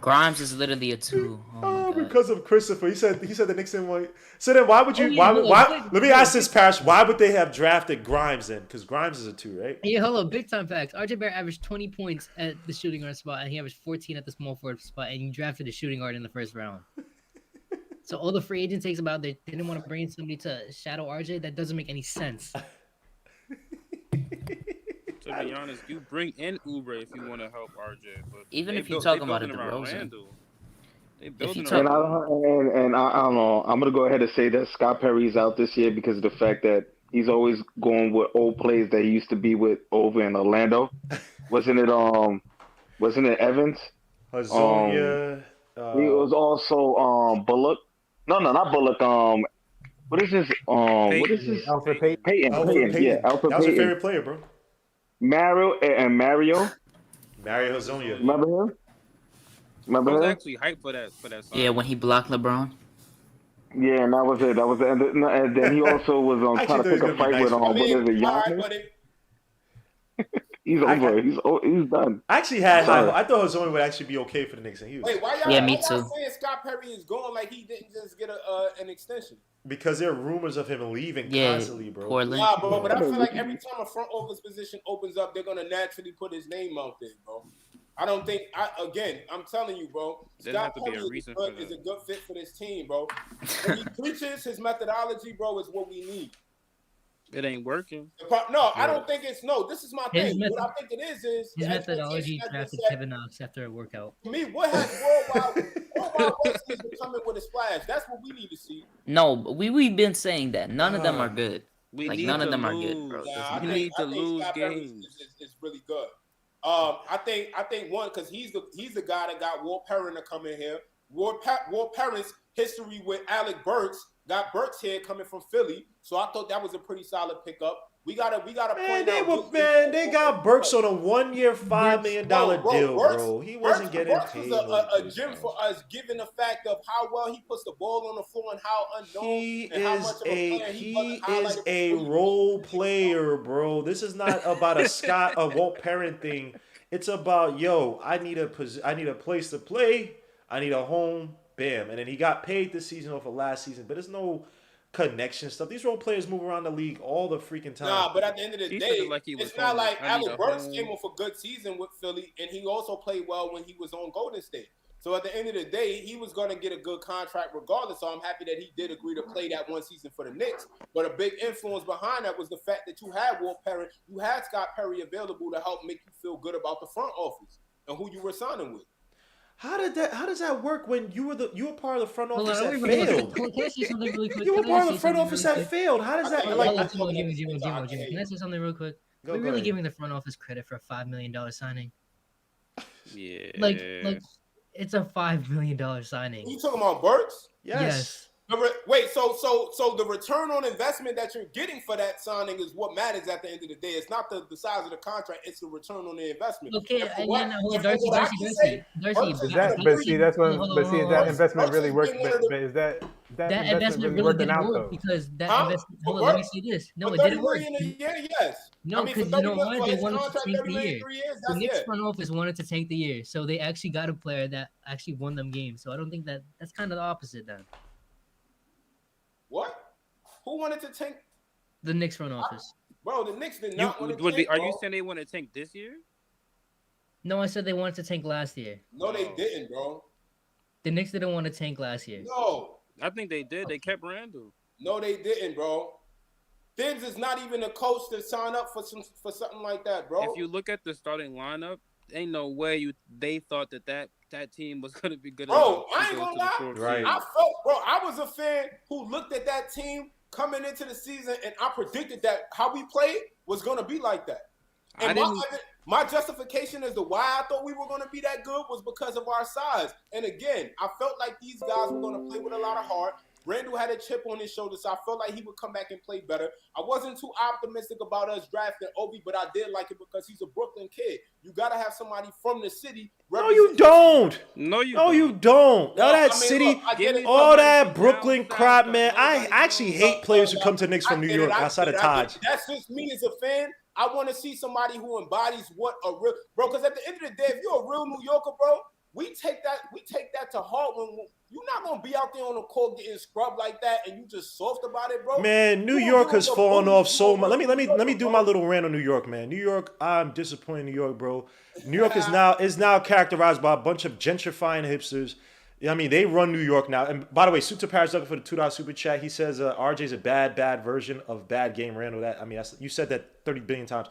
[SPEAKER 6] Grimes is literally a 2.
[SPEAKER 1] Because of Christopher. He said the Knicks didn't want. So then why would you? Why? Let me ask this, Paris. Why would they have drafted Grimes then? Because Grimes is a 2, right?
[SPEAKER 7] Yeah, hello, big time facts. RJ Barrett averaged 20 points at the shooting guard spot, and he averaged 14 at the small forward spot, and you drafted a shooting guard in the first round. So all the free agent takes about they didn't want to bring in somebody to shadow RJ. That doesn't make any sense.
[SPEAKER 9] To be honest, you bring in Oubre if you want to help RJ. But
[SPEAKER 6] even if you're talking about it, DeRozan.
[SPEAKER 4] And I don't know. I'm gonna go ahead and say that Scott Perry's out this year because of the fact that he's always going with old players that he used to be with over in Orlando. Wasn't it Evans?
[SPEAKER 1] Hazonia.
[SPEAKER 4] He was also Bullock. No, not Bullock. What is his? What is his?
[SPEAKER 2] Alfred Payton.
[SPEAKER 4] Payton. Yeah, Alfred Payton.
[SPEAKER 1] That was your favorite player, bro.
[SPEAKER 4] Mario.
[SPEAKER 1] Mario Hazonia.
[SPEAKER 4] Remember him?
[SPEAKER 9] I was actually hyped for that song.
[SPEAKER 6] Yeah, when he blocked LeBron.
[SPEAKER 4] Yeah, and that was it. And then he also was trying to pick a fight with what is it, Giannis? He's over. He's done.
[SPEAKER 1] I actually had I thought Hazonia would actually be okay for the Knicks. And he was.
[SPEAKER 8] Wait, why y'all?
[SPEAKER 6] Yeah, me
[SPEAKER 8] why y'all
[SPEAKER 6] too.
[SPEAKER 8] saying Scott Perry is going like he didn't just get an extension?
[SPEAKER 1] Because there are rumors of him leaving constantly, bro.
[SPEAKER 6] Portland.
[SPEAKER 8] Nah, bro, but I feel like every time a front office position opens up, they're gonna naturally put his name out there, bro. I don't think. I'm telling you, bro. Scott Perry is a good fit for this team, bro. When he preaches his methodology, bro, is what we need.
[SPEAKER 9] It ain't working.
[SPEAKER 8] No, I don't think it's no. This is my thing. What I think it is
[SPEAKER 7] his methodology drafted Kevin Knox after a workout.
[SPEAKER 8] To me, what has worldwide West becoming with a splash? That's what we need to see.
[SPEAKER 6] No, we've been saying that none of them are good. None of them are good, bro.
[SPEAKER 9] We need to lose games.
[SPEAKER 8] It's really good. I think one because he's the guy that got Walt Perrin to come in here. Walt Perrin's history with Alec Burks got Burks here coming from Philly, so I thought that was a pretty solid pickup. We gotta
[SPEAKER 1] Man,
[SPEAKER 8] point out.
[SPEAKER 1] they got Burks on a 1 year, $5 million deal, bro. He wasn't getting
[SPEAKER 8] Burks
[SPEAKER 1] paid.
[SPEAKER 8] was a gem for us, given the fact of how well he puts the ball on the floor and how unknown how much of a player he
[SPEAKER 1] is a role player, bro. This is not about a Walt Parent thing. It's about, yo, I need a place to play. I need a home. Bam. And then he got paid this season off of last season, but there's no connection stuff. These role players move around the league all the freaking time.
[SPEAKER 8] Nah, but at the end of the
[SPEAKER 9] He
[SPEAKER 8] day,
[SPEAKER 9] said it like he was
[SPEAKER 8] it's not like
[SPEAKER 9] I need
[SPEAKER 8] Alec
[SPEAKER 9] a
[SPEAKER 8] Burks
[SPEAKER 9] home.
[SPEAKER 8] came off a good season with Philly, and he also played well when he was on Golden State. So at the end of the day, he was going to get a good contract regardless. So I'm happy that he did agree to play that one season for the Knicks. But a big influence behind that was the fact that you had Walt Perry, you had Scott Perry available to help make you feel good about the front office and who you were signing with.
[SPEAKER 1] How does that work when you were part of the front office that
[SPEAKER 7] Can
[SPEAKER 1] failed?
[SPEAKER 7] I say something really quick?
[SPEAKER 1] You were part of the front office that failed. How does that
[SPEAKER 7] Jimmy. Can I say something real quick? We're really giving the front office credit for a $5 million signing.
[SPEAKER 9] Yeah.
[SPEAKER 7] Like it's a $5 million signing.
[SPEAKER 8] You talking about Burks?
[SPEAKER 1] Yes.
[SPEAKER 8] Wait, so the return on investment that you're getting for that signing is what matters at the end of the day. It's not the size of the contract; it's the return on the investment.
[SPEAKER 7] Okay,
[SPEAKER 8] Darcy.
[SPEAKER 2] Is that investment really working? But is that
[SPEAKER 7] investment really
[SPEAKER 2] working
[SPEAKER 7] didn't
[SPEAKER 2] out
[SPEAKER 7] work
[SPEAKER 2] though?
[SPEAKER 7] because that investment. Hold on, let me say this. No, it didn't work.
[SPEAKER 8] Yes.
[SPEAKER 7] No, because you know what? They wanted to tank the year. The Knicks front office wanted to tank the year, so they actually got a player that actually won them games. So I don't think that's kind of the opposite then.
[SPEAKER 8] What? Who wanted to tank?
[SPEAKER 7] The Knicks front office.
[SPEAKER 8] Bro, the Knicks did not want to tank.
[SPEAKER 9] Are you saying they want to tank this year?
[SPEAKER 7] No, I said they wanted to tank last year.
[SPEAKER 8] No, they didn't, bro.
[SPEAKER 7] The Knicks didn't want to tank last year.
[SPEAKER 8] No.
[SPEAKER 9] I think they did. They kept Randall.
[SPEAKER 8] No, they didn't, bro. Thibs is not even a coach to sign up for something like that, bro.
[SPEAKER 9] If you look at the starting lineup, ain't no way they thought that team was gonna be good.
[SPEAKER 8] Bro, I ain't gonna lie.
[SPEAKER 1] Right.
[SPEAKER 8] I was a fan who looked at that team coming into the season, and I predicted that how we played was gonna be like that. And my justification as to why I thought we were gonna be that good was because of our size. And again, I felt like these guys were gonna play with a lot of heart. Randall had a chip on his shoulder, so I felt like he would come back and play better. I wasn't too optimistic about us drafting Obi, but I did like it because he's a Brooklyn kid. You got to have somebody from the city.
[SPEAKER 1] No, you don't.
[SPEAKER 9] No, you
[SPEAKER 1] don't. All that
[SPEAKER 8] city,
[SPEAKER 1] all that Brooklyn crap, man. I actually hate players who come to Knicks from New York outside of Taj.
[SPEAKER 8] That's just me as a fan. I want to see somebody who embodies what a real bro. Because at the end of the day, if you're a real New Yorker, bro, we take that to heart when you're not gonna be out there on the court getting scrubbed like that, and you just soft about it, bro.
[SPEAKER 1] Man, New York has fallen off so much. Let me do my little rant on New York, man. New York, I'm disappointed in New York, bro. New York is now characterized by a bunch of gentrifying hipsters. I mean, they run New York now. And by the way, Suit to Paris looking for the $2 super chat. He says RJ's a bad version of bad game Randall. That I mean, you said that 30 billion times.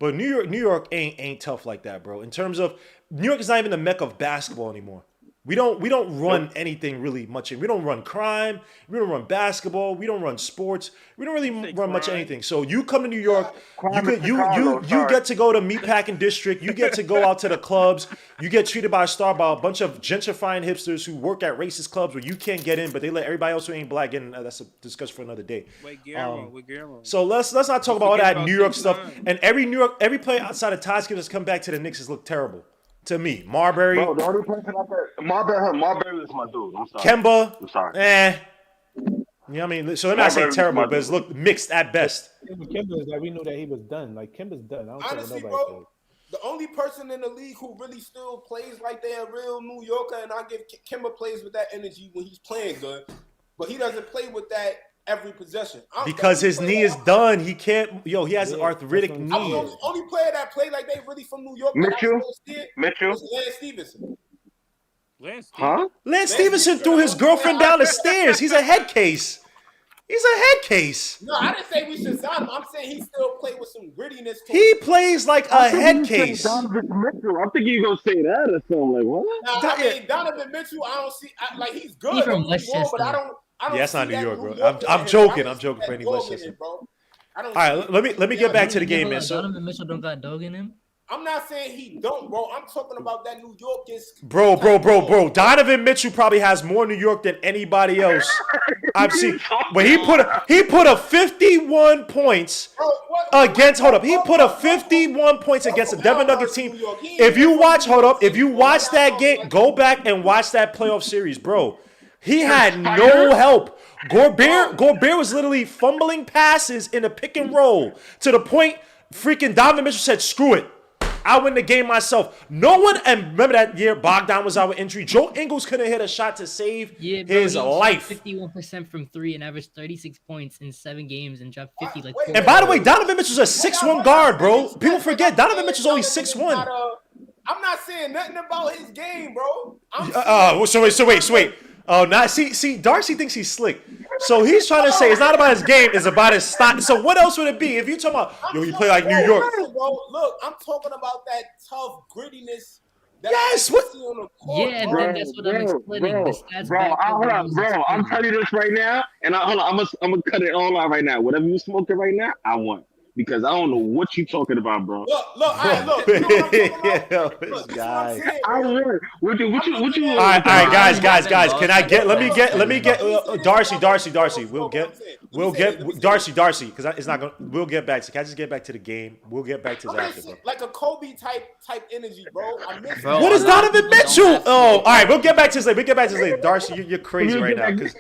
[SPEAKER 1] But New York ain't tough like that, bro. In terms of New York is not even the mecca of basketball anymore. We don't run anything really much. We don't run crime. We don't run basketball. We don't run sports. We don't really run much anything. So you come to New York, you get to go to Meatpacking District. You get to go out to the clubs. You get treated by a bunch of gentrifying hipsters who work at racist clubs where you can't get in, but they let everybody else who ain't black get in. That's a discussion for another day.
[SPEAKER 9] Guillermo.
[SPEAKER 1] So let's not talk about all that New York stuff. And every player outside of Taj that's come back to the Knicks has looked terrible. To me, Marbury.
[SPEAKER 4] Bro, the only person I could Marbury is my dude. I'm sorry.
[SPEAKER 1] Kemba.
[SPEAKER 4] I'm sorry.
[SPEAKER 1] You know what I mean? So let me not say terrible, but it's looked mixed at best.
[SPEAKER 2] Kemba is like we knew that he was done. Like Kemba's done. I don't
[SPEAKER 8] Honestly, bro, the only person in the league who really still plays like they're a real New Yorker, and I give Kemba plays with that energy when he's playing good, but he doesn't play with that every possession.
[SPEAKER 1] Because his knee is done. He can't. He has an arthritic knee.
[SPEAKER 8] The only player that played like they really from New York.
[SPEAKER 4] Mitchell.
[SPEAKER 8] Was Lance Stevenson.
[SPEAKER 1] Lance Stevenson threw his girlfriend down the stairs. He's a head case.
[SPEAKER 8] No, I didn't say we should sign him. I'm saying he still played with some grittiness.
[SPEAKER 1] He plays like a head case.
[SPEAKER 4] Donovan Mitchell. I'm thinking you're gonna say that or something like what?
[SPEAKER 8] Donovan Mitchell. I don't see. Like he's good.
[SPEAKER 7] He's from Westchester.
[SPEAKER 8] But I don't.
[SPEAKER 1] That's not New York, bro. I'm joking. I'm joking for any Westchester. All right, let me get back to the game, man. So
[SPEAKER 7] Donovan Mitchell don't got dog in him.
[SPEAKER 8] I'm not saying he don't, bro. I'm talking about that New York is
[SPEAKER 1] Bro. Donovan Mitchell probably has more New York than anybody else I've seen. But he put a 51 points against. Hold up, he put a 51 points against the Denver Nuggets team. If you watch that game, go back and watch that playoff series, bro. He had no help. Gobert was literally fumbling passes in a pick and roll to the point freaking Donovan Mitchell said, "Screw it. I win the game myself." No one, and remember that year Bogdan was out with injury. Joe Ingles couldn't hit a shot to save his life.
[SPEAKER 7] 51% from 3 and averaged 36 points in 7 games and dropped 50 like.
[SPEAKER 1] And by the way, Donovan Mitchell's a 6'1" guard, bro. People forget Donovan Mitchell's only 6'1".
[SPEAKER 8] I'm not saying nothing about his game, bro.
[SPEAKER 1] So wait. Oh, now see, Darcy thinks he's slick. So he's trying to say it's not about his game, it's about his style. So what else would it be if you talking about he play like New York?
[SPEAKER 8] Bro, look, I'm talking about that tough grittiness.
[SPEAKER 1] Yes, what?
[SPEAKER 7] Yeah, and then that's what I'm explaining. The stats
[SPEAKER 4] Hold on, bro. I'm telling you this right now, and I'm gonna cut it all out right now. Whatever you smoking right now, I want. Because I don't know what you talking about, bro.
[SPEAKER 8] Look. You know what I'm talking about?
[SPEAKER 1] This guy.
[SPEAKER 4] I want. What you?
[SPEAKER 1] All right, guys. Can I get? Let me get. Darcy. We'll get Darcy, because it's not gonna. We'll get back to. Can I just get back to the game? We'll get back to that.
[SPEAKER 8] Like a Kobe type energy, bro.
[SPEAKER 1] What is Donovan Mitchell? Oh, all right. We'll get back to this later. Darcy, you're crazy right now because.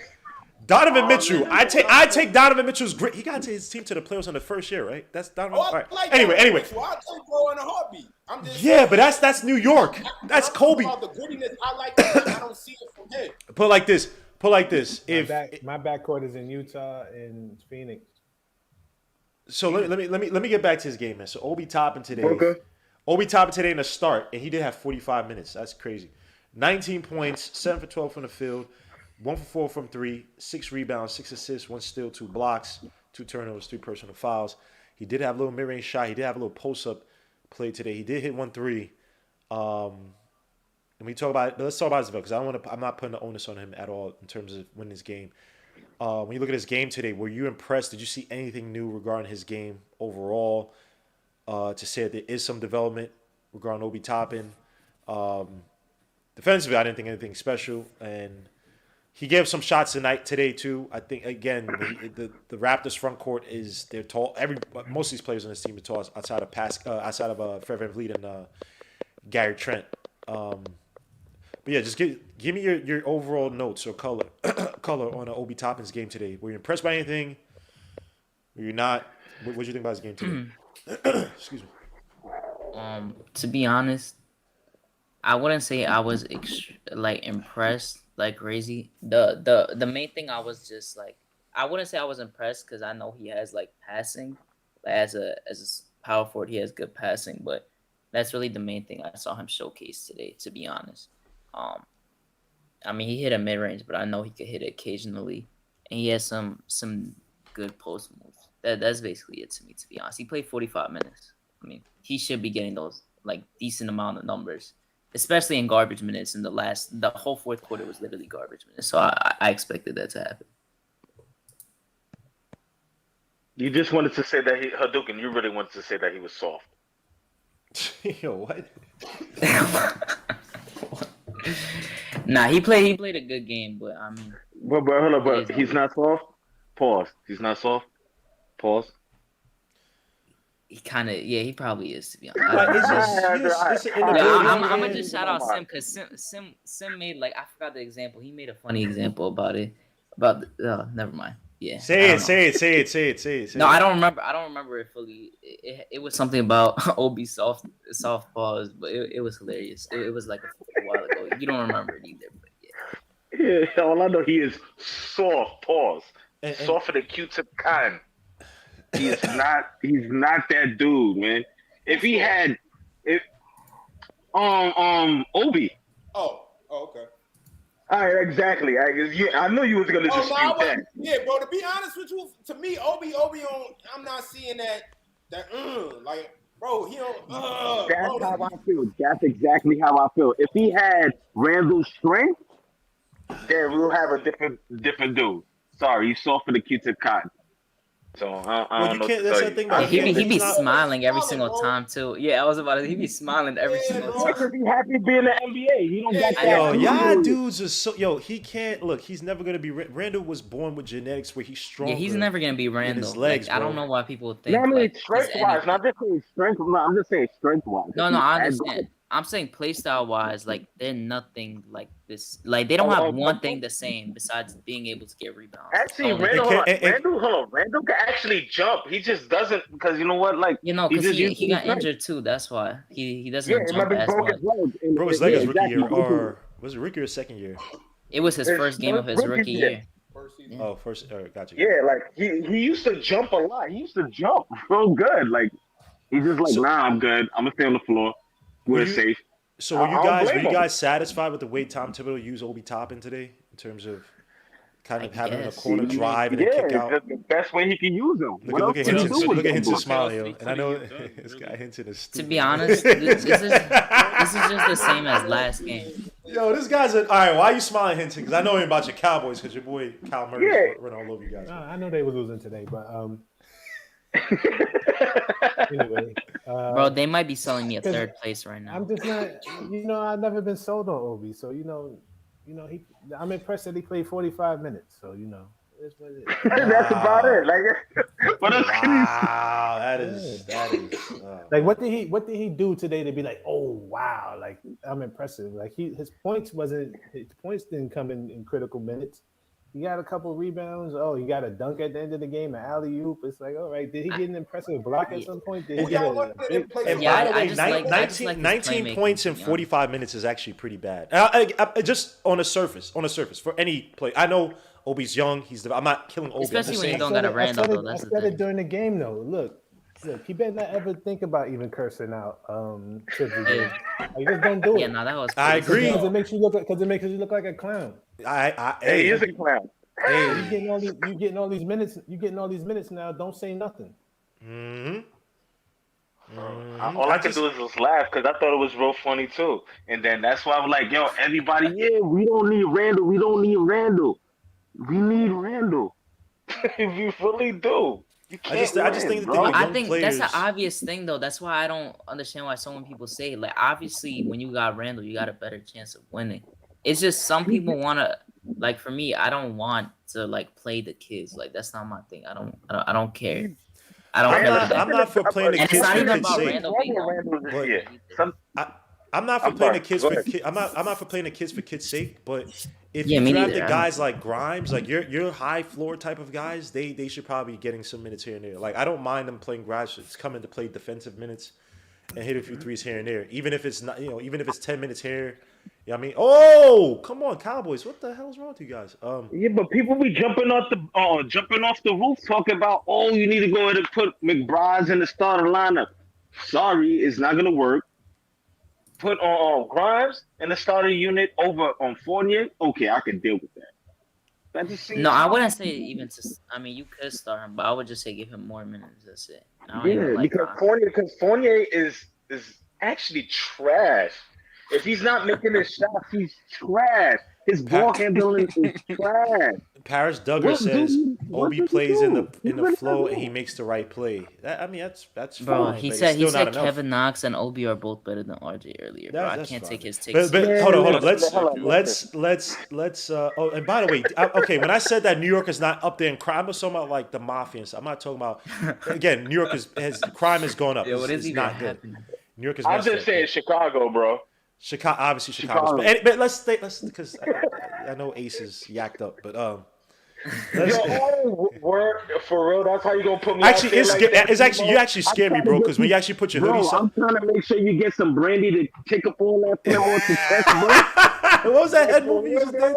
[SPEAKER 1] Donovan Mitchell, I take Donovan Mitchell's grit. He got to his team to the playoffs in the first year, right? That's Donovan. All right.
[SPEAKER 8] Like
[SPEAKER 1] anyway.
[SPEAKER 8] I'll take bro in a heartbeat. I'm just
[SPEAKER 1] but that's New York. That's Kobe.
[SPEAKER 8] About the grittiness, I like that. I don't see it from him.
[SPEAKER 1] Put like this.
[SPEAKER 2] My backcourt is in Utah and Phoenix.
[SPEAKER 1] So let me get back to his game, man. So Obi Toppin today. Okay. Obi Toppin today in the start, and he did have 45 minutes. That's crazy. 19 points, 7 for 12 from the field. 1 for 4 from 3, 6 rebounds, 6 assists, 1 steal, 2 blocks, 2 turnovers, 3 personal fouls. He did have a little mid-range shot. He did have a little post-up play today. He did hit 1 3. And let's talk about his because I'm not putting the onus on him at all in terms of winning this game. When you look at his game today, were you impressed? Did you see anything new regarding his game overall? To say that there is some development regarding Obi Toppin. Defensively, I didn't think anything special, and he gave some shots today too. I think again the Raptors front court they're tall. Most of these players on this team are tall outside of Fred VanVleet and Gary Trent. But yeah, just give me your overall notes or color on Obi Toppin's game today. Were you impressed by anything? Were you not? What did you think about his game today? Excuse me.
[SPEAKER 6] To be honest, I wouldn't say I was impressed like crazy. The main thing I was just like, I wouldn't say I was impressed because I know he has like passing. As a power forward, he has good passing, but that's really the main thing I saw him showcase today, to be honest. I mean, he hit a mid range, but I know he could hit it occasionally, and he has some good post moves. That's basically it to me, to be honest. He played 45 minutes. I mean, he should be getting those like decent amount of numbers, especially in garbage minutes. In the whole fourth quarter was literally garbage minutes, so I expected that to happen.
[SPEAKER 4] You just wanted to say that Hadouken, you really wanted to say that he was soft.
[SPEAKER 1] Yo, what?
[SPEAKER 6] Nah, he played a good game, but I mean,
[SPEAKER 4] but hold on, but he's not soft. Pause. He's not soft. Pause.
[SPEAKER 6] He kind of, he probably is, to be honest.
[SPEAKER 1] I'm
[SPEAKER 6] gonna just shout out Sim because Sim made like, I forgot the example. He made a funny example about it. Never mind. Yeah.
[SPEAKER 1] Say it.
[SPEAKER 6] No, I don't remember it fully. It was something about Obi soft paws, but it was hilarious. It was like a while ago. You don't remember it either, but yeah.
[SPEAKER 4] Yeah, all I know, he is soft paws, softer than Q-tip kind. He's not that dude, man. If he had Obi.
[SPEAKER 8] Oh, okay.
[SPEAKER 4] All right, exactly. I know you was gonna dispute that.
[SPEAKER 8] Yeah, bro. To be honest with you, to me, Obi on. I'm not seeing that. Like, bro, he don't.
[SPEAKER 4] That's how I feel. That's exactly how I feel. If he had Randall's strength, then we'll have a different dude. Sorry, you soft for the Q-tip cotton. So I
[SPEAKER 1] Well,
[SPEAKER 4] don't
[SPEAKER 1] you
[SPEAKER 4] know what
[SPEAKER 1] can't.
[SPEAKER 4] to
[SPEAKER 1] That's
[SPEAKER 4] tell
[SPEAKER 1] the
[SPEAKER 4] you.
[SPEAKER 1] thing
[SPEAKER 6] Yeah,
[SPEAKER 1] about you
[SPEAKER 6] he be
[SPEAKER 1] can't.
[SPEAKER 6] he
[SPEAKER 1] He's
[SPEAKER 6] be
[SPEAKER 1] not.
[SPEAKER 6] smiling every
[SPEAKER 8] Solid,
[SPEAKER 6] single
[SPEAKER 8] bro.
[SPEAKER 6] time too. Yeah, I was about to. He be smiling every
[SPEAKER 8] Yeah,
[SPEAKER 6] single
[SPEAKER 8] bro.
[SPEAKER 6] time.
[SPEAKER 4] Because he happy being in the NBA. He don't got
[SPEAKER 6] I
[SPEAKER 4] that.
[SPEAKER 1] Yo,
[SPEAKER 6] know.
[SPEAKER 1] y'all dudes are so. Yo, he can't look. He's never gonna be. Randall was born with genetics where he's
[SPEAKER 6] Yeah, he's
[SPEAKER 1] stronger
[SPEAKER 6] never gonna be
[SPEAKER 1] in his
[SPEAKER 6] Randall.
[SPEAKER 1] legs,
[SPEAKER 6] Like I don't
[SPEAKER 1] bro.
[SPEAKER 6] know why people
[SPEAKER 4] No, I
[SPEAKER 6] think
[SPEAKER 4] mean
[SPEAKER 6] like he's
[SPEAKER 4] strength wise,
[SPEAKER 6] anything.
[SPEAKER 4] not just saying strength. No, I'm just saying strength wise.
[SPEAKER 6] No, I understand. I'm saying playstyle wise, like they're nothing like this. Like they don't have one thing the same besides being able to get rebounds. That's the
[SPEAKER 4] Actually,
[SPEAKER 6] only
[SPEAKER 1] And
[SPEAKER 6] thing.
[SPEAKER 1] can and,
[SPEAKER 4] Randall can actually jump. He just doesn't because you know what? Like
[SPEAKER 6] You know,
[SPEAKER 4] he
[SPEAKER 6] because
[SPEAKER 4] just used
[SPEAKER 6] he
[SPEAKER 4] to the
[SPEAKER 6] got
[SPEAKER 4] strength.
[SPEAKER 6] injured too. That's why he
[SPEAKER 4] Yeah,
[SPEAKER 6] doesn't jump
[SPEAKER 4] remember he
[SPEAKER 6] as
[SPEAKER 4] broke
[SPEAKER 6] much.
[SPEAKER 4] his leg.
[SPEAKER 1] bro, his leg
[SPEAKER 4] Yeah,
[SPEAKER 1] is rookie
[SPEAKER 4] exactly.
[SPEAKER 1] year, or was it rookie or second year?
[SPEAKER 6] It was his
[SPEAKER 4] His
[SPEAKER 6] first game of his rookie
[SPEAKER 4] year.
[SPEAKER 6] year.
[SPEAKER 8] First season.
[SPEAKER 6] Yeah.
[SPEAKER 1] Oh, first. Gotcha.
[SPEAKER 4] Yeah, like he used to jump a lot. He used to jump real good. Like he's just like,
[SPEAKER 1] So
[SPEAKER 4] nah, I'm good. I'm gonna stay on the floor.
[SPEAKER 1] were
[SPEAKER 4] We're
[SPEAKER 1] you?
[SPEAKER 4] safe.
[SPEAKER 1] So
[SPEAKER 4] I don't
[SPEAKER 1] were
[SPEAKER 4] blame
[SPEAKER 1] you
[SPEAKER 4] him.
[SPEAKER 1] guys satisfied with the way Tom Thibodeau used Obi Toppin today in terms of kind
[SPEAKER 6] I
[SPEAKER 1] of having him in a
[SPEAKER 6] guess.
[SPEAKER 1] corner drive and then
[SPEAKER 4] Yeah,
[SPEAKER 1] kick
[SPEAKER 4] it's
[SPEAKER 1] out?
[SPEAKER 4] just the best way he can use him. What else
[SPEAKER 1] Look at
[SPEAKER 4] can he
[SPEAKER 1] Hinton.
[SPEAKER 4] do with
[SPEAKER 1] Look at
[SPEAKER 4] him?
[SPEAKER 1] Hinton
[SPEAKER 9] What
[SPEAKER 1] smiling,
[SPEAKER 9] else
[SPEAKER 1] yo. And I
[SPEAKER 9] could he
[SPEAKER 1] know
[SPEAKER 9] have done,
[SPEAKER 1] this
[SPEAKER 9] really?
[SPEAKER 1] guy Hinton is
[SPEAKER 6] To
[SPEAKER 1] stupid.
[SPEAKER 6] be honest, this is just the same as last game.
[SPEAKER 1] Yo, this guy's all right. Why are you smiling, Hinton? Because I know about your Cowboys. Because your boy Kyle Murray's
[SPEAKER 4] Yeah.
[SPEAKER 1] running all over you guys.
[SPEAKER 2] I know they were losing today, but anyway,
[SPEAKER 6] Bro, they might be selling me a
[SPEAKER 2] 'cause
[SPEAKER 6] third place right now.
[SPEAKER 2] I'm just not. I've never been sold on Obi, so he. I'm impressed that he played 45 minutes. So it's what it is.
[SPEAKER 4] That's about it. Like, what else can you say?
[SPEAKER 1] Wow, that is.
[SPEAKER 2] Like what did he do today to be like, oh wow, like I'm impressive. Like his points didn't come in critical minutes. He got a couple rebounds. Oh, he got a dunk at the end of the game, an alley oop. It's like, all right, did he get an impressive block at some point? Did he get a big?
[SPEAKER 1] And
[SPEAKER 6] Yeah,
[SPEAKER 1] by the
[SPEAKER 6] I
[SPEAKER 1] way,
[SPEAKER 6] just like- I just like his
[SPEAKER 1] 19
[SPEAKER 6] playmaking,
[SPEAKER 1] points in
[SPEAKER 6] to be
[SPEAKER 1] 45 minutes is actually pretty bad. I just on the surface for any play. I know Obi's young. I'm not killing Obi.
[SPEAKER 6] Especially when you
[SPEAKER 1] I'm
[SPEAKER 6] don't
[SPEAKER 1] just
[SPEAKER 6] got a Randall, though.
[SPEAKER 2] I
[SPEAKER 6] That's the
[SPEAKER 2] said
[SPEAKER 6] thing.
[SPEAKER 2] it during the game though. Look, he better not ever think about even cursing out Tibbs again. Like, just don't do it.
[SPEAKER 6] Yeah, no, that was.
[SPEAKER 1] I
[SPEAKER 6] pretty-
[SPEAKER 1] agree.
[SPEAKER 2] Because it makes you look like a clown.
[SPEAKER 4] Hey, he is a clown.
[SPEAKER 2] You getting all these minutes. You getting all these minutes now. Don't say nothing.
[SPEAKER 4] All I can do is just laugh because I thought it was real funny too. And then that's why I'm like, yo, everybody, yeah, we don't need Randall. We don't need Randall. We need Randall. We really do. You can't
[SPEAKER 1] I just think that
[SPEAKER 4] bro.
[SPEAKER 1] the
[SPEAKER 6] I
[SPEAKER 1] young
[SPEAKER 6] think
[SPEAKER 1] players,
[SPEAKER 6] that's an obvious thing, though. That's why I don't understand why so many people say, like, obviously, when you got Randall, you got a better chance of winning. It's just some people want to, like, for me, I don't want to, like, play the kids. Like, that's not my thing. I don't care. I don't care.
[SPEAKER 1] I'm not for playing the
[SPEAKER 6] And it's
[SPEAKER 1] kids
[SPEAKER 6] not
[SPEAKER 1] for
[SPEAKER 6] even
[SPEAKER 1] kids'
[SPEAKER 6] about
[SPEAKER 1] sake.
[SPEAKER 6] Randall being
[SPEAKER 1] But I'm not for
[SPEAKER 4] I'm
[SPEAKER 1] playing
[SPEAKER 4] sorry.
[SPEAKER 1] the kids
[SPEAKER 4] Go
[SPEAKER 1] for
[SPEAKER 4] ahead.
[SPEAKER 1] kids. I'm not for playing the kids for kids' sake. But if
[SPEAKER 6] Yeah,
[SPEAKER 1] you
[SPEAKER 6] me
[SPEAKER 1] drafted
[SPEAKER 6] neither.
[SPEAKER 1] guys like Grimes, like your high floor type of guys, they should probably be getting some minutes here and there. Like I don't mind them playing Grimes. It's coming to play defensive minutes and hit a few threes here and there. Even if it's not, even if it's 10 minutes here. You know what I mean? Oh, come on, Cowboys! What the hell's wrong with you guys?
[SPEAKER 4] Yeah, but people be jumping off the roof talking about, oh, you need to go ahead and put McBride's in the starting lineup. Sorry, it's not gonna work. Put on Grimes in the starting unit over on Fournier. Okay, I can deal with that. That just seems
[SPEAKER 6] No, I wouldn't say even to. I mean, you could start him, but I would just say give him more minutes. That's it. I don't even like
[SPEAKER 4] because Fournier is actually trash. If he's not making his shots, he's trash. His ball handling is trash.
[SPEAKER 1] Paris Duggar says Obi plays in the flow and he makes the right play. That's
[SPEAKER 6] Bro,
[SPEAKER 1] fine.
[SPEAKER 6] he
[SPEAKER 1] but
[SPEAKER 6] said
[SPEAKER 1] it's still not enough.
[SPEAKER 6] Kevin Knox and Obi are both better than RJ earlier. Bro, I
[SPEAKER 1] That's
[SPEAKER 6] can't
[SPEAKER 1] fine.
[SPEAKER 6] take his take.
[SPEAKER 1] But hold on.
[SPEAKER 4] Let's-
[SPEAKER 1] Let's. Oh, and by the way, okay. When I said that New York is not up there in crime, I'm talking about like the mafia and stuff. I'm not talking about. Again, New York crime has gone up.
[SPEAKER 6] Yeah, what is
[SPEAKER 1] it's
[SPEAKER 6] even
[SPEAKER 1] not good.
[SPEAKER 6] happening?
[SPEAKER 1] New York is.
[SPEAKER 4] I'm
[SPEAKER 1] messed
[SPEAKER 4] just
[SPEAKER 1] up.
[SPEAKER 4] saying Chicago, bro.
[SPEAKER 1] Obviously Chicago. But let's because I know Ace is yacked up, but
[SPEAKER 4] Word for real. That's how you gonna put me.
[SPEAKER 1] Actually,
[SPEAKER 4] out there like that,
[SPEAKER 1] it's actually you actually scare me, bro. Because when you actually put your hoodie,
[SPEAKER 4] I'm trying to make sure you get some brandy to take up all that flavor with the chest, bro.
[SPEAKER 1] What was that head movie you just did?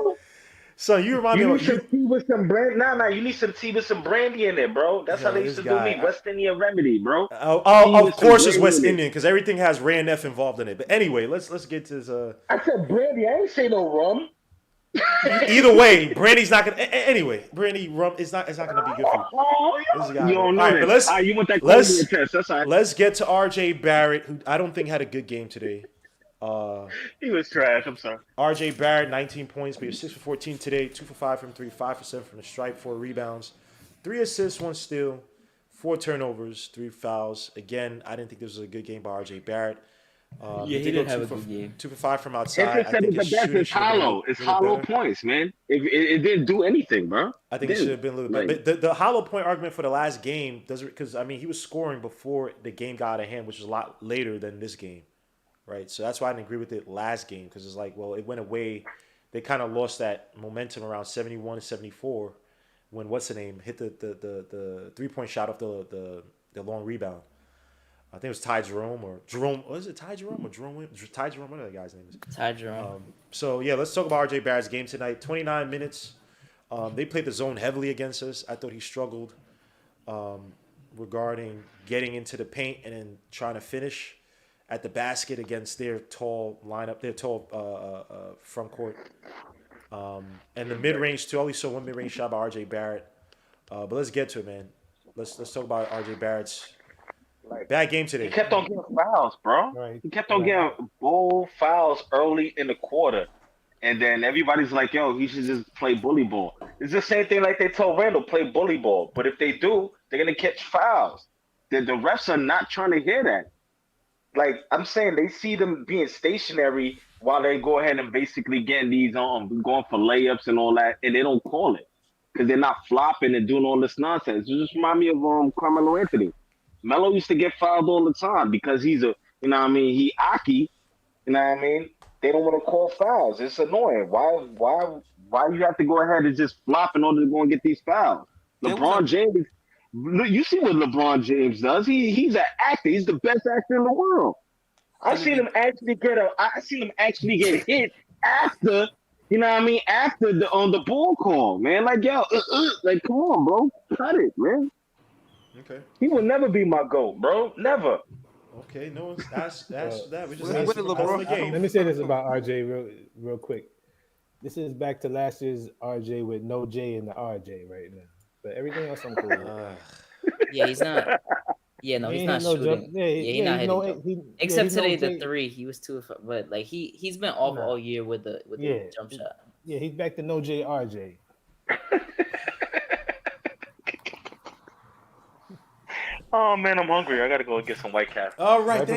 [SPEAKER 1] Son, you remind me
[SPEAKER 4] You
[SPEAKER 1] of
[SPEAKER 4] need some tea with some brandy. Nah, you need some tea with some brandy in it, bro. That's how they used to do me. West Indian remedy, bro.
[SPEAKER 1] Of course it's West Indian because everything has Rand F involved in it. But anyway, let's get to this.
[SPEAKER 4] I said brandy. I ain't say no rum.
[SPEAKER 1] Either way, brandy's not gonna. Anyway, brandy rum is not. It's not gonna be good for you.
[SPEAKER 4] Oh,
[SPEAKER 1] This
[SPEAKER 4] you
[SPEAKER 1] guy-
[SPEAKER 4] don't know
[SPEAKER 1] all right,
[SPEAKER 4] that.
[SPEAKER 1] but let's
[SPEAKER 4] You want that
[SPEAKER 1] let's
[SPEAKER 4] COVID test? That's all right.
[SPEAKER 1] let's get to RJ Barrett, who I don't think had a good game today.
[SPEAKER 4] He was trash. I'm sorry.
[SPEAKER 1] RJ Barrett, 19 points, but he was 6 for 14 today, 2 for 5 from 3, 5 for 7 from the stripe, 4 rebounds. 3 assists, 1 steal, 4 turnovers, 3 fouls. Again, I didn't think this was a good game by R.J. Barrett.
[SPEAKER 6] Yeah,
[SPEAKER 1] He
[SPEAKER 6] he
[SPEAKER 1] did go
[SPEAKER 6] did have a good game.
[SPEAKER 1] 2 for 5 from
[SPEAKER 4] If
[SPEAKER 1] outside.
[SPEAKER 4] it
[SPEAKER 1] I
[SPEAKER 4] said
[SPEAKER 1] think
[SPEAKER 4] it
[SPEAKER 1] his
[SPEAKER 4] the best,
[SPEAKER 1] shooting
[SPEAKER 4] it's
[SPEAKER 1] should have been a
[SPEAKER 4] hollow. It's
[SPEAKER 1] little
[SPEAKER 4] hollow
[SPEAKER 1] better.
[SPEAKER 4] points, man. It didn't do anything, bro.
[SPEAKER 1] I think it should have been a little bit better. But the hollow point argument for the last game doesn't, because I mean he was scoring before the game got out of hand, which was a lot later than this game, right? So that's why I didn't agree with it last game, because it's like, well, it went away. They kind of lost that momentum around 71 and 74 when what's the name hit the 3-point shot off the long rebound. I think it was Ty Jerome or Jerome. Was it Ty Jerome or Jerome? Ty Jerome, whatever that guy's name is.
[SPEAKER 6] Ty Jerome.
[SPEAKER 1] So yeah, let's talk about R.J. Barrett's game tonight. 29 minutes. They played the zone heavily against us. I thought he struggled regarding getting into the paint and then trying to finish at the basket against their tall lineup, their tall front court. And the mid range too. I only saw one mid range shot by R.J. Barrett. But let's get to it, man. Let's talk about R.J. Barrett's bad game today.
[SPEAKER 4] He kept on getting fouls, bro.
[SPEAKER 2] Right.
[SPEAKER 4] He kept on getting bold fouls early in the quarter. And then everybody's like, yo, he should just play bully ball. It's the same thing like they told Randall, play bully ball. But if they do, they're going to catch fouls. The refs are not trying to hear that. Like, I'm saying, they see them being stationary while they go ahead and basically getting these going for layups and all that, and they don't call it because they're not flopping and doing all this nonsense. It just remind me of Carmelo Anthony. Melo used to get fouled all the time because he's a, you know what I mean, he Aki, you know what I mean? They don't want to call fouls. It's annoying. Why you have to go ahead and just flop in order to go and get these fouls? LeBron James, you see what LeBron James does. He's an actor. He's the best actor in the world. I seen him actually get hit after, you know what I mean, after the ball call, man. Like, yo, like, come on, bro. Cut it, man.
[SPEAKER 1] Okay.
[SPEAKER 4] He will never be my GOAT, bro. Never.
[SPEAKER 1] Okay, no one's asked that. We just
[SPEAKER 9] Wait,
[SPEAKER 1] asked
[SPEAKER 9] LeBron-
[SPEAKER 1] the game.
[SPEAKER 2] Let me say this about RJ real quick. This is back to last year's RJ with no J in the RJ right now. But everything else I'm cool with.
[SPEAKER 6] Yeah, he's not. Yeah, no,
[SPEAKER 2] He
[SPEAKER 6] he's
[SPEAKER 2] ain't
[SPEAKER 6] not
[SPEAKER 2] hit no
[SPEAKER 6] shooting.
[SPEAKER 2] jump.
[SPEAKER 6] He's not hitting. Jump. Except
[SPEAKER 2] he's no
[SPEAKER 6] today, the
[SPEAKER 2] J.
[SPEAKER 6] 3, he was 2 of, but like he's been off all year with the jump shot.
[SPEAKER 2] Yeah, he's back to no J RJ.
[SPEAKER 4] Oh man, I'm hungry. I gotta go get some White Castle.
[SPEAKER 1] All right,
[SPEAKER 2] Right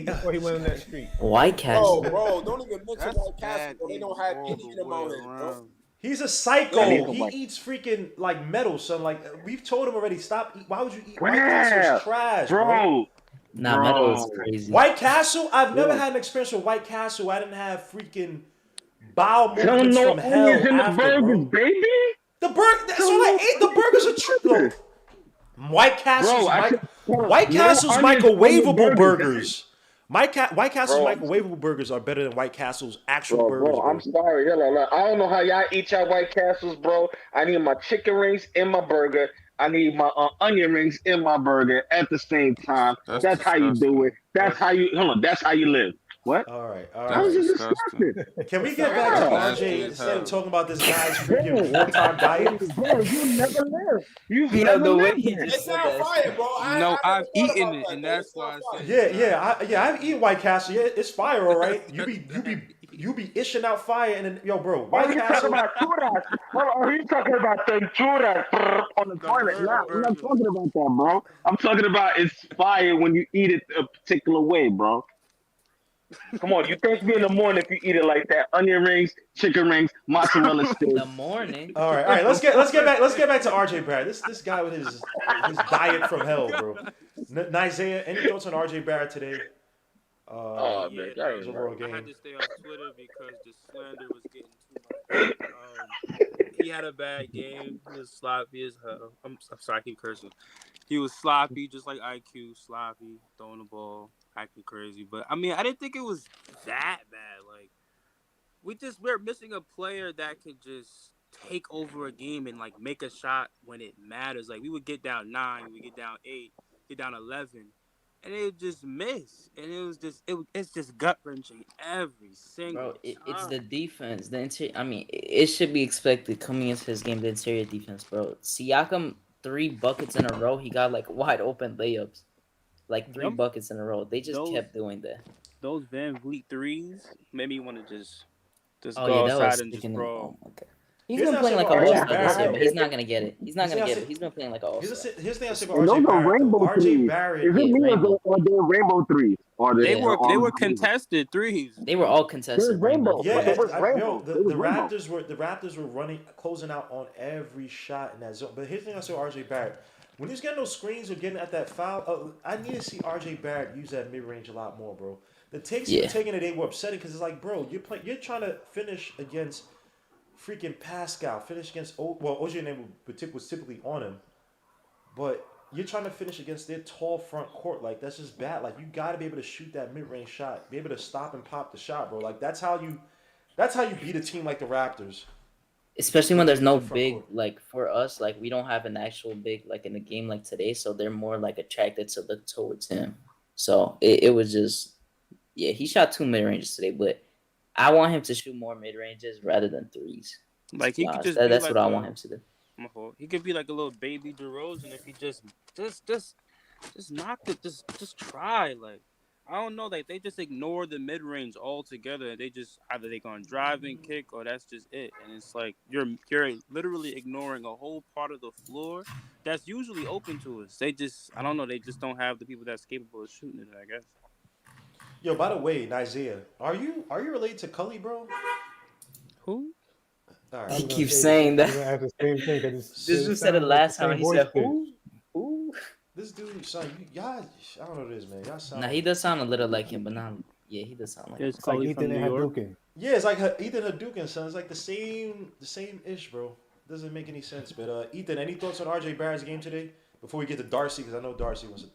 [SPEAKER 2] before he went on that street.
[SPEAKER 6] White Castle.
[SPEAKER 8] Bro, don't even mention
[SPEAKER 9] That's
[SPEAKER 8] White
[SPEAKER 9] bad
[SPEAKER 8] Castle. They
[SPEAKER 9] eating
[SPEAKER 8] don't have
[SPEAKER 9] all
[SPEAKER 8] any
[SPEAKER 9] the
[SPEAKER 8] of them
[SPEAKER 9] way
[SPEAKER 8] out here, bro.
[SPEAKER 9] around.
[SPEAKER 1] He's a
[SPEAKER 4] Yeah,
[SPEAKER 1] psycho.
[SPEAKER 4] he's a
[SPEAKER 1] He
[SPEAKER 4] white-
[SPEAKER 1] eats freaking like metal, son. Like we've told him already. Stop. Why would you eat White
[SPEAKER 4] Yeah,
[SPEAKER 1] Castle's trash, bro?
[SPEAKER 4] bro.
[SPEAKER 6] Nah,
[SPEAKER 4] Bro.
[SPEAKER 6] Meadow is crazy.
[SPEAKER 1] White Castle. I've never
[SPEAKER 4] Yeah.
[SPEAKER 1] had an experience with White Castle. I didn't have freaking bowel
[SPEAKER 4] Tell
[SPEAKER 1] movements
[SPEAKER 4] no
[SPEAKER 1] from hell
[SPEAKER 4] onions in the
[SPEAKER 1] after,
[SPEAKER 4] burgers,
[SPEAKER 1] bro.
[SPEAKER 4] baby.
[SPEAKER 1] The burger. That's all I ate. The burgers are true. White Castle's
[SPEAKER 4] Bro, I said,
[SPEAKER 1] White
[SPEAKER 4] no
[SPEAKER 1] Castle's
[SPEAKER 4] onions on the
[SPEAKER 1] microwavable
[SPEAKER 4] burgers.
[SPEAKER 1] burgers. White Castle's
[SPEAKER 4] Bro.
[SPEAKER 1] microwavable burgers are better than White Castle's actual burgers,
[SPEAKER 4] Bro,
[SPEAKER 1] bro.
[SPEAKER 4] I'm sorry. I don't know how y'all eat y'all White Castles, bro. I need my chicken rings in my burger. I need my onion rings in my burger at the same time. That's how you do it. That's how you That's how you live. What?
[SPEAKER 1] All right.
[SPEAKER 4] That was just disgusting.
[SPEAKER 1] Can we get back to
[SPEAKER 4] Yeah.
[SPEAKER 1] RJ instead of talking about this guy's freaking wartime diet?
[SPEAKER 4] Bro, you never live. You've
[SPEAKER 6] Yeah,
[SPEAKER 4] never
[SPEAKER 6] the way
[SPEAKER 4] lived.
[SPEAKER 6] he
[SPEAKER 8] It
[SPEAKER 6] just said
[SPEAKER 8] sounds
[SPEAKER 6] that.
[SPEAKER 8] fire, bro.
[SPEAKER 9] No,
[SPEAKER 8] I
[SPEAKER 9] I've
[SPEAKER 8] never thought
[SPEAKER 9] eaten
[SPEAKER 8] about
[SPEAKER 9] it,
[SPEAKER 8] that,
[SPEAKER 9] and
[SPEAKER 8] bro.
[SPEAKER 9] that's
[SPEAKER 8] It
[SPEAKER 9] why I
[SPEAKER 8] sounds fire.
[SPEAKER 9] said
[SPEAKER 1] I've eaten White Castle. Yeah, it's fire, all right. You be ishing out fire, and then yo, bro, White
[SPEAKER 4] He's
[SPEAKER 1] Castle.
[SPEAKER 4] talking about churras. He's talking about them churras on the toilet. Nah, I'm not talking about that, bro. I'm talking about it's fire when you eat it a particular way, bro. Come on, you thank me in the morning if you eat it like that. Onion rings, chicken rings, mozzarella sticks.
[SPEAKER 6] The morning.
[SPEAKER 1] All right. Let's get back to RJ Barrett. This guy with his diet from hell, bro. Nizea, any thoughts on RJ Barrett today?
[SPEAKER 4] Oh,
[SPEAKER 9] Yeah,
[SPEAKER 4] man,
[SPEAKER 1] his
[SPEAKER 4] that ain't
[SPEAKER 1] overall
[SPEAKER 4] right.
[SPEAKER 9] I
[SPEAKER 1] game.
[SPEAKER 9] had to stay on Twitter because the slander was getting too much. He had a bad game. He was sloppy as hell. I'm sorry, I keep cursing. He was sloppy, just like IQ, sloppy, throwing the ball, acting crazy. But I mean, I didn't think it was that bad. Like we're missing a player that could just take over a game and like make a shot when it matters. Like we would get down 9, we get down 8, get down 11. And it would just miss, and it's just gut wrenching every single
[SPEAKER 6] Bro, it's
[SPEAKER 9] time.
[SPEAKER 6] the defense. The interior. I mean, it should be expected coming into his game. The interior defense, bro. Siakam 3 buckets in a row. He got like wide open layups, like 3
[SPEAKER 9] Yep.
[SPEAKER 6] buckets in a row. They just
[SPEAKER 9] Those-
[SPEAKER 6] kept doing that.
[SPEAKER 9] Those Van Vliet threes made me want to just
[SPEAKER 6] Oh
[SPEAKER 9] go
[SPEAKER 6] yeah, that was
[SPEAKER 9] outside and just
[SPEAKER 6] sticking.
[SPEAKER 9] brawl.
[SPEAKER 6] Oh my god. He's
[SPEAKER 1] Here's
[SPEAKER 6] been
[SPEAKER 1] the
[SPEAKER 6] playing
[SPEAKER 1] thing
[SPEAKER 6] like an
[SPEAKER 1] about
[SPEAKER 6] all-star
[SPEAKER 1] RJ
[SPEAKER 6] this year,
[SPEAKER 1] Barrett.
[SPEAKER 6] but he's not gonna get it. He's not
[SPEAKER 1] Here's the
[SPEAKER 6] gonna
[SPEAKER 1] thing I
[SPEAKER 6] get it.
[SPEAKER 1] say-
[SPEAKER 6] He's been playing like an all-star.
[SPEAKER 1] Here's the thing I say about
[SPEAKER 10] And
[SPEAKER 1] RJ
[SPEAKER 10] those are
[SPEAKER 1] Barrett though.
[SPEAKER 10] rainbow
[SPEAKER 1] RJ
[SPEAKER 10] threes.
[SPEAKER 1] Barrett.
[SPEAKER 10] Is it me
[SPEAKER 6] rainbow.
[SPEAKER 10] or they're rainbow threes? Or
[SPEAKER 9] They
[SPEAKER 10] they're
[SPEAKER 9] were
[SPEAKER 10] all
[SPEAKER 9] contested threes.
[SPEAKER 6] They were all
[SPEAKER 10] There's
[SPEAKER 6] contested rainbow.
[SPEAKER 10] rainbow, but there
[SPEAKER 1] Yeah,
[SPEAKER 10] was
[SPEAKER 1] yo,
[SPEAKER 10] rainbow. There was
[SPEAKER 1] the
[SPEAKER 10] rainbow.
[SPEAKER 1] Raptors were running, closing out on every shot in that zone. But here's the thing I say, RJ Barrett, when he's getting those screens or getting at that foul, I need to see RJ Barrett use that mid range a lot more, bro. The takes he
[SPEAKER 6] Yeah.
[SPEAKER 1] were taking today were upsetting because it's like, bro, you're trying to finish against freaking Pascal, finish against OJ name was typically on him, but you're trying to finish against their tall front court. Like that's just bad. Like you got to be able to shoot that mid range shot, be able to stop and pop the shot, bro. Like that's how you beat a team like the Raptors.
[SPEAKER 6] Especially when there's no
[SPEAKER 1] Front
[SPEAKER 6] big,
[SPEAKER 1] court.
[SPEAKER 6] like for us, like we don't have an actual big like in a game like today, so they're more like attracted to look towards him. So it was just, yeah, he shot 2 mid ranges today, but I want him to shoot more mid ranges rather than threes.
[SPEAKER 9] Like he could just
[SPEAKER 6] That's
[SPEAKER 9] be like
[SPEAKER 6] what I want him to do.
[SPEAKER 9] My fault. He could be like a little baby DeRozan if he just knock it, just try. Like I don't know, like they just ignore the mid range altogether. They just either they gonna drive and kick or that's just it. And it's like you're literally ignoring a whole part of the floor that's usually open to us. They just I don't know, they just don't have the people that's capable of shooting it, I guess.
[SPEAKER 1] Yo, by the way, Isaiah, are you related to Cully, bro?
[SPEAKER 9] Who?
[SPEAKER 1] All
[SPEAKER 7] He
[SPEAKER 1] right.
[SPEAKER 6] keeps saying that.
[SPEAKER 2] I the same thing.
[SPEAKER 6] This dude said it last time. He said, "Who?"
[SPEAKER 1] This dude, son, y'all, I don't know what it is, man. Y'all sound.
[SPEAKER 6] Nah, he does sound a little like him, but not. Yeah, he does sound like him.
[SPEAKER 9] It's
[SPEAKER 2] It's like
[SPEAKER 9] Cully from
[SPEAKER 2] Ethan
[SPEAKER 9] New
[SPEAKER 2] and
[SPEAKER 9] York.
[SPEAKER 2] Hadouken.
[SPEAKER 1] Yeah, it's like Ethan Hadouken, son. It's like the same ish, bro. Doesn't make any sense. But Ethan, any thoughts on RJ Barrett's game today? Before we get to Darcy, because I know Darcy wants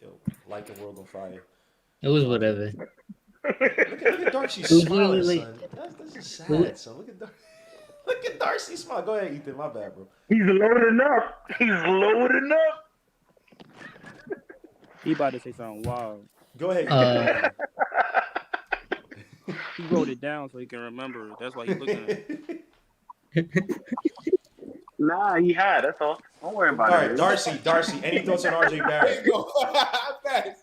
[SPEAKER 1] to, light the world on fire.
[SPEAKER 7] It was whatever.
[SPEAKER 1] Look at Darcy
[SPEAKER 7] Wait,
[SPEAKER 1] smiling,
[SPEAKER 7] wait.
[SPEAKER 1] son. This is sad, son. Look at Darcy smile. Go ahead, Ethan. My bad, bro.
[SPEAKER 10] He's loading up. He's loading up.
[SPEAKER 9] He about to say something wild.
[SPEAKER 1] Go ahead. Ethan.
[SPEAKER 9] He wrote it down so he can remember it. That's why he's looking at it.
[SPEAKER 10] Nah, he had. That's all. Don't worry about
[SPEAKER 1] All
[SPEAKER 10] it.
[SPEAKER 1] right, Darcy. Any thoughts on RJ
[SPEAKER 8] There
[SPEAKER 1] Barrett?
[SPEAKER 8] you go. Facts.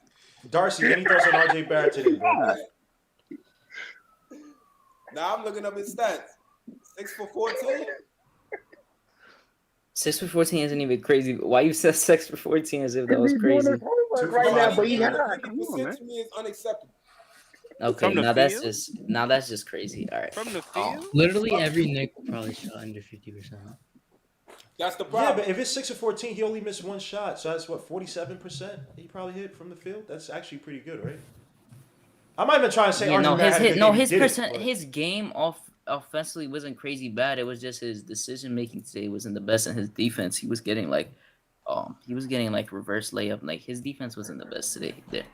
[SPEAKER 1] Darcy, any thoughts on RJ Barrett today, bro?
[SPEAKER 8] Now I'm looking up his stats. 6 for 14.
[SPEAKER 6] 6 for 14 isn't even crazy. Why you said 6 for 14 as if that was
[SPEAKER 10] He's doing
[SPEAKER 6] crazy?
[SPEAKER 10] his homework
[SPEAKER 1] 2 for
[SPEAKER 10] right now,
[SPEAKER 1] 5.
[SPEAKER 10] but he had.
[SPEAKER 8] 50%
[SPEAKER 10] Come on, man.
[SPEAKER 8] to me is unacceptable.
[SPEAKER 6] Okay,
[SPEAKER 9] From the
[SPEAKER 6] now that's just crazy. All right.
[SPEAKER 9] From the field?
[SPEAKER 7] Literally every Nick probably shot under 50%.
[SPEAKER 8] That's the
[SPEAKER 1] Yeah,
[SPEAKER 8] problem.
[SPEAKER 1] but if it's 6 of 14, he only missed one shot. So that's what, 47% he probably hit from the field? That's actually pretty good, right? I'm not even trying to say
[SPEAKER 6] Yeah,
[SPEAKER 1] RJ
[SPEAKER 6] no,
[SPEAKER 1] Barrett had a good game, he didn't, but-
[SPEAKER 6] his game offensively wasn't crazy bad. It was just his decision making today wasn't the best, and his defense he was getting like reverse layup. Like his defense wasn't the best today. There,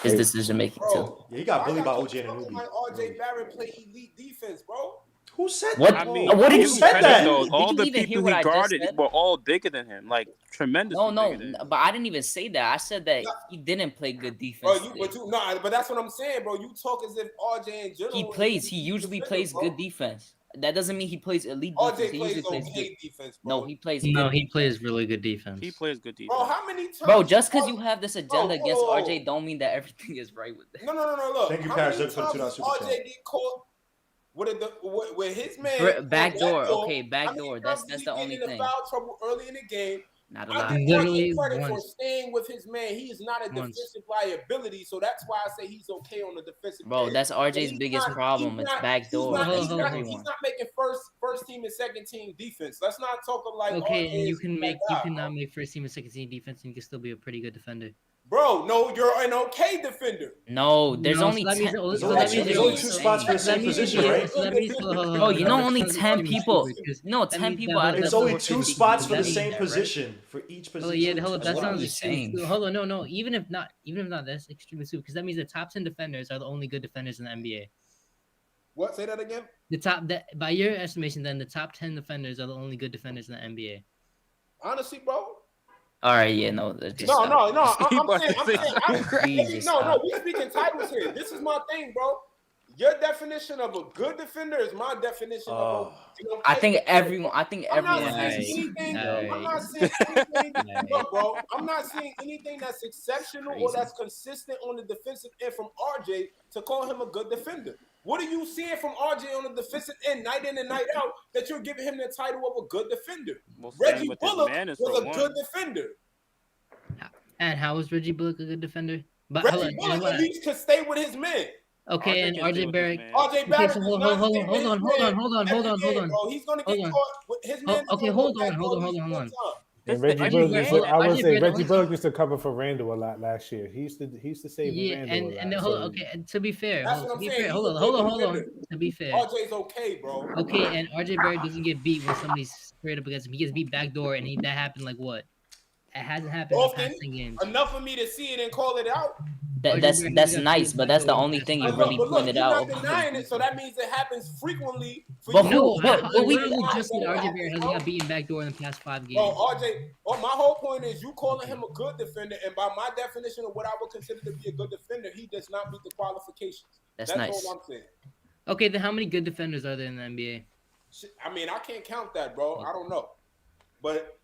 [SPEAKER 6] his decision making too.
[SPEAKER 8] Bro,
[SPEAKER 1] Yeah, he got bullied by
[SPEAKER 8] I
[SPEAKER 1] OJ and
[SPEAKER 8] told you
[SPEAKER 1] Anunoby.
[SPEAKER 8] my RJ Barrett play elite defense, bro.
[SPEAKER 1] Who said
[SPEAKER 6] What?
[SPEAKER 1] that?
[SPEAKER 9] I mean,
[SPEAKER 6] What did
[SPEAKER 9] give
[SPEAKER 6] you
[SPEAKER 9] him
[SPEAKER 6] say
[SPEAKER 9] credit,
[SPEAKER 6] that?
[SPEAKER 9] though.
[SPEAKER 6] Did
[SPEAKER 9] All
[SPEAKER 6] you
[SPEAKER 9] the
[SPEAKER 6] even hear
[SPEAKER 9] people
[SPEAKER 6] what
[SPEAKER 9] he
[SPEAKER 6] I just
[SPEAKER 9] guarded
[SPEAKER 6] said?
[SPEAKER 9] were all bigger than him, like tremendously
[SPEAKER 6] No,
[SPEAKER 9] bigger than him.
[SPEAKER 6] but I didn't even say that. I said that he didn't play good defense.
[SPEAKER 8] Bro,
[SPEAKER 6] today.
[SPEAKER 8] but that's what I'm saying, bro. You talk as if RJ in general.
[SPEAKER 6] He usually plays good defense. That doesn't mean he plays elite defense.
[SPEAKER 8] RJ
[SPEAKER 6] He
[SPEAKER 8] plays
[SPEAKER 6] usually plays
[SPEAKER 8] okay
[SPEAKER 6] good.
[SPEAKER 8] defense, bro.
[SPEAKER 6] No, he plays
[SPEAKER 7] No,
[SPEAKER 6] good.
[SPEAKER 7] he plays really good defense.
[SPEAKER 9] He plays good defense.
[SPEAKER 8] Bro, how many times?
[SPEAKER 6] Bro, just because you have this agenda
[SPEAKER 8] Bro,
[SPEAKER 6] against
[SPEAKER 8] whoa.
[SPEAKER 6] RJ don't mean that everything is right with that.
[SPEAKER 8] No. Look,
[SPEAKER 1] Thank you,
[SPEAKER 8] how
[SPEAKER 1] Paris,
[SPEAKER 8] many
[SPEAKER 1] for the
[SPEAKER 8] times
[SPEAKER 1] $2
[SPEAKER 8] does
[SPEAKER 1] super
[SPEAKER 8] RJ
[SPEAKER 1] chat.
[SPEAKER 8] get caught with his man?
[SPEAKER 6] Backdoor,
[SPEAKER 8] How
[SPEAKER 6] okay,
[SPEAKER 8] many
[SPEAKER 6] backdoor.
[SPEAKER 8] times
[SPEAKER 6] That's
[SPEAKER 8] did he
[SPEAKER 6] the
[SPEAKER 8] get
[SPEAKER 6] only
[SPEAKER 8] into
[SPEAKER 6] thing.
[SPEAKER 8] foul trouble early in the game.
[SPEAKER 6] Not a
[SPEAKER 8] I
[SPEAKER 6] lot.
[SPEAKER 8] give
[SPEAKER 7] Literally
[SPEAKER 8] RJ credit for
[SPEAKER 7] once.
[SPEAKER 8] staying with his man. He is not a
[SPEAKER 7] Once.
[SPEAKER 8] defensive liability, so that's why I say he's okay on the defensive
[SPEAKER 6] Bro,
[SPEAKER 8] end.
[SPEAKER 6] that's
[SPEAKER 8] But
[SPEAKER 6] RJ's
[SPEAKER 8] he's
[SPEAKER 6] biggest
[SPEAKER 8] not-
[SPEAKER 6] problem.
[SPEAKER 8] he's
[SPEAKER 6] It's
[SPEAKER 8] not-
[SPEAKER 6] backdoor.
[SPEAKER 8] He's
[SPEAKER 7] Hold on.
[SPEAKER 8] not making first team and second team defense. Let's not talk like
[SPEAKER 7] Okay,
[SPEAKER 8] RJ
[SPEAKER 7] and you
[SPEAKER 8] is
[SPEAKER 7] can
[SPEAKER 8] that
[SPEAKER 7] make
[SPEAKER 8] guy,
[SPEAKER 7] you
[SPEAKER 8] bro.
[SPEAKER 7] cannot make first team and second team defense, and you can still be a pretty good defender.
[SPEAKER 8] Bro, no, you're an okay defender.
[SPEAKER 6] No, there's
[SPEAKER 7] No,
[SPEAKER 6] only
[SPEAKER 7] so that
[SPEAKER 6] 10.
[SPEAKER 7] means-
[SPEAKER 1] There's
[SPEAKER 7] so
[SPEAKER 1] only
[SPEAKER 7] that
[SPEAKER 1] two-
[SPEAKER 7] means
[SPEAKER 1] there's
[SPEAKER 7] you're
[SPEAKER 1] only two spots for the
[SPEAKER 7] that
[SPEAKER 1] same
[SPEAKER 7] means
[SPEAKER 1] position,
[SPEAKER 7] you're-
[SPEAKER 1] right?
[SPEAKER 7] so that means-
[SPEAKER 6] Bro, you know only 10 people. No,
[SPEAKER 7] That
[SPEAKER 6] 10
[SPEAKER 7] means
[SPEAKER 6] people
[SPEAKER 7] that-
[SPEAKER 6] out of
[SPEAKER 1] It's
[SPEAKER 7] that's
[SPEAKER 1] only
[SPEAKER 7] over
[SPEAKER 1] 2
[SPEAKER 7] 50.
[SPEAKER 1] spots for
[SPEAKER 7] That
[SPEAKER 1] the
[SPEAKER 7] means
[SPEAKER 1] same
[SPEAKER 7] that, right?
[SPEAKER 1] position for each position.
[SPEAKER 7] Oh yeah, hold up.
[SPEAKER 6] That's
[SPEAKER 7] That
[SPEAKER 6] what I'm
[SPEAKER 7] sounds
[SPEAKER 6] just saying.
[SPEAKER 7] Hold on, no. Even if not, that's extremely stupid because that means the top 10 defenders are the only good defenders in the NBA.
[SPEAKER 8] What? Say that again.
[SPEAKER 7] By your estimation, then the top 10 defenders are the only good defenders in the NBA.
[SPEAKER 8] Honestly, bro.
[SPEAKER 6] All right, yeah, no. That's just
[SPEAKER 8] No.
[SPEAKER 9] He
[SPEAKER 8] I'm
[SPEAKER 9] about
[SPEAKER 8] saying,
[SPEAKER 9] to say-
[SPEAKER 6] Jesus,
[SPEAKER 8] no.
[SPEAKER 6] stop.
[SPEAKER 8] We speaking titles here. This is my thing, bro. Your definition of a good defender is my definition of a.
[SPEAKER 6] I think everyone
[SPEAKER 8] I'm not
[SPEAKER 6] has.
[SPEAKER 8] seeing anything.
[SPEAKER 7] Alright.
[SPEAKER 8] I'm not seeing anything.
[SPEAKER 7] Alright.
[SPEAKER 8] Look, bro. I'm not seeing anything that's exceptional or
[SPEAKER 6] Crazy.
[SPEAKER 8] that's consistent on the defensive end from RJ to call him a good defender. What are you seeing from RJ on the defensive end, night in and night out, that you're giving him the title of a good defender?
[SPEAKER 9] Well,
[SPEAKER 8] Reggie
[SPEAKER 9] with his
[SPEAKER 8] Bullock
[SPEAKER 9] manners,
[SPEAKER 8] was
[SPEAKER 9] for
[SPEAKER 8] a
[SPEAKER 9] one.
[SPEAKER 8] good defender.
[SPEAKER 7] And how is Reggie Bullock a good defender? But
[SPEAKER 8] Reggie
[SPEAKER 7] hold on,
[SPEAKER 8] Bullock at least could stay with his men.
[SPEAKER 7] okay, and
[SPEAKER 9] can stay
[SPEAKER 7] RJ
[SPEAKER 9] with
[SPEAKER 7] Barrett.
[SPEAKER 9] his man.
[SPEAKER 8] RJ Barrett
[SPEAKER 7] so
[SPEAKER 8] does
[SPEAKER 7] hold
[SPEAKER 8] not
[SPEAKER 7] on,
[SPEAKER 8] stay with his man
[SPEAKER 7] hold on,
[SPEAKER 8] every
[SPEAKER 7] hold
[SPEAKER 8] game,
[SPEAKER 7] on.
[SPEAKER 8] bro. He's gonna get
[SPEAKER 7] Hold on.
[SPEAKER 8] caught. His man.
[SPEAKER 7] Okay, hold on.
[SPEAKER 2] And Reggie
[SPEAKER 9] I
[SPEAKER 2] Bullock
[SPEAKER 9] mean,
[SPEAKER 2] used
[SPEAKER 9] hold
[SPEAKER 2] to,
[SPEAKER 9] on,
[SPEAKER 2] I would
[SPEAKER 7] RJ
[SPEAKER 2] say
[SPEAKER 7] Barrett
[SPEAKER 2] Reggie
[SPEAKER 7] only-
[SPEAKER 2] Bullock used to cover for Randall a lot last year. He used to save
[SPEAKER 7] Yeah,
[SPEAKER 2] Randall a lot.
[SPEAKER 7] and hold on, okay. And to be fair,
[SPEAKER 8] That's what I'm saying.
[SPEAKER 7] hold
[SPEAKER 8] He's a
[SPEAKER 7] on.
[SPEAKER 8] good defender.
[SPEAKER 7] To be fair,
[SPEAKER 8] RJ's okay, bro.
[SPEAKER 7] okay, and RJ Barrett doesn't get beat when somebody's straight up against him. He gets beat backdoor, and that happened like what? It hasn't happened in the
[SPEAKER 8] Often,
[SPEAKER 7] past 10 games.
[SPEAKER 8] enough for me to see it and call it out.
[SPEAKER 6] That's nice, but that's the only thing you really
[SPEAKER 8] But look,
[SPEAKER 6] pointed
[SPEAKER 8] you're
[SPEAKER 6] out.
[SPEAKER 8] not denying it, so that means it happens frequently. For
[SPEAKER 6] But
[SPEAKER 8] you.
[SPEAKER 6] who-
[SPEAKER 7] No,
[SPEAKER 6] but
[SPEAKER 7] I
[SPEAKER 6] we-
[SPEAKER 7] literally just said RJ Barrett hasn't got beaten backdoor in the past 5 games.
[SPEAKER 8] Bro, RJ, my whole point is you calling him a good defender, and by my definition of what I would consider to be a good defender, he does not meet the qualifications.
[SPEAKER 6] That's nice.
[SPEAKER 8] all I'm saying.
[SPEAKER 7] Okay, then how many good defenders are there in the NBA?
[SPEAKER 8] I mean, I can't count that, bro. I don't know. But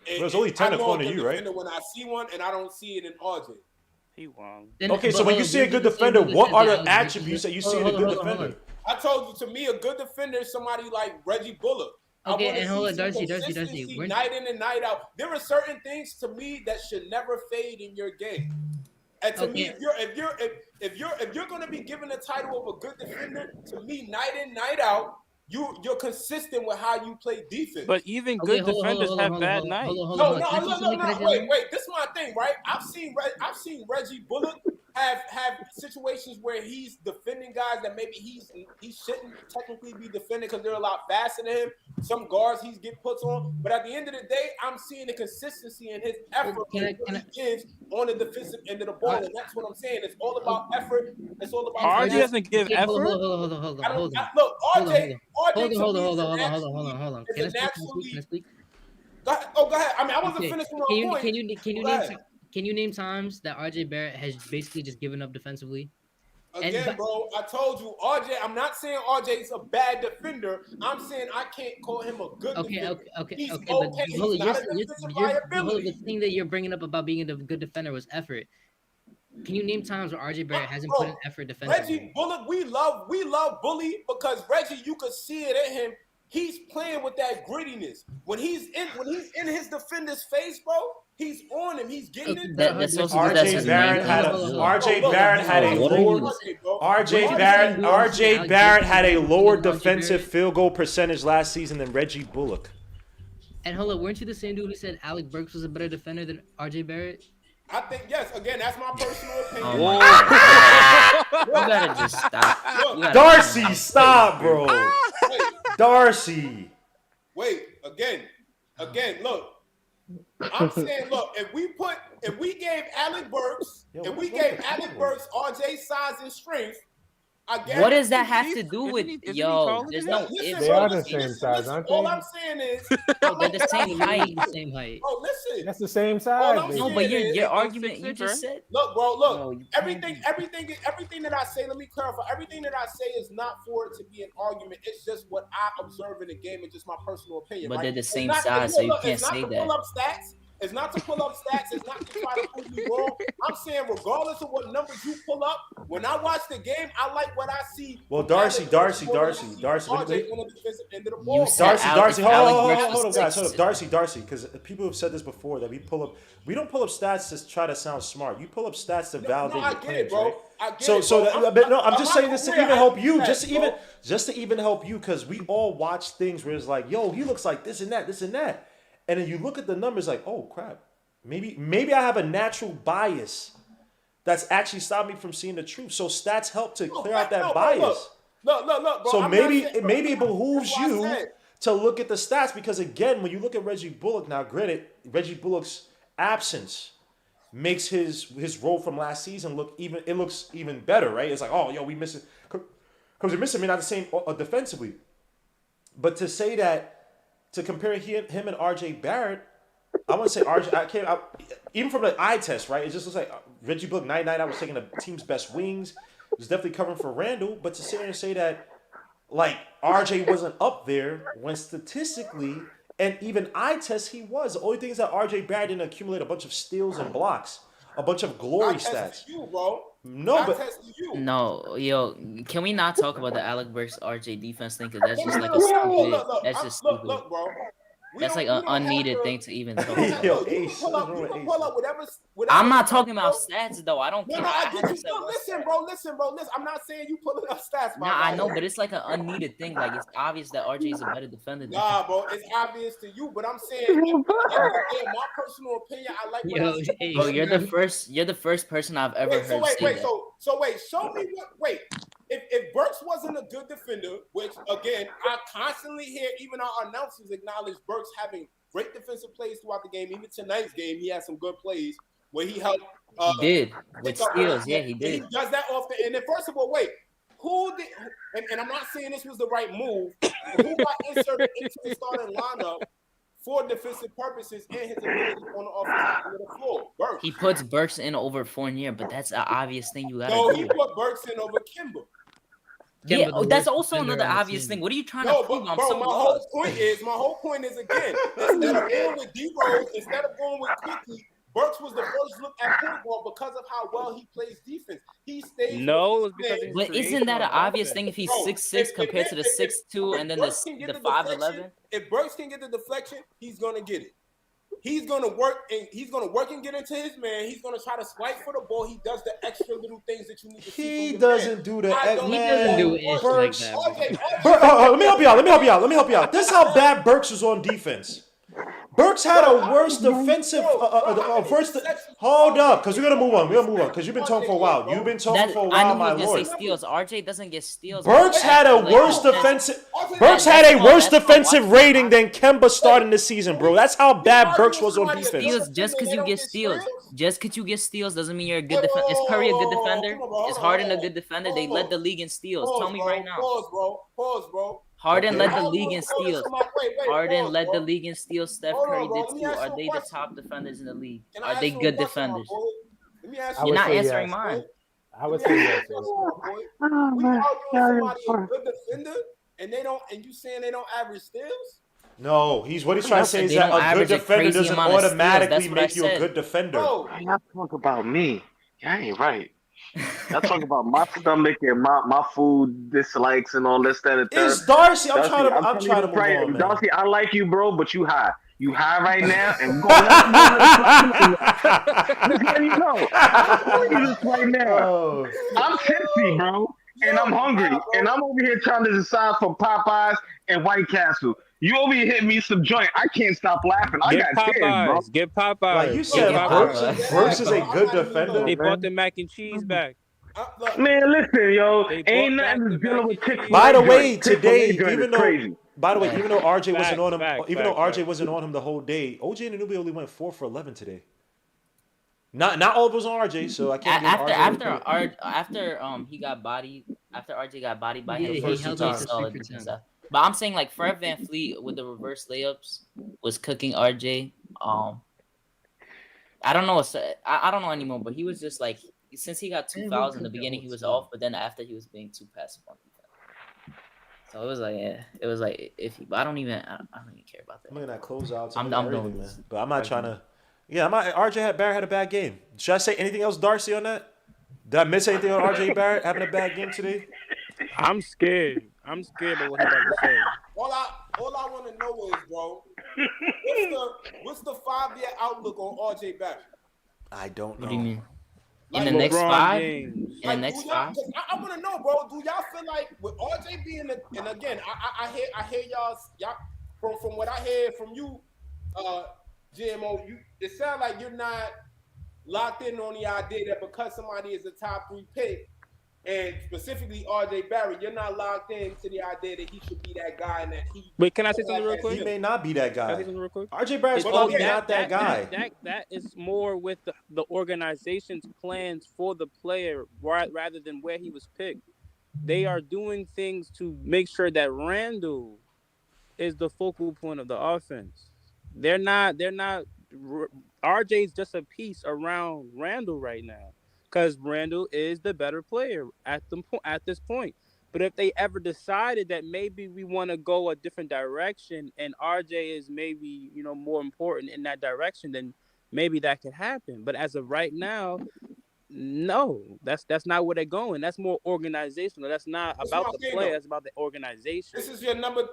[SPEAKER 1] There's only 10
[SPEAKER 8] I know
[SPEAKER 1] according
[SPEAKER 8] a
[SPEAKER 1] to
[SPEAKER 8] good
[SPEAKER 1] you, right?
[SPEAKER 8] defender when I see one, and I don't see it in RJ.
[SPEAKER 9] He won.
[SPEAKER 1] Okay, so when you say a good defender, what are the attributes that you see in a good defender?
[SPEAKER 8] I told you, to me, a good defender is somebody like Reggie Bullock.
[SPEAKER 7] Okay,
[SPEAKER 8] I wanna
[SPEAKER 7] and hold
[SPEAKER 8] see
[SPEAKER 7] on,
[SPEAKER 8] some
[SPEAKER 7] Darcy.
[SPEAKER 8] consistency night in and night out. There are certain things to me that should never fade in your game. And to me, if you're going to be given the title of a good defender, to me, night in, night out, you're consistent with how you play defense.
[SPEAKER 9] But even good defenders have bad nights.
[SPEAKER 8] No. Wait. This is my thing, right? I've seen Reggie Bullock have situations where he's defending guys that maybe he shouldn't technically be defending because they're a lot faster than him. Some guards he's getting puts on, but at the end of the day, I'm seeing the consistency in his effort he gives on the defensive end of the ball, and that's what I'm saying. It's all about effort. It's all about.
[SPEAKER 9] RJ doesn't give effort.
[SPEAKER 7] Hold on.
[SPEAKER 8] Look, RJ.
[SPEAKER 7] Hold on. Can I speak?
[SPEAKER 8] Go ahead. I mean, I wasn't finished with my point.
[SPEAKER 7] Can you name times that RJ Barrett has basically just given up defensively?
[SPEAKER 8] Again, bro, I told you, RJ. I'm not saying RJ's a bad defender. I'm saying I can't call him a good defender.
[SPEAKER 7] Okay.
[SPEAKER 8] He's
[SPEAKER 7] But
[SPEAKER 8] He's not a defensive liability.
[SPEAKER 7] the thing that you're bringing up about being a good defender was effort. Can you name times where RJ Barrett hasn't put in effort defensively?
[SPEAKER 8] Reggie Bullock, we love Bully because Reggie, you could see it in him. He's playing with that grittiness. When he's in his defender's face, bro, he's on him. He's getting it.
[SPEAKER 1] RJ Barrett had a lower defensive field goal percentage last season than Reggie Bullock.
[SPEAKER 7] And hold on, weren't you the same dude who said Alec Burks was a better defender than RJ Barrett?
[SPEAKER 8] I think yes. Again, that's my personal opinion.
[SPEAKER 6] Oh my God. You gotta just stop.
[SPEAKER 1] Darcy, stop, bro. Darcy.
[SPEAKER 8] Wait, again, look. I'm saying, look, if we gave Alec Burks, RJ's size and strength,
[SPEAKER 6] what does that have to do with There's no ifs.
[SPEAKER 2] They are the same size, aren't they?
[SPEAKER 8] All I'm saying is
[SPEAKER 6] they're the same height.
[SPEAKER 8] Oh, listen.
[SPEAKER 2] That's the same size.
[SPEAKER 6] No, but your argument you just said.
[SPEAKER 8] Look, bro,
[SPEAKER 6] No,
[SPEAKER 8] everything that I say, let me clarify. Everything that I say is not for it to be an argument. It's just what I observe in the game and just my personal opinion.
[SPEAKER 6] But
[SPEAKER 8] right?
[SPEAKER 6] they're the same size, so you can't say that.
[SPEAKER 8] It's not to pull up stats. It's not to try to prove me wrong. I'm saying regardless of what numbers you pull up, when I watch the game, I like what I see.
[SPEAKER 1] Well, Darcy. Darcy, hold on, guys. Darcy, because people have said this before that we don't pull up stats to try to sound smart. You pull up stats to validate your claims, right? I'm just saying this to even help you, just to even help you, because we all watch things where it's like, yo, he looks like this and that. And then you look at the numbers like, oh crap, maybe I have a natural bias that's actually stopped me from seeing the truth. So stats help to clear out that bias.
[SPEAKER 8] Look, bro.
[SPEAKER 1] So maybe it behooves you to look at the stats, because again, when you look at Reggie Bullock, now granted, Reggie Bullock's absence makes his role from last season looks even better, right? It's like, oh, yo, we missing because we're missing not the same defensively. But to say that, to compare him and RJ Barrett, I wouldn't say RJ. Even from the eye test, right? It just looks like Reggie Bullock 99. I was taking the team's best wings. It was definitely covering for Randall. But to sit there and say that, like, RJ wasn't up there when statistically and even eye test he was. The only thing is that RJ Barrett didn't accumulate a bunch of steals and blocks, a bunch of glory stats.
[SPEAKER 8] You, bro.
[SPEAKER 1] No,
[SPEAKER 8] Not
[SPEAKER 1] but
[SPEAKER 8] testing you.
[SPEAKER 6] No, yo, can we not talk about the Alec versus RJ defense thing? Because that's
[SPEAKER 8] No,
[SPEAKER 6] just
[SPEAKER 8] no,
[SPEAKER 6] like
[SPEAKER 8] no,
[SPEAKER 6] a
[SPEAKER 8] no.
[SPEAKER 6] stupid.
[SPEAKER 8] Look,
[SPEAKER 6] That's just
[SPEAKER 8] look,
[SPEAKER 6] stupid.
[SPEAKER 8] look, bro.
[SPEAKER 6] That's like
[SPEAKER 8] We
[SPEAKER 6] an
[SPEAKER 8] don't have
[SPEAKER 6] unneeded
[SPEAKER 8] to.
[SPEAKER 6] thing to even
[SPEAKER 8] We
[SPEAKER 6] talk
[SPEAKER 8] don't have,
[SPEAKER 6] about.
[SPEAKER 1] yo,
[SPEAKER 8] look, you
[SPEAKER 1] Ace,
[SPEAKER 8] can pull
[SPEAKER 1] what's
[SPEAKER 8] up.
[SPEAKER 1] wrong
[SPEAKER 8] You
[SPEAKER 1] with
[SPEAKER 8] can
[SPEAKER 1] Ace?
[SPEAKER 8] pull up whatever.
[SPEAKER 6] I'm not
[SPEAKER 8] stat,
[SPEAKER 6] talking about
[SPEAKER 8] bro.
[SPEAKER 6] stats though. I don't
[SPEAKER 8] No,
[SPEAKER 6] care.
[SPEAKER 8] no,
[SPEAKER 6] I
[SPEAKER 8] I get
[SPEAKER 6] haven't
[SPEAKER 8] you.
[SPEAKER 6] said
[SPEAKER 8] No,
[SPEAKER 6] one
[SPEAKER 8] listen,
[SPEAKER 6] stat.
[SPEAKER 8] bro. Listen, bro. Listen. I'm not saying you pulling up stats, my
[SPEAKER 6] Nah, I
[SPEAKER 8] guy.
[SPEAKER 6] know, but it's like an unneeded thing. Like it's obvious that RJ is a better defender than him.
[SPEAKER 8] Nah, bro. It's obvious to you, but I'm saying, at the end of the day, in my personal opinion, I like what I
[SPEAKER 7] Yo,
[SPEAKER 8] see.
[SPEAKER 7] Ace,
[SPEAKER 6] Bro, you're the
[SPEAKER 7] bro.
[SPEAKER 6] first. You're the first person I've ever
[SPEAKER 8] Wait,
[SPEAKER 6] heard say that.
[SPEAKER 8] so wait, show me what. Wait, if Burks wasn't a good defender, which again I constantly hear, even our announcers acknowledge Burks having great defensive plays throughout the game. Even tonight's game, he had some good plays where he helped.
[SPEAKER 6] He did with
[SPEAKER 8] pick up on
[SPEAKER 6] steals.
[SPEAKER 8] it.
[SPEAKER 6] Yeah, he
[SPEAKER 8] And
[SPEAKER 6] did.
[SPEAKER 8] he does that often. And then first of all, wait, who did? And I'm not saying this was the right move. But who got inserted into the starting lineup for defensive purposes and his ability on the offensive end of the floor? Burks.
[SPEAKER 6] He puts Burks in over Fournier, but that's an obvious thing you gotta
[SPEAKER 8] No,
[SPEAKER 6] do.
[SPEAKER 8] he put Burks in over Kimber.
[SPEAKER 6] Yeah,
[SPEAKER 7] Kemba, the
[SPEAKER 6] that's
[SPEAKER 7] worst
[SPEAKER 6] also
[SPEAKER 7] defender
[SPEAKER 6] another
[SPEAKER 7] on the
[SPEAKER 6] obvious
[SPEAKER 7] team.
[SPEAKER 6] thing. What are you trying
[SPEAKER 8] No,
[SPEAKER 6] to prove?
[SPEAKER 8] but
[SPEAKER 6] I'm
[SPEAKER 8] bro,
[SPEAKER 6] so
[SPEAKER 8] my
[SPEAKER 6] lost.
[SPEAKER 8] whole point is again, instead of going with D Rose, instead of going with Quickly, Burks was the first look at point guard because of how well he plays defense. He stays.
[SPEAKER 9] No, it's because he's
[SPEAKER 6] But isn't that an obvious thing if he's 6'6" compared to the 6'2" and then the 5'11"?
[SPEAKER 8] If Burks can get the deflection, he's gonna get it. He's gonna work and get into his man. He's gonna try to swipe for the ball. He does the extra little things that you need to see.
[SPEAKER 1] He
[SPEAKER 8] from your
[SPEAKER 1] doesn't
[SPEAKER 8] man.
[SPEAKER 1] do the
[SPEAKER 8] I don't-
[SPEAKER 7] He doesn't do
[SPEAKER 1] man.
[SPEAKER 7] ish
[SPEAKER 1] Burks.
[SPEAKER 7] like that.
[SPEAKER 1] Let me help you out. This is how bad Burks was on defense. Burks had a worse defensive. Hold up, because we're gonna move on. Because you've been talking for a while.
[SPEAKER 6] I know
[SPEAKER 1] my
[SPEAKER 6] he was
[SPEAKER 1] lord.
[SPEAKER 6] gonna say steals. RJ doesn't get steals.
[SPEAKER 1] Burks had a worse defensive. Burks had a worse defensive rating than Kemba starting the season, bro. That's how bad Burks was on defense.
[SPEAKER 6] Steals, just because you get steals, doesn't mean you're a good defender. Is Curry a good defender? Is Harden a good defender? They led the league in steals. Tell me right now.
[SPEAKER 8] Pause, bro.
[SPEAKER 6] Harden led the league in steals. Harden led the league in steals. Steph Curry did too. Are they the top defenders in the league? Are they good defenders? You're not answering mine.
[SPEAKER 2] I would say yes.
[SPEAKER 8] We arguing somebody a good defender, and you saying they don't average steals?
[SPEAKER 1] No, what he's trying to say is that a good defender doesn't automatically make you a good defender.
[SPEAKER 10] Y'all talk about me. Y'all ain't right. Y'all talk about my stomach and my food dislikes and all this, that, and third.
[SPEAKER 1] It's Darcy. I'm trying to move on, man.
[SPEAKER 10] Darcy, I like you, bro, but you high. You high right now, and we're just letting you know. I'm telling you this right now. I'm tipsy, bro, and I'm hungry, and I'm over here trying to decide for Popeyes and White Castle. You over here hitting me some joint. I can't stop laughing. I got kids, bro.
[SPEAKER 9] Get Popeyes.
[SPEAKER 1] Like you said, Burks is a good defender.
[SPEAKER 9] They brought the mac and cheese back.
[SPEAKER 10] Man, listen, yo, ain't nothing dealing with Chick-fil-A.
[SPEAKER 1] By the way,
[SPEAKER 10] Chick-fil-A
[SPEAKER 1] today,
[SPEAKER 10] joint
[SPEAKER 1] even
[SPEAKER 10] is crazy.
[SPEAKER 1] though RJ wasn't on him, RJ wasn't on him the whole day, OJ Anunoby only went 4 for 11 today. Not all of it was on RJ, so I can't.
[SPEAKER 6] After he got bodied, after RJ got bodied by him,
[SPEAKER 7] he
[SPEAKER 6] first
[SPEAKER 7] held
[SPEAKER 6] two
[SPEAKER 7] up
[SPEAKER 6] times,
[SPEAKER 7] for
[SPEAKER 6] solid
[SPEAKER 7] 3%.
[SPEAKER 6] defense stuff. But I'm saying like Fred VanVleet with the reverse layups was cooking RJ. I don't know. I don't know anymore. But he was just like, since he got 2 fouls in the beginning, he was off. But then after, he was being too passive on defense. So it was like iffy. But I don't even care about that.
[SPEAKER 1] I'm looking at closeouts.
[SPEAKER 6] I'm done with this.
[SPEAKER 1] Man. But I'm not trying to. Yeah, RJ Barrett had a bad game. Should I say anything else, Darcy, on that? Did I miss anything on RJ Barrett having a bad game today?
[SPEAKER 9] I'm scared. I'm scared of what he's about to say.
[SPEAKER 8] All I want to know is, bro, what's the 5-year outlook on RJ Barrett?
[SPEAKER 1] I don't know.
[SPEAKER 6] What do you mean?
[SPEAKER 8] Like
[SPEAKER 6] In the next 5?
[SPEAKER 9] James.
[SPEAKER 6] In the next 5?
[SPEAKER 8] I want to know, bro. Do y'all feel like with RJ being and again, I hear y'all from what I hear from you, GMO, it sounds like you're not locked in on the idea that because somebody is a top 3 pick, and specifically RJ Barrett, you're not locked into the idea that he should be that guy and that he.
[SPEAKER 9] Wait, can I say something real quick?
[SPEAKER 1] He may not be that
[SPEAKER 9] Can I
[SPEAKER 1] guy.
[SPEAKER 9] say something real quick?
[SPEAKER 1] RJ Barrett's probably not that guy.
[SPEAKER 9] That is more with the organization's plans for the player rather than where he was picked. They are doing things to make sure that Randall is the focal point of the offense. They're not. RJ's just a piece around Randall right now, because Randall is the better player at this point. But if they ever decided that maybe we want to go a different direction and RJ is maybe more important in that direction, then maybe that could happen. But as of right now, No, that's not where they're going. That's more organizational. That's not
[SPEAKER 8] That's what
[SPEAKER 9] about
[SPEAKER 8] I'm
[SPEAKER 9] the
[SPEAKER 8] saying
[SPEAKER 9] play.
[SPEAKER 8] though.
[SPEAKER 9] That's about the organization.
[SPEAKER 8] This is your number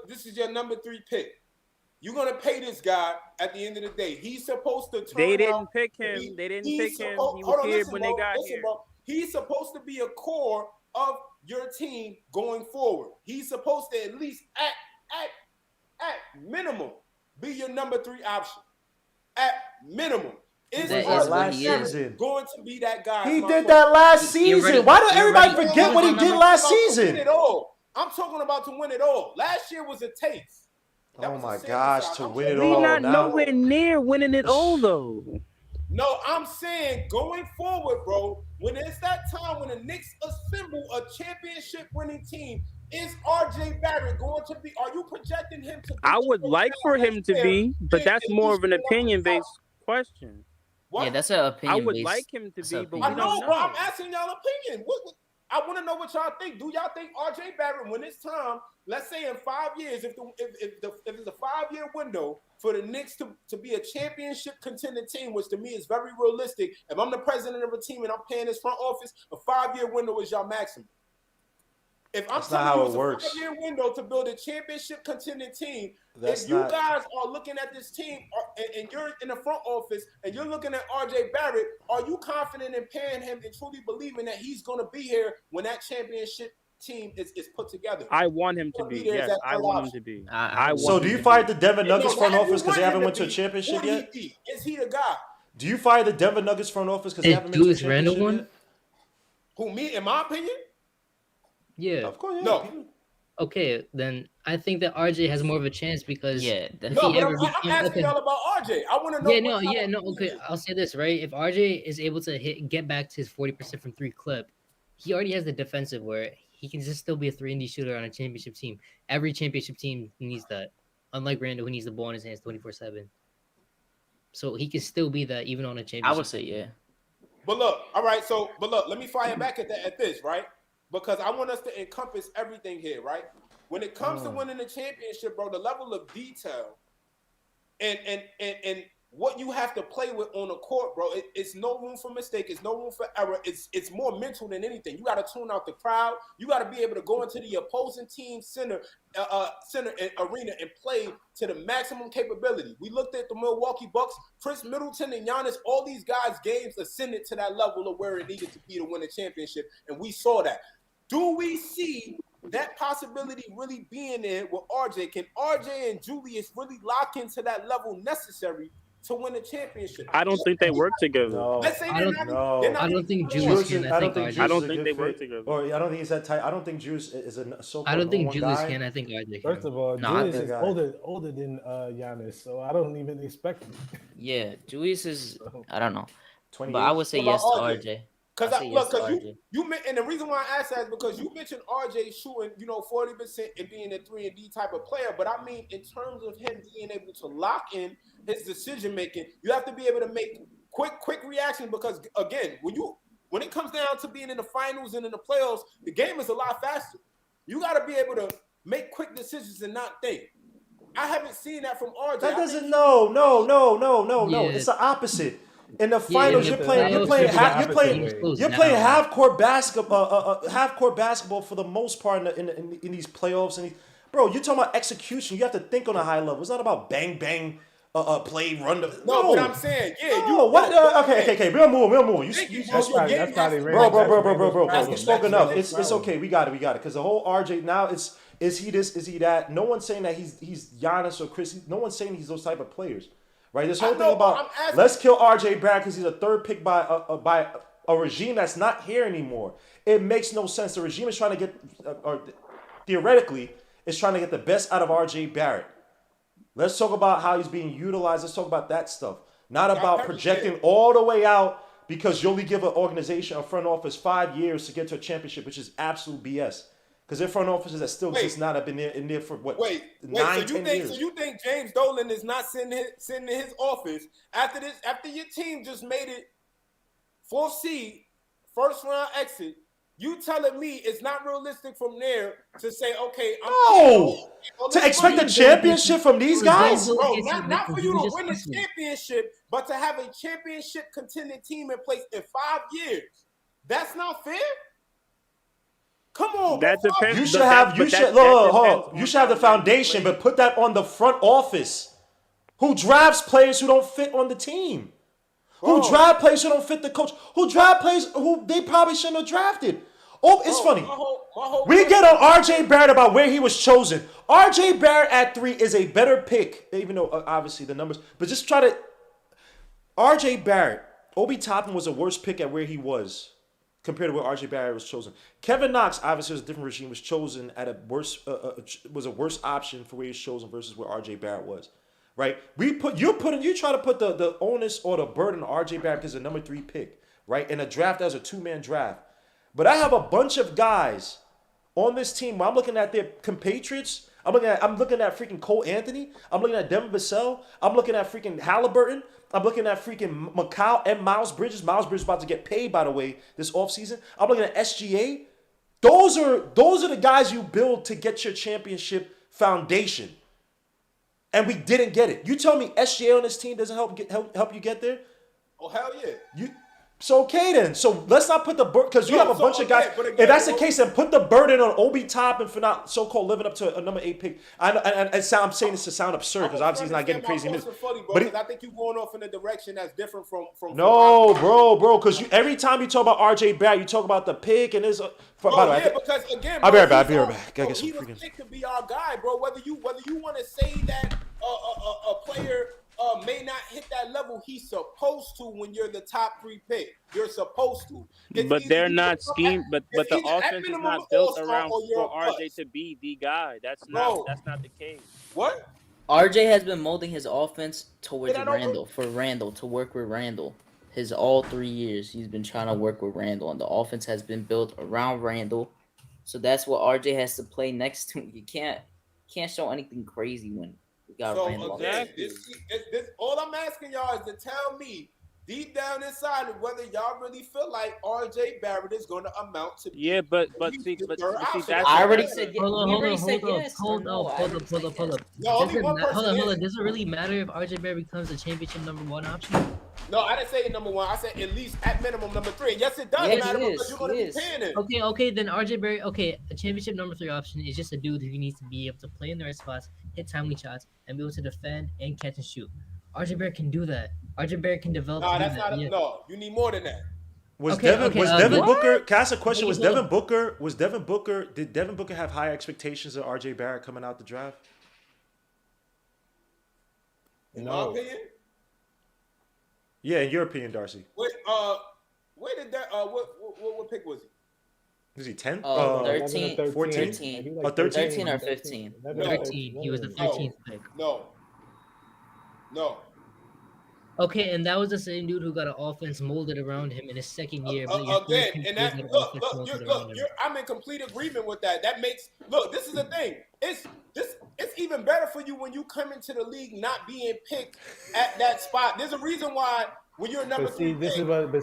[SPEAKER 8] 3 pick. You're gonna pay this guy at the end of the day. He's supposed to
[SPEAKER 9] They
[SPEAKER 8] turn out.
[SPEAKER 9] didn't pick him. They didn't pick him. He was
[SPEAKER 8] Hold on,
[SPEAKER 9] here
[SPEAKER 8] listen,
[SPEAKER 9] when they
[SPEAKER 8] bro.
[SPEAKER 9] got
[SPEAKER 8] Listen,
[SPEAKER 9] here.
[SPEAKER 8] bro. He's supposed to be a core of your team going forward. He's supposed to at least at minimum be your number 3 option. At minimum. Is
[SPEAKER 6] That is
[SPEAKER 8] RJ
[SPEAKER 6] what he
[SPEAKER 8] Barrett
[SPEAKER 1] is.
[SPEAKER 8] going to be that guy?
[SPEAKER 1] He
[SPEAKER 8] My
[SPEAKER 1] did
[SPEAKER 8] question.
[SPEAKER 1] that last
[SPEAKER 7] You're
[SPEAKER 1] season.
[SPEAKER 7] ready-
[SPEAKER 1] Why do
[SPEAKER 7] you're
[SPEAKER 1] everybody
[SPEAKER 7] ready-
[SPEAKER 1] forget what he
[SPEAKER 7] you're
[SPEAKER 1] did
[SPEAKER 7] ready-
[SPEAKER 1] last
[SPEAKER 8] I'm talking about to win
[SPEAKER 1] season?
[SPEAKER 8] it all. I'm talking about to win it all. Last year was a taste. That
[SPEAKER 1] Oh
[SPEAKER 8] was a
[SPEAKER 1] my
[SPEAKER 8] sample
[SPEAKER 1] gosh,
[SPEAKER 8] size.
[SPEAKER 1] to
[SPEAKER 8] I'm
[SPEAKER 1] win it
[SPEAKER 8] saying
[SPEAKER 9] We
[SPEAKER 1] all
[SPEAKER 9] not
[SPEAKER 1] now.
[SPEAKER 9] nowhere near winning it all though.
[SPEAKER 8] No, I'm saying going forward, bro, when it's that time when the Knicks assemble a championship winning team, is RJ Barrett going to be, are you projecting him to be?
[SPEAKER 9] I would like for him to be, but that's more of an opinion based question.
[SPEAKER 8] What?
[SPEAKER 6] Yeah, that's an
[SPEAKER 9] I
[SPEAKER 6] opinion
[SPEAKER 9] would
[SPEAKER 6] based.
[SPEAKER 9] like him to
[SPEAKER 6] that's
[SPEAKER 9] be,
[SPEAKER 6] an
[SPEAKER 9] but
[SPEAKER 8] I
[SPEAKER 9] we
[SPEAKER 6] opinion.
[SPEAKER 8] know,
[SPEAKER 9] don't
[SPEAKER 8] but
[SPEAKER 9] know.
[SPEAKER 8] I'm asking y'all opinion. I want to know what y'all think. Do y'all think RJ Barrett, when it's time, let's say in 5 years, if it's a 5-year window for the Knicks to be a championship contending team, which to me is very realistic. If I'm the president of a team and I'm paying this front office, a 5-year window is y'all maximum. If I'm
[SPEAKER 1] That's not
[SPEAKER 8] telling
[SPEAKER 1] how
[SPEAKER 8] you
[SPEAKER 1] it
[SPEAKER 8] it's a
[SPEAKER 1] works.
[SPEAKER 8] 5-year window to build a championship contending team,
[SPEAKER 1] That's
[SPEAKER 8] if you
[SPEAKER 1] not-
[SPEAKER 8] guys are looking at this team and you're in the front office and you're looking at RJ Barrett, are you confident in paying him and truly believing that he's going to be here when that championship team is put together?
[SPEAKER 9] I want him to be.
[SPEAKER 8] There is
[SPEAKER 9] Yes,
[SPEAKER 8] that
[SPEAKER 9] I
[SPEAKER 8] third
[SPEAKER 9] want him
[SPEAKER 8] option.
[SPEAKER 9] to be.
[SPEAKER 6] I
[SPEAKER 9] want
[SPEAKER 1] So
[SPEAKER 9] him
[SPEAKER 1] do you
[SPEAKER 9] to
[SPEAKER 1] fire
[SPEAKER 9] be.
[SPEAKER 1] the Denver Nuggets
[SPEAKER 8] No,
[SPEAKER 1] front
[SPEAKER 8] not if you
[SPEAKER 1] office because they
[SPEAKER 8] want
[SPEAKER 1] haven't
[SPEAKER 8] him
[SPEAKER 1] went to a
[SPEAKER 8] be.
[SPEAKER 1] championship
[SPEAKER 8] Would he
[SPEAKER 1] yet?
[SPEAKER 8] be? Is he the guy?
[SPEAKER 1] Do you fire the Denver Nuggets front office because they
[SPEAKER 7] Is
[SPEAKER 1] haven't been to a
[SPEAKER 7] Julius Randle
[SPEAKER 1] championship
[SPEAKER 7] one?
[SPEAKER 8] Who, me? In my opinion?
[SPEAKER 7] Yeah.
[SPEAKER 1] yet? Of course, yeah.
[SPEAKER 8] No.
[SPEAKER 1] people-
[SPEAKER 7] Okay, then I think that RJ has more of a chance because
[SPEAKER 6] Yeah,
[SPEAKER 7] if
[SPEAKER 8] No,
[SPEAKER 7] he
[SPEAKER 8] but
[SPEAKER 7] ever
[SPEAKER 8] I'm
[SPEAKER 7] became
[SPEAKER 8] asking
[SPEAKER 7] okay.
[SPEAKER 8] y'all about RJ. I want to know.
[SPEAKER 7] Yeah,
[SPEAKER 8] what
[SPEAKER 7] no,
[SPEAKER 8] y'all
[SPEAKER 7] yeah, no.
[SPEAKER 8] opinion
[SPEAKER 7] Okay,
[SPEAKER 8] is.
[SPEAKER 7] I'll say this right. If RJ is able to get back to his 40% from 3 clip, he already has the defensive where he can just still be a 3-and-D shooter on a championship team. Every championship team needs that. Unlike Randall, who needs the ball in his hands 24/7. So he can still be that even on a championship.
[SPEAKER 6] I would say yeah.
[SPEAKER 8] But look, all right. So, but look, let me fire back at this, right? Because I want us to encompass everything here, right? When it comes to winning the championship, bro, the level of detail and what you have to play with on the court, bro, it's no room for mistake. It's no room for error. It's more mental than anything. You got to tune out the crowd. You got to be able to go into the opposing team center and arena and play to the maximum capability. We looked at the Milwaukee Bucks, Chris Middleton and Giannis. All these guys' games ascended to that level of where it needed to be to win a championship, and we saw that. Do we see that possibility really being there with RJ? Can RJ and Julius really lock into that level necessary to win a championship?
[SPEAKER 9] I don't think they work together.
[SPEAKER 1] No.
[SPEAKER 8] Let's say
[SPEAKER 7] I
[SPEAKER 8] they're
[SPEAKER 7] don't-
[SPEAKER 8] not. They're not
[SPEAKER 7] I don't
[SPEAKER 8] even
[SPEAKER 7] think
[SPEAKER 8] close.
[SPEAKER 7] Julius
[SPEAKER 1] Julius
[SPEAKER 7] can.
[SPEAKER 1] is- I don't think
[SPEAKER 7] RJ.
[SPEAKER 1] Julius
[SPEAKER 9] I don't
[SPEAKER 1] is a
[SPEAKER 9] think
[SPEAKER 1] good
[SPEAKER 9] they work
[SPEAKER 1] fit.
[SPEAKER 9] together.
[SPEAKER 1] Or I don't think he's that tight. I don't think Julius is a so-called
[SPEAKER 7] I don't think
[SPEAKER 1] number one
[SPEAKER 7] Julius
[SPEAKER 1] guy.
[SPEAKER 7] can. I think RJ can.
[SPEAKER 2] First of all,
[SPEAKER 6] No, I
[SPEAKER 2] Julius
[SPEAKER 1] think
[SPEAKER 2] is
[SPEAKER 1] I-
[SPEAKER 2] older than Giannis, so I don't even expect him.
[SPEAKER 6] Yeah, Julius is. I don't know,
[SPEAKER 1] 28.
[SPEAKER 6] but I would say
[SPEAKER 8] What
[SPEAKER 6] yes
[SPEAKER 8] about
[SPEAKER 6] to
[SPEAKER 8] RJ?
[SPEAKER 6] RJ.
[SPEAKER 8] Because
[SPEAKER 6] I say yes to
[SPEAKER 8] because
[SPEAKER 6] RJ.
[SPEAKER 8] and the reason why I asked that is because you mentioned RJ shooting 40% and being a 3-and-D type of player, but I mean in terms of him being able to lock in his decision making, you have to be able to make quick reactions because again, when it comes down to being in the finals and in the playoffs, the game is a lot faster. You got to be able to make quick decisions and not think. I haven't seen that from RJ.
[SPEAKER 1] That
[SPEAKER 8] I think
[SPEAKER 1] doesn't. No.
[SPEAKER 7] Yeah.
[SPEAKER 1] It's the opposite. In the
[SPEAKER 7] Yeah,
[SPEAKER 1] finals,
[SPEAKER 7] in
[SPEAKER 1] you're
[SPEAKER 7] the
[SPEAKER 1] playing. You're
[SPEAKER 7] playoffs,
[SPEAKER 1] playing.
[SPEAKER 7] it's the
[SPEAKER 1] You're
[SPEAKER 2] opposite
[SPEAKER 1] playing.
[SPEAKER 2] way.
[SPEAKER 1] You're playing half court basketball for the most part in these playoffs. And bro, you're talking about execution. You have to think on a high level. It's not about bang play run.
[SPEAKER 8] no, but I'm saying,
[SPEAKER 1] No, what? Okay. We'll move.
[SPEAKER 2] That's probably they ran
[SPEAKER 1] Bro. You spoke enough. It's okay. We got it. Because the whole RJ now, is he this? Is he that? No one's saying that he's Giannis or Chris. No one's saying he's those type of players, right? This whole
[SPEAKER 8] I
[SPEAKER 1] thing
[SPEAKER 8] know,
[SPEAKER 1] about
[SPEAKER 8] but I'm asking-
[SPEAKER 1] let's kill RJ Barrett because he's a third pick by a regime that's not here anymore. It makes no sense. The regime is trying to get, or theoretically, is trying to get the best out of RJ Barrett. Let's talk about how he's being utilized. Let's talk about that stuff. Not about projecting all the way out because you only give an organization, a front office, 5 years to get to a championship, which is absolute BS. Because their front offices that still exist now have been in there for what?
[SPEAKER 8] Wait.
[SPEAKER 1] 9,
[SPEAKER 8] So
[SPEAKER 1] 10 years.
[SPEAKER 8] you think James Dolan is not sitting in his office after your team just made it 4th seed, first round exit? You telling me it's not realistic from there to say, okay,
[SPEAKER 1] No! To expect a championship from these guys?
[SPEAKER 8] Bro, not for you to win the championship, but to have a championship contending team in place in 5 years. That's not fair. Come on,
[SPEAKER 11] That
[SPEAKER 8] bro.
[SPEAKER 11] depends.
[SPEAKER 1] You should
[SPEAKER 11] but
[SPEAKER 1] have
[SPEAKER 11] that-
[SPEAKER 1] you
[SPEAKER 11] but
[SPEAKER 1] should
[SPEAKER 11] that
[SPEAKER 1] look,
[SPEAKER 11] depends
[SPEAKER 1] hold on. You
[SPEAKER 11] on
[SPEAKER 1] should have the
[SPEAKER 11] how Randle
[SPEAKER 1] foundation,
[SPEAKER 11] plays.
[SPEAKER 1] but put that on the front office. Who drafts players who don't fit on the team? Who
[SPEAKER 8] Bro.
[SPEAKER 1] draft players who don't fit the coach? Who draft players who they probably shouldn't have drafted? Oh, it's
[SPEAKER 8] Bro,
[SPEAKER 1] funny.
[SPEAKER 8] my whole
[SPEAKER 1] We
[SPEAKER 8] point
[SPEAKER 1] get
[SPEAKER 8] is-
[SPEAKER 1] on R.J. Barrett about where he was chosen. R.J. Barrett at 3 is a better pick, even though obviously the numbers. But just try to. R.J. Barrett, Obi Toppin was a worse pick at where he was compared to where R.J. Barrett was chosen. Kevin Knox, obviously, was a different regime, was chosen at a worse was a worse option for where he was chosen versus where R.J. Barrett was. Right? You try to put the onus or the burden on R.J. Barrett because the number 3 pick, right? In a draft as a 2-man draft. But I have a bunch of guys on this team where I'm looking at their compatriots. I'm looking at freaking Cole Anthony. I'm looking at Devin Vassell. I'm looking at freaking Halliburton. I'm looking at freaking Macau and Miles Bridges. Miles Bridges is about to get paid, by the way, this offseason. I'm looking at SGA. Those are the guys you build to get your championship foundation. And we didn't get it. You tell me SGA on this team doesn't help you get there?
[SPEAKER 8] Oh, hell yeah.
[SPEAKER 1] So okay then. So let's not put the burden, because you have a bunch of guys.
[SPEAKER 8] but again,
[SPEAKER 1] If that's the
[SPEAKER 8] bro,
[SPEAKER 1] case, then put the burden on Obi Toppin for not so-called living up to a number 8 pick. I'm saying this to sound absurd because obviously he's not getting crazy minutes.
[SPEAKER 8] Funny, bro,
[SPEAKER 1] But
[SPEAKER 8] because I think you're going off in a direction that's different from.
[SPEAKER 1] No, bro, because every time you talk about R.J. Barrett, you talk about the pick and his.
[SPEAKER 8] Bro, yeah, because again,
[SPEAKER 1] I'll be right
[SPEAKER 8] bro,
[SPEAKER 1] back.
[SPEAKER 8] he was picked to be our guy, bro. Whether you want to say that a player may not hit that level he's supposed to when you're the top 3 pick. You're supposed to.
[SPEAKER 11] But they're not schemed. But the
[SPEAKER 8] either at
[SPEAKER 11] offense is
[SPEAKER 8] minimum
[SPEAKER 11] not built
[SPEAKER 8] all-star
[SPEAKER 11] around
[SPEAKER 8] or you're
[SPEAKER 11] for
[SPEAKER 8] a
[SPEAKER 11] RJ
[SPEAKER 8] bust.
[SPEAKER 11] to be the guy. That's
[SPEAKER 8] Bro.
[SPEAKER 11] not the case.
[SPEAKER 8] What?
[SPEAKER 6] RJ has been molding his offense towards
[SPEAKER 8] But I don't-
[SPEAKER 6] Randall, to work with Randall. His all 3 years, he's been trying to work with Randall, and the offense has been built around Randall. So that's what RJ has to play next to. You can't show anything crazy when we got
[SPEAKER 8] So
[SPEAKER 6] Randall.
[SPEAKER 8] again, this all I'm asking y'all is to tell me deep down inside whether y'all really feel like R.J. Barrett is going to amount to.
[SPEAKER 11] Yeah, but see,
[SPEAKER 8] the
[SPEAKER 11] but
[SPEAKER 8] third
[SPEAKER 11] see,
[SPEAKER 8] option.
[SPEAKER 11] that's
[SPEAKER 6] I already said yes.
[SPEAKER 7] Hold
[SPEAKER 6] We
[SPEAKER 7] on,
[SPEAKER 6] already said
[SPEAKER 7] hold up,
[SPEAKER 6] yes.
[SPEAKER 7] hold up.
[SPEAKER 8] No, only
[SPEAKER 7] Does it
[SPEAKER 8] one
[SPEAKER 7] ma-
[SPEAKER 8] person
[SPEAKER 7] hold on.
[SPEAKER 8] is.
[SPEAKER 7] Does it really matter if RJ Barrett becomes the championship number 1 option?
[SPEAKER 8] No, I didn't say number 1. I said at least at minimum number 3. And yes, it does
[SPEAKER 6] Yes,
[SPEAKER 8] matter
[SPEAKER 6] it
[SPEAKER 8] because
[SPEAKER 6] is.
[SPEAKER 8] you're going to
[SPEAKER 6] It
[SPEAKER 8] be
[SPEAKER 6] is.
[SPEAKER 8] paying it.
[SPEAKER 7] Okay, then RJ Barrett. Okay, a championship number 3 option is just a dude who needs to be able to play in the right spots, hit timely shots, and be able to defend and catch and shoot. RJ Barrett can do that. RJ Barrett can develop.
[SPEAKER 8] No,
[SPEAKER 7] to do
[SPEAKER 8] that's
[SPEAKER 7] that.
[SPEAKER 8] not.
[SPEAKER 7] Yeah.
[SPEAKER 8] No, you need more than that.
[SPEAKER 1] Was
[SPEAKER 7] Okay,
[SPEAKER 1] Devin
[SPEAKER 7] what?
[SPEAKER 1] Booker? Can I ask a question?
[SPEAKER 7] Okay,
[SPEAKER 1] Was
[SPEAKER 7] hold
[SPEAKER 1] Devin Booker? Did Devin Booker have high expectations of R.J. Barrett coming out the draft?
[SPEAKER 8] In my
[SPEAKER 2] No.
[SPEAKER 8] opinion.
[SPEAKER 1] Yeah, in your opinion, Darcy.
[SPEAKER 8] Wait, where did that? What pick was he?
[SPEAKER 1] Was he 10?
[SPEAKER 6] 13,
[SPEAKER 1] 14?
[SPEAKER 6] 13.
[SPEAKER 1] Oh, 13?
[SPEAKER 6] 13 or 15.
[SPEAKER 7] 13. He was the 13th pick.
[SPEAKER 8] No.
[SPEAKER 7] Okay, and that was the same dude who got an offense molded around him in his second year. but your
[SPEAKER 8] Again,
[SPEAKER 7] first
[SPEAKER 8] and that
[SPEAKER 7] year got an
[SPEAKER 8] look,
[SPEAKER 7] offense molded around him.
[SPEAKER 8] I'm in complete agreement with that. That makes this is the thing. It's even better for you when you come into the league not being picked at that spot. There's a reason why when you're number
[SPEAKER 2] But see,
[SPEAKER 8] 3
[SPEAKER 2] this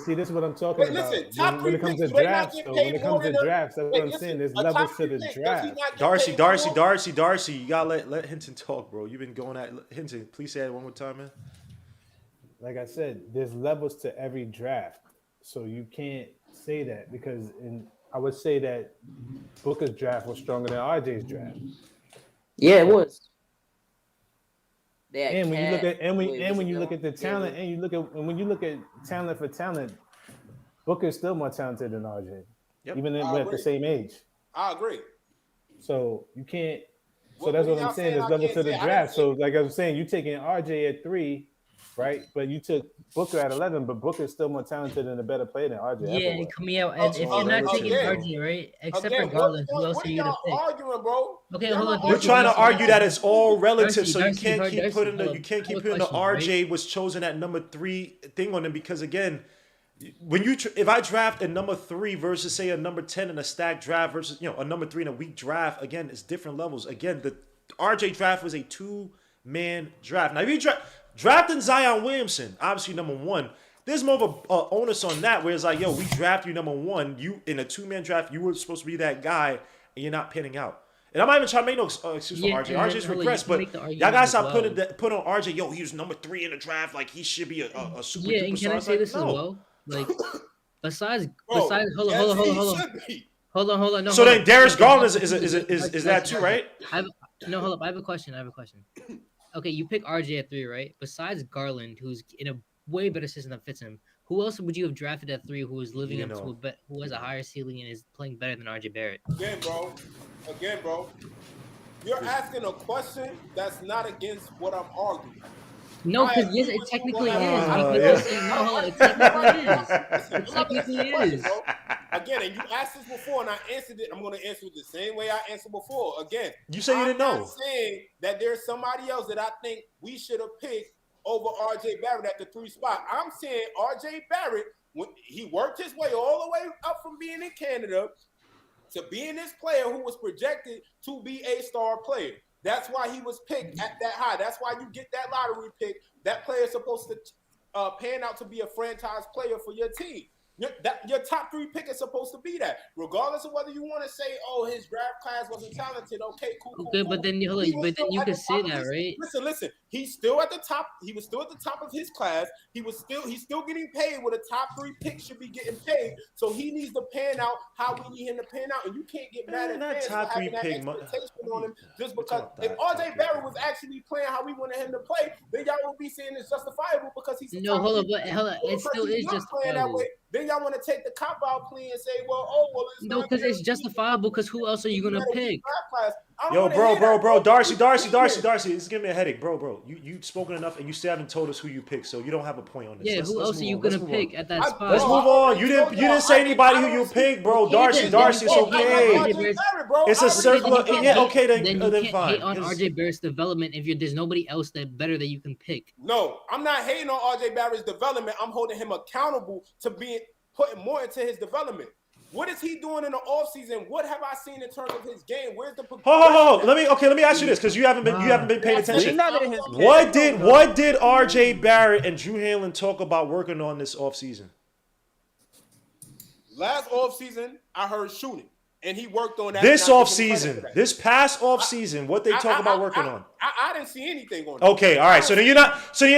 [SPEAKER 8] pick,
[SPEAKER 2] is what I'm talking about.
[SPEAKER 8] listen, top
[SPEAKER 2] When
[SPEAKER 8] 3
[SPEAKER 2] it comes to
[SPEAKER 8] picks, do they not
[SPEAKER 2] drafts,
[SPEAKER 8] get
[SPEAKER 2] though,
[SPEAKER 8] paid
[SPEAKER 2] when it
[SPEAKER 8] more
[SPEAKER 2] comes to
[SPEAKER 8] than a-
[SPEAKER 2] drafts, that's
[SPEAKER 8] Wait,
[SPEAKER 2] what I'm saying. There's
[SPEAKER 8] a top
[SPEAKER 2] levels to
[SPEAKER 8] 3
[SPEAKER 2] the
[SPEAKER 8] pick, does he
[SPEAKER 2] draft.
[SPEAKER 8] not get
[SPEAKER 1] Darcy,
[SPEAKER 8] paid
[SPEAKER 1] Darcy,
[SPEAKER 8] more?
[SPEAKER 1] Darcy, Darcy. You gotta let Hinton talk, bro. You've been going at Hinton. Please say it one more time, man.
[SPEAKER 2] Like I said, there's levels to every draft. So you can't say that because I would say that Booker's draft was stronger than RJ's draft.
[SPEAKER 6] Yeah, it was.
[SPEAKER 2] And when you look at when you look at the talent and when you look at talent for talent, Booker's still more talented than RJ.
[SPEAKER 1] Yep.
[SPEAKER 2] Even
[SPEAKER 8] I
[SPEAKER 2] at the
[SPEAKER 8] agree.
[SPEAKER 2] same age.
[SPEAKER 8] I agree.
[SPEAKER 2] So you can't. So
[SPEAKER 8] What
[SPEAKER 2] that's
[SPEAKER 8] were
[SPEAKER 2] what I'm
[SPEAKER 8] y'all
[SPEAKER 2] saying.
[SPEAKER 8] saying?
[SPEAKER 2] There's
[SPEAKER 8] I
[SPEAKER 2] levels
[SPEAKER 8] can't
[SPEAKER 2] to the
[SPEAKER 8] say. I
[SPEAKER 2] draft.
[SPEAKER 8] didn't
[SPEAKER 2] So like I was saying, you taking RJ at 3, right? But you took Booker at 11. But Booker's still more talented and a better player than RJ.
[SPEAKER 7] Yeah,
[SPEAKER 2] ever was.
[SPEAKER 7] and coming out. And if you're not taking
[SPEAKER 8] again,
[SPEAKER 7] RJ, right? Except
[SPEAKER 8] Again,
[SPEAKER 7] for Garland, who else
[SPEAKER 8] what
[SPEAKER 7] are
[SPEAKER 8] are
[SPEAKER 7] you gonna
[SPEAKER 8] y'all
[SPEAKER 7] pick?
[SPEAKER 8] arguing, bro?
[SPEAKER 7] Okay,
[SPEAKER 8] Y'all
[SPEAKER 7] hold on.
[SPEAKER 8] not
[SPEAKER 1] You're
[SPEAKER 7] Darcy,
[SPEAKER 1] trying to
[SPEAKER 7] Darcy,
[SPEAKER 1] argue that it's all relative,
[SPEAKER 7] Darcy,
[SPEAKER 1] so you
[SPEAKER 7] Darcy,
[SPEAKER 1] can't
[SPEAKER 7] Darcy,
[SPEAKER 1] keep putting
[SPEAKER 7] hold
[SPEAKER 1] the
[SPEAKER 7] up.
[SPEAKER 1] you can't
[SPEAKER 7] I
[SPEAKER 1] keep
[SPEAKER 7] have a
[SPEAKER 1] putting the
[SPEAKER 7] question,
[SPEAKER 1] RJ was chosen at number 3 thing on him because again, when you if I draft a number 3 versus say a number 10 in a stacked draft versus a number 3 in a weak draft, again it's different levels. Again, the RJ draft was a 2-man draft. Now if you drafting Zion Williamson, obviously number 1. There's more of a onus on that where it's like, we draft you number 1. You in a 2-man draft, you were supposed to be that guy, and you're not panning out. And I'm not even trying to make no excuse for RJ. RJ's regressed, but y'all guys stop put on RJ. He was number 3 in the draft. Like he should be a super
[SPEAKER 7] Yeah,
[SPEAKER 1] duper
[SPEAKER 7] and can
[SPEAKER 1] star.
[SPEAKER 7] I
[SPEAKER 1] It's
[SPEAKER 7] say
[SPEAKER 1] like,
[SPEAKER 7] this as
[SPEAKER 1] no.
[SPEAKER 7] well? Like, Besides,
[SPEAKER 8] Bro,
[SPEAKER 7] hold
[SPEAKER 8] yes,
[SPEAKER 7] on.
[SPEAKER 8] he should be.
[SPEAKER 7] Hold on. No,
[SPEAKER 1] So
[SPEAKER 7] hold
[SPEAKER 1] then
[SPEAKER 7] on.
[SPEAKER 1] Darius Garland
[SPEAKER 7] Listen,
[SPEAKER 1] is that too, right?
[SPEAKER 7] No, hold up. I have a question. Okay, you pick RJ at 3, right? Besides Garland, who's in a way better system that fits him, who else would you have drafted at 3 who is living
[SPEAKER 1] You
[SPEAKER 7] up to
[SPEAKER 1] know.
[SPEAKER 7] who has a higher ceiling and is playing better than RJ Barrett?
[SPEAKER 8] Again, bro. You're asking a question that's not against what I'm arguing.
[SPEAKER 7] No,
[SPEAKER 8] I
[SPEAKER 7] because
[SPEAKER 8] agree
[SPEAKER 7] yes, it
[SPEAKER 8] with you
[SPEAKER 7] technically is.
[SPEAKER 8] whatever.
[SPEAKER 7] Because
[SPEAKER 1] yeah.
[SPEAKER 7] no, hold on, it technically is.
[SPEAKER 8] Listen,
[SPEAKER 7] It
[SPEAKER 8] I'm not gonna answer
[SPEAKER 7] technically
[SPEAKER 8] the question,
[SPEAKER 7] is.
[SPEAKER 8] bro. Again, and you asked this before, and I answered it. I'm going to answer it the same way I answered before. Again,
[SPEAKER 1] You say you didn't
[SPEAKER 8] I'm
[SPEAKER 1] know.
[SPEAKER 8] not saying that there's somebody else that I think we should have picked over RJ Barrett at the 3 spot. I'm saying RJ Barrett, when he worked his way all the way up from being in Canada to being this player who was projected to be a star player. That's why he was picked at that high. That's why you get that lottery pick. That player is supposed to pan out to be a franchise player for your team. Your top 3 pick is supposed to be that, regardless of whether you want to say, "Oh, his draft class wasn't talented." Okay, cool.
[SPEAKER 7] Okay, but then you could say that, right?
[SPEAKER 8] Listen. He's still at the top. He was still at the top of his class. He's still getting paid what a top 3 pick should be getting paid. So he needs to pan out how we need him to pan out. And you can't get mad at
[SPEAKER 1] that
[SPEAKER 8] fans
[SPEAKER 1] top
[SPEAKER 8] for having
[SPEAKER 1] 3
[SPEAKER 8] that
[SPEAKER 1] pick
[SPEAKER 8] expectation on him just
[SPEAKER 1] We're
[SPEAKER 8] because
[SPEAKER 1] talking
[SPEAKER 8] if
[SPEAKER 1] about
[SPEAKER 8] RJ Barrett was actually playing how we wanted him to play, then y'all would be saying it's justifiable because he's
[SPEAKER 7] No, hold on, it still is
[SPEAKER 8] not playing that
[SPEAKER 7] justifiable.
[SPEAKER 8] way. Then y'all want to take the cop out plea and say, well, it's
[SPEAKER 7] No, because it's justifiable. Because who else are you gonna pick?
[SPEAKER 1] Yo, bro, Darcy, this is giving me a headache, bro. You spoken enough, and you still haven't told us who you picked, so you don't have a point on this.
[SPEAKER 7] Yeah, who else are you gonna pick at that spot?
[SPEAKER 1] Let's move on. You didn't say anybody who you picked, bro. Darcy, it's okay. It's a circle. Yeah, okay, then
[SPEAKER 7] you can't
[SPEAKER 1] fine.
[SPEAKER 7] hate on RJ Barrett's development if there's nobody else that better that you can pick.
[SPEAKER 8] No, I'm not hating on RJ Barrett's development. I'm holding him accountable to being putting more into his development. What is he doing in the offseason? What have I seen in terms of his game? Where's the
[SPEAKER 1] Let me ask you this, because you haven't been paying attention. What did RJ Barrett and Drew Hanlon talk about working on this offseason?
[SPEAKER 8] Last offseason, I heard shooting, and he worked on that.
[SPEAKER 1] This offseason, this past offseason, what they talk about working on?
[SPEAKER 8] I didn't see anything on it.
[SPEAKER 1] Okay, all right. So then you're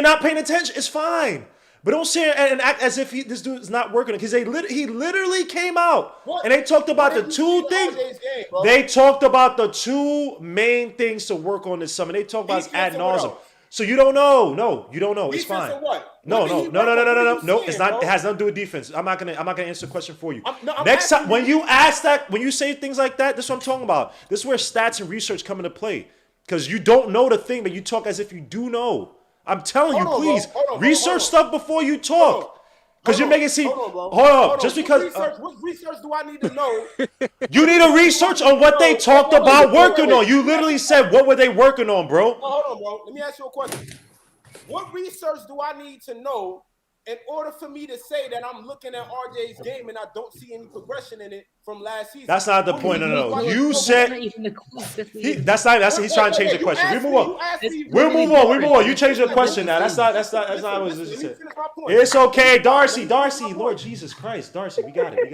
[SPEAKER 1] not paying attention. It's fine. But don't say it and act as if this dude is not working, because he literally came out and they talked about the 2 things. They talked about the 2 main things to work on this summer. They talked about ad nauseum. So you don't know. No, you don't know. It's fine. No. It's not. It has nothing to do with defense. I'm not gonna answer the question for you. Next time when you ask that, when you say things like that, this is what I'm talking about. This is where stats and research come into play, because you don't know the thing, but you talk as if you do know. I'm telling you, please research stuff before you talk, because you're making it seem. Hold on, just because.
[SPEAKER 8] What research do I need to know?
[SPEAKER 1] You need to research on what they talked about working on. You literally said, what were they working on, bro?
[SPEAKER 8] Hold on, bro. Let me ask you a question. What research do I need to know in order for me to say that I'm looking at RJ's game and I don't see any progression in it from last season?
[SPEAKER 1] That's not the point. No. You said he's trying to change the question. We move on. You change the question now. That's not what was just said. It's okay, Darcy. Lord Jesus Christ, Darcy, we got it.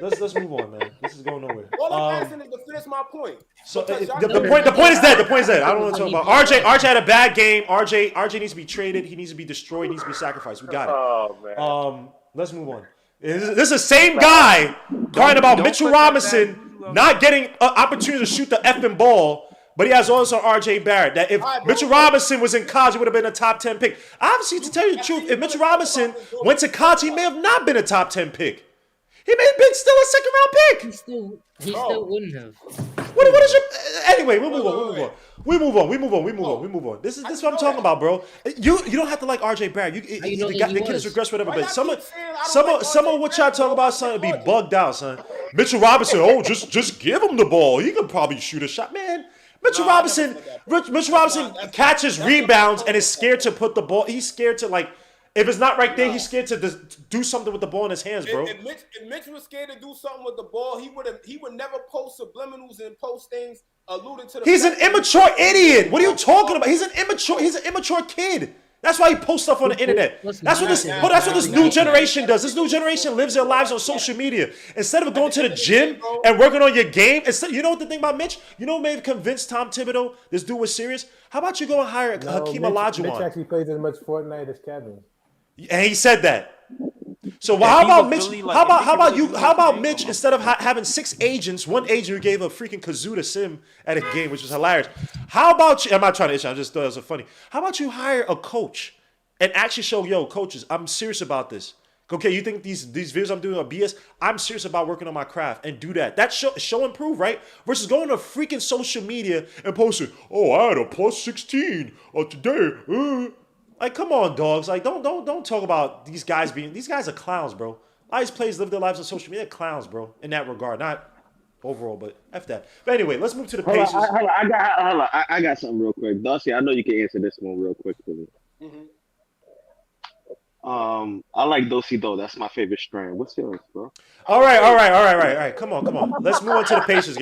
[SPEAKER 1] Let's move on, man. This is going nowhere.
[SPEAKER 8] All I'm asking is to finish my point.
[SPEAKER 1] So the point is dead. I don't want to talk about RJ. RJ had a bad game. RJ needs to be traded. He needs to be destroyed. He needs to be sacrificed. We got it.
[SPEAKER 10] Oh man.
[SPEAKER 1] Let's move on. This is the same guy crying about Mitchell Robinson not getting an opportunity to shoot the effing ball, but he has also RJ Barrett. That if Mitchell Robinson was in college, he would have been a top 10 pick. Obviously, to tell you the truth, if Mitchell Robinson went to college, he may have not been a top 10 pick. He may have been still a second round pick.
[SPEAKER 7] He still wouldn't have.
[SPEAKER 1] What is your anyway? We move on. This is what I'm talking about, bro. You don't have to like RJ Barrett. The kid has regressed, whatever. But some of what y'all talk about, son, be bugged out, son. Mitchell Robinson, just give him the ball. He could probably shoot a shot, man. Mitchell Robinson catches rebounds and is scared to put the ball. He's scared to if it's not right there, he's scared to do something with the ball in his hands, bro.
[SPEAKER 8] If Mitch was scared to do something with the ball, he would never post subliminals and post things alluding to the.
[SPEAKER 1] He's an immature idiot. What are you talking about? He's an immature kid. That's why he posts stuff on the internet. That's what this new generation does. This new generation lives their lives on social media. Instead of going to the gym and working on your game, you know what the thing about Mitch? You know what may have convinced Tom Thibodeau this dude was serious? How about you go and hire Hakeem Olajuwon?
[SPEAKER 2] Mitch actually plays as much Fortnite as Kevin.
[SPEAKER 1] And he said that. So
[SPEAKER 11] If
[SPEAKER 1] how
[SPEAKER 11] he
[SPEAKER 1] about
[SPEAKER 11] was
[SPEAKER 1] Mitch?
[SPEAKER 11] really, like, if he
[SPEAKER 1] how
[SPEAKER 11] could
[SPEAKER 1] about
[SPEAKER 11] really
[SPEAKER 1] you?
[SPEAKER 11] do
[SPEAKER 1] How
[SPEAKER 11] his
[SPEAKER 1] about
[SPEAKER 11] thing,
[SPEAKER 1] Mitch
[SPEAKER 11] I'm
[SPEAKER 1] instead of
[SPEAKER 11] for it.
[SPEAKER 1] having 6 agents, one agent who gave a freaking kazoo to Sim at a game, which was hilarious. How about you? I'm not trying to issue. I just thought it was so funny. How about you hire a coach and actually show, yo, coaches, I'm serious about this. Okay, you think these videos I'm doing are BS? I'm serious about working on my craft and do that. That's show and prove, right? Versus going to freaking social media and posting, oh, I had a plus 16 today. Like, come on, dogs. Like, don't talk about these guys are clowns, bro. A lot of these players live their lives on social media. They're clowns, bro, in that regard. Not overall, but F that. But anyway, let's move to the
[SPEAKER 10] Hold on,
[SPEAKER 1] Pacers.
[SPEAKER 10] I got something real quick. Darcy, I know you can answer this one real quick for me.
[SPEAKER 8] Mhm.
[SPEAKER 10] I like Do Si Do. That's my favorite strain. What's yours, bro?
[SPEAKER 1] All right. Come on. Let's move on to the Pacers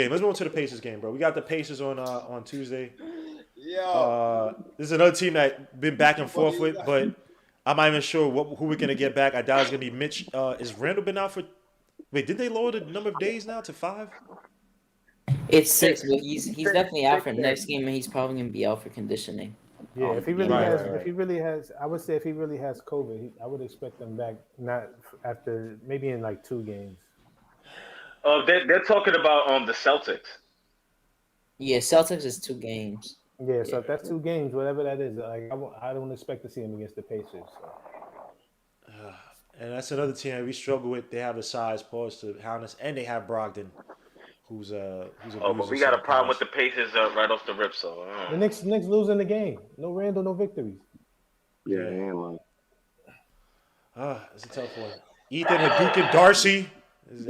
[SPEAKER 1] game. Bro. We got the Pacers on Tuesday.
[SPEAKER 8] Yo,
[SPEAKER 1] This is another team that been back and forth with, but I'm not even sure who we're gonna get back. I doubt it's gonna be Mitch. Is Randall been out for? Wait, did they lower the number of days now to 5?
[SPEAKER 6] It's 6, but he's definitely out for
[SPEAKER 3] 6
[SPEAKER 6] next game, and he's probably gonna be out for conditioning.
[SPEAKER 2] Yeah, if he
[SPEAKER 6] beginning
[SPEAKER 2] really
[SPEAKER 1] Right,
[SPEAKER 2] has,
[SPEAKER 1] right, right.
[SPEAKER 2] if he really has, I would say if he really has COVID, I would expect him back not after maybe in like 2 games.
[SPEAKER 4] Oh, they're talking about the Celtics.
[SPEAKER 6] Yeah, Celtics is 2 games.
[SPEAKER 2] Yeah, so if that's 2 games, whatever that is, like I don't expect to see him against the Pacers. So.
[SPEAKER 1] And that's another team that we struggle with. They have the size, pause to Houndness, and they have Brogdon, who's a
[SPEAKER 4] Oh, but we got a problem with the Pacers right off the rip. So
[SPEAKER 2] The Knicks losing the game. No Randall, no victories.
[SPEAKER 10] Yeah, I ain't lying.
[SPEAKER 1] It's a tough one. Ethan, Hadouken, and Darcy.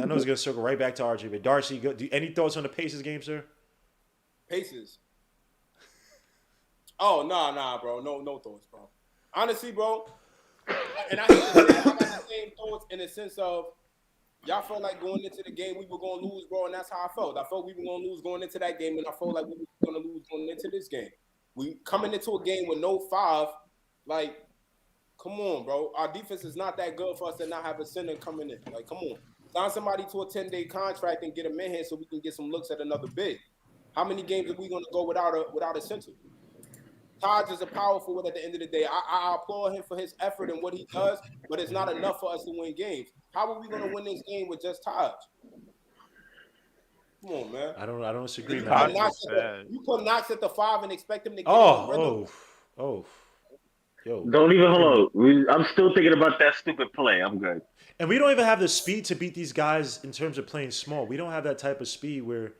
[SPEAKER 1] I know it's gonna circle right back to RJ, but Darcy, any thoughts on the Pacers game, sir?
[SPEAKER 8] Pacers. Oh, nah, bro. No thoughts, bro. Honestly, bro. And I got the same thoughts in the sense of y'all felt like going into the game we were going to lose, bro, and that's how I felt. I felt we were going to lose going into that game, and I felt like we were going to lose going into this game. We coming into a game with no 5, like, come on, bro. Our defense is not that good for us to not have a center coming in. Like, come on. Sign somebody to a 10-day contract and get him in here so we can get some looks at another big. How many games are we going to go without a center? Taj is a powerful one at the end of the day. I applaud him for his effort and what he does, but it's not enough for us to win games. How are we going to win this game with just Taj? Come on, man.
[SPEAKER 1] I don't disagree, man.
[SPEAKER 8] You put Knox at the 5 and expect him to get
[SPEAKER 1] Yo.
[SPEAKER 4] don't even hold on. I'm still thinking about that stupid play. I'm good.
[SPEAKER 1] And we don't even have the speed to beat these guys in terms of playing small. We don't have that type of speed where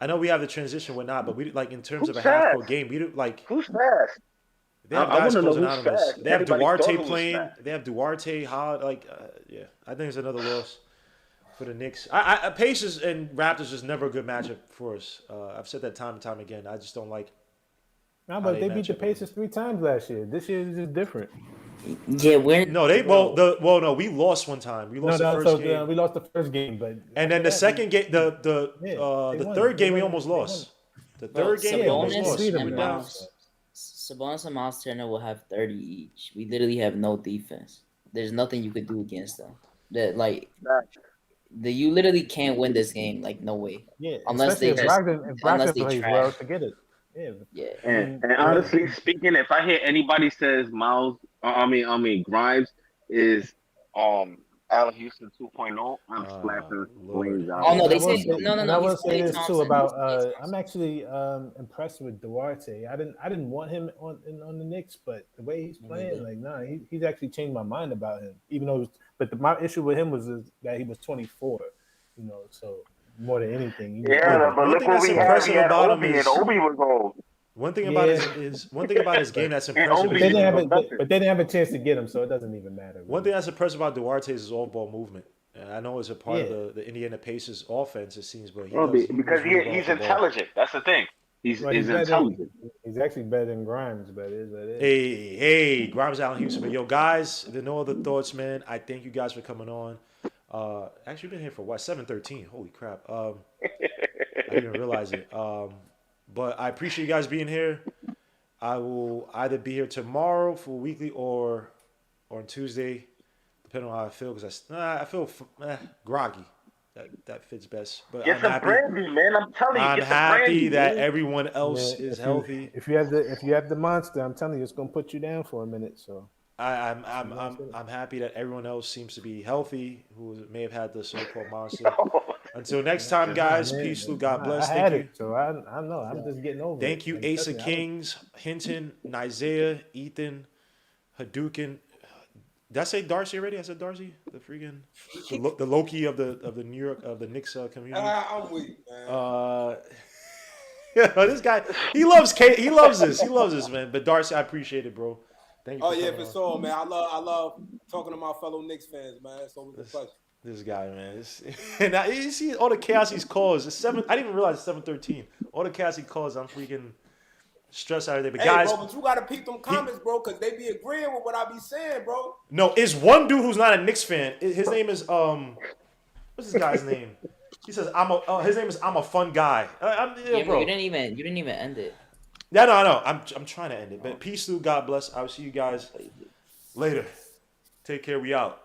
[SPEAKER 1] I know we have the transition, whatnot, but we like in terms of a half-court game, we do like.
[SPEAKER 4] Who's fast?
[SPEAKER 1] They have
[SPEAKER 4] I
[SPEAKER 1] guys
[SPEAKER 4] wanna know
[SPEAKER 1] closing
[SPEAKER 4] who's
[SPEAKER 1] out on us.
[SPEAKER 4] fast.
[SPEAKER 1] They have
[SPEAKER 4] Everybody thought
[SPEAKER 1] Duarte
[SPEAKER 4] who was
[SPEAKER 1] playing.
[SPEAKER 4] fast.
[SPEAKER 1] They have Duarte. Yeah. I think it's another loss for the Knicks. Pacers and Raptors is never a good matchup for us. I've said that time and time again. I just don't like.
[SPEAKER 2] No, but they beat the Pacers 3 times last year. This year is just different.
[SPEAKER 6] Yeah,
[SPEAKER 1] no, we lost one time. We lost the first game.
[SPEAKER 2] We lost the first game, but
[SPEAKER 1] and then the second game, the third game, we almost lost. The third game, we almost lost.
[SPEAKER 6] Sabonis and Miles Turner will have 30 each. We literally have no defense. There's nothing you could do against them. You literally can't win this game. Like, no way.
[SPEAKER 2] Yeah,
[SPEAKER 6] unless they
[SPEAKER 2] plays well to get it.
[SPEAKER 6] Yeah.
[SPEAKER 4] And honestly speaking, if I hear anybody says Grimes is Allen Houston 2.0, I'm slapping lanes out.
[SPEAKER 6] Oh no, they say no.
[SPEAKER 2] I will say this too about I'm actually impressed with Duarte. I didn't want him on the Knicks, but the way he's playing, he's actually changed my mind about him. Even though, my issue with him was that he was 24, so more than anything.
[SPEAKER 4] But look what we have. He had Obi, and Obi was old.
[SPEAKER 1] One thing about his game that's impressive.
[SPEAKER 2] But they didn't have a chance to get him, so it doesn't even matter.
[SPEAKER 1] One thing that's impressive about Duarte is his off-ball movement. And I know it's a part of the Indiana Pacers offense, it seems, but
[SPEAKER 4] because he's intelligent. That's the thing. He's intelligent.
[SPEAKER 2] He's actually better than Grimes, but it is what it is.
[SPEAKER 1] Hey, Grimes, Allen Houston. But yo, guys, if there are no other thoughts, man, I thank you guys for coming on. Actually, we've been here for what? 7:13. Holy crap! I didn't even realize it. But I appreciate you guys being here. I will either be here tomorrow for weekly or on Tuesday, depending on how I feel. Because I feel groggy. That fits best. But
[SPEAKER 4] get some brandy, man. I'm telling you.
[SPEAKER 1] I'm happy that everyone else is healthy.
[SPEAKER 2] If you have the monster, I'm telling you, it's gonna put you down for a minute. So
[SPEAKER 1] I'm happy that everyone else seems to be healthy who may have had the so-called monster. Until next time, guys.
[SPEAKER 2] Man,
[SPEAKER 1] Peace, Lou. God
[SPEAKER 2] I
[SPEAKER 1] bless.
[SPEAKER 2] had
[SPEAKER 1] Thank you.
[SPEAKER 2] it, so I know. I'm just getting over
[SPEAKER 1] Thank
[SPEAKER 2] it.
[SPEAKER 1] you,
[SPEAKER 2] Like,
[SPEAKER 1] Ace
[SPEAKER 2] trust
[SPEAKER 1] of
[SPEAKER 2] me,
[SPEAKER 1] Kings, Hinton, Nizea, Ethan, Hadouken. Did I say Darcy already? I said Darcy, the freaking the Loki of the New York of the Knicks community.
[SPEAKER 8] I'm weak, man.
[SPEAKER 1] This guy, he loves K. He loves this. He loves this, man. But Darcy, I appreciate it, bro. Thank you.
[SPEAKER 8] Oh
[SPEAKER 1] For
[SPEAKER 8] yeah,
[SPEAKER 1] coming
[SPEAKER 8] for
[SPEAKER 1] on.
[SPEAKER 8] sure, man. I love talking to my fellow Knicks fans, man. It's always a pleasure.
[SPEAKER 1] This guy, man. And you see all the chaos he's caused. It's 7. I didn't even realize it's 7:13. All the chaos he caused, I'm freaking stressed out of there. But
[SPEAKER 8] Hey,
[SPEAKER 1] guys,
[SPEAKER 8] bro, but you gotta peep them comments, bro, because they be agreeing with what I be saying, bro.
[SPEAKER 1] no, it's one dude who's not a Knicks fan. His name is what's this guy's name? He says his name is I'm a fun guy.
[SPEAKER 6] Yeah, but
[SPEAKER 1] bro.
[SPEAKER 6] you didn't even end it.
[SPEAKER 1] Yeah, no, I know. I'm trying to end it. But peace, Lou. God bless. I'll see you guys later. Take care. We out.